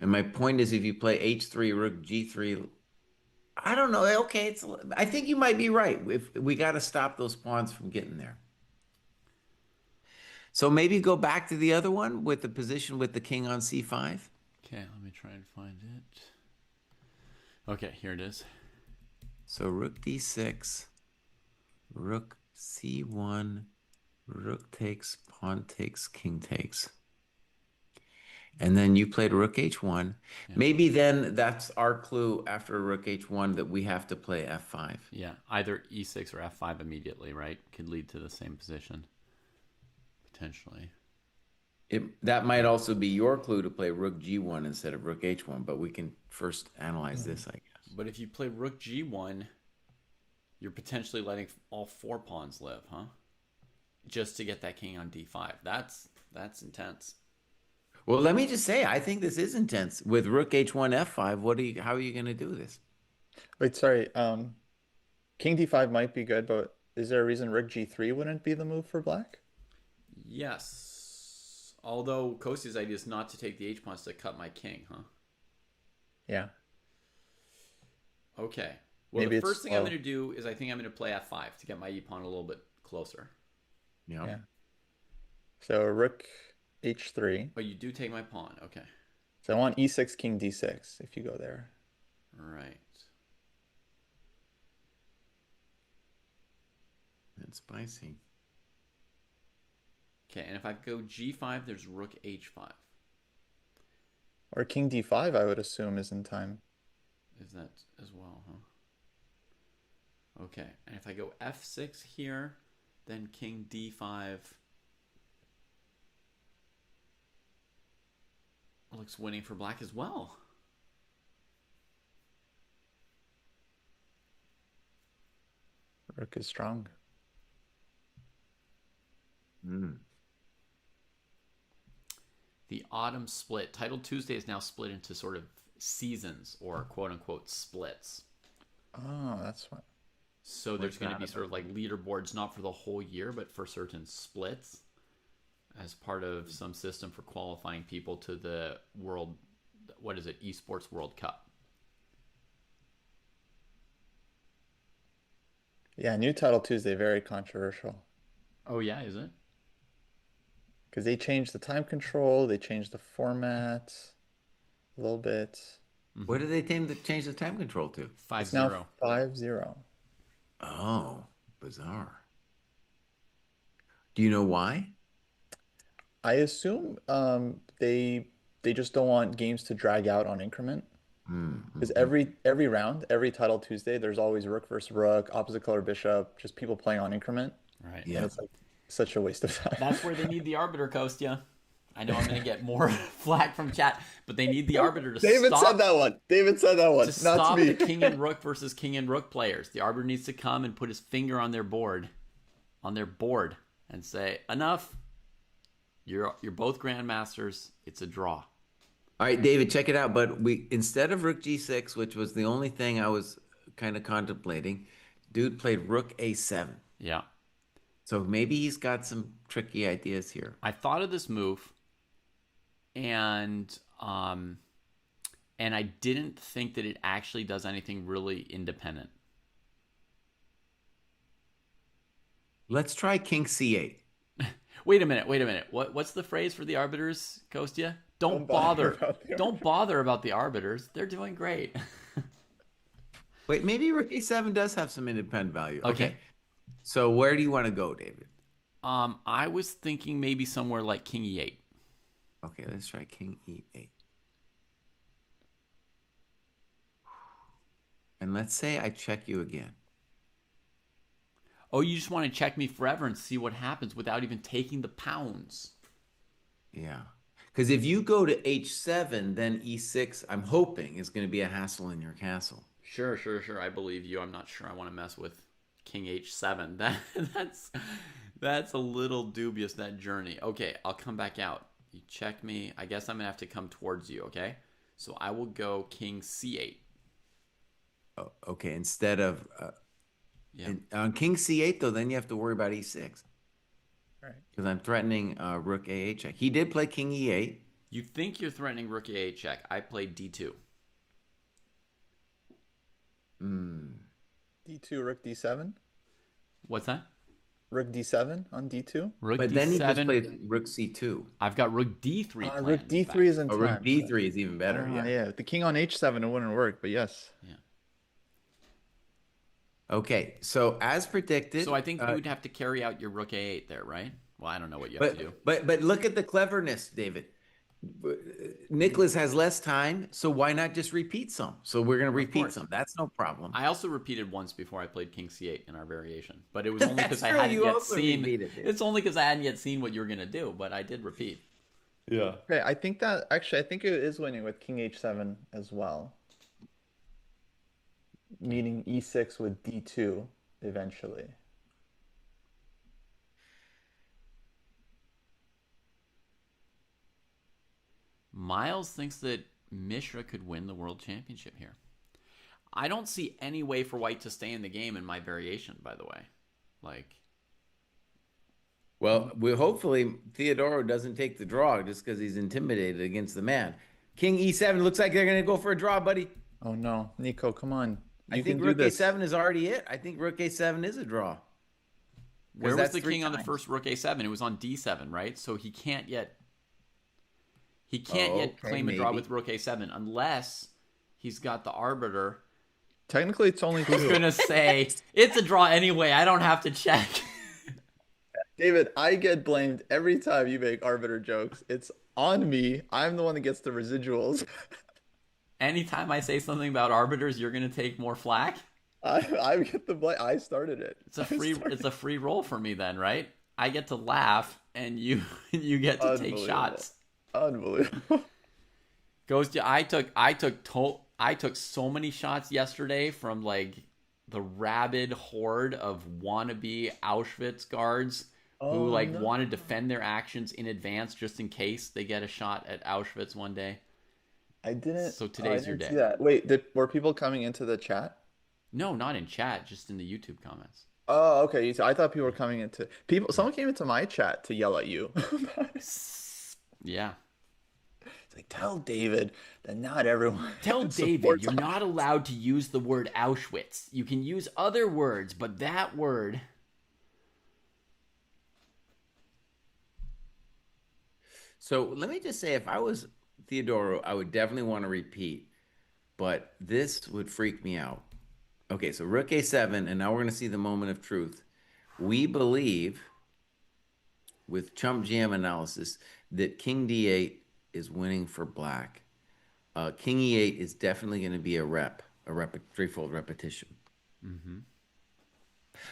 Speaker 2: And my point is, if you play h3, rook g3, I don't know. Okay, I think you might be right. If we got to stop those pawns from getting there. So maybe go back to the other one with the position with the king on c5.
Speaker 1: Okay, let me try and find it. Okay, here it is.
Speaker 2: So rook d6, Rook C1, rook takes, pawn takes, king takes. And then you played rook H1.
Speaker 1: Yeah.
Speaker 2: Maybe then that's our clue after rook H1 that we have to play F5.
Speaker 1: Yeah, either E6 or F5 immediately, right? Could lead to the same position, potentially.
Speaker 2: That might also be your clue to play rook G1 instead of rook H1, but we can first analyze this, I guess.
Speaker 1: But if you play rook G1, you're potentially letting all 4 pawns live, huh? Just to get that king on D5. That's intense.
Speaker 2: Well, let me just say, I think this is intense. With rook H1, F5, how are you going to do this?
Speaker 4: Wait, sorry. King D5 might be good, but is there a reason rook G3 wouldn't be the move for black?
Speaker 1: Yes. Although Kosti's idea is not to take the H pawns to cut my king, huh?
Speaker 4: Yeah.
Speaker 1: Okay. Well,
Speaker 4: Maybe
Speaker 1: the
Speaker 4: it's
Speaker 1: first thing I'm
Speaker 4: slow.
Speaker 1: going to do is I think I'm going to play F5 to get my E pawn a little bit closer.
Speaker 2: Yeah.
Speaker 4: Yeah. So rook H3.
Speaker 1: But you do take my pawn. Okay.
Speaker 4: So I want E6, King D6 if you go there.
Speaker 1: Right.
Speaker 2: That's spicy.
Speaker 1: Okay, and if I go G5, there's rook H5.
Speaker 4: Or King D5, I would assume, is in time.
Speaker 1: Is that as well, huh? Okay, and if I go F6 here, then King D5 looks winning for black as well.
Speaker 4: Rook is strong.
Speaker 1: The autumn split. Title Tuesday is now split into sort of seasons or quote unquote splits.
Speaker 4: Oh, that's what.
Speaker 1: So there's going to be sort of like leaderboards, not for the whole year, but for certain splits as part of some system for qualifying people to the world, what is it, Esports World Cup.
Speaker 4: Yeah, new title Tuesday, very controversial.
Speaker 1: Oh, yeah, is it?
Speaker 4: Because they changed the time control, they changed the format a little bit.
Speaker 2: What did they change the time control to?
Speaker 4: It's
Speaker 1: 5-0.
Speaker 4: now 5-0.
Speaker 2: Oh, bizarre. Do you know why?
Speaker 4: I assume they just don't want games to drag out on increment. Because every round, every title Tuesday, there's always rook versus rook, opposite color bishop, just people playing on increment.
Speaker 1: Right.
Speaker 2: Yeah.
Speaker 4: And it's like such a waste of time.
Speaker 1: That's where they need the Arbiter, Kostya. I know I'm going to get more flack from chat, but they need the Arbiter to
Speaker 4: David
Speaker 1: stop.
Speaker 4: said that one. David said that one.
Speaker 1: To
Speaker 4: Not
Speaker 1: stop
Speaker 4: to me.
Speaker 1: the king and rook versus king and rook players. The Arbiter needs to come and put his finger on their board, and say, enough. You're both grandmasters. It's a draw.
Speaker 2: All right, David, check it out. But instead of rook G6, which was the only thing I was kind of contemplating, dude played rook A7.
Speaker 1: Yeah.
Speaker 2: So maybe he's got some tricky ideas here.
Speaker 1: I thought of this move, and I didn't think that it actually does anything really independent.
Speaker 2: Let's try king C8.
Speaker 1: Wait a minute. What's the phrase for the Arbiters, Kostya? Don't
Speaker 4: bother
Speaker 1: bother.
Speaker 4: about the
Speaker 1: Don't bother about the Arbiters. They're doing great.
Speaker 2: Wait, maybe rook A7 does have some independent value.
Speaker 1: Okay.
Speaker 2: So where do you want to go, David?
Speaker 1: I was thinking maybe somewhere like king E8.
Speaker 2: Okay, let's try king E8. And let's say I check you again.
Speaker 1: Oh, you just want to check me forever and see what happens without even taking the pounds.
Speaker 2: Yeah. Because if you go to H7, then E6, I'm hoping, is going to be a hassle in your castle.
Speaker 1: Sure. I believe you. I'm not sure I want to mess with king H7. That's a little dubious, that journey. Okay, I'll come back out. You check me. I guess I'm going to have to come towards you, okay? So I will go king C8.
Speaker 2: Oh, okay, instead of...
Speaker 1: Yeah.
Speaker 2: on king C8, though, then you have to worry about E6.
Speaker 4: Right.
Speaker 2: Because I'm threatening rook A8 check. He did play king E8.
Speaker 1: You think you're threatening rook A8 check. I played D2.
Speaker 4: D2, rook D7.
Speaker 1: What's that?
Speaker 4: Rook D7 on D2.
Speaker 1: Rook
Speaker 2: But
Speaker 1: D7.
Speaker 2: then he just played rook C2.
Speaker 1: I've got rook D3 planned,
Speaker 4: Rook
Speaker 1: in
Speaker 4: D3
Speaker 1: fact.
Speaker 4: is in
Speaker 2: Oh,
Speaker 4: time.
Speaker 2: rook D3 is even better.
Speaker 4: Ah,
Speaker 2: Yeah.
Speaker 4: yeah. The king on H7, it wouldn't work, but yes.
Speaker 1: Yeah.
Speaker 2: Okay, so as predicted,
Speaker 1: So I think you would have to carry out your rook a8 there, right? Well, I don't know what you have to do.
Speaker 2: but look at the cleverness, David. Nicholas has less time, so why not just repeat some? So we're going to repeat
Speaker 1: course.
Speaker 2: some. That's no problem.
Speaker 1: I also repeated once before I played king c8 in our variation, but it was only because
Speaker 2: That's
Speaker 1: I
Speaker 2: true,
Speaker 1: hadn't
Speaker 2: you
Speaker 1: yet
Speaker 2: also
Speaker 1: seen.
Speaker 2: repeated it.
Speaker 1: It's only because I hadn't yet seen what you were gonna do, but I did repeat.
Speaker 2: Yeah.
Speaker 4: Okay, I think that actually I think it is winning with king h7 as well. Meaning e6 with d2 eventually.
Speaker 1: Miles thinks that Mishra could win the world championship here. I don't see any way for White to stay in the game in my variation, by the way. Like,
Speaker 2: Well, we hopefully Theodoro doesn't take the draw just because he's intimidated against the man. King e7 looks like they're going to go for a draw, buddy.
Speaker 4: Oh no, Nico, come on.
Speaker 2: I
Speaker 4: You
Speaker 2: think
Speaker 4: can do
Speaker 2: rook
Speaker 4: this.
Speaker 2: a7 is already it. I think rook a7 is a draw.
Speaker 1: where was
Speaker 2: that's
Speaker 1: the
Speaker 2: three
Speaker 1: king on the
Speaker 2: times.
Speaker 1: first rook a7? It was on d7, right? So he can't yet
Speaker 2: Okay,
Speaker 1: claim a draw
Speaker 2: maybe.
Speaker 1: with rook a7 unless he's got the arbiter
Speaker 4: Technically, it's only
Speaker 1: who's
Speaker 4: two.
Speaker 1: gonna say it's a draw anyway. I don't have to check.
Speaker 4: David, I get blamed every time you make arbiter jokes. It's on me. I'm the one that gets the residuals.
Speaker 1: Anytime I say something about arbiters, you're gonna take more flack.
Speaker 4: I get the blame. I started it.
Speaker 1: It's a free roll for me then, right? I get to laugh and you you get to take
Speaker 4: Unbelievable.
Speaker 1: shots.
Speaker 4: Unbelievable.
Speaker 1: Goes to I took so many shots yesterday from like the rabid horde of wannabe Auschwitz guards who like want to defend their actions in advance just in case they get a shot at Auschwitz one day.
Speaker 4: I didn't.
Speaker 1: So today's your
Speaker 4: see
Speaker 1: day.
Speaker 4: that. Wait, were people coming into the chat?
Speaker 1: No, not in chat, just in the YouTube comments.
Speaker 4: Oh, okay. I thought people were coming into people. Someone came into my chat to yell at you.
Speaker 1: Yeah.
Speaker 4: It's like, tell David that not everyone
Speaker 1: Tell David
Speaker 4: supports
Speaker 1: you're not allowed to use the word Auschwitz. You can use other words, but that word.
Speaker 2: So let me just say, if I was Theodoro, I would definitely want to repeat, but this would freak me out. Okay, so rook a7, and now we're going to see the moment of truth. We believe, with chump GM analysis, that king d8 is winning for black. King e8 is definitely going to be a threefold repetition.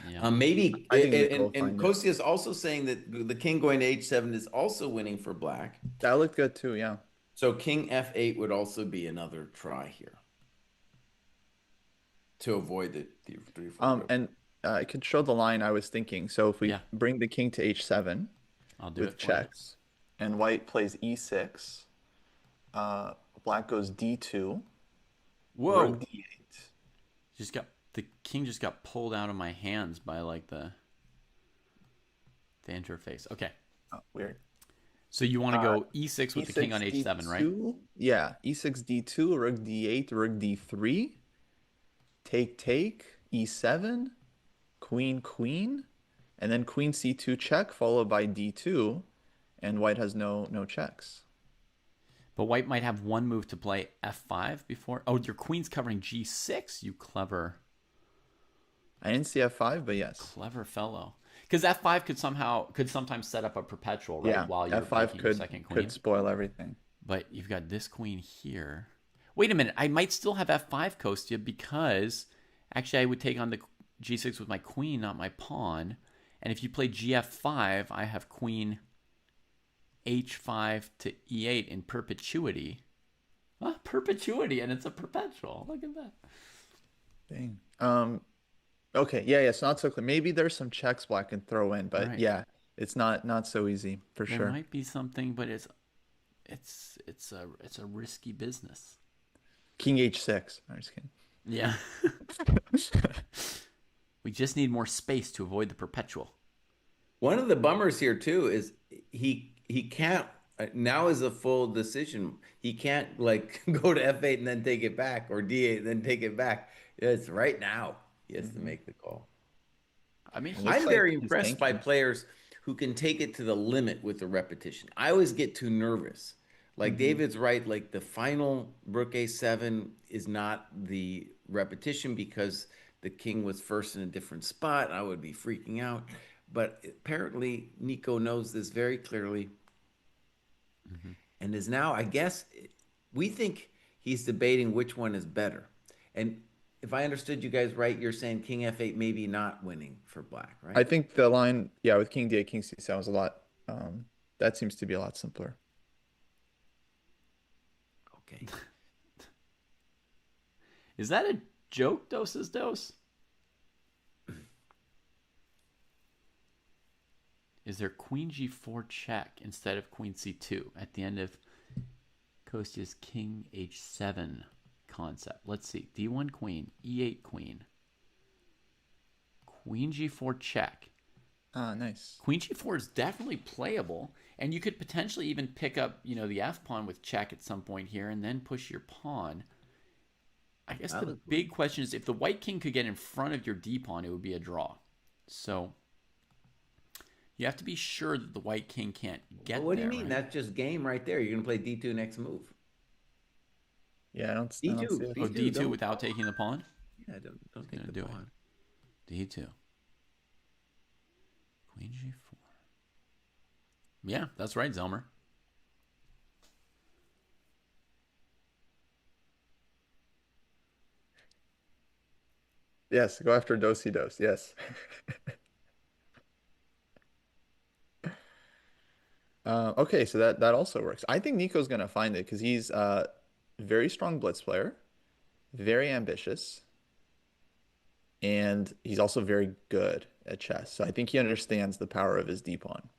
Speaker 1: Yeah.
Speaker 2: Maybe,
Speaker 4: I think Nico
Speaker 2: and
Speaker 4: will find it.
Speaker 2: Kostya is also saying that the king going to h7 is also winning for black.
Speaker 4: That looked good too, yeah.
Speaker 2: So king f8 would also be another try here to avoid the three-fold.
Speaker 4: And I could show the line I was thinking. So if we
Speaker 1: Yeah.
Speaker 4: bring the king to h7
Speaker 1: I'll do
Speaker 4: with
Speaker 1: it for you.
Speaker 4: checks, and white plays e6, black goes d2,
Speaker 1: Whoa.
Speaker 4: rook d8.
Speaker 1: The king just got pulled out of my hands by like the interface. Okay.
Speaker 4: Oh, weird.
Speaker 1: So you want to go e6 with the king on h7, right?
Speaker 4: D2, yeah, e6 d2, rook d8, rook d3, take, e7, queen, and then queen c2 check followed by d2, and white has no checks.
Speaker 1: But white might have one move to play f5 before. Oh, your queen's covering g6. You clever
Speaker 4: I didn't see f5, but yes.
Speaker 1: Clever fellow. Because f5 could sometimes set up a perpetual, right?
Speaker 4: Yeah,
Speaker 1: While you're
Speaker 4: f5
Speaker 1: taking your second queen.
Speaker 4: could spoil everything.
Speaker 1: But you've got this queen here. Wait a minute. I might still have f5, Kostya, because actually I would take on the g6 with my queen, not my pawn. And if you play gf5, I have queen h5 to e8 in perpetuity. Perpetuity, and it's a perpetual. Look at that.
Speaker 4: Dang. Okay, yeah, so not so clear. Maybe there's some checks black can throw in, but
Speaker 1: Right.
Speaker 4: yeah, it's not so easy for
Speaker 1: There
Speaker 4: sure.
Speaker 1: might be something, but it's a risky business.
Speaker 4: King h6. I'm just kidding.
Speaker 1: Yeah. We just need more space to avoid the perpetual.
Speaker 2: One of the bummers here too is he can't. Now is a full decision. He can't like go to f8 and then take it back, or d8 and then take it back. It's right now. He has to make the call.
Speaker 1: I mean,
Speaker 4: Looks
Speaker 2: I'm
Speaker 4: like
Speaker 2: very
Speaker 4: he's
Speaker 2: impressed by
Speaker 4: thinking.
Speaker 2: players who can take it to the limit with the repetition. I always get too nervous. Like David's right, like the final rook a7 is not the repetition because the king was first in a different spot, I would be freaking out. But apparently, Nico knows this very clearly
Speaker 1: Hmm.
Speaker 2: and is now, I guess, we think he's debating which one is better. And if I understood you guys right, you're saying King F8 maybe not winning for black, right?
Speaker 4: I think the line, yeah, with King D8, King C7 was a lot. That seems to be a lot simpler.
Speaker 2: Okay.
Speaker 1: Is that a joke, Doses Dose? Is there Queen G4 check instead of Queen C2 at the end of Kostia's King H7 concept? Let's see. D1 Queen, E8 Queen, Queen G4 check.
Speaker 4: Ah, nice.
Speaker 1: Queen G4 is definitely playable, and you could potentially even pick up, the F pawn with check at some point here, and then push your pawn. I guess the big question is if the white king could get in front of your D pawn, it would be a draw. So you have to be sure that the white king can't get
Speaker 2: What do you
Speaker 1: there,
Speaker 2: mean?
Speaker 1: right?
Speaker 2: That's just game right there. You're gonna play D2 next move.
Speaker 4: Yeah, I don't see
Speaker 2: D2,
Speaker 4: it.
Speaker 1: Oh,
Speaker 2: D2,
Speaker 1: D2 without taking the pawn?
Speaker 2: Yeah, don't take
Speaker 1: Gonna
Speaker 2: the
Speaker 1: do
Speaker 2: pawn.
Speaker 1: it. D2. Queen G4. Yeah, that's right, Zelmer.
Speaker 4: Yes, go after Dosey Dose. Yes. Okay, so that also works. I think Nico's gonna find it because he's a very strong blitz player, very ambitious, and he's also very good at chess. So I think he understands the power of his D pawn.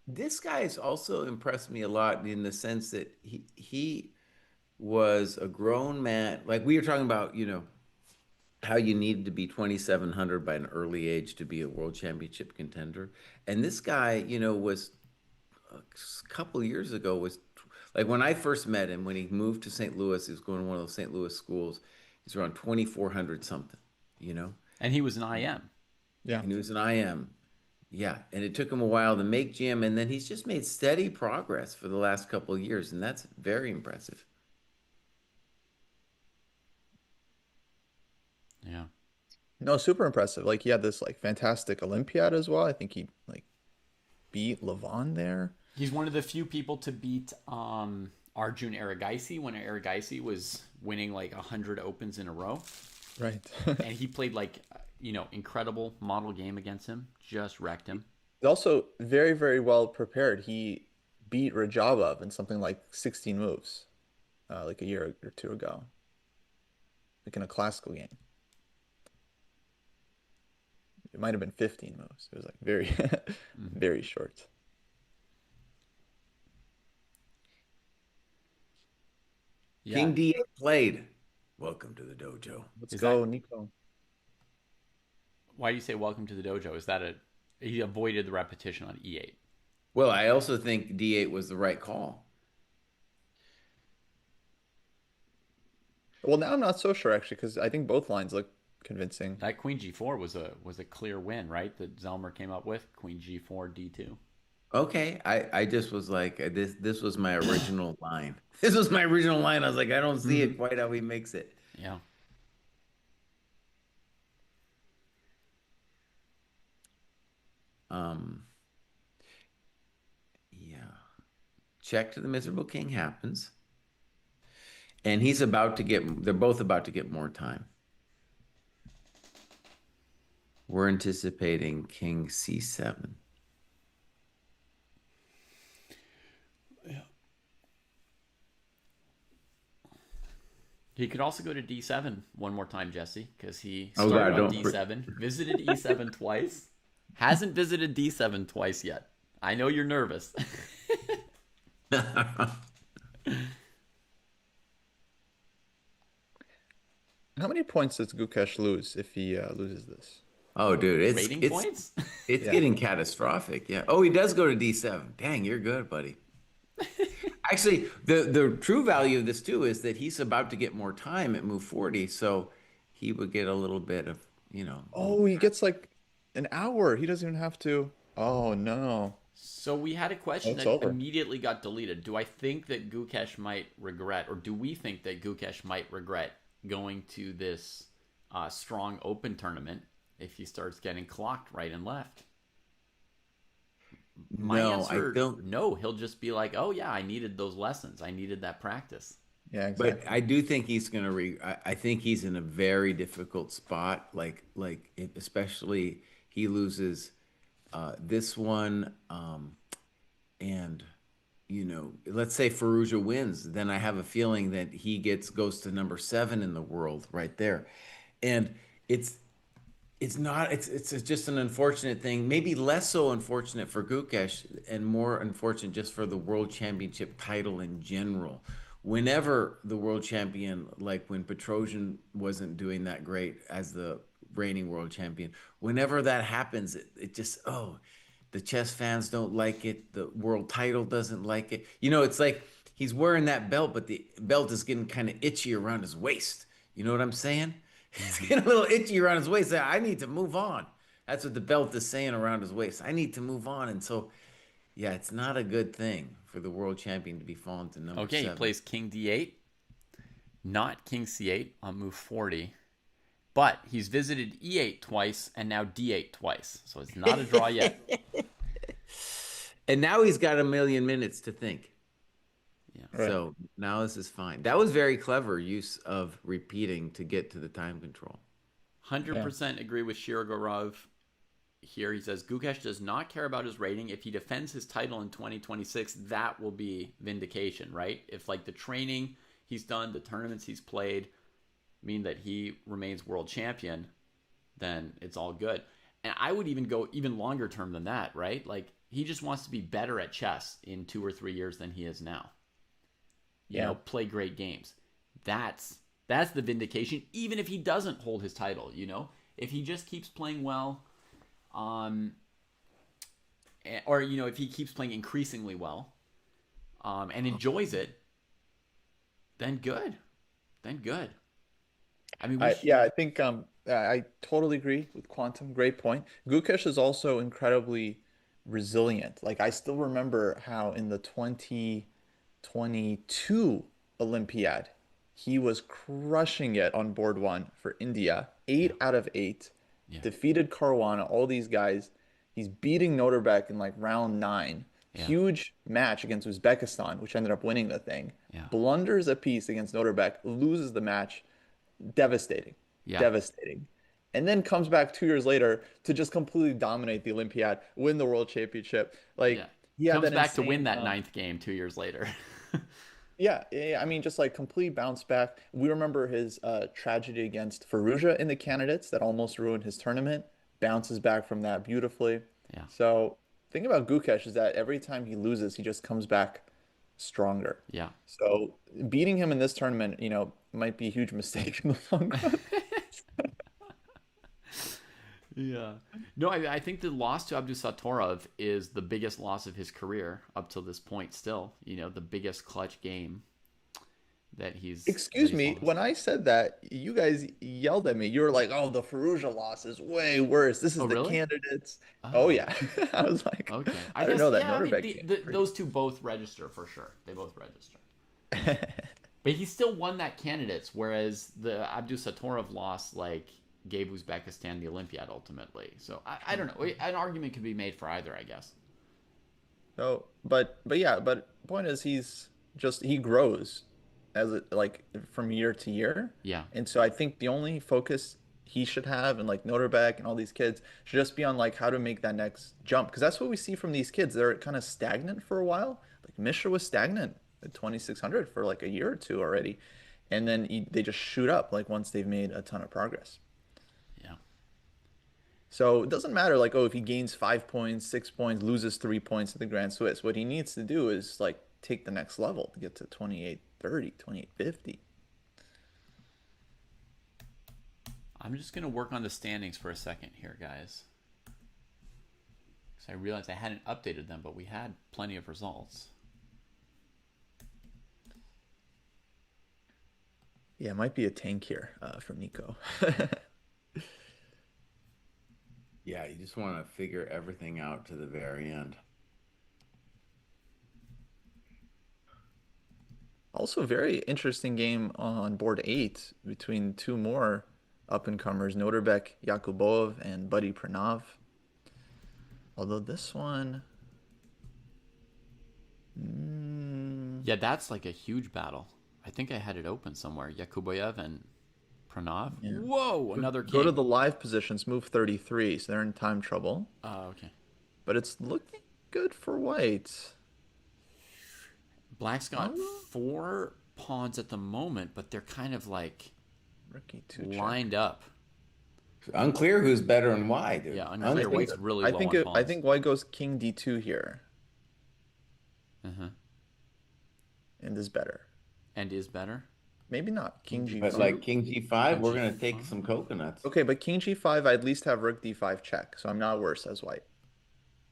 Speaker 2: This guy's also impressed me a lot in the sense that he was a grown man. Like we were talking about, how you needed to be 2,700 by an early age to be a world championship contender. And this guy, was a couple years ago was like when I first met him, when he moved to St. Louis, he was going to one of those St. Louis schools. He's around 2,400 something, you know,
Speaker 1: And he was an IM.
Speaker 4: Yeah.
Speaker 2: and he was an IM. Yeah, and it took him a while to make gym, and then he's just made steady progress for the last couple of years, and that's very impressive.
Speaker 1: Yeah.
Speaker 4: No, super impressive. Like he had this like fantastic Olympiad as well. I think he like beat Levon there.
Speaker 1: He's one of the few people to beat Arjun Erigaisi when Erigaisi was winning like 100 opens in a row.
Speaker 4: Right.
Speaker 1: And he played like, incredible model game against him. Just wrecked him.
Speaker 4: He's also very, very well prepared. He beat Rajabov in something like 16 moves, like a year or two ago, like in a classical game. It might have been 15 moves. It was like very, very short.
Speaker 1: Yeah.
Speaker 2: King D8 played. Welcome to the dojo.
Speaker 4: Let's
Speaker 1: Is
Speaker 4: go,
Speaker 1: that-
Speaker 4: Nico.
Speaker 1: Why do you say welcome to the dojo? Is that he avoided the repetition on E8?
Speaker 2: Well, I also think D8 was the right call.
Speaker 4: Well, now I'm not so sure actually, because I think both lines look convincing.
Speaker 1: That Queen G4 was a clear win, right? That Zelmer came up with Queen G4 D2.
Speaker 2: Okay, I just was like this was my original line. This was my original line. I was like, I don't see it quite how he makes it.
Speaker 1: Yeah.
Speaker 2: Yeah. Check to the miserable king happens. And they're both about to get more time. We're anticipating king C7.
Speaker 1: He could also go to D7 one more time, Jesse, because he
Speaker 2: Oh,
Speaker 1: started
Speaker 2: God,
Speaker 1: on
Speaker 2: don't
Speaker 1: D7, visited E7 twice, hasn't visited D7 twice yet. I know you're nervous.
Speaker 4: How many points does Gukesh lose if he loses this?
Speaker 2: Oh, dude,
Speaker 1: Rating points?
Speaker 2: it's
Speaker 4: Yeah.
Speaker 2: getting catastrophic. Yeah. Oh, he does go to D7. Dang, you're good, buddy. Actually, the true value of this too is that he's about to get more time at move 40, so he would get a little bit of,
Speaker 4: Oh, he gets like an hour. He doesn't even have to. Oh no.
Speaker 1: So we had a question
Speaker 4: It's
Speaker 1: that
Speaker 4: over.
Speaker 1: immediately got deleted. Do I think that Gukesh might regret, or do we think that Gukesh might regret going to this strong open tournament if he starts getting clocked right and left? My
Speaker 2: No, I
Speaker 1: answer,
Speaker 2: don't.
Speaker 1: no. He'll just be like, oh, yeah, I needed those lessons. I needed that practice.
Speaker 4: Yeah,
Speaker 2: But
Speaker 4: exactly.
Speaker 2: I do think he's gonna I think he's in a very difficult spot. Especially he loses this one, and let's say Faruja wins, then I have a feeling that he goes to number 7 in the world right there, and it's it's not it's just an unfortunate thing. Maybe less so unfortunate for Gukesh and more unfortunate just for the world championship title in general. Whenever the world champion, like when Petrosian wasn't doing that great as the reigning world champion, whenever that happens, it just, the chess fans don't like it. The world title doesn't like it. It's like he's wearing that belt, but the belt is getting kind of itchy around his waist. You know what I'm saying? It's
Speaker 1: Hmm.
Speaker 2: getting a little itchy around his waist. I need to move on. That's what the belt is saying around his waist. I need to move on. And so, yeah, it's not a good thing for the world champion to be falling to number
Speaker 1: Okay, he
Speaker 2: 7.
Speaker 1: plays king d8, not king c8 on move 40. But he's visited e8 twice and now d8 twice. So it's not a draw yet.
Speaker 2: And now he's got a million minutes to think.
Speaker 1: Yeah.
Speaker 4: Right.
Speaker 2: So now this is fine. That was very clever use of repeating to get to the time control.
Speaker 4: Yeah.
Speaker 1: 100% agree with Shirogorov here. He says Gukesh does not care about his rating. If he defends his title in 2026, that will be vindication, right? If like the training he's done, the tournaments he's played mean that he remains world champion, then it's all good. And I would even go even longer term than that, right? Like he just wants to be better at chess in 2 or 3 years than he is now.
Speaker 4: Yeah.
Speaker 1: Play great games. That's the vindication, even if he doesn't hold his title. If he just keeps playing well, um or if he keeps playing increasingly well, and enjoys it, then good. Then good. I mean,
Speaker 4: I think I totally agree with Quantum. Great point. Gukesh is also incredibly resilient. Like I still remember how in the 2022 Olympiad, he was crushing it on board one for India,
Speaker 1: yeah,
Speaker 4: 8 out of 8,
Speaker 1: yeah,
Speaker 4: defeated Caruana, all these guys. He's beating Noterbeck in like round 9.
Speaker 1: yeah,
Speaker 4: Huge match against Uzbekistan, which ended up winning the thing.
Speaker 1: yeah,
Speaker 4: Blunders a piece against Noterbeck, loses the match. Devastating,
Speaker 1: yeah,
Speaker 4: devastating. And then comes back 2 years later to just completely dominate the Olympiad, win the world championship.
Speaker 1: yeah.
Speaker 4: Like he had
Speaker 1: Comes
Speaker 4: that
Speaker 1: back to win
Speaker 4: insane,
Speaker 1: that ninth game 2 years later.
Speaker 4: yeah. I mean, just like complete bounce back. We remember his tragedy against Fallujah in the candidates that almost ruined his tournament. Bounces back from that beautifully.
Speaker 1: Yeah,
Speaker 4: So, thing about Gukesh is that every time he loses, he just comes back stronger.
Speaker 1: yeah.
Speaker 4: So, beating him in this tournament, might be a huge mistake in the long run.
Speaker 1: Yeah. No, I think the loss to Abdusatorov is the biggest loss of his career up till this point still. The biggest clutch game that
Speaker 4: Excuse
Speaker 1: he's
Speaker 4: me,
Speaker 1: lost.
Speaker 4: when I said that, you guys yelled at me. You were like, "Oh, the Fallujah loss is way worse. This
Speaker 1: Oh,
Speaker 4: is the
Speaker 1: really?
Speaker 4: candidates." Oh
Speaker 1: Oh,
Speaker 4: yeah. I was like,
Speaker 1: okay. I
Speaker 4: I didn't
Speaker 1: guess,
Speaker 4: know that
Speaker 1: yeah, I mean,
Speaker 4: Noterbeck game.
Speaker 1: those two both register for sure. They both register. But he still won that candidates, whereas the Abdusatorov loss, like, gave Uzbekistan the Olympiad ultimately. So I don't know. An argument could be made for either, I guess.
Speaker 4: So, but yeah, but point is he grows as like from year to year.
Speaker 1: Yeah.
Speaker 4: And so I think the only focus he should have and like Noterbeck and all these kids should just be on like how to make that next jump because that's what we see from these kids. They're kind of stagnant for a while. Like Mishra was stagnant at 2600 for like a year or two already. And then they just shoot up like once they've made a ton of progress.
Speaker 1: Yeah.
Speaker 4: So it doesn't matter like, oh, if he gains 5 points, 6 points, loses 3 points at the Grand Swiss. What he needs to do is like take the next level to get to 2830, 2850.
Speaker 1: I'm just going to work on the standings for a second here, guys. Because I realized I hadn't updated them, but we had plenty of results.
Speaker 4: Yeah, it might be a tank here from Nico.
Speaker 2: Yeah, you just want to figure everything out to the very end.
Speaker 4: Also, very interesting game on board 8 between two more up-and-comers Norbek Yakubov and Buddy Pranav. Although this one,
Speaker 1: Yeah, that's like a huge battle. I think I had it open somewhere. Yakuboyev and Pranav.
Speaker 4: yeah.
Speaker 1: Whoa, another
Speaker 4: Go to
Speaker 1: king.
Speaker 4: the live positions, move 33, so they're in time trouble.
Speaker 1: Oh, okay.
Speaker 4: But it's looking good for white.
Speaker 1: Black's got
Speaker 4: Oh,
Speaker 1: 4 pawns at the moment, but they're kind of like
Speaker 4: rookie two check.
Speaker 1: lined up.
Speaker 2: Unclear who's better and why, dude.
Speaker 1: Yeah,
Speaker 4: I
Speaker 1: unclear.
Speaker 4: think
Speaker 1: White's really low on
Speaker 4: I
Speaker 1: pawns.
Speaker 4: think white goes king d2 here
Speaker 1: Uh-huh.
Speaker 4: and is better.
Speaker 1: And is better.
Speaker 4: Maybe not king
Speaker 2: But
Speaker 4: g2.
Speaker 2: like king g5, we're
Speaker 1: King
Speaker 2: gonna take
Speaker 1: G5.
Speaker 2: some coconuts.
Speaker 4: Okay, but king g5, I at least have rook d5 check, so I'm not worse as white.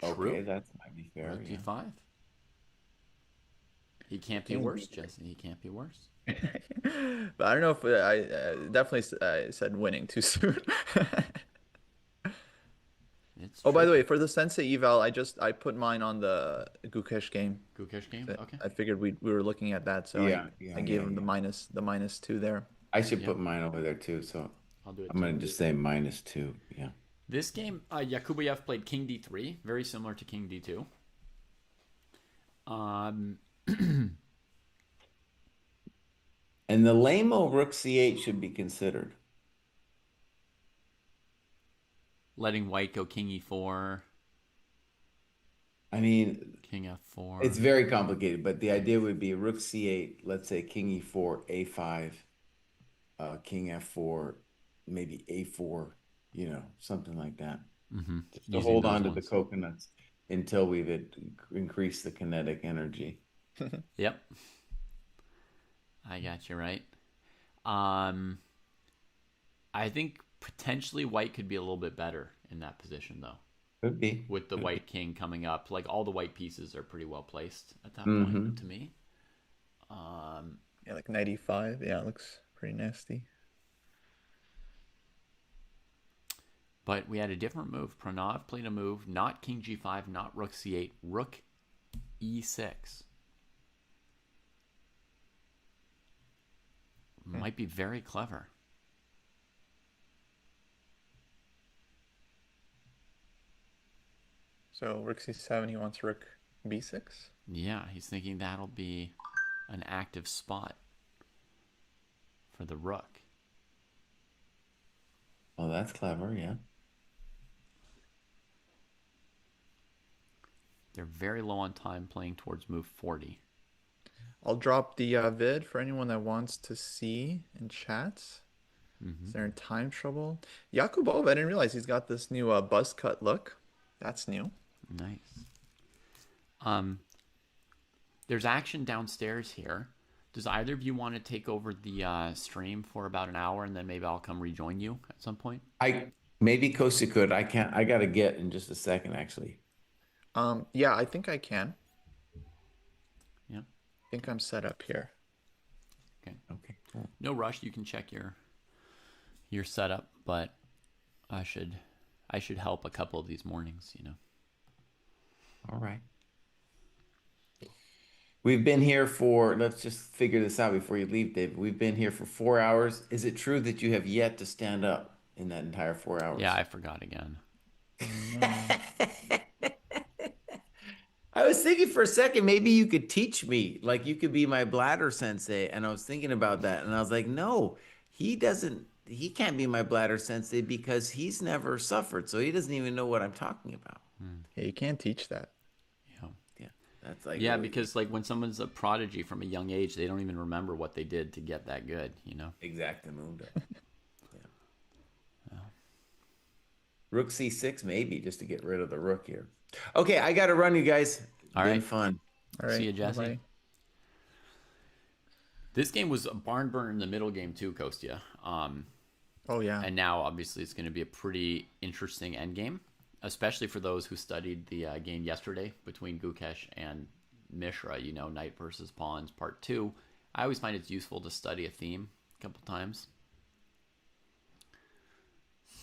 Speaker 1: True.
Speaker 2: Okay, that might be fair.
Speaker 1: Rook
Speaker 2: Yeah.
Speaker 1: d5. He can't be
Speaker 4: King
Speaker 1: worse,
Speaker 4: D6.
Speaker 1: Jesse. He can't be worse.
Speaker 4: But I don't know if I definitely said winning too soon.
Speaker 1: It's
Speaker 4: Oh, by the
Speaker 1: tricky.
Speaker 4: way, for the Sensei eval, I put mine on the Gukesh game.
Speaker 1: Gukesh game? Okay.
Speaker 4: I figured we were looking at that, so
Speaker 2: Yeah,
Speaker 4: I gave him
Speaker 2: yeah.
Speaker 4: the -2 there.
Speaker 2: I should
Speaker 1: Yeah.
Speaker 2: put mine over there too. So
Speaker 1: I'll do it
Speaker 2: I'm
Speaker 1: too.
Speaker 2: gonna just say -2. Yeah.
Speaker 1: This game, Yakubayev played king d3, very similar to king d2. Um,
Speaker 2: And the lame-o rook c8 should be considered.
Speaker 1: letting white go king e4,
Speaker 2: I mean,
Speaker 1: king f4.
Speaker 2: it's very complicated, but the idea would be rook c8, let's say king e4, a5, king f4, maybe a4, something like that. Just to
Speaker 1: Using
Speaker 2: hold
Speaker 1: those
Speaker 2: on to the
Speaker 1: ones.
Speaker 2: coconuts until we've increased the kinetic energy.
Speaker 1: Yep. I got you right. I think potentially white could be a little bit better in that position, though.
Speaker 2: Could be.
Speaker 1: With the white king coming up, like all the white pieces are pretty well placed at that
Speaker 2: Mhm.
Speaker 1: point to me.
Speaker 4: Yeah, like 95. Yeah, it looks pretty nasty.
Speaker 1: But we had a different move. Pranav played a move, not king g5, not rook c8, rook e6. Might be very clever.
Speaker 4: So rook c7, he wants rook b6.
Speaker 1: Yeah, he's thinking that'll be an active spot for the rook.
Speaker 2: Oh, that's clever, yeah.
Speaker 1: They're very low on time playing towards move 40.
Speaker 4: I'll drop the vid for anyone that wants to see in chat. Is there in time trouble? Yakubov, I didn't realize he's got this new buzz cut look. That's new.
Speaker 1: Nice. There's action downstairs here. Does either of you want to take over the stream for about an hour, and then maybe I'll come rejoin you at some point?
Speaker 2: Maybe Kosi could. I can't. I gotta get in just a second, actually.
Speaker 4: Yeah, I think I can.
Speaker 1: Yeah.
Speaker 4: I think I'm set up here.
Speaker 1: Okay.
Speaker 2: Okay, cool.
Speaker 1: No rush. You can check your setup, but I should help a couple of these mornings.
Speaker 2: All right. We've been here for, let's just figure this out before you leave, David. We've been here for 4 hours. Is it true that you have yet to stand up in that entire 4 hours?
Speaker 1: Yeah, I forgot again.
Speaker 2: I was thinking for a second, maybe you could teach me, like you could be my bladder sensei. And I was thinking about that. And I was like, no, he can't be my bladder sensei because he's never suffered. So he doesn't even know what I'm talking about.
Speaker 4: Yeah, you can't teach that.
Speaker 1: Yeah.
Speaker 2: Yeah. That's like,
Speaker 1: Yeah,
Speaker 2: really
Speaker 1: because like when someone's a prodigy from a young age, they don't even remember what they did to get that good.
Speaker 2: exactamundo. Yeah. Rook c6, maybe just to get rid of the rook here. Okay, I got to run, you guys.
Speaker 1: All
Speaker 2: Been
Speaker 1: right.
Speaker 2: fun.
Speaker 4: All right.
Speaker 1: See you, Jesse.
Speaker 4: bye-bye.
Speaker 1: This game was a barn burner in the middle game too, Kostya.
Speaker 4: Oh, yeah.
Speaker 1: And now obviously it's going to be a pretty interesting endgame, especially for those who studied the game yesterday between Gukesh and Mishra. Knight versus pawns part 2. I always find it's useful to study a theme a couple times.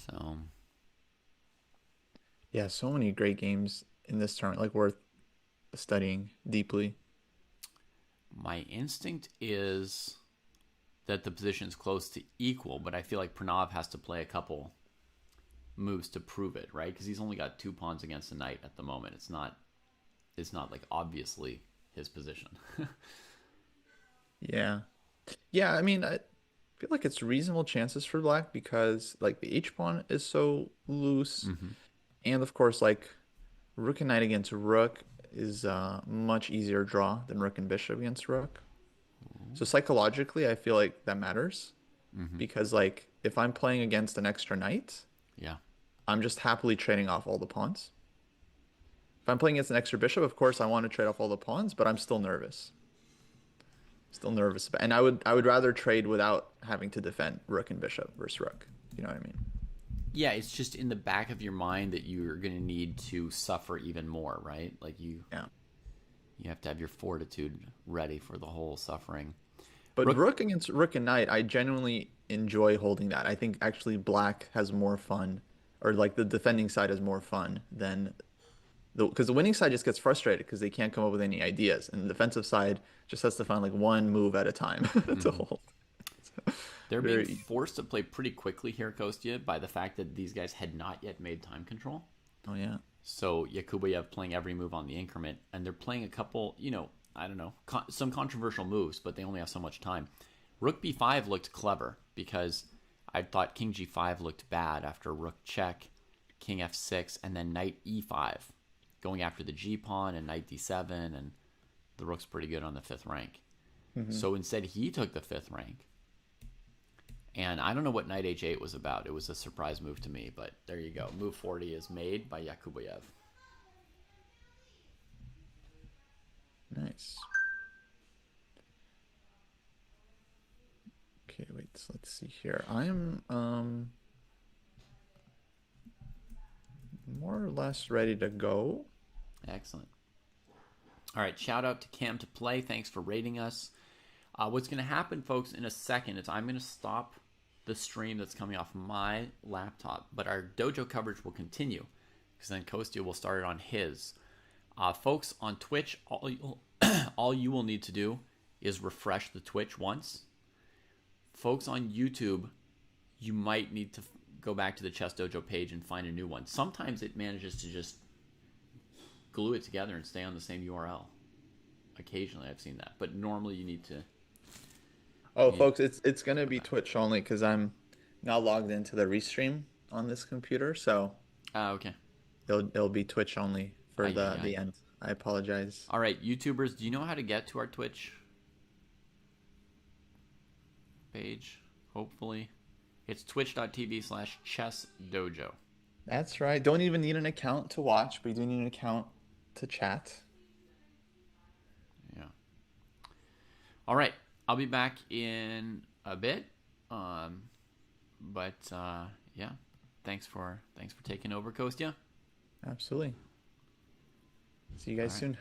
Speaker 1: So
Speaker 4: Yeah, so many great games in this tournament, like worth studying deeply.
Speaker 1: my instinct is that the position is close to equal, but I feel like Pranav has to play a couple moves to prove it, right? Because he's only got 2 pawns against a knight at the moment. It's not like obviously his position.
Speaker 4: Yeah. Yeah, I mean, I feel like it's reasonable chances for black because like the H pawn is so loose.
Speaker 1: Mm-hmm.
Speaker 4: And of course, like rook and knight against rook is a much easier draw than rook and bishop against rook. So psychologically, I feel like that matters
Speaker 1: Mm-hmm.
Speaker 4: because like if I'm playing against an extra knight,
Speaker 1: Yeah.
Speaker 4: I'm just happily trading off all the pawns. If I'm playing against an extra bishop, of course I want to trade off all the pawns, but I'm still nervous. Still nervous about, and I would rather trade without having to defend rook and bishop versus rook. You know what I mean?
Speaker 1: Yeah, it's just in the back of your mind that you're going to need to suffer even more, right? Like
Speaker 4: Yeah.
Speaker 1: you have to have your fortitude ready for the whole suffering.
Speaker 4: But
Speaker 1: Rook,
Speaker 4: rook against rook and knight, I genuinely enjoy holding that. I think actually black has more fun, or like the defending side has more fun than because the winning side just gets frustrated because they can't come up with any ideas, and the defensive side just has to find like one move at a time to
Speaker 1: mm-hmm.
Speaker 4: hold.
Speaker 1: They're being
Speaker 4: Very,
Speaker 1: forced to play pretty quickly here, Kostya, by the fact that these guys had not yet made time control.
Speaker 4: oh yeah.
Speaker 1: So Yakubayev playing every move on the increment, and they're playing a couple, I don't know, some controversial moves, but they only have so much time. Rook b5 looked clever because I thought king g5 looked bad after rook check, king f6, and then knight e5, going after the g pawn and knight d7, and the rook's pretty good on the 5th rank.
Speaker 4: Mm-hmm.
Speaker 1: So instead, he took the 5th rank. And I don't know what knight h8 was about. It was a surprise move to me, but there you go. Move 40 is made by Yakubayev.
Speaker 4: Nice. Okay, wait, so let's see here. I'm more or less ready to go.
Speaker 1: Excellent. All right, shout out to Cam to Play. Thanks for rating us. What's going to happen, folks, in a second is I'm going to stop the stream that's coming off my laptop, but our dojo coverage will continue because then Kostya will start it on his. Folks on Twitch, all you will need to do is refresh the Twitch once. Folks on YouTube, you might need to go back to the Chess Dojo page and find a new one. Sometimes it manages to just glue it together and stay on the same URL. Occasionally I've seen that, but normally you need to.
Speaker 4: Oh, folks, it's gonna be Twitch only because I'm now logged into the restream on this computer, so
Speaker 1: Okay.
Speaker 4: it'll be Twitch only for
Speaker 1: Aye,
Speaker 4: the
Speaker 1: aye,
Speaker 4: the
Speaker 1: aye.
Speaker 4: end. I apologize.
Speaker 1: All right, YouTubers, do you know how to get to our Twitch page? Hopefully. It's twitch.tv/chessdojo.
Speaker 4: That's right. Don't even need an account to watch, but you do need an account to chat.
Speaker 1: Yeah. All right. I'll be back in a bit. But yeah. Thanks for taking over, Kostya.
Speaker 4: Absolutely. See you guys
Speaker 1: All right.
Speaker 4: soon.